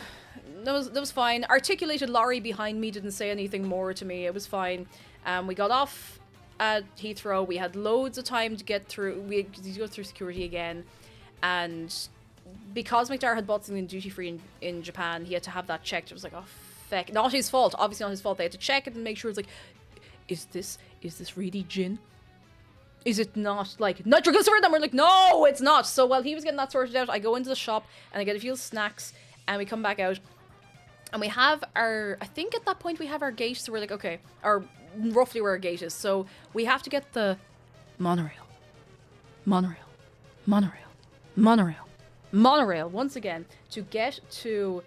that was fine. Articulated lorry behind me didn't say anything more to me. It was fine. We got off at Heathrow. We had loads of time to get through. We had to go through security again, and because McDar had bought something duty free in Japan, he had to have that checked. It was like, oh feck, not his fault. Obviously not his fault. They had to check it and make sure it's like, is this really gin? Is it not like nitroglycerin? And we're like, no, it's not. So while he was getting that sorted out, I go into the shop and I get a few snacks, and we come back out, and we have our, I think at that point we have our gate, so we're like, okay, or roughly where our gate is. So we have to get the monorail once again to get to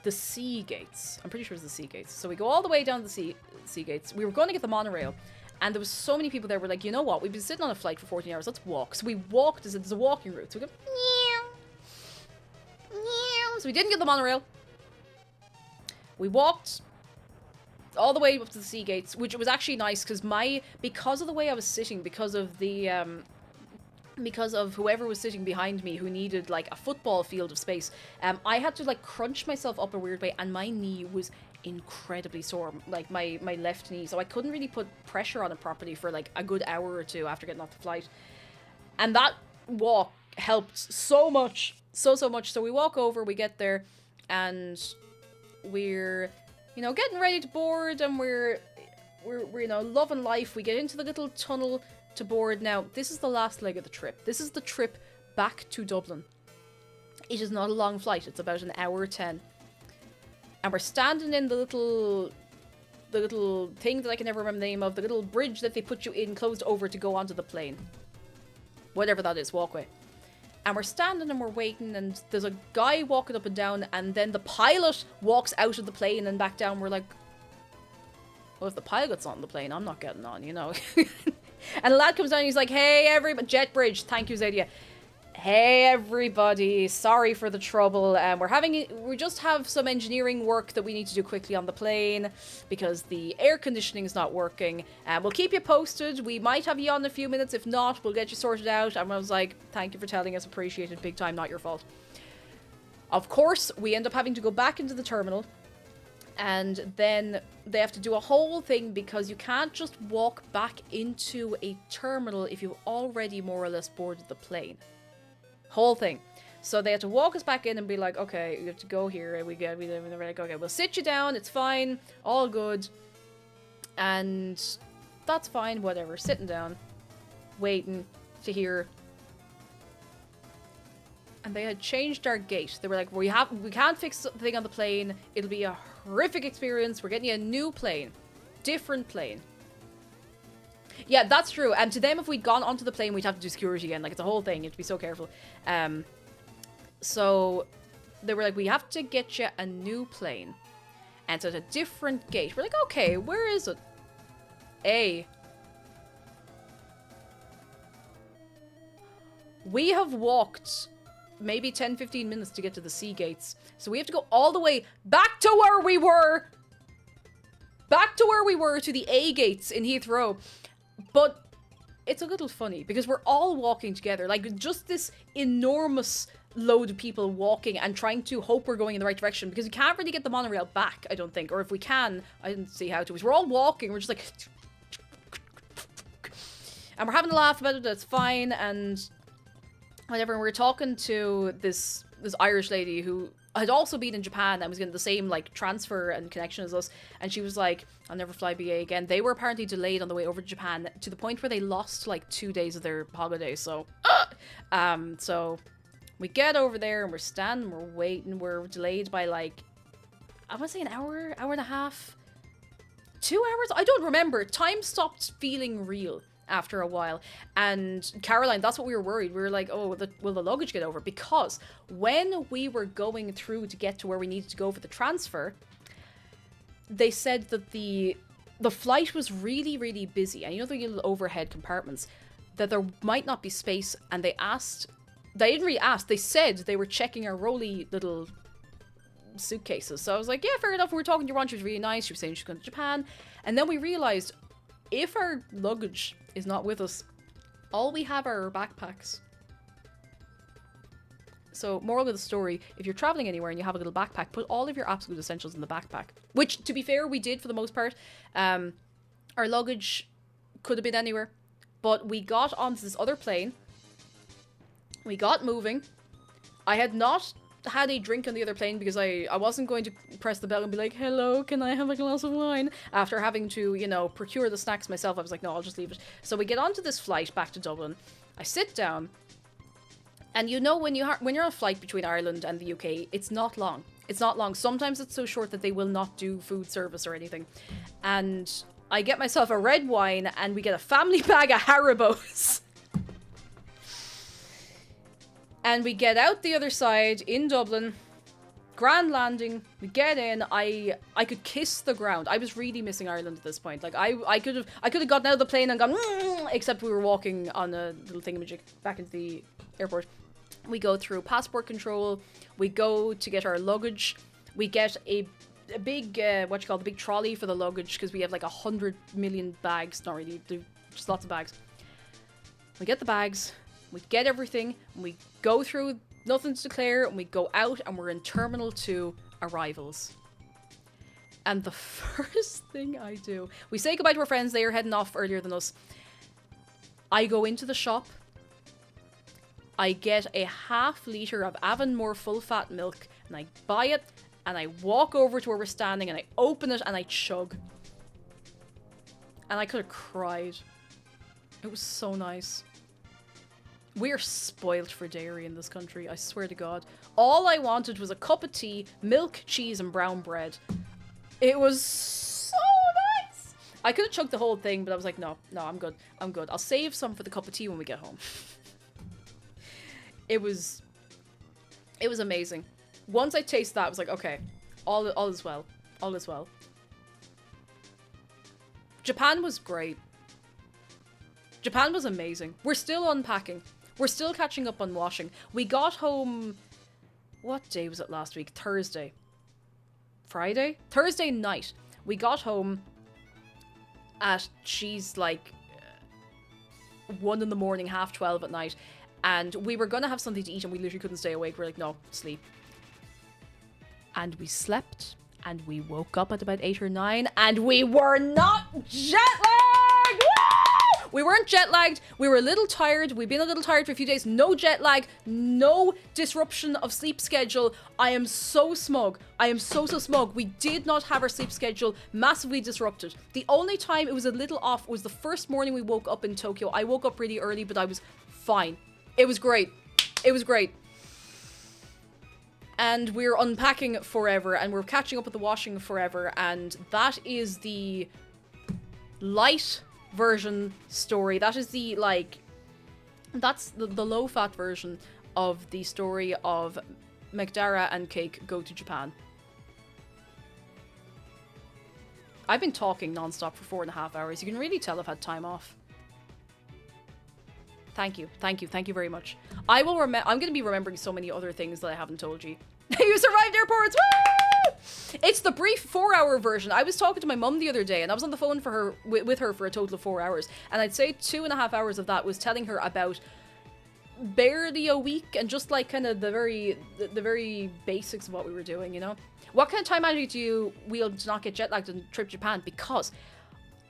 the sea gates. I'm pretty sure it's the sea gates. So we go all the way down the sea gates. We were going to get the monorail, and there was so many people there. We're like, you know what? We've been sitting on a flight for 14 hours. Let's walk. So we walked. There's a walking route. So we go, meow. So we didn't get the monorail. We walked all the way up to the sea gates, which was actually nice because of the way I was sitting, because of whoever was sitting behind me who needed like a football field of space. I had to like crunch myself up a weird way, and my knee was incredibly sore, like my left knee, so I couldn't really put pressure on it properly for like a good hour or two after getting off the flight. And that walk helped so much, so much. So we walk over, we get there, and we're, you know, getting ready to board, and we're you know, loving life. We get into the little tunnel to board. Now this is the last leg of the trip. This is the trip back to Dublin. It is not a long flight. It's about an hour 10. And we're standing in the little thing that I can never remember the name of, the little bridge that they put you in, closed over to go onto the plane. Whatever that is, walkway. And we're standing and we're waiting, and there's a guy walking up and down, and then the pilot walks out of the plane and back down. We're like, well, if the pilot's on the plane, I'm not getting on, you know. And a lad comes down and he's like, hey, everybody, jet bridge, thank you, Zadia. Hey everybody, sorry for the trouble. We just have some engineering work that we need to do quickly on the plane because the air conditioning is not working. We'll keep you posted. We might have you on in a few minutes. If not, we'll get you sorted out. And I was like, thank you for telling us, appreciated big time, not your fault. Of course, we end up having to go back into the terminal, and then they have to do a whole thing because you can't just walk back into a terminal if you've already more or less boarded the plane. Whole thing. So they had to walk us back in and be like, okay, you have to go here, and we were like, okay, we'll sit you down, it's fine, all good. And that's fine, whatever, sitting down, waiting to hear. And they had changed our gate. They were like, we can't fix the thing on the plane, it'll be a horrific experience, we're getting you a new plane. Different plane. Yeah, that's true. And to them, if we'd gone onto the plane, we'd have to do security again. Like, it's a whole thing. You have to be so careful. So they were like, we have to get you a new plane. And so it's a different gate. We're like, okay, where is it? We have walked maybe 10-15 minutes to get to the sea gates. So we have to go all the way back to where we were. Back to where we were, to the A gates in Heathrow. But it's a little funny because we're all walking together. Like, just this enormous load of people walking and trying to hope we're going in the right direction, because we can't really get the monorail back, I don't think. Or if we can, I didn't see how to. We're all walking. We're just like... And we're having a laugh about it. That's fine. And whatever. And we were talking to this Irish lady who had also been in Japan and was getting the same, like, transfer and connection as us. And she was like, I'll never fly BA again. They were apparently delayed on the way over to Japan to the point where they lost, like, 2 days of their holiday. So, so we get over there and we're standing, we're waiting. We're delayed by, like, I want to say an hour and a half, 2 hours? I don't remember. Time stopped feeling real after a while. And Caroline, that's what we were worried. We were like, oh, will the luggage get over? Because when we were going through to get to where we needed to go for the transfer, they said that the flight was really, really busy. And you know the little overhead compartments, that there might not be space. And they didn't really ask, they said they were checking our rolly little suitcases. So I was like, yeah, fair enough. We were talking to Ron, she was really nice. She was saying she's going to Japan. And then we realized, if our luggage is not with us, all we have are our backpacks. So, moral of the story, if you're traveling anywhere and you have a little backpack, put all of your absolute essentials in the backpack. Which, to be fair, we did for the most part. Our luggage could have been anywhere. But we got onto this other plane. We got moving. I had not had a drink on the other plane because I wasn't going to press the bell and be like, hello, can I have a glass of wine? After having to, you know, procure the snacks myself, I was like, no, I'll just leave it. So we get onto this flight back to Dublin. I sit down, and you know, when you're on a flight between Ireland and the UK, it's not long. It's not long. Sometimes it's so short that they will not do food service or anything. And I get myself a red wine, and we get a family bag of Haribos. And we get out the other side in Dublin, grand landing, we get in, I could kiss the ground. I was really missing Ireland at this point. Like, I could have gotten out of the plane and gone, except we were walking on a little thingamajig back into the airport. We go through passport control, we go to get our luggage, we get a big, the big trolley for the luggage, because we have like 100 million bags, not really, just lots of bags. We get the bags, we get everything, and we go through nothing to declare, and we go out, and we're in Terminal 2 arrivals. And the first thing I do, we say goodbye to our friends, they are heading off earlier than us. I go into the shop, I get a half-litre of Avonmore full-fat milk, and I buy it, and I walk over to where we're standing, and I open it, and I chug. And I could have cried. It was so nice. We're spoilt for dairy in this country, I swear to God. All I wanted was a cup of tea, milk, cheese, and brown bread. It was so nice! I could have chugged the whole thing, but I was like, no, I'm good. I'm good. I'll save some for the cup of tea when we get home. It was amazing. Once I tasted that, I was like, okay, all is well. All is well. Japan was great. Japan was amazing. We're still unpacking. We're still catching up on washing. We got home... What day was it last week? Thursday. Friday? Thursday night. We got home at, she's like 1 in the morning, 12:30 at night. And we were going to have something to eat and we literally couldn't stay awake. We're like, no, sleep. And we slept. And we woke up at about 8 or 9. And we were not jet lagged! Woo! We weren't jet lagged. We were a little tired. We've been a little tired for a few days. No jet lag. No disruption of sleep schedule. I am so smug. I am so smug. We did not have our sleep schedule massively disrupted. The only time it was a little off was the first morning we woke up in Tokyo. I woke up really early, but I was fine. It was great. It was great. And we're unpacking forever, and we're catching up with the washing forever, and that is the light version story. That is the, like, that's the low-fat version of the story of McDara and Cake go to Japan. I've been talking non-stop for 4.5 hours. You can really tell I've had time off. Thank you. Thank you. Thank you very much. I will I'm going to be remembering so many other things that I haven't told you. You survived airports! Woo! It's the brief 4-hour version. I was talking to my mum the other day, and I was on the phone with her for a total of 4 hours. And I'd say 2.5 hours of that was telling her about barely a week and just like kind of the very basics of what we were doing, you know? What kind of time management do you wield to not get jet lagged and trip Japan? Because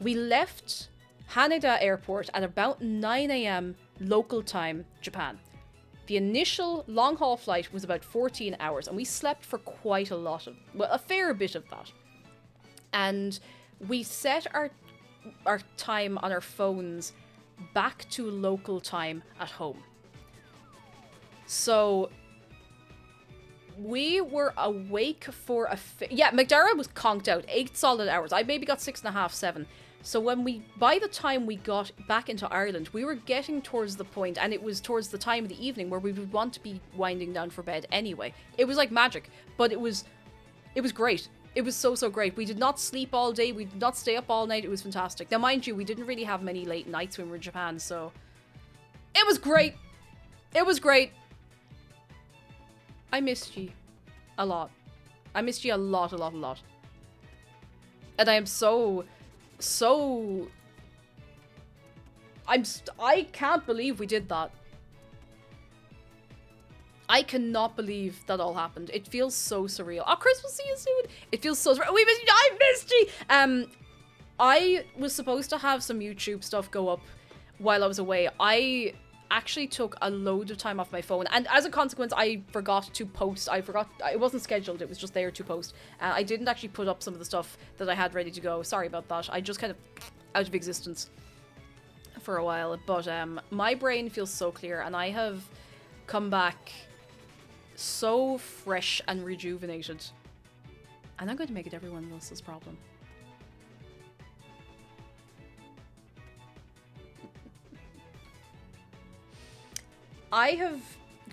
we left Haneda Airport at about 9 a.m. local time, Japan. The initial long-haul flight was about 14 hours, and we slept for quite a fair bit of that. And we set our time on our phones back to local time at home. So we were awake for McDara was conked out 8 solid hours. I maybe got 6.5, 7. So by the time we got back into Ireland, we were getting towards the point, and it was towards the time of the evening where we would want to be winding down for bed anyway. It was like magic, but it was great. It was so great. We did not sleep all day. We did not stay up all night. It was fantastic. Now, mind you, we didn't really have many late nights when we were in Japan, so it was great. It was great. I missed you a lot. I missed you a lot. And I am I can't believe we did that. I cannot believe that all happened. It feels so surreal. Oh, Chris, we'll see you soon. It feels so surreal. I missed you. I was supposed to have some YouTube stuff go up while I was away. I actually took a load of time off my phone, and as a consequence I forgot to post. It wasn't scheduled, it was just there to post. I didn't actually put up some of the stuff that I had ready to go. Sorry about that. I just kind of out of existence for a while, but my brain feels so clear, and I have come back so fresh and rejuvenated, and I'm going to make it everyone else's problem. I have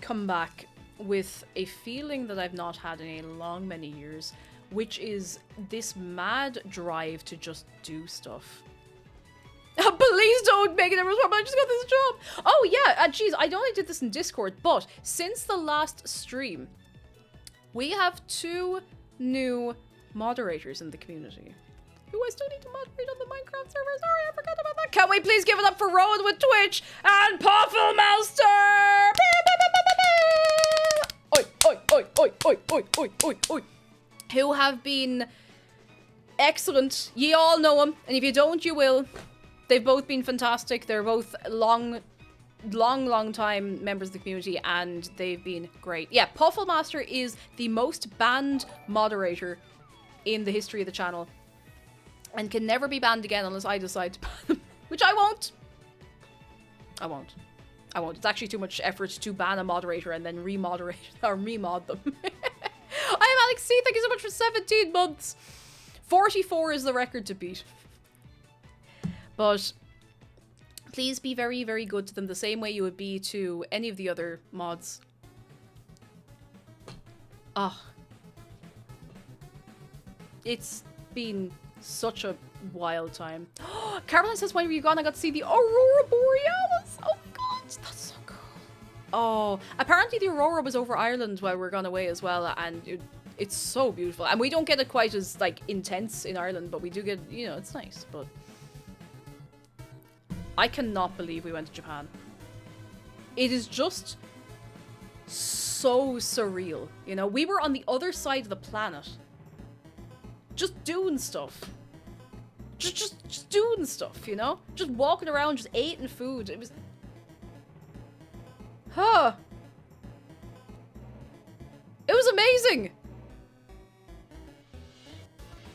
come back with a feeling that I've not had in a many years, which is this mad drive to just do stuff. Please don't make it a problem. I just got this job. Oh yeah, geez, I know I did this in Discord, but since the last stream, we have 2 new moderators in the community. Who I still need to moderate on the Minecraft server. Sorry, I forgot about that. Can we please give it up for Rowan with Twitch and Poffelmouster? Oi, oi, oi, oi, oi, oi, oi, oi, oi. Who have been excellent. Ye all know them, and if you don't, you will. They've both been fantastic. They're both long time members of the community, and they've been great. Yeah, Poffelmaster is the most banned moderator in the history of the channel, and can never be banned again unless I decide to ban them. Which I won't. I won't. It's actually too much effort to ban a moderator and then remoderate or remod them. I am Alex C. Thank you so much for 17 months. 44 is the record to beat. But please be very, very good to them the same way you would be to any of the other mods. It's been such a wild time. Caroline says, when were you gone? I got to see the Aurora Borealis. Oh my god, that's so cool. Oh, apparently the Aurora was over Ireland while we were gone away as well, and it's so beautiful. And we don't get it quite as, like, intense in Ireland, but we do get, you know, it's nice. But I cannot believe we went to Japan. It is just so surreal, you know? We were on the other side of the planet. Just doing stuff. Just doing stuff, you know? Just walking around, just eating food. It was... Huh. It was amazing.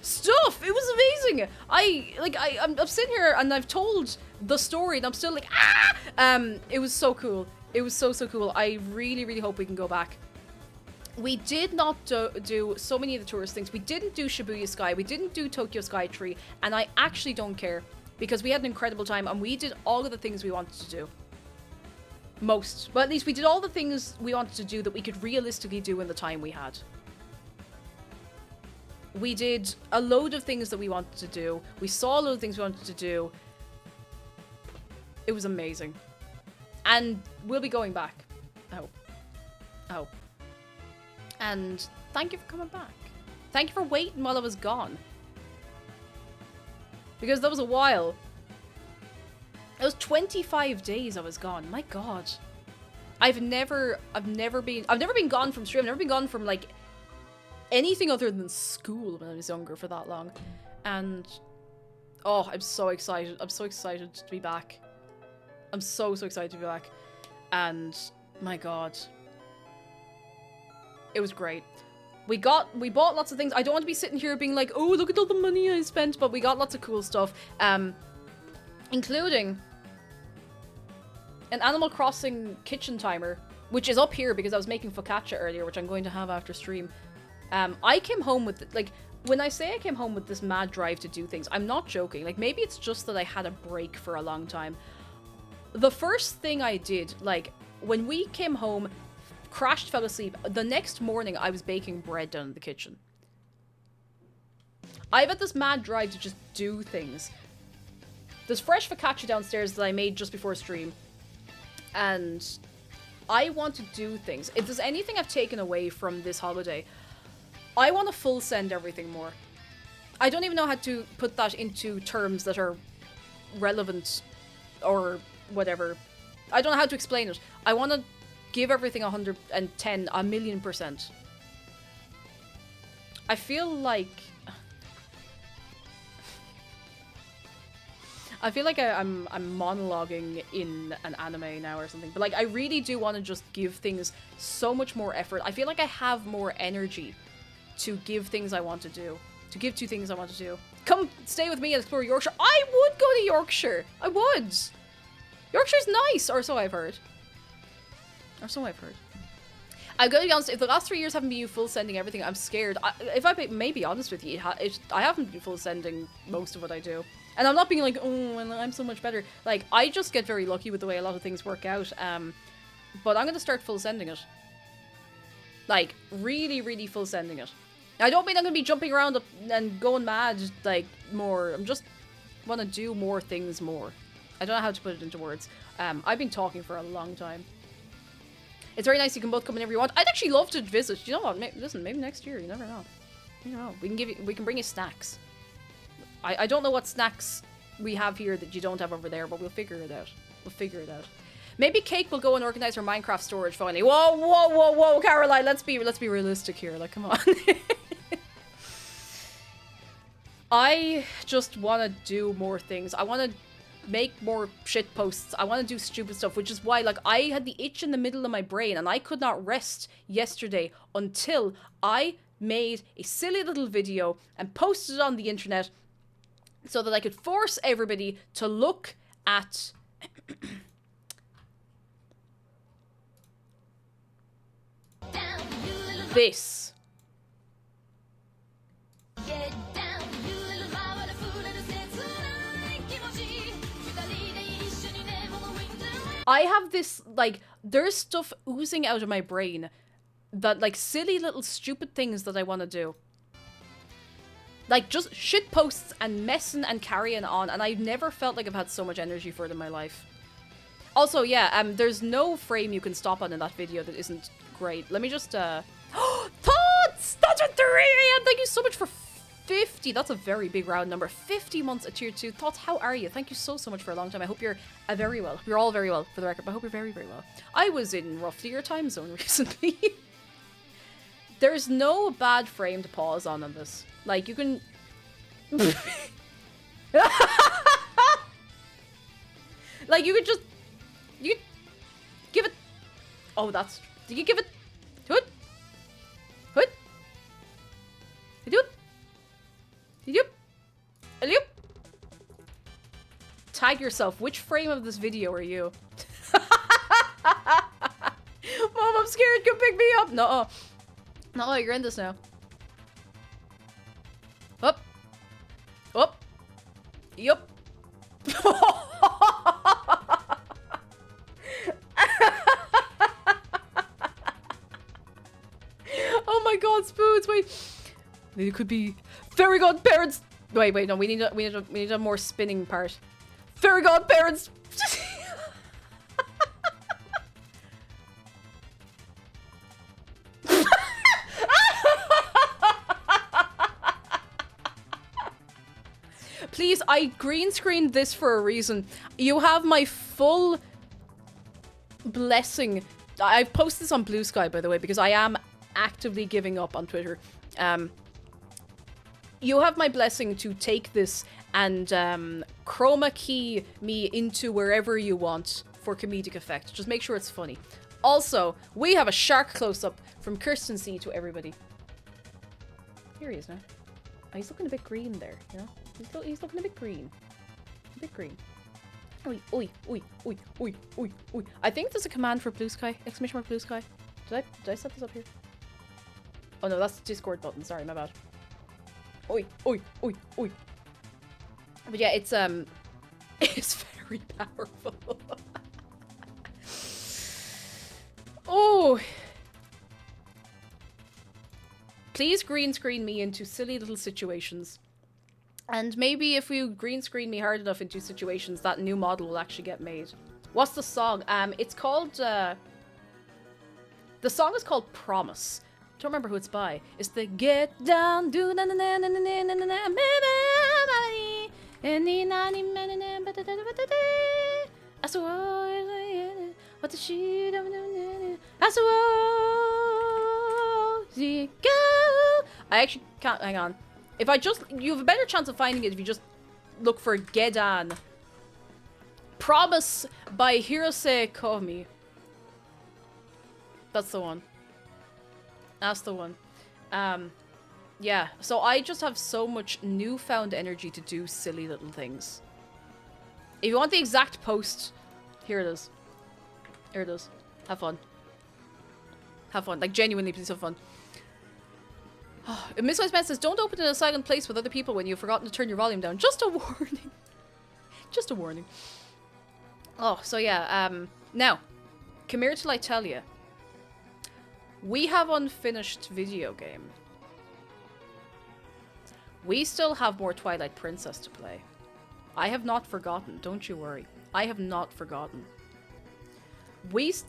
Stuff. It was amazing. I'm sitting here and I've told the story and I'm still like, ah! It was so cool. It was so cool. I really, really hope we can go back. We did not do so many of the tourist things. We didn't do Shibuya Sky. We didn't do Tokyo Sky Tree. And I actually don't care, because we had an incredible time and we did all of the things we wanted to do. Most. But at least we did all the things we wanted to do that we could realistically do in the time we had. We did a load of things that we wanted to do. We saw a load of things we wanted to do. It was amazing. And we'll be going back. I hope. And thank you for coming back. Thank you for waiting while I was gone. Because that was a while. It was 25 days I was gone. My god. I've never been gone from stream. I've never been gone from like anything other than school when I was younger for that long. And oh, I'm so excited. I'm so excited to be back. I'm so excited to be back. And my god. It was great. We bought lots of things. I don't want to be sitting here being like, oh, look at all the money I spent, but we got lots of cool stuff. Including an Animal Crossing kitchen timer, which is up here because I was making focaccia earlier, which I'm going to have after stream. I came home with, like, when I say I came home with this mad drive to do things, I'm not joking. Like, maybe it's just that I had a break for a long time. The first thing I did, like, when we came home, crashed, fell asleep, the next morning I was baking bread down in the kitchen. I've had this mad drive to just do things. There's fresh focaccia downstairs that I made just before stream. And I want to do things. If there's anything I've taken away from this holiday, I want to full send everything more. I don't even know how to put that into terms that are relevant or whatever. I don't know how to explain it. I want to give everything 110, a million %. I feel like I'm monologuing in an anime now or something, but like I really do want to just give things so much more effort. I feel like I have more energy to give things I want to do, to give two things I want to do. Come stay with me and explore Yorkshire. I would go to Yorkshire. I would. Yorkshire's nice, or so I've heard. Or so I've heard. I've got to be honest, if the last 3 years haven't been you full sending everything, I'm scared. If I may be honest with you, I haven't been full sending most of what I do. And I'm not being like, oh, well, I'm so much better. Like, I just get very lucky with the way a lot of things work out. But I'm going to start full sending it. Like, really, really full sending it. I don't mean I'm going to be jumping around and going mad, like, more. I'm just want to do more things more. I don't know how to put it into words. I've been talking for a long time. It's very nice you can both come whenever you want. I'd actually love to visit. You know what? Listen, maybe next year. You never know. You know, we can bring you snacks. I don't know what snacks we have here that you don't have over there, but we'll figure it out. We'll figure it out. Maybe Cake will go and organize her Minecraft storage finally. Whoa, Caroline. Let's be realistic here. Like, come on. I just want to do more things. I want to make more shit posts. I want to do stupid stuff, which is why, like, I had the itch in the middle of my brain and I could not rest yesterday until I made a silly little video and posted it on the internet so that I could force everybody to look at this. I have this, like, there's stuff oozing out of my brain that, like, silly little stupid things that I want to do. Like, just shit posts and messing and carrying on, and I've never felt like I've had so much energy for it in my life. Also, yeah, there's no frame you can stop on in that video that isn't great. Let me just, Thoughts! That's at 3 AM! Thank you so much for 50. That's a very big round number. 50 months at tier 2. Thoughts, how are you? Thank you so much for a long time. I hope you're very well. You're all very well, for the record, but I hope you're very, very well. I was in roughly your time zone recently. There's no bad frame to pause on this. Like, you can... like, you could just... You could give it... Oh, that's... You could give it... Hood? Hood? Hood? Hood? Tag yourself. Which frame of this video are you? Mom, I'm scared. Come pick me up. No. No, you're in this now. Up. Up. Yup. Oh my god, Spoons, wait. It could be fairy godparents. Wait, no, we need a more spinning part. Fairy godparents. I green screened this for a reason. You have my full blessing. I've posted this on Blue Sky, by the way, because I am actively giving up on Twitter. You have my blessing to take this and chroma key me into wherever you want for comedic effect. Just make sure it's funny. Also, we have a shark close-up from Kirsten C to everybody. Here he is now. Oh, he's looking a bit green there, you know? He's looking a bit green. A bit green. Oi, oi, oi, oi, oi, oi, oi. I think there's a command for Blue Sky. Exclamation mark Blue Sky. Did I set this up here? Oh no, that's the Discord button. Sorry, my bad. Oi, oi, oi, oi. But yeah, it's it's very powerful. Oh. Please green screen me into silly little situations. And maybe if you green screen me hard enough into situations, that new model will actually get made. What's the song? It's called, the song is called Promise. Don't remember who it's by. It's the Get Down, Do Na Na Na Na Na Na Na Na Na what the she go. I actually can't, hang on. If I just, you have a better chance of finding it if you just look for Gedan. Promise by Hirose Komi. That's the one. That's the one. Yeah, so I just have so much newfound energy to do silly little things. If you want the exact post, here it is. Here it is. Have fun. Have fun. Like, genuinely, please have fun. Miss Wise says, don't open in a silent place with other people when you've forgotten to turn your volume down. Just a warning. Just a warning. Oh, so yeah, now, come here till I tell you. We have unfinished video game. We still have more Twilight Princess to play. I have not forgotten, don't you worry. I have not forgotten.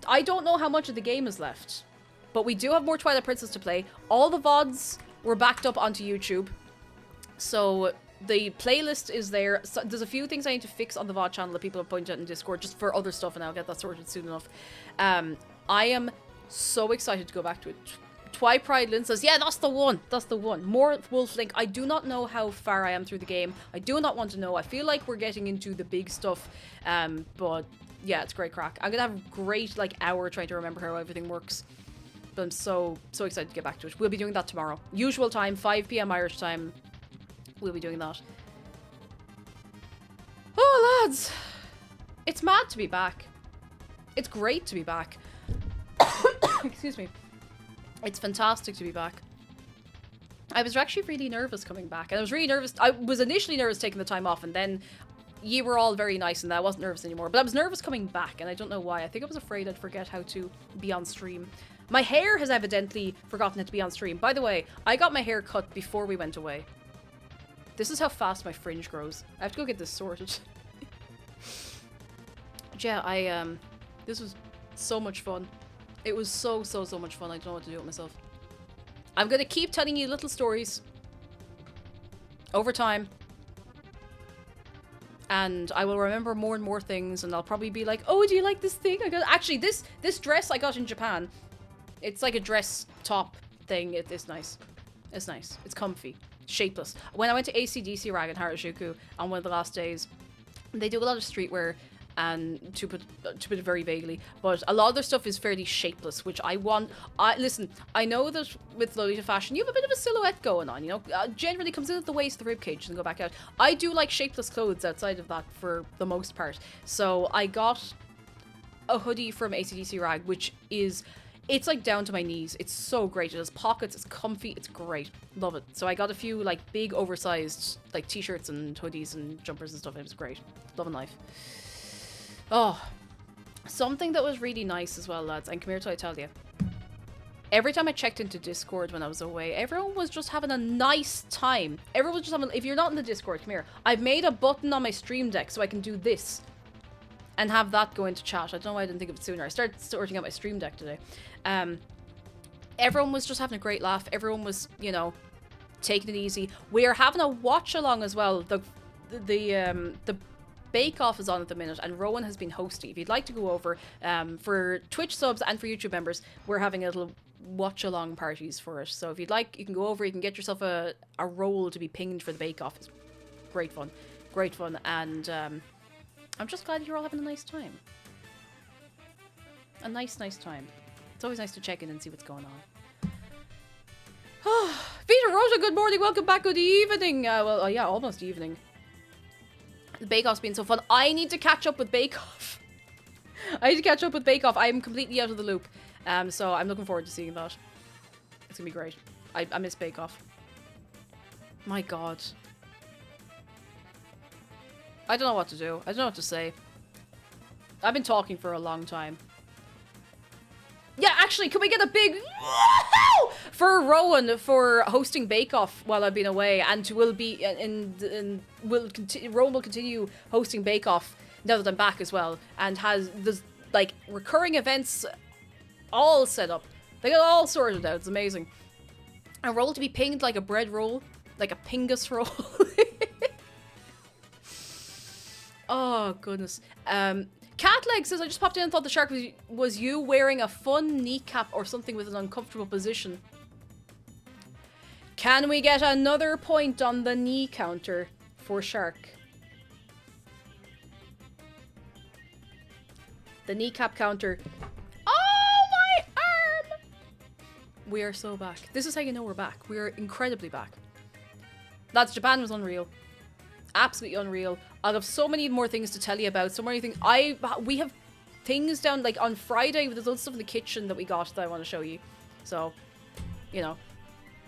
I don't know how much of the game is left, but we do have more Twilight Princess to play. All the VODs were backed up onto YouTube, so the playlist is there. So there's a few things I need to fix on the VOD channel that people have pointed out in Discord, just for other stuff, and I'll get that sorted soon enough. I am so excited to go back to it. Twi Pride Lynn says, yeah, that's the one. That's the one. More Wolf Link. I do not know how far I am through the game. I do not want to know. I feel like we're getting into the big stuff. But yeah, it's great crack. I'm gonna have a great like hour trying to remember how everything works. But I'm so excited to get back to it. We'll be doing that tomorrow. Usual time, 5 p.m. Irish time. We'll be doing that. Oh, lads. It's mad to be back. It's great to be back. Excuse me. It's fantastic to be back. I was actually really nervous coming back. And I was really nervous. I was initially nervous taking the time off, and then you were all very nice and I wasn't nervous anymore. But I was nervous coming back, and I don't know why. I think I was afraid I'd forget how to be on stream. My hair has evidently forgotten it to be on stream. By the way, I got my hair cut before we went away. This is how fast my fringe grows. I have to go get this sorted. But yeah, this was so much fun. It was so much fun. I don't know what to do with myself. I'm gonna keep telling you little stories over time. And I will remember more and more things, and I'll probably be like, oh, do you like this thing I got? Actually, this dress I got in Japan. It's like a dress top thing. It's nice. It's nice. It's comfy. Shapeless. When I went to ACDC Rag in Harajuku on one of the last days, they do a lot of streetwear, and to put it very vaguely, but a lot of their stuff is fairly shapeless, which I want. Listen, I know that with Lolita fashion, you have a bit of a silhouette going on, you know? Generally comes in at the waist, the rib cage, and go back out. I do like shapeless clothes outside of that for the most part. So I got a hoodie from ACDC Rag, which is... It's like down to my knees. It's so great. It has pockets. It's comfy. It's great. Love it. So I got a few like big oversized like t-shirts and hoodies and jumpers and stuff. It was great. Loving life. Oh, something that was really nice as well, lads. And come here till I tell you. Every time I checked into Discord when I was away, everyone was just having a nice time. Everyone was just having... If you're not in the Discord, come here. I've made a button on my stream deck so I can do this and have that go into chat. I don't know why I didn't think of it sooner. I started sorting out my stream deck today. Everyone was just having a great laugh. Everyone was, you know, taking it easy. We are having a watch along as well. the Bake Off is on at the minute, and Rowan has been hosting. If you'd like to go over, for Twitch subs and for YouTube members, we're having a little watch-along parties for it. So if you'd like, you can go over, you can get yourself a role to be pinged for the Bake Off. It's great fun. Great fun, and I'm just glad you're all having a nice time. A nice time. It's always nice to check in and see what's going on. Vita Rosa, good morning, welcome back, good evening. Yeah, almost evening. The Bake Off's been so fun. I need to catch up with Bake Off. I need to catch up with Bake Off. I'm completely out of the loop. So I'm looking forward to seeing that. It's gonna be great. I miss Bake Off. My god. I don't know what to do. I don't know what to say. I've been talking for a long time. Yeah, actually, can we get a big for Rowan for hosting Bake Off while I've been away, and will be Rowan will continue hosting Bake Off now that I'm back as well, and has this like recurring events all set up. They got it all sorted out. It's amazing. A roll to be pinged like a bread roll, like a pingus roll. Oh goodness. Catleg says, I just popped in and thought the shark was you wearing a fun kneecap or something with an uncomfortable position. Can we get another point on the knee counter for shark? The kneecap counter. Oh, my arm! We are so back. This is how you know we're back. We are incredibly back. Lads, Japan was unreal. Absolutely unreal. I'll have so many more things to tell you about. So many things. We have things down, like on Friday, there's loads of stuff in the kitchen that we got that I want to show you. So, you know,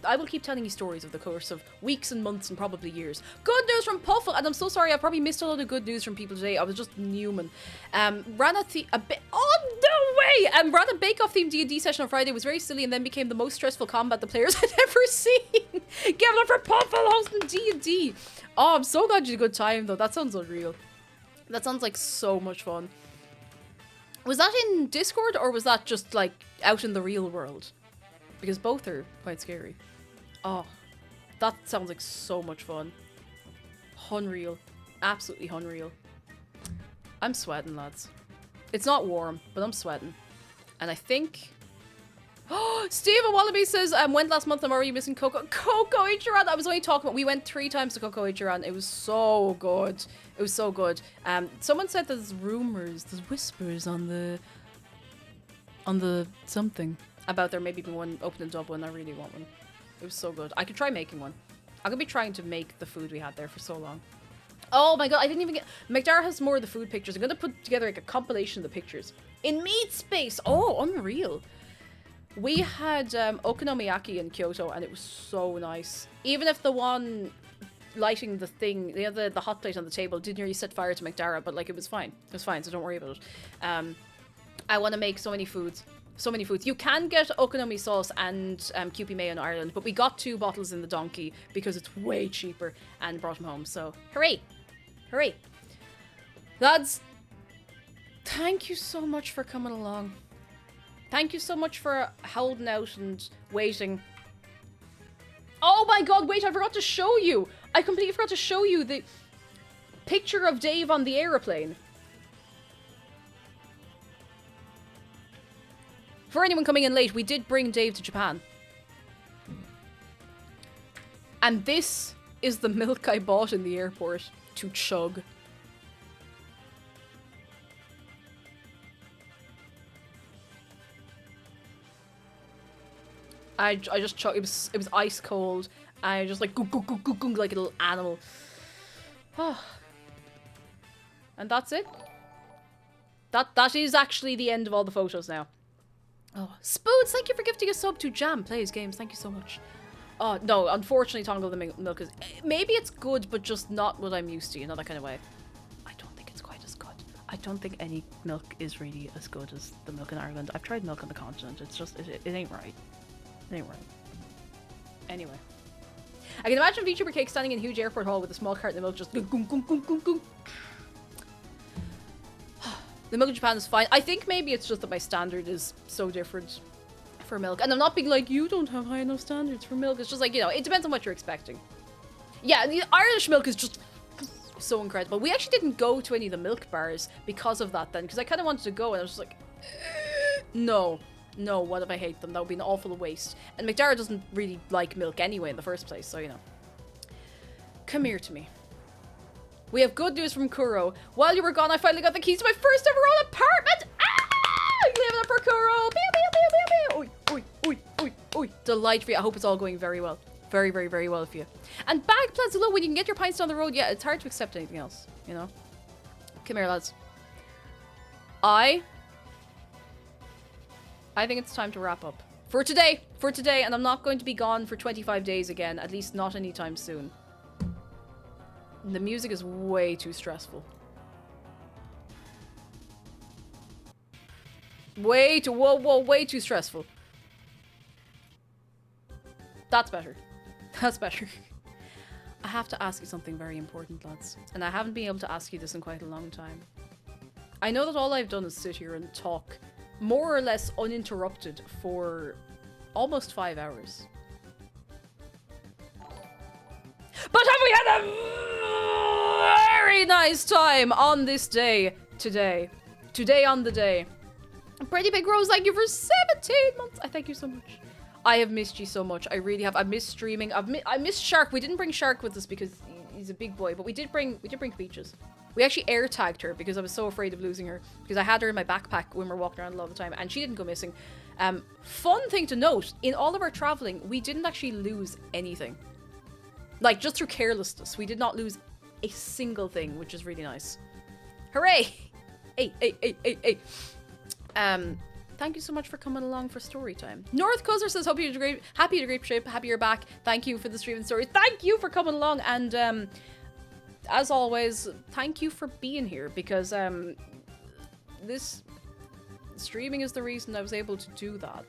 I will keep telling you stories of the course of weeks and months and probably years. Good news from Puffle, and I'm so sorry, I probably missed a lot of good news from people today. I was just Newman. Ran a bit on the way. Ran a Bake Off themed D&D session on Friday. It was very silly and then became the most stressful combat the players had ever seen. Give it up for Puffle hosting D&D. Oh, I'm so glad you had a good time though. That sounds unreal. That sounds like so much fun. Was that in Discord or was that just like out in the real world? Because both are quite scary. Oh, that sounds like so much fun. Unreal. Absolutely unreal. I'm sweating, lads. It's not warm, but I'm sweating. And I think... Oh, Stephen Wallaby says, went last month, I'm already missing Coco Ichiran. I was only talking about, we went 3 times to Coco Ichiran. It was so good. It was so good. Someone said there's rumors, there's whispers on the something about there maybe being one open in Dublin. I really want one. It was so good. I could try making one. I'm gonna be trying to make the food we had there for so long. Oh my god, I didn't even get... McDara has more of the food pictures. I'm gonna put together like a compilation of the pictures. In Meat Space! Oh, unreal. We had okonomiyaki in Kyoto and it was so nice. Even if the one lighting the thing, the hot plate on the table did nearly set fire to McDara, but like it was fine. It was fine, so don't worry about it. I want to make so many foods. So many foods. You can get okonomi sauce and Kewpie mayo in Ireland, but we got 2 bottles in the donkey because it's way cheaper and brought them home. So, hooray! Hooray! Lads, thank you so much for coming along. Thank you so much for holding out and waiting. Oh my god, wait, I forgot to show you! I completely forgot to show you the picture of Dave on the aeroplane. For anyone coming in late, we did bring Dave to Japan. And this is the milk I bought in the airport to chug. I just chugged. It was ice cold. I just like goog, goog, goog, goog, goog, like a little animal. And that's it. That is actually the end of all the photos now. Oh, Spoods, thank you for gifting a sub to Jam Plays Games. Thank you so much. Oh, no, unfortunately, Tongle the milk is... Maybe it's good, but just not what I'm used to, you know, that kind of way. I don't think it's quite as good. I don't think any milk is really as good as the milk in Ireland. I've tried milk on the continent. It's just... It ain't right. It ain't right. Anyway. I can imagine VTuber Cake standing in a huge airport hall with a small carton of milk just... Goong, goong, goong, goong, goong, goong. The milk in Japan is fine. I think maybe it's just that my standard is so different for milk. And I'm not being like, you don't have high enough standards for milk. It's just like, you know, it depends on what you're expecting. Yeah, the Irish milk is just so incredible. We actually didn't go to any of the milk bars because of that then, because I kind of wanted to go and I was just like, no, what if I hate them? That would be an awful waste. And McDara doesn't really like milk anyway in the first place, so you know. Come here to me. We have good news from Kuro. While you were gone, I finally got the keys to my first ever own apartment! Ah! Give it up for Kuro! Pew, pew, pew, pew, pew. Oi, oi, oi, oi, oi. Delight for you. I hope it's all going very well. Very, very, very well for you. And bag plans below when you can get your pints down the road. Yeah, it's hard to accept anything else, you know? Come here, lads. I think it's time to wrap up. For today, and I'm not going to be gone for 25 days again, at least not anytime soon. The music is way too stressful. Way too stressful. That's better. That's better. I have to ask you something very important, lads. And I haven't been able to ask you this in quite a long time. I know that all I've done is sit here and talk more or less uninterrupted for almost 5 hours. But have we had a very nice time on this day today? Today on the day. Pretty Big Rose, thank you for 17 months. I thank you so much. I have missed you so much. I really have. I miss streaming. I missed Shark. We didn't bring Shark with us because he's a big boy, but we did bring Peaches. We actually air tagged her because I was so afraid of losing her because I had her in my backpack when we were walking around all the time and she didn't go missing. Fun thing to note, in all of our traveling, we didn't actually lose anything. Like, just through carelessness. We did not lose a single thing, which is really nice. Hooray! Hey. Thank you so much for coming along for story time. North Coaster says, happy you're in great shape, happy you're back. Thank you for the stream and stories. Thank you for coming along. And as always, thank you for being here because this streaming is the reason I was able to do that.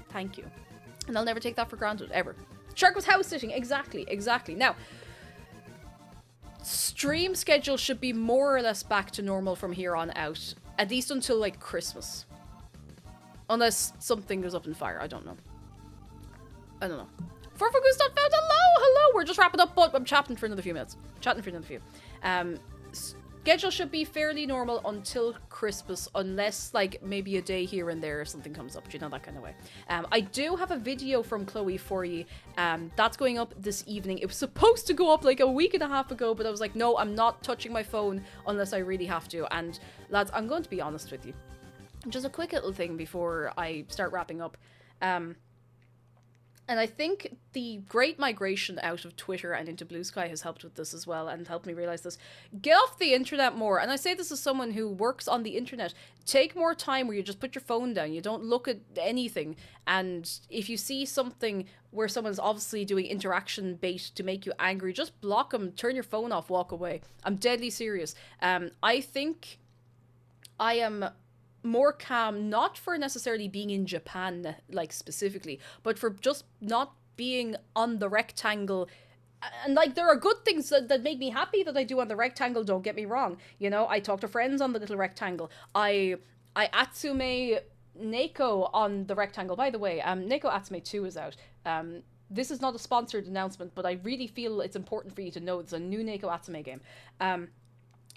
Thank you. And I'll never take that for granted, ever. Shark was house sitting. Exactly. Now, stream schedule should be more or less back to normal from here on out. At least until, like, Christmas. Unless something goes up in fire. I don't know. Forfagoose not found. Hello. We're just wrapping up, but I'm chatting for another few minutes. Schedule should be fairly normal until Christmas, unless, like, maybe a day here and there if something comes up, you know, that kind of way. I do have a video from Chloe for you. That's going up this evening. It was supposed to go up, like, a week and a half ago, but I was like, no, I'm not touching my phone unless I really have to. And, lads, I'm going to be honest with you. Just a quick little thing before I start wrapping up. And I think the great migration out of Twitter and into Blue Sky has helped with this as well and helped me realize this. Get off the internet more. And I say this as someone who works on the internet. Take more time where you just put your phone down. You don't look at anything. And if you see something where someone's obviously doing interaction bait to make you angry, just block them, turn your phone off, walk away. I'm deadly serious. I think I am more calm, not for necessarily being in Japan, like, specifically, but for just not being on the rectangle. And, like, there are good things that make me happy that I do on the rectangle, don't get me wrong. You know, I talk to friends on the little rectangle. I Atsume Neko on the rectangle. By the way, Neko Atsume 2 is out. This is not a sponsored announcement, but I really feel it's important for you to know it's a new Neko Atsume game.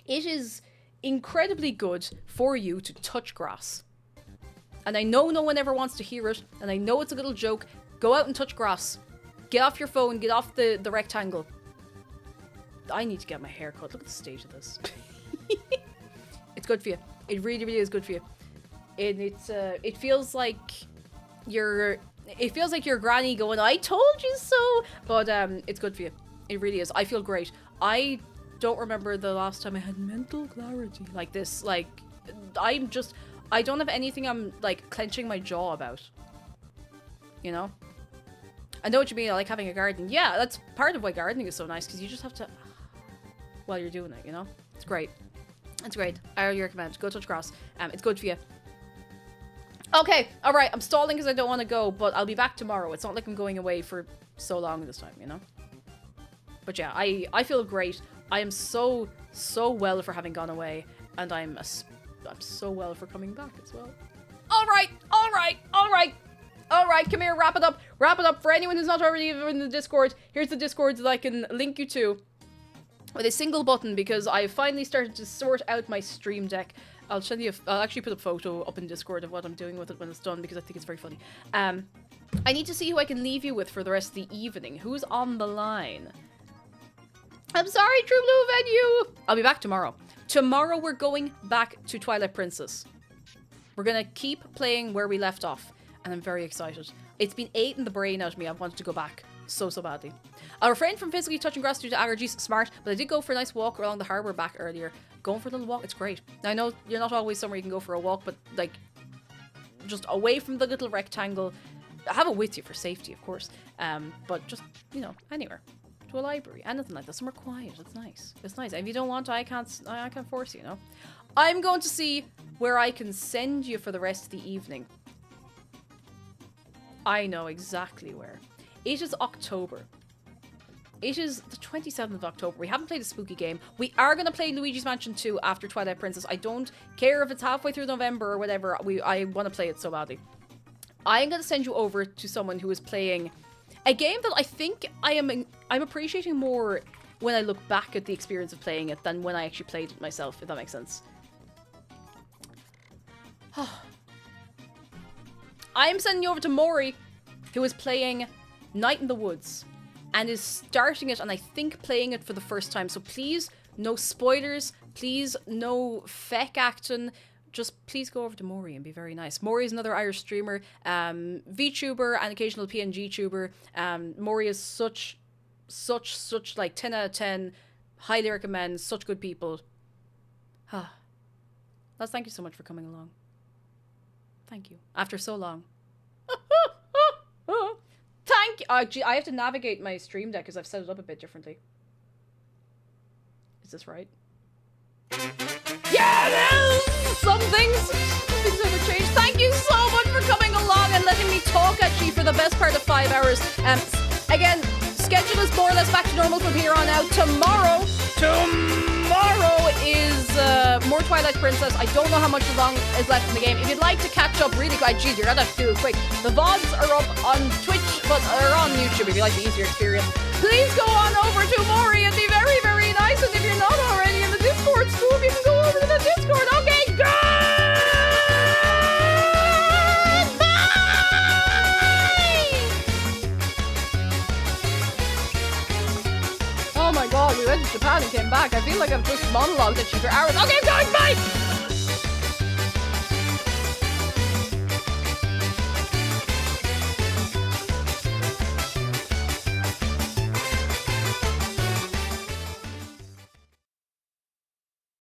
It is incredibly good for you to touch grass. And I know no one ever wants to hear it, and I know it's a little joke. Go out and touch grass. Get off your phone, get off the rectangle. I need to get my hair cut. Look at the state of this. It's good for you. It really, really is good for you. And it feels like your granny going, I told you so. But it's good for you. It really is. I feel great. I don't remember the last time I had mental clarity like this. Like, I don't have anything I'm, like, clenching my jaw about. You know? I know what you mean. I like having a garden. Yeah, that's part of why gardening is so nice, because you just have to while you're doing it, you know? It's great. It's great. I highly recommend. Go touch grass. It's good for you. Okay, alright. I'm stalling because I don't want to go, but I'll be back tomorrow. It's not like I'm going away for so long this time, you know? But yeah, I feel great. I am so well for having gone away, and I'm so well for coming back as well. All right, come here, wrap it up. For anyone who's not already in the Discord, here's the Discord that I can link you to. with a single button because I finally started to sort out my Stream Deck. I'll send you. I'll actually put a photo up in Discord of what I'm doing with it when it's done because I think it's very funny. I need to see who I can leave you with for the rest of the evening. Who's on the line? I'm sorry, True Blue Venue. I'll be back tomorrow. Tomorrow we're going back to Twilight Princess. We're gonna keep playing where we left off, and I'm very excited. It's been eating the brain out of me. I wanted to go back so badly. I'll refrain from physically touching grass due to allergies. Smart, but I did go for a nice walk along the harbour back earlier. Going for a little walk, it's great. Now, I know you're not always somewhere you can go for a walk, but like just away from the little rectangle. Have it with you for safety, of course. But just, you know, anywhere. To a library, anything like that. Somewhere quiet. It's nice. It's nice. And if you don't want to, I can't force you, you know. I'm going to see where I can send you for the rest of the evening. I know exactly where. It is October. It is the 27th of October. We haven't played a spooky game. We are going to play Luigi's Mansion 2 after Twilight Princess. I don't care if it's halfway through November or whatever. I want to play it so badly. I'm going to send you over to someone who is playing a game that I think I'm appreciating more when I look back at the experience of playing it than when I actually played it myself, if that makes sense. I'm sending you over to Mori, who is playing Night in the Woods and is starting it and I think playing it for the first time. So please, no spoilers. Please, no feck acting. Just please go over to Maury and be very nice. Maury is another Irish streamer, VTuber and occasional PNG tuber. Maury is such like 10 out of 10. Highly recommend. Such good people. Let's thank you so much for coming along. Thank you. After so long. Thank you. Gee, I have to navigate my Stream Deck because I've set it up a bit differently. Is this right? Yeah, it is! Some things have changed. Thank you so much for coming along and letting me talk actually for the best part of 5 hours. Again, schedule is more or less back to normal from here on out. Tomorrow is more Twilight Princess. I don't know how much long is left in the game. If you'd like to catch up really quick, geez, you're gonna have to do it quick. The VODs are up on Twitch, but are on YouTube if you like the easier experience. Please go on over to Maury and be very, very nice. And if you're not already in the Discord school, you can go over to the Discord. Okay, goodbye! Oh my god, we went to Japan and came back. I feel like I've just monologued at you for hours. Okay, I'm going, bye!